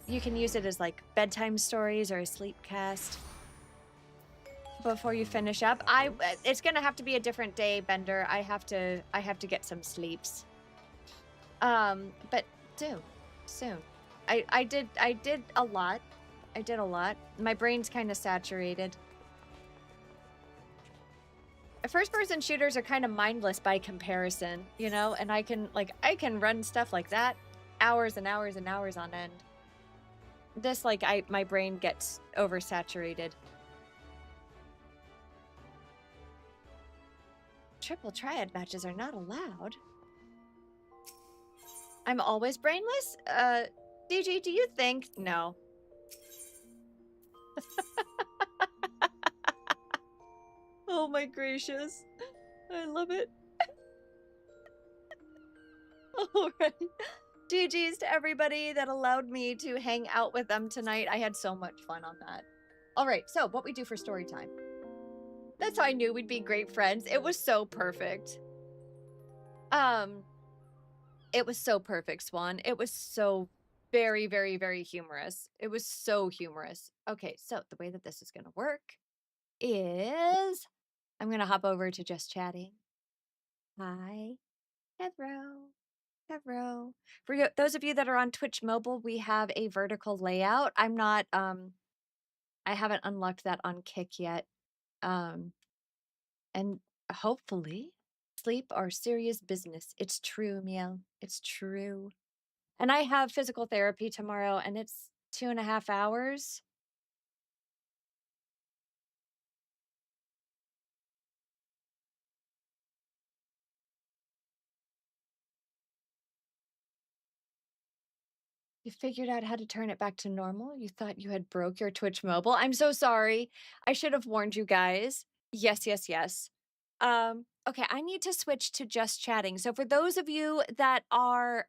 you can use it as like bedtime stories or a sleep cast. before you finish up. It's gonna have to be a different day, Bender. I have to get some sleeps. But soon. I did a lot. I did a lot. My brain's kind of saturated. First-person shooters are kind of mindless by comparison, you know, and I can run stuff like that hours and hours and hours on end. This, like, my brain gets oversaturated. Triple triad matches are not allowed. I'm always brainless? DG, do you think? No. Oh my gracious. I love it. Alright. GG's to everybody that allowed me to hang out with them tonight. I had so much fun on that. Alright, so what we do for story time. That's how I knew we'd be great friends. It was so perfect. It was so perfect, Swan. It was so very, very, very humorous. It was so humorous. Okay, so the way that this is gonna work is I'm gonna hop over to just chatting. Hi, Hello. For those of you that are on Twitch Mobile, we have a vertical layout. I'm not, I haven't unlocked that on Kick yet. And hopefully, sleep are serious business. It's true, Miel. It's true. And I have physical therapy tomorrow, and it's 2.5 hours. You figured out how to turn it back to normal? You thought you had broke your Twitch Mobile? I'm so sorry. I should have warned you guys. Yes. Okay, I need to switch to just chatting. So for those of you that are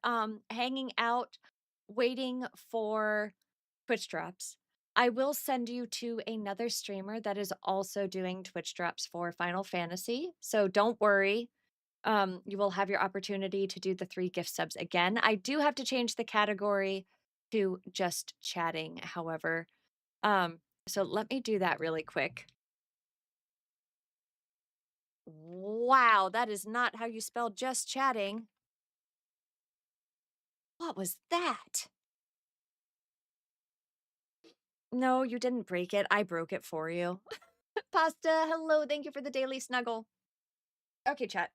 hanging out, waiting for Twitch drops, I will send you to another streamer that is also doing Twitch drops for Final Fantasy. So don't worry. You will have your opportunity to do the 3 gift subs again. I do have to change the category to just chatting, however. So let me do that really quick. Wow, that is not how you spell just chatting. What was that? No, you didn't break it. I broke it for you. Pasta, hello. Thank you for the daily snuggle. Okay, chat.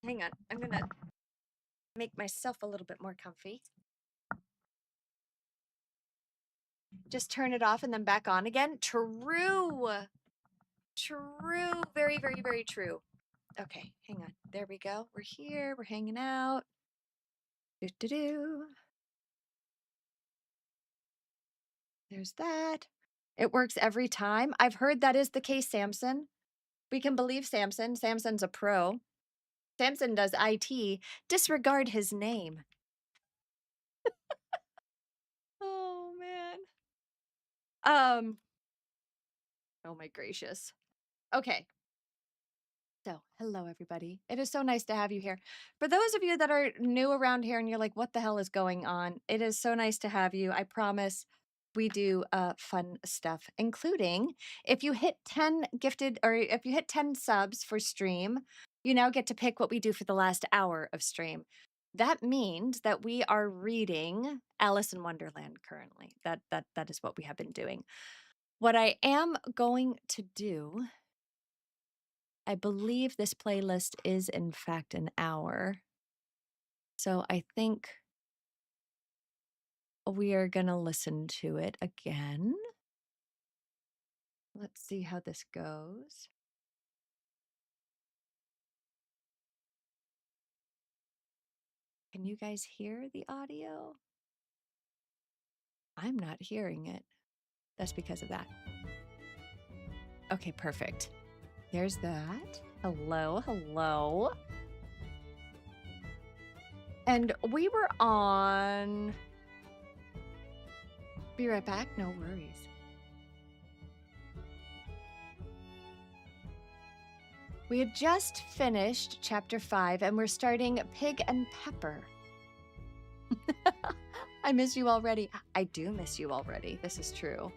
Hang on. I'm gonna make myself a little bit more comfy. Just turn it off and then back on again. True. True. Very, very, very true. Okay, hang on. There we go. We're here. We're hanging out. There's that. It works every time. I've heard that is the case, Samson. We can believe Samson. Samson's a pro. Samson does IT. Disregard his name. Oh, man. Oh, my gracious. Okay. So, hello, everybody. It is so nice to have you here. For those of you that are new around here and you're like, what the hell is going on? It is so nice to have you. I promise we do fun stuff, including if you hit 10 gifted or if you hit 10 subs for stream, you now get to pick what we do for the last hour of stream. That means that we are reading Alice in Wonderland currently. That is what we have been doing. What I am going to do, I believe this playlist is in fact an hour. So I think we are going to listen to it again. Let's see how this goes. Can you guys hear the audio? I'm not hearing it. That's because of that. Okay, perfect. There's that. Hello, hello. And we were on... Be right back, no worries. We had just finished chapter 5 and we're starting Pig and Pepper. I miss you already. I do miss you already. This is true.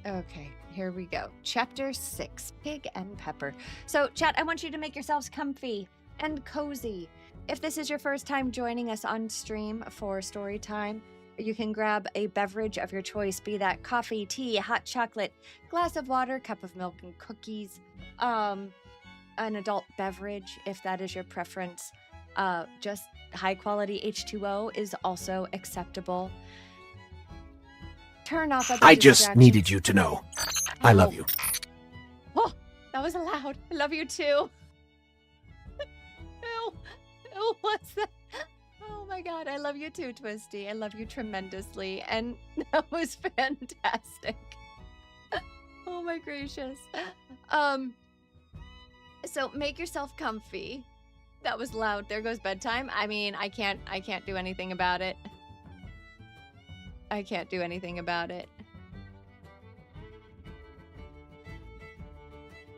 Okay, here we go. Chapter 6, Pig and Pepper. So, chat, I want you to make yourselves comfy and cozy. If this is your first time joining us on stream for story time, you can grab a beverage of your choice, be that coffee, tea, hot chocolate, glass of water, cup of milk, and cookies. An adult beverage, if that is your preference. Just high-quality H2O is also acceptable. Turn off other I just distractions. needed you to know. I love you. Oh, that was loud. I love you too. Ew, what's that? Oh my god, I love you too, Twisty. I love you tremendously. And that was fantastic. Oh my gracious. So make yourself comfy. That was loud. There goes bedtime. I mean, I can't do anything about it. I can't do anything about it.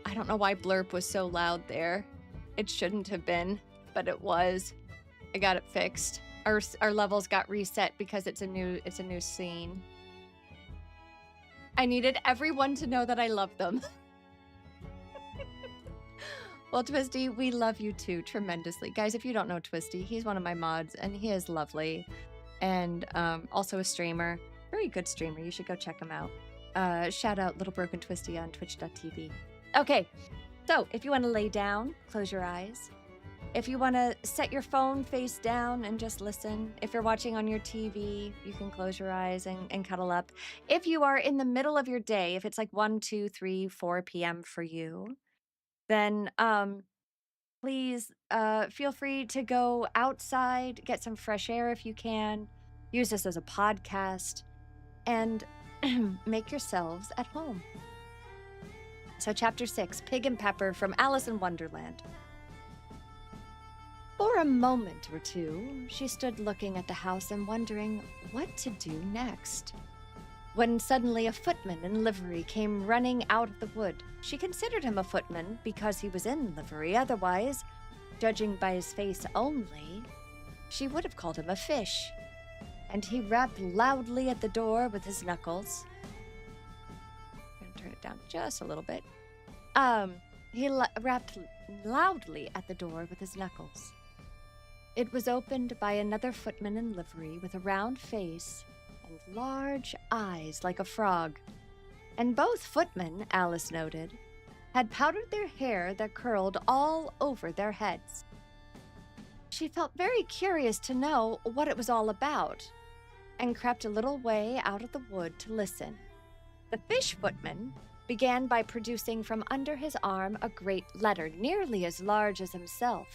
I don't know why blurp was so loud there. It shouldn't have been, but it was. I got it fixed. Our levels got reset because it's a new scene. I needed everyone to know that I love them. Well, Twisty, we love you too tremendously. Guys, if you don't know Twisty, he's one of my mods and he is lovely. And also a streamer. Very good streamer. You should go check him out. Shout out Little Broken Twisty on twitch.tv. Okay, so if you want to lay down, close your eyes. If you want to set your phone face down and just listen. If you're watching on your TV, you can close your eyes and cuddle up. If you are in the middle of your day, if it's like 1, 2, 3, 4 p.m. for you, then please feel free to go outside, get some fresh air if you can. Use this as a podcast, and make yourselves at home. So chapter 6, Pig and Pepper from Alice in Wonderland. For a moment or two, she stood looking at the house and wondering what to do next. When suddenly a footman in livery came running out of the wood. She considered him a footman because he was in livery. Otherwise, judging by his face only, she would have called him a fish. And he rapped loudly at the door with his knuckles. I'm going to turn it down just a little bit. He rapped loudly at the door with his knuckles. It was opened by another footman in livery with a round face and large eyes like a frog. And both footmen, Alice noted, had powdered their hair that curled all over their heads. She felt very curious to know what it was all about, and crept a little way out of the wood to listen. The fish footman began by producing from under his arm a great letter nearly as large as himself.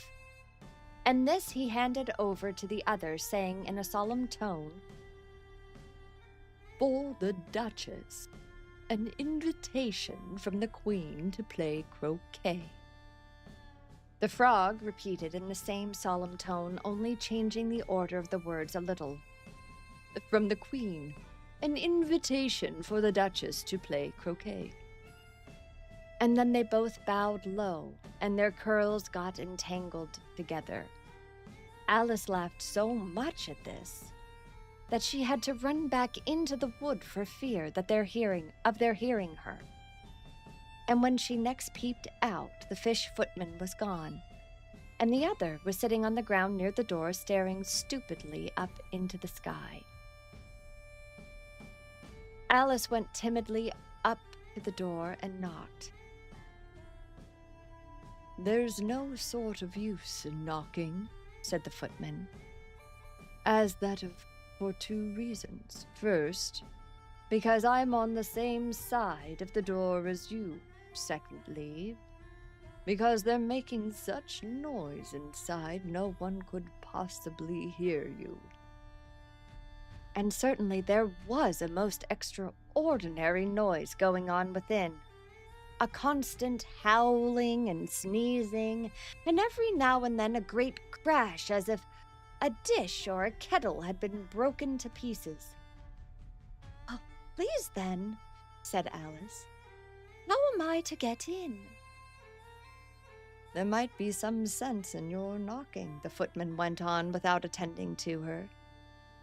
And this he handed over to the other, saying in a solemn tone, "For the Duchess, an invitation from the Queen to play croquet." The frog repeated in the same solemn tone, only changing the order of the words a little. "From the Queen, an invitation for the Duchess to play croquet." And then they both bowed low, and their curls got entangled together. Alice laughed so much at this that she had to run back into the wood for fear that their hearing her. And when she next peeped out, the fish footman was gone, and the other was sitting on the ground near the door, staring stupidly up into the sky. Alice went timidly up to the door and knocked. "There's no sort of use in knocking," said the footman, for 2 reasons. First, because I'm on the same side of the door as you. Secondly, because they're making such noise inside no one could possibly hear you." And certainly there was a most extraordinary noise going on within. A constant howling and sneezing, and every now and then a great crash as if a dish or a kettle had been broken to pieces. "Oh, please then," said Alice, "how am I to get in?" "There might be some sense in your knocking," the footman went on without attending to her.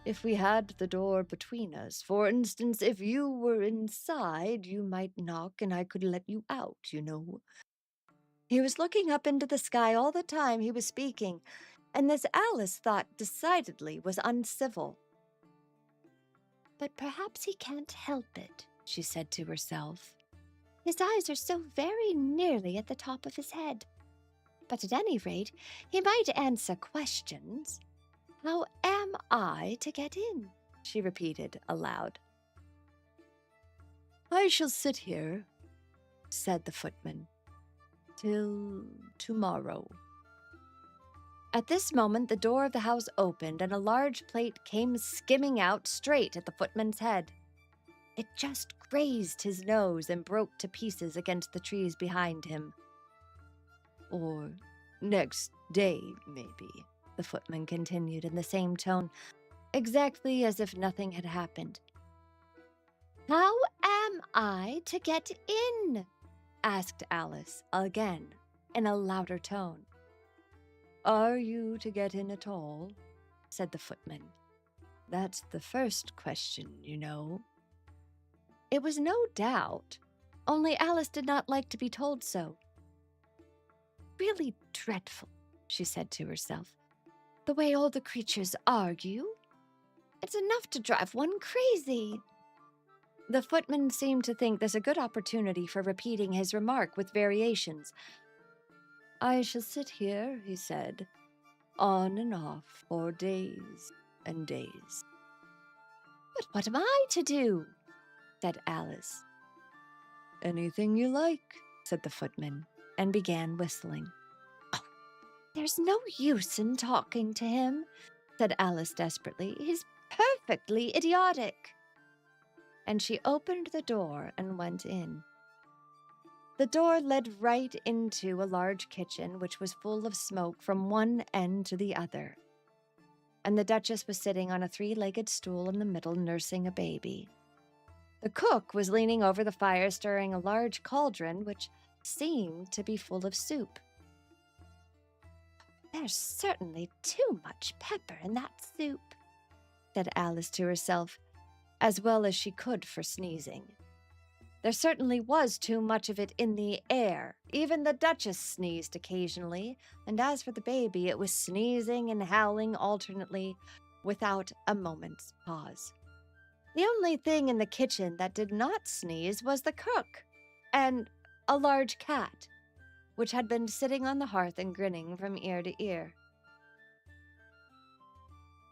if we had the door between us. For instance, if you were inside, you might knock and I could let you out, you know. He was looking up into the sky all the time he was speaking, and this Alice thought decidedly was uncivil. But perhaps he can't help it, she said to herself. His eyes are so very nearly at the top of his head. But at any rate, he might answer questions. How am I to get in? She repeated aloud. I shall sit here, said the footman, till tomorrow. At this moment, the door of the house opened and a large plate came skimming out straight at the footman's head. It just grazed his nose and broke to pieces against the trees behind him. Or next day, maybe, the footman continued in the same tone, exactly as if nothing had happened. How am I to get in? Asked Alice again, in a louder tone. Are you to get in at all? Said the footman. That's the first question, you know. It was no doubt, only Alice did not like to be told so. Really dreadful, she said to herself, the way all the creatures argue. It's enough to drive one crazy. The footman seemed to think this a good opportunity for repeating his remark with variations. I shall sit here, he said, on and off for days and days. But what am I to do? Said Alice. Anything you like, said the footman, and began whistling. Oh, there's no use in talking to him, said Alice desperately. He's perfectly idiotic. And she opened the door and went in. The door led right into a large kitchen, which was full of smoke from one end to the other. And the Duchess was sitting on a three-legged stool in the middle, nursing a baby. The cook was leaning over the fire, stirring a large cauldron, which seemed to be full of soup. There's certainly too much pepper in that soup, said Alice to herself, as well as she could for sneezing. There certainly was too much of it in the air. Even the Duchess sneezed occasionally, and as for the baby, it was sneezing and howling alternately, without a moment's pause. The only thing in the kitchen that did not sneeze was the cook, and a large cat, which had been sitting on the hearth and grinning from ear to ear.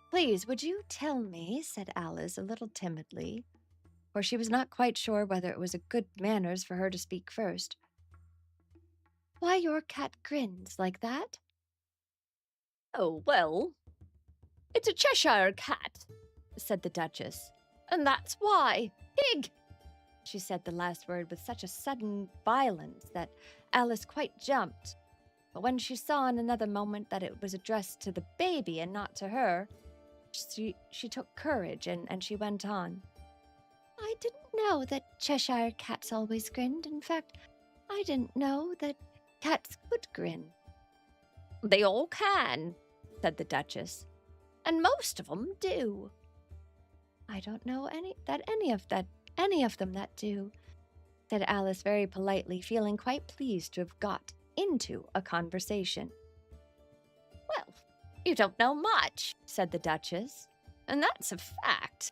Please, would you tell me, said Alice a little timidly, for she was not quite sure whether it was a good manners for her to speak first, why your cat grins like that? Oh, well, it's a Cheshire cat, said the Duchess, and that's why. Pig! She said the last word with such a sudden violence that Alice quite jumped. But when she saw in another moment that it was addressed to the baby and not to her, she took courage and she went on. I didn't know that Cheshire cats always grinned. In fact, I didn't know that cats could grin. They all can, said the Duchess, and most of them do. I don't know any of them that do, said Alice very politely, feeling quite pleased to have got into a conversation. Well, you don't know much, said the Duchess, and that's a fact.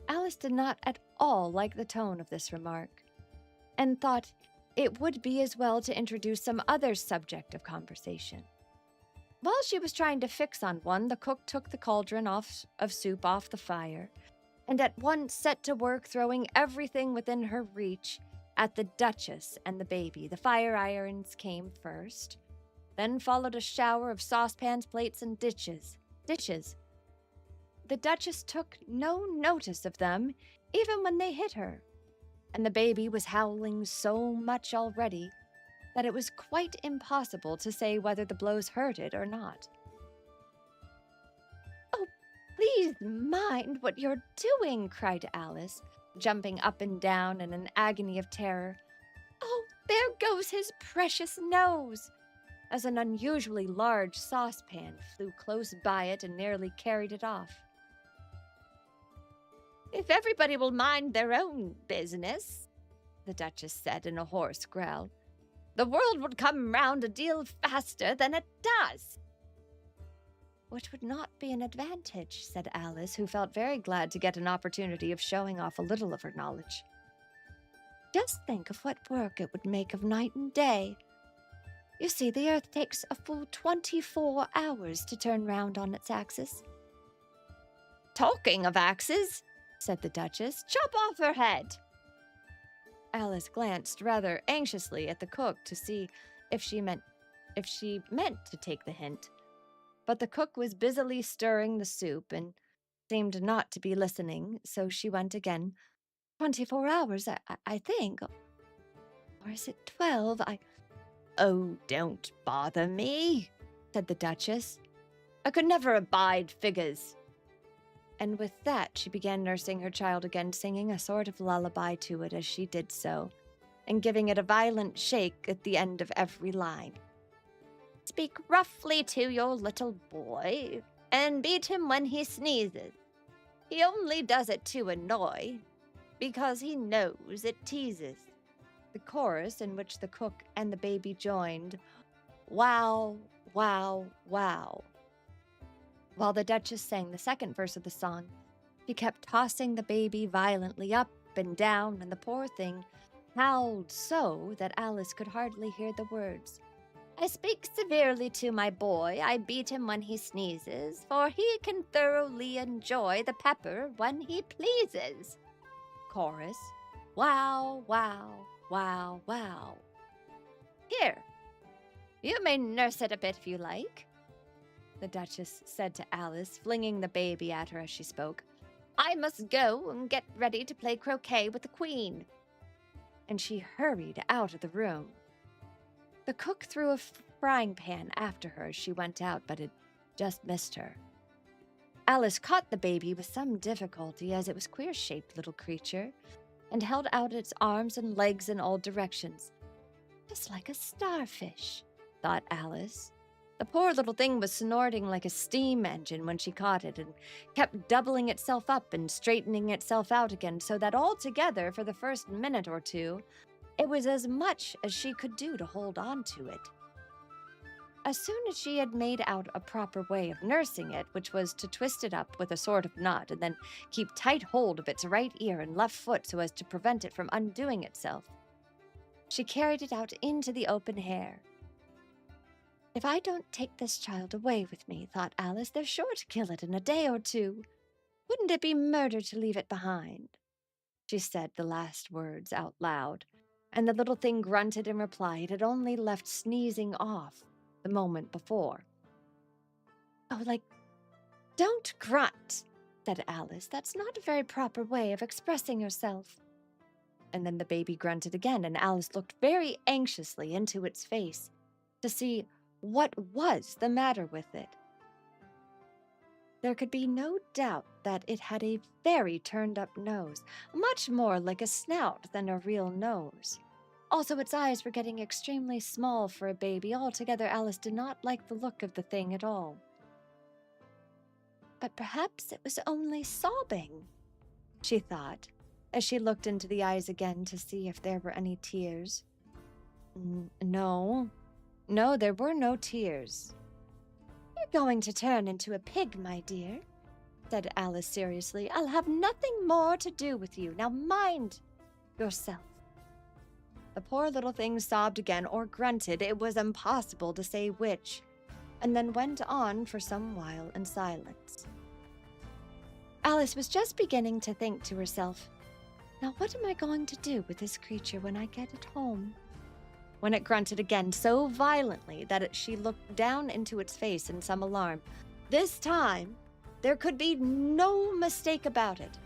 Alice did not at all like the tone of this remark, and thought it would be as well to introduce some other subject of conversation. While she was trying to fix on one, the cook took the cauldron of soup off the fire, and at once set to work throwing everything within her reach at the Duchess and the baby. The fire irons came first, then followed a shower of saucepans, plates, and dishes. The Duchess took no notice of them, even when they hit her, and the baby was howling so much already that it was quite impossible to say whether the blows hurt it or not. Oh, please mind what you're doing, cried Alice, jumping up and down in an agony of terror. Oh, there goes his precious nose! As an unusually large saucepan flew close by it and nearly carried it off. If everybody will mind their own business, the Duchess said in a hoarse growl, the world would come round a deal faster than it does. Which would not be an advantage, said Alice, who felt very glad to get an opportunity of showing off a little of her knowledge. Just think of what work it would make of night and day. You see, the Earth takes a full 24 hours to turn round on its axis. Talking of axes, said the Duchess, chop off her head. Alice glanced rather anxiously at the cook to see if she meant to take the hint. But the cook was busily stirring the soup and seemed not to be listening, so she went again. 24 hours, I think. Or is it 12? Oh, don't bother me, said the Duchess. I could never abide figures. And with that, she began nursing her child again, singing a sort of lullaby to it as she did so, and giving it a violent shake at the end of every line. Speak roughly to your little boy, and beat him when he sneezes. He only does it to annoy, because he knows it teases. The chorus, in which the cook and the baby joined, wow, wow, wow. While the Duchess sang the second verse of the song, she kept tossing the baby violently up and down, and the poor thing howled so that Alice could hardly hear the words. I speak severely to my boy, I beat him when he sneezes, for he can thoroughly enjoy the pepper when he pleases. Chorus, wow, wow, wow, wow. Here, you may nurse it a bit if you like, the Duchess said to Alice, flinging the baby at her as she spoke. I must go and get ready to play croquet with the Queen. And she hurried out of the room. The cook threw a frying pan after her as she went out, but it just missed her. Alice caught the baby with some difficulty, as it was a queer-shaped little creature, and held out its arms and legs in all directions. Just like a starfish, thought Alice. The poor little thing was snorting like a steam engine when she caught it, and kept doubling itself up and straightening itself out again, so that altogether, for the first minute or two, it was as much as she could do to hold on to it. As soon as she had made out a proper way of nursing it, which was to twist it up with a sort of knot and then keep tight hold of its right ear and left foot so as to prevent it from undoing itself, she carried it out into the open air. If I don't take this child away with me, thought Alice, they're sure to kill it in a day or two. Wouldn't it be murder to leave it behind? She said the last words out loud, and the little thing grunted in reply. It had only left sneezing off the moment before. Oh, don't grunt, said Alice. That's not a very proper way of expressing yourself. And then the baby grunted again, and Alice looked very anxiously into its face to see what was the matter with it. There could be no doubt that it had a very turned-up nose, much more like a snout than a real nose. Also, its eyes were getting extremely small for a baby. Altogether, Alice did not like the look of the thing at all. But perhaps it was only sobbing, she thought, as she looked into the eyes again to see if there were any tears. No, there were no tears. You're going to turn into a pig, my dear, said Alice seriously. I'll have nothing more to do with you. Now mind yourself. The poor little thing sobbed again, or grunted, it was impossible to say which, and then went on for some while in silence. Alice was just beginning to think to herself, now what am I going to do with this creature when I get it home? When it grunted again so violently that she looked down into its face in some alarm. This time, there could be no mistake about it.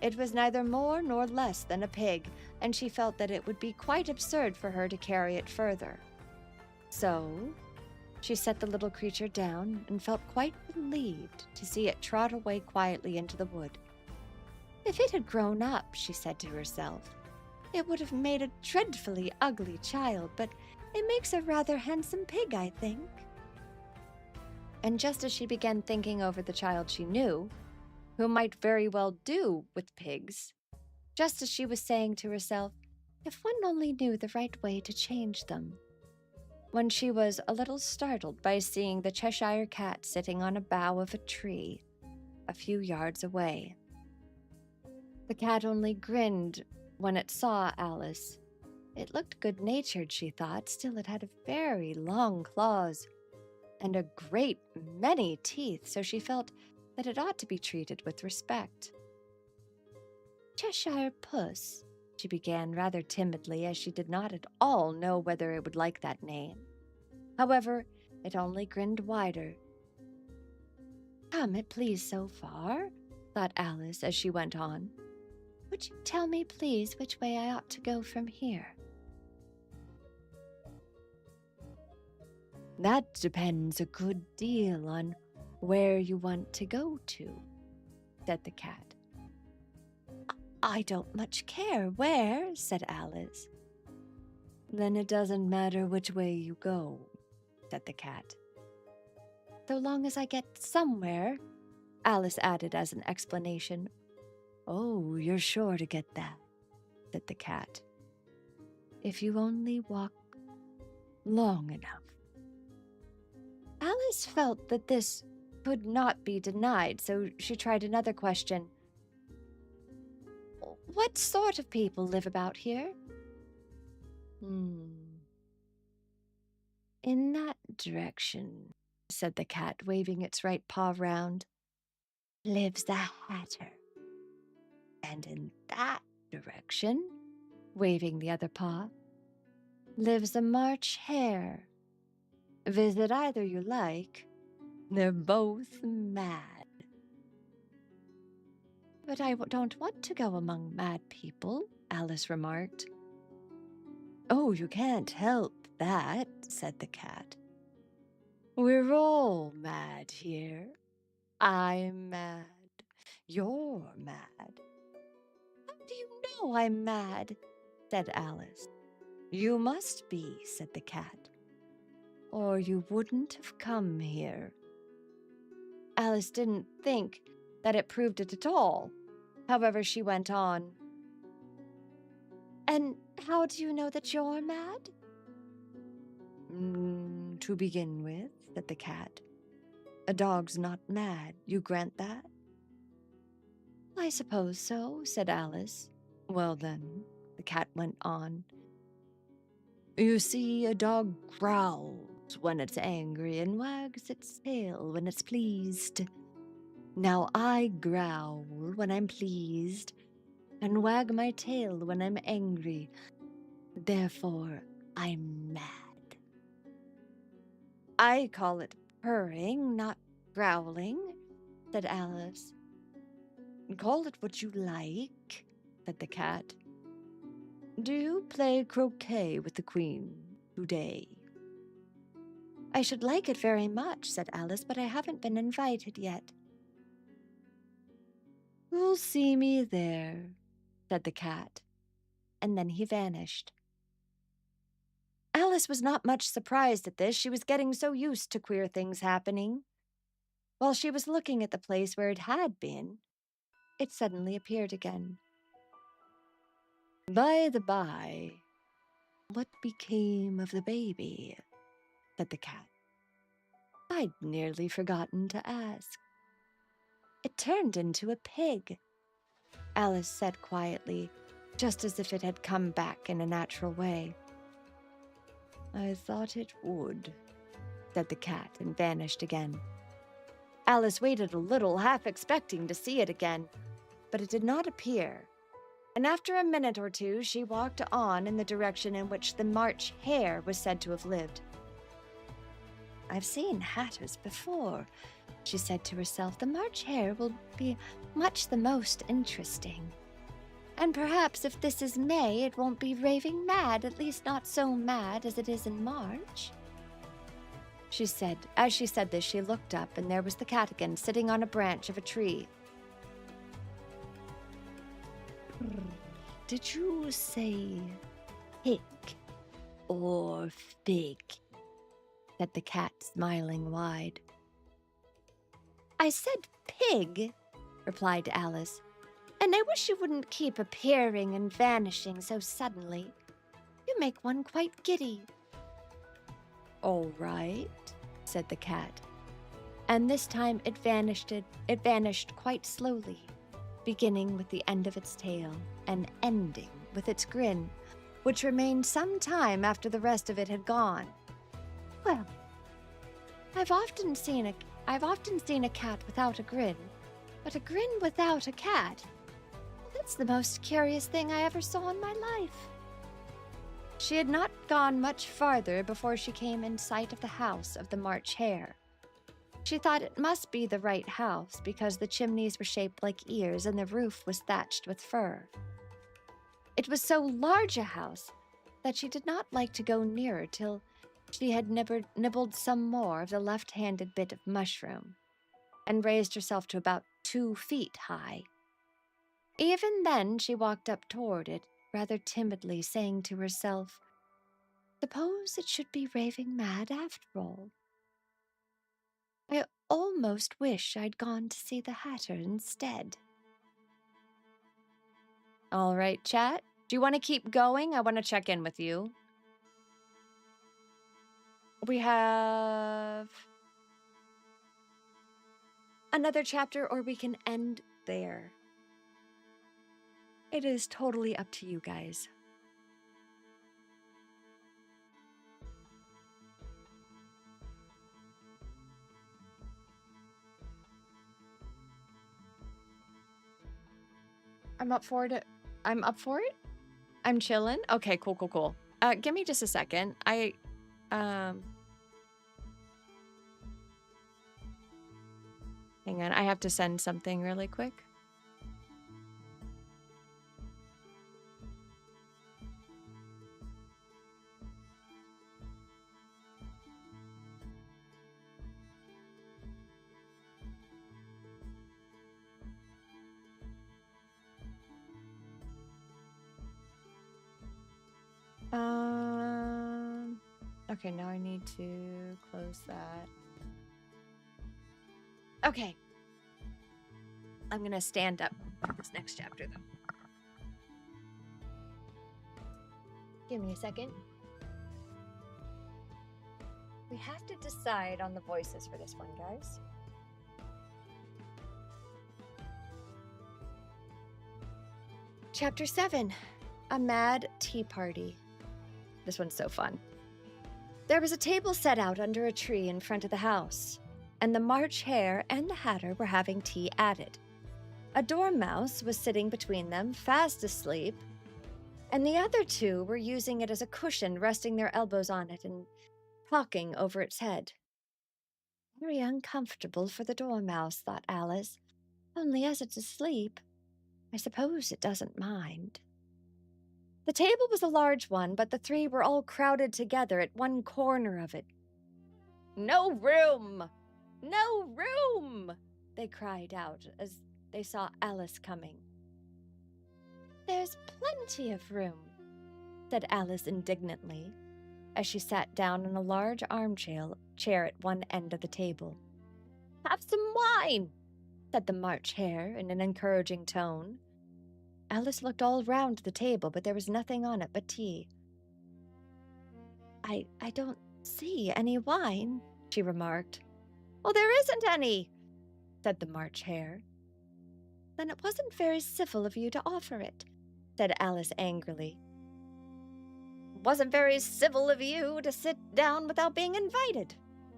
It was neither more nor less than a pig, and she felt that it would be quite absurd for her to carry it further. So, she set the little creature down and felt quite relieved to see it trot away quietly into the wood. If it had grown up, she said to herself, it would have made a dreadfully ugly child, but it makes a rather handsome pig, I think. And just as she began thinking over the child she knew, who might very well do with pigs, just as she was saying to herself, if one only knew the right way to change them, when she was a little startled by seeing the Cheshire Cat sitting on a bough of a tree a few yards away. The cat only grinned when it saw Alice. It looked good-natured, she thought, still it had very long claws and a great many teeth, so she felt that it ought to be treated with respect. Cheshire Puss, she began rather timidly, as she did not at all know whether it would like that name. However, it only grinned wider. Come it please so far, thought Alice as she went on. Would you tell me, please, which way I ought to go from here? That depends a good deal on where you want to go to, said the cat. I don't much care where, said Alice. Then it doesn't matter which way you go, said the cat. So long as I get somewhere, Alice added as an explanation. Oh, you're sure to get that, said the cat. If you only walk long enough. Alice felt that this could not be denied, so she tried another question. What sort of people live about here? In that direction, said the cat, waving its right paw round, lives the Hatter. And in that direction, waving the other paw, lives the March Hare. Visit either you like. They're both mad. But I don't want to go among mad people, Alice remarked. Oh, you can't help that, said the cat. We're all mad here. I'm mad. You're mad. How do you know I'm mad? Said Alice. You must be, said the cat. Or you wouldn't have come here. Alice didn't think that it proved it at all. However, she went on. And how do you know that you're mad? To begin with, said the cat, a dog's not mad. You grant that? I suppose so, said Alice. Well then, the cat went on. You see, a dog growls when it's angry and wags its tail when it's pleased. Now I growl when I'm pleased and wag my tail when I'm angry. Therefore, I'm mad. I call it purring, not growling, said Alice. Call it what you like, said the cat. Do you play croquet with the Queen today? I should like it very much, said Alice, but I haven't been invited yet. You'll see me there, said the cat, and then he vanished. Alice was not much surprised at this. She was getting so used to queer things happening. While she was looking at the place where it had been, it suddenly appeared again. By the by, what became of the baby? Said the cat. I'd nearly forgotten to ask. It turned into a pig, Alice said quietly, just as if it had come back in a natural way. I thought it would, said the cat, and vanished again. Alice waited a little, half expecting to see it again, but it did not appear, and after a minute or two she walked on in the direction in which the March Hare was said to have lived. I've seen hatters before, she said to herself. The March Hare will be much the most interesting. And perhaps if this is May, it won't be raving mad, at least not so mad as it is in March. She said. As she said this, she looked up, and there was the cat again, sitting on a branch of a tree. Did you say hick or fig? Said the cat, smiling wide. I said pig, replied Alice. "And I wish you wouldn't keep appearing and vanishing so suddenly. You make one quite giddy." "All right," said the cat. And this time it vanished quite slowly, beginning with the end of its tail and ending with its grin, which remained some time after the rest of it had gone. "Well, I've often seen a cat without a grin, but a grin without a cat, well, that's the most curious thing I ever saw in my life." She had not gone much farther before she came in sight of the house of the March Hare. She thought it must be the right house because the chimneys were shaped like ears and the roof was thatched with fur. It was so large a house that she did not like to go nearer till she had nibbled some more of the left-handed bit of mushroom and raised herself to about 2 feet high. Even then she walked up toward it, rather timidly, saying to herself, "Suppose it should be raving mad after all. I almost wish I'd gone to see the Hatter instead." All right, chat. Do you want to keep going? I want to check in with you. We have another chapter, or we can end there. It is totally up to you guys. I'm up for it. I'm up for it? I'm chilling? Okay, cool. Give me just a second. Hang on, I have to send something really quick. Okay, now I need to close that. Okay. I'm gonna stand up for this next chapter, though. Give me a second. We have to decide on the voices for this one, guys. Chapter 7, A Mad Tea Party. This one's so fun. There was a table set out under a tree in front of the house, and the March Hare and the Hatter were having tea at it. A dormouse was sitting between them, fast asleep, and the other two were using it as a cushion, resting their elbows on it and talking over its head. Very uncomfortable for the dormouse, thought Alice. Only as it's asleep, I suppose it doesn't mind. The table was a large one, but the three were all crowded together at one corner of it. "No room! No room!" they cried out as they saw Alice coming. "There's plenty of room," said Alice indignantly, as she sat down in a large armchair at one end of the table. "Have some wine," said the March Hare in an encouraging tone. Alice looked all round the table, but there was nothing on it but tea. I don't see any wine," she remarked. "Oh, there isn't any," said the March Hare. "Then it wasn't very civil of you to offer it," said Alice angrily. "Wasn't very civil of you to sit down without being invited,"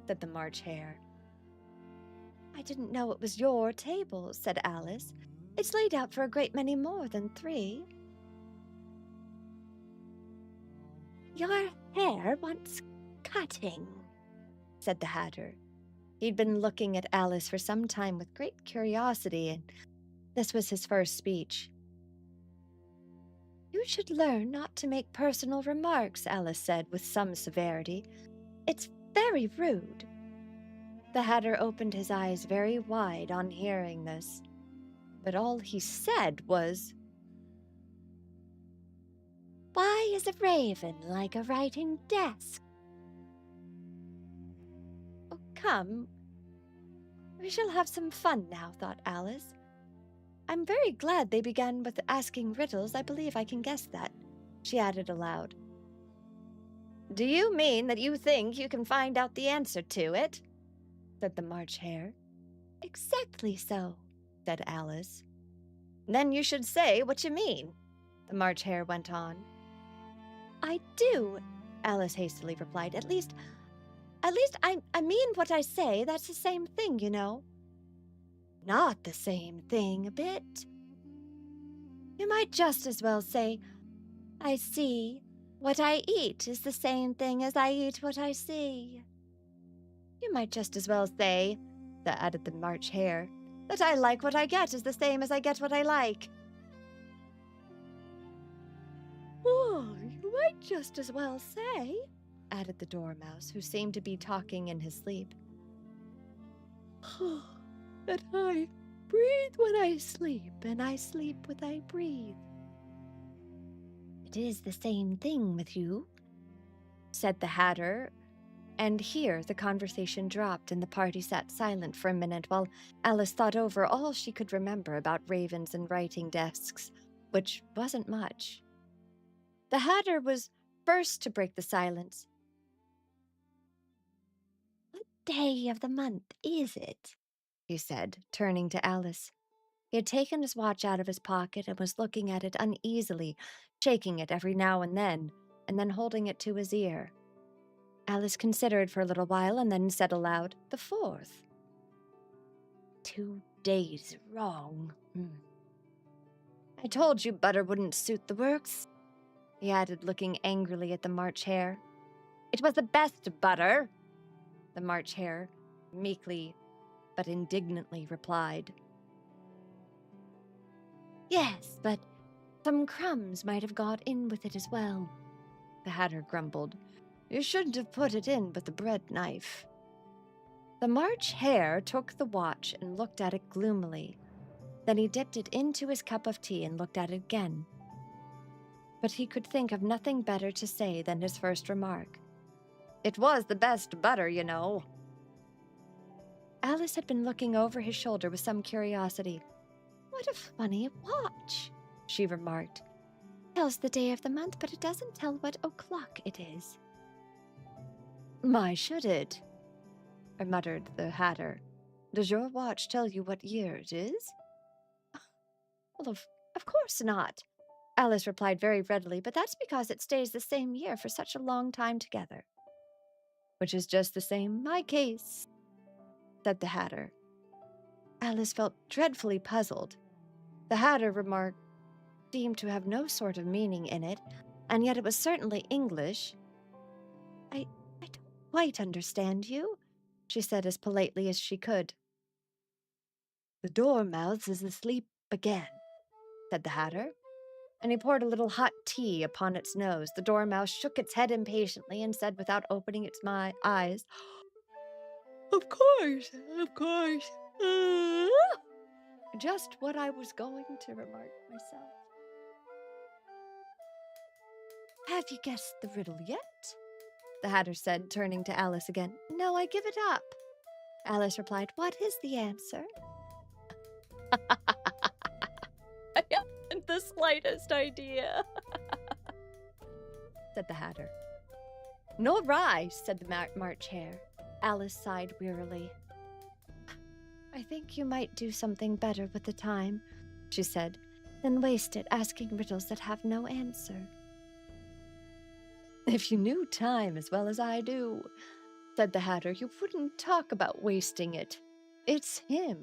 said the March Hare. "I didn't know it was your table," said Alice. "It's laid out for a great many more than 3. "Your hair wants cutting," said the Hatter. He'd been looking at Alice for some time with great curiosity, and this was his first speech. "You should learn not to make personal remarks," Alice said with some severity. "It's very rude." The Hatter opened his eyes very wide on hearing this, but all he said was, "Why is a raven like a writing desk?" "Oh, come, we shall have some fun now," thought Alice. I'm very glad they began with asking riddles. I believe I can guess that, she added aloud. Do you mean that you think you can find out the answer to it? Said the March Hare. Exactly so, said Alice. Then you should say what you mean, the March Hare went on. I do, Alice hastily replied. At least I mean what I say. That's the same thing, you know. Not the same thing, a bit. You might just as well say, I see. What I eat is the same thing as I eat what I see. You might just as well say, added the March Hare, that I like what I get is the same as I get what I like. Oh, you might just as well say, added the Dormouse, who seemed to be talking in his sleep, that I breathe when I sleep, and I sleep when I breathe. It is the same thing with you, said the Hatter, and here the conversation dropped and the party sat silent for a minute while Alice thought over all she could remember about ravens and writing desks, which wasn't much. The Hatter was first to break the silence. What day of the month is it? He said, turning to Alice. He had taken his watch out of his pocket and was looking at it uneasily, shaking it every now and then holding it to his ear. Alice considered for a little while and then said aloud, the 4th. 2 days wrong. I told you butter wouldn't suit the works, he added, looking angrily at the March Hare. It was the best butter, the March Hare meekly but indignantly replied. Yes, but some crumbs might have got in with it as well, the Hatter grumbled. You shouldn't have put it in with the bread knife. The March Hare took the watch and looked at it gloomily. Then he dipped it into his cup of tea and looked at it again. But he could think of nothing better to say than his first remark. It was the best butter, you know. Alice had been looking over his shoulder with some curiosity. What a funny watch, she remarked. Tells the day of the month, but it doesn't tell what o'clock it is. My, should it? Muttered the Hatter. Does your watch tell you what year it is? Well, of course not, Alice replied very readily, but that's because it stays the same year for such a long time together. Which is just the same in my case, said the Hatter. Alice felt dreadfully puzzled. The Hatter remark seemed to have no sort of meaning in it, and yet it was certainly English. I don't quite understand you, she said as politely as she could. The Dormouse is asleep again, said the Hatter, and he poured a little hot tea upon its nose. The Dormouse shook its head impatiently and said without opening its eyes, Of course. Just what I was going to remark myself. Have you guessed the riddle yet? The Hatter said, turning to Alice again. No, I give it up. Alice replied, What is the answer? I haven't the slightest idea, said the Hatter. Nor I, said the March Hare. Alice sighed wearily. I think you might do something better with the time, she said, than waste it asking riddles that have no answer. If you knew time as well as I do, said the Hatter, you wouldn't talk about wasting it. It's him.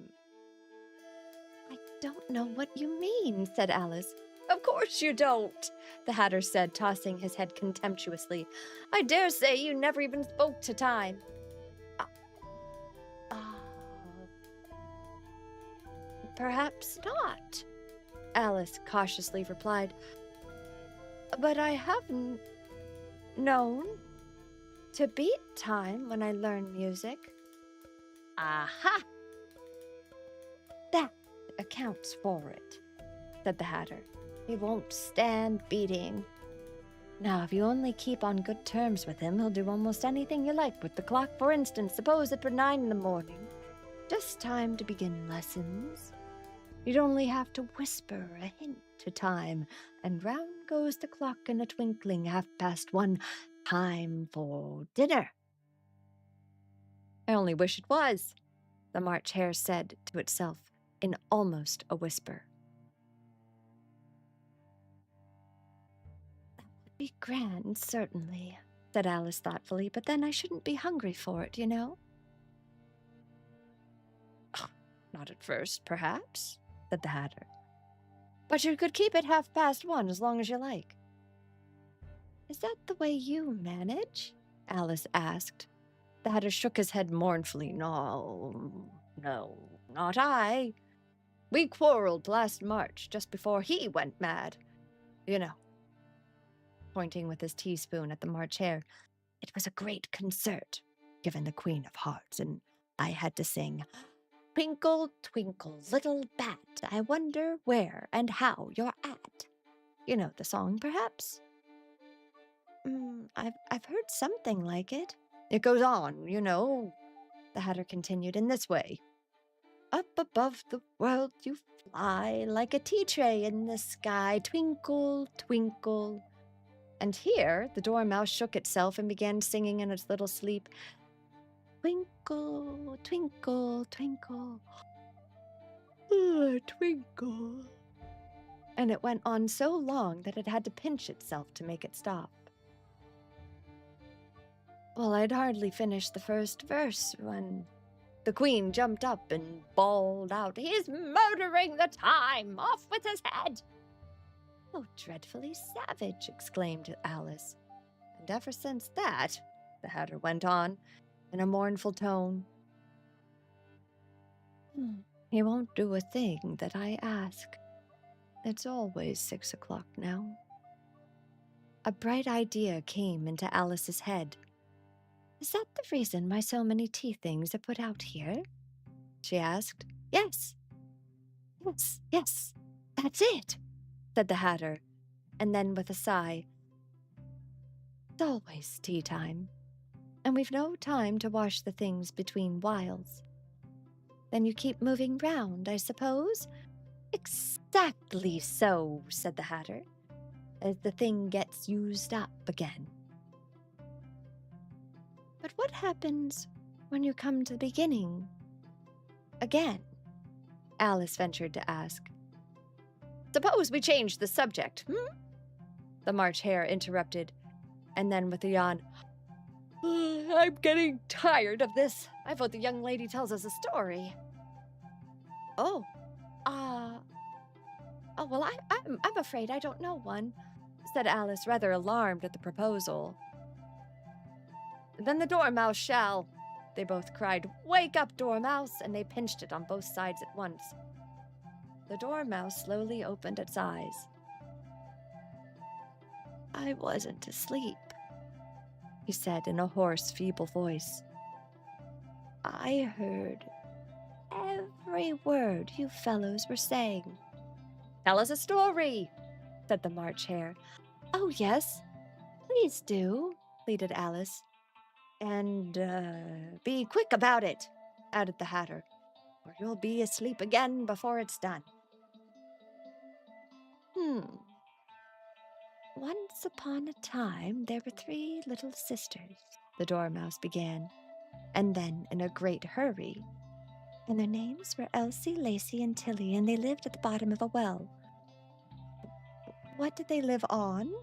I don't know what you mean, said Alice. Of course you don't, the Hatter said, tossing his head contemptuously. I dare say you never even spoke to time. Perhaps not, Alice cautiously replied. But I haven't known to beat time when I learn music. Aha! That accounts for it, said the Hatter. He won't stand beating. Now, if you only keep on good terms with him, he'll do almost anything you like with the clock. For instance, suppose it were 9 in the morning. Just time to begin lessons. You'd only have to whisper a hint to time, and round goes the clock in a twinkling, 1:30. Time for dinner. I only wish it was, the March Hare said to itself in almost a whisper. That would be grand, certainly, said Alice thoughtfully, but then I shouldn't be hungry for it, you know? Not at first, perhaps, said the Hatter. But you could keep it 1:30 as long as you like. Is that the way you manage? Alice asked. The Hatter shook his head mournfully. No, not I. We quarreled last March, just before he went mad. You know, pointing with his teaspoon at the March Hare. It was a great concert, given the Queen of Hearts, and I had to sing, Twinkle, twinkle, little bat, I wonder where and how you're at. You know the song, perhaps? I've heard something like it. It goes on, you know, the Hatter continued in this way. Up above the world you fly, like a tea tray in the sky, twinkle, twinkle. And here the Dormouse shook itself and began singing in its little sleep, Twinkle, twinkle, twinkle, twinkle. And it went on so long that it had to pinch itself to make it stop. Well, I'd hardly finished the first verse when the Queen jumped up and bawled out, He's murdering the time! Off with his head! Oh, dreadfully savage, exclaimed Alice. And ever since that, the Hatter went on, in a mournful tone, he won't do a thing that I ask. It's always 6 o'clock now. A bright idea came into Alice's head. Is that the reason why so many tea things are put out here? She asked. Yes, that's it, said the Hatter, and then with a sigh, it's always tea time, and we've no time to wash the things between whiles. Then you keep moving round, I suppose? Exactly so, said the Hatter, as the thing gets used up again. But what happens when you come to the beginning again? Alice ventured to ask. Suppose we change the subject, The March Hare interrupted, and then with a yawn, I'm getting tired of this. I vote the young lady tells us a story. Oh, well, I'm afraid I don't know one, said Alice, rather alarmed at the proposal. Then the Dormouse shall, they both cried. Wake up, Dormouse, and they pinched it on both sides at once. The Dormouse slowly opened its eyes. I wasn't asleep, he said in a hoarse, feeble voice. I heard every word you fellows were saying. Tell us a story, said the March Hare. Oh, yes, please do, pleaded Alice. And, be quick about it, added the Hatter, or you'll be asleep again before it's done. Once upon a time, there were 3 little sisters, the Dormouse began, and then in a great hurry. And their names were Elsie, Lacey, and Tilly, and they lived at the bottom of a well. What did they live on?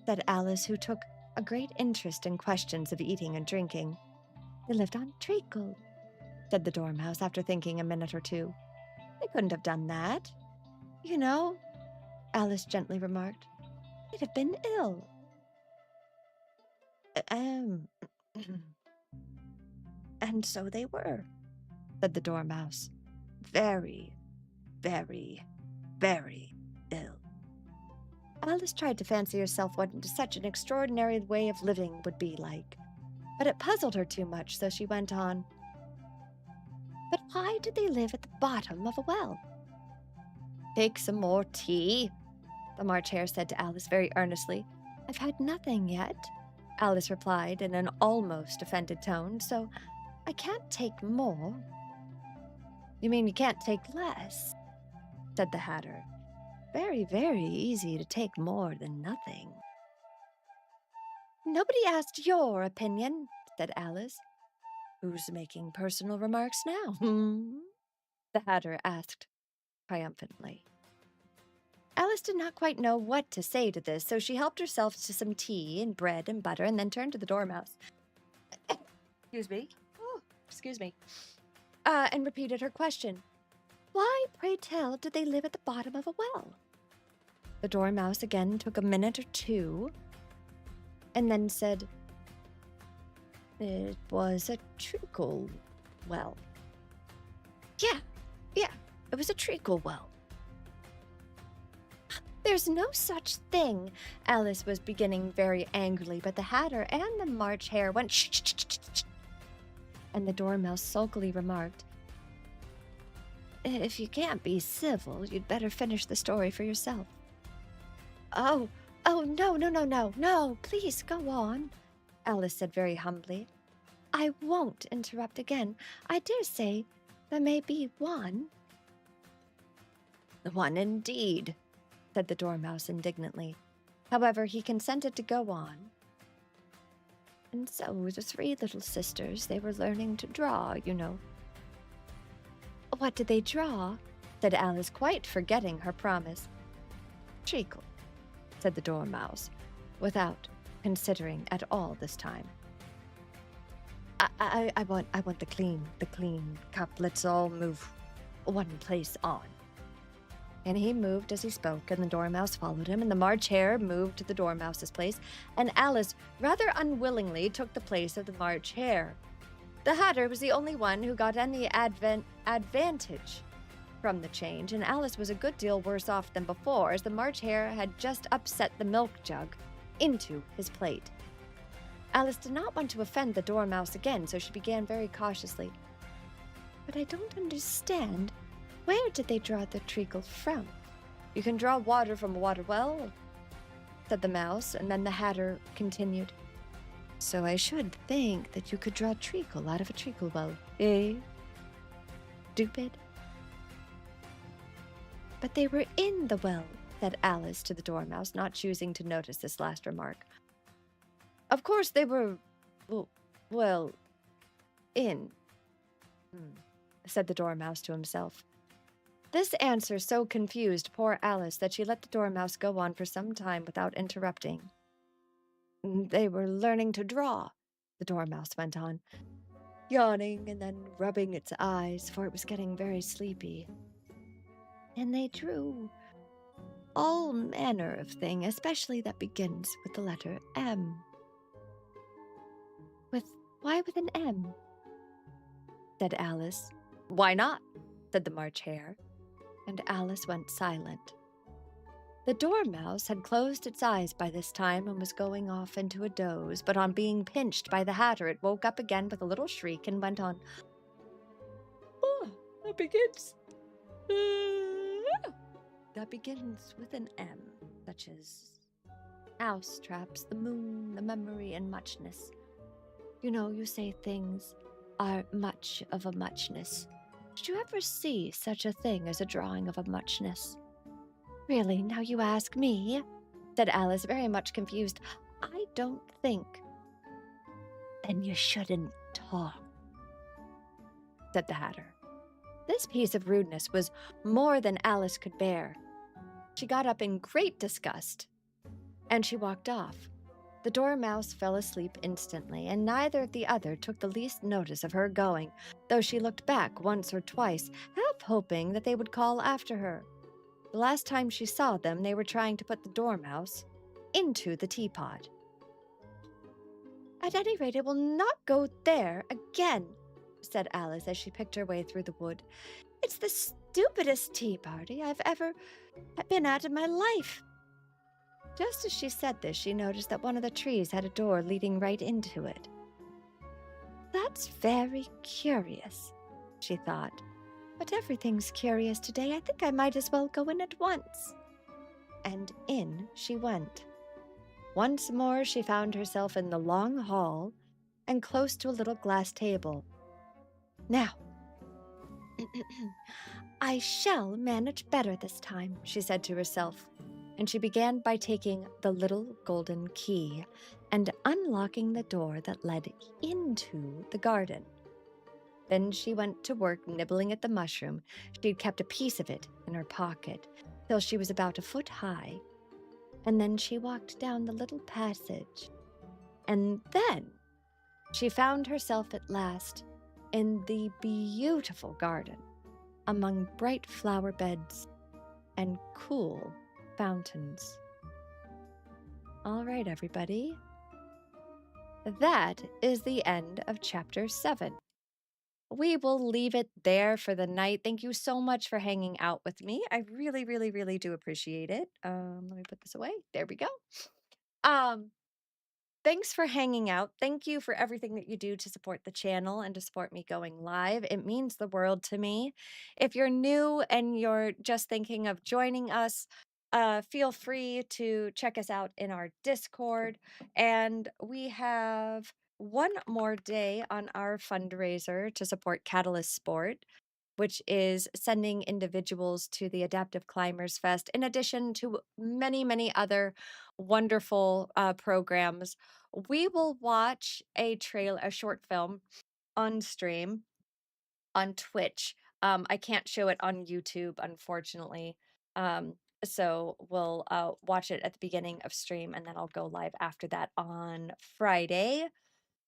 Said Alice, who took a great interest in questions of eating and drinking. They lived on treacle, said the Dormouse after thinking a minute or two. They couldn't have done that. You know, Alice gently remarked, they'd have been ill. And so they were, said the Dormouse. Very, very, very ill. Alice tried to fancy herself what such an extraordinary way of living would be like, but it puzzled her too much, so she went on. But why did they live at the bottom of a well? Take some more tea, the March Hare said to Alice very earnestly. I've had nothing yet, Alice replied in an almost offended tone, so I can't take more. You mean you can't take less? said the Hatter. Very, very easy to take more than nothing. Nobody asked your opinion, said Alice. Who's making personal remarks now? The Hatter asked triumphantly. Alice did not quite know what to say to this, so she helped herself to some tea and bread and butter and then turned to the Dormouse. Excuse me. Oh, excuse me. And repeated her question. Why, pray tell, did they live at the bottom of a well? The Dormouse again took a minute or two and then said, It was a treacle well. Yeah, it was a treacle well. There's no such thing. Alice was beginning very angrily, but the Hatter and the March Hare went shh. And the Dormouse sulkily remarked, If you can't be civil, you'd better finish the story for yourself. Oh, no, please go on, Alice said very humbly. I won't interrupt again. I dare say there may be one. One indeed, said the Dormouse indignantly. However, he consented to go on. And so the three little sisters, they were learning to draw, you know. What did they draw? Said Alice, quite forgetting her promise. Treacle, said the Dormouse, without considering at all this time. I want the clean cup. Let's all move one place on. And he moved as he spoke, and the Dormouse followed him, and the March Hare moved to the Dormouse's place, and Alice rather unwillingly took the place of the March Hare. The Hatter was the only one who got any advantage from the change, and Alice was a good deal worse off than before, as the March Hare had just upset the milk jug into his plate. Alice did not want to offend the Dormouse again, so she began very cautiously. But I don't understand. Where did they draw the treacle from? You can draw water from a water well, said the Mouse, and then the Hatter continued. So I should think that you could draw treacle out of a treacle well, eh? Stupid. But they were in the well, said Alice to the Dormouse, not choosing to notice this last remark. Of course they were, well, in, said the Dormouse to himself. This answer so confused poor Alice that she let the Dormouse go on for some time without interrupting. They were learning to draw, the Dormouse went on, yawning and then rubbing its eyes, for it was getting very sleepy. And they drew all manner of thing, especially that begins with the letter M. Why with an M? Said Alice. Why not? Said the March Hare. And Alice went silent. The Dormouse had closed its eyes by this time and was going off into a doze, but on being pinched by the Hatter, it woke up again with a little shriek and went on. That begins with an M, such as mouse traps, the moon, the memory, and muchness. You know, you say things are much of a muchness. Did you ever see such a thing as a drawing of a muchness? Really, now you ask me, said Alice, very much confused. I don't think. Then you shouldn't talk, said the Hatter. This piece of rudeness was more than Alice could bear. She got up in great disgust, and she walked off. The Dormouse fell asleep instantly, and neither of the other took the least notice of her going, though she looked back once or twice, half hoping that they would call after her. The last time she saw them, they were trying to put the Dormouse into the teapot. At any rate, it will not go there again, said Alice as she picked her way through the wood. It's the stupidest tea party I've ever been at in my life. Just as she said this, she noticed that one of the trees had a door leading right into it. That's very curious, she thought. But everything's curious today. I think I might as well go in at once. And in she went. Once more she found herself in the long hall and close to a little glass table. Now, I shall manage better this time, she said to herself, and she began by taking the little golden key and unlocking the door that led into the garden. Then she went to work nibbling at the mushroom. She'd kept a piece of it in her pocket till she was about a foot high, and then she walked down the little passage. And then she found herself at last in the beautiful garden, among bright flower beds and cool fountains. All right, everybody. That is the end of chapter 7. We will leave it there for the night. Thank you so much for hanging out with me. I really, really, really do appreciate it. Let me put this away. There we go. Um, Thanks for hanging out. Thank you for everything that you do to support the channel and to support me going live. It means the world to me. If you're new and you're just thinking of joining us, feel free to check us out in our Discord. And we have one more day on our fundraiser to support Catalyst Sport, which is sending individuals to the Adaptive Climbers Fest, in addition to many, many other wonderful programs. We will watch a short film on stream on Twitch. I can't show it on YouTube, unfortunately. So we'll watch it at the beginning of stream, and then I'll go live after that on Friday.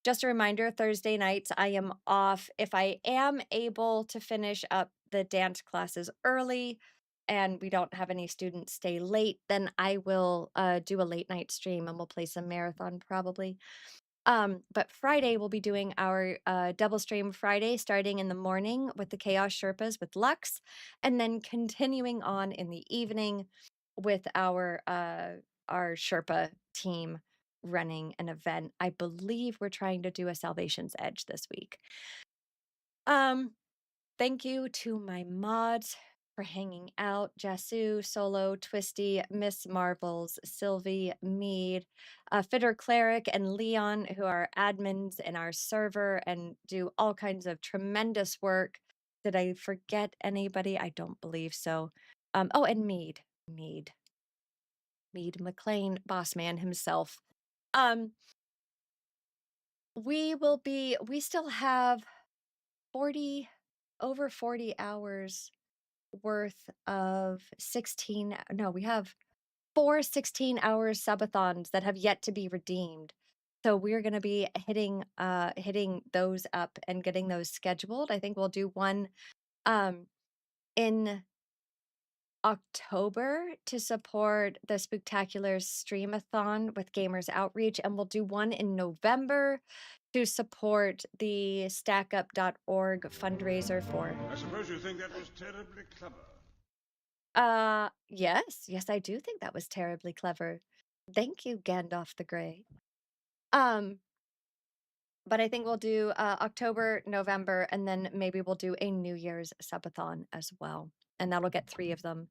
Just a reminder, Thursday nights I am off. If I am able to finish up the dance classes early and we don't have any students stay late, then I will do a late night stream and we'll play some marathon probably. But Friday we'll be doing our double stream Friday, starting in the morning with the Chaos Sherpas with Lux, and then continuing on in the evening with our Sherpa team running an event. I believe we're trying to do a Salvation's Edge this week. Thank you to my mods for hanging out. Jasu, Solo, Twisty, Miss Marvels, Sylvie, Mead, Fitter Cleric, and Leon, who are admins in our server and do all kinds of tremendous work. Did I forget anybody? I don't believe so. Oh, and Mead McLean, boss man himself. We still have over 40 hours worth of we have 4 16-hour subathons that have yet to be redeemed. So we're going to be hitting those up and getting those scheduled. I think we'll do one in October to support the Spooktacular Streamathon with Gamers Outreach, and we'll do one in November to support the stackup.org fundraiser for. I suppose you think that was terribly clever. Yes, I do think that was terribly clever. Thank you, Gandalf the Grey. But I think we'll do October, November, and then maybe we'll do a New Year's subathon as well, and that'll get 3 of them.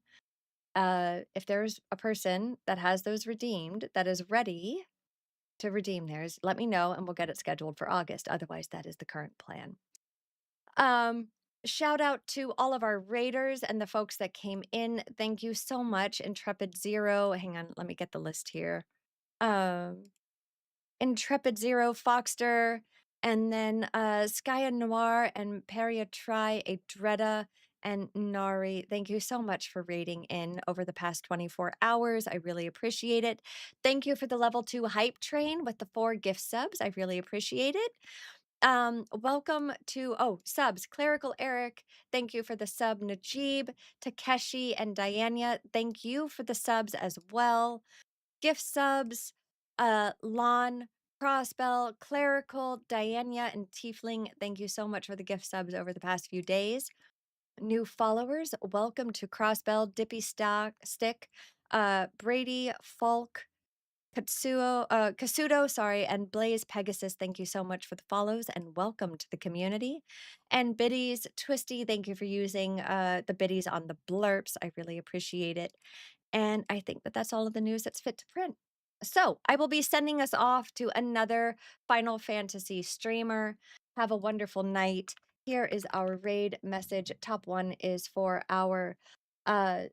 If there's a person that has those redeemed that is ready to redeem theirs, let me know and we'll get it scheduled for August. Otherwise, that is the current plan. Shout out to all of our raiders and the folks that came in. Thank you so much. Intrepid Zero. Hang on, let me get the list here. Intrepid Zero, Foxter, and then Skya Noir and Peria Tri, Adreda, and Nari. Thank you so much for raiding in over the past 24 hours. I really appreciate it. Thank you for the level 2 hype train with the 4 gift subs. I really appreciate it. Welcome to subs. Clerical Eric, thank you for the sub. Najib, Takeshi, and Diana, thank you for the subs as well. Gift subs, Lon, Crossbell, Clerical, Diana, and Tiefling, thank you so much for the gift subs over the past few days. New followers, welcome to Crossbell, Dippy Stick, Brady, Falk, Kasudo, and Blaze Pegasus, thank you so much for the follows and welcome to the community. And Biddies, Twisty, thank you for using the biddies on the blurps. I really appreciate it. And I think that that's all of the news that's fit to print. So I will be sending us off to another Final Fantasy streamer. Have a wonderful night. here is our raid message. Top one is for our, oh,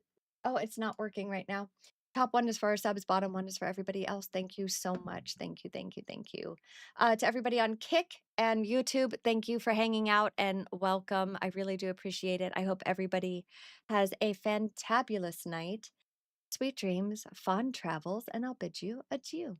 it's not working right now. Top one is for our subs, bottom one is for everybody else. Thank you so much. Thank you, thank you, thank you. To everybody on Kick and YouTube, thank you for hanging out and welcome. I really do appreciate it. I hope everybody has a fantabulous night. Sweet dreams, fond travels, and I'll bid you adieu.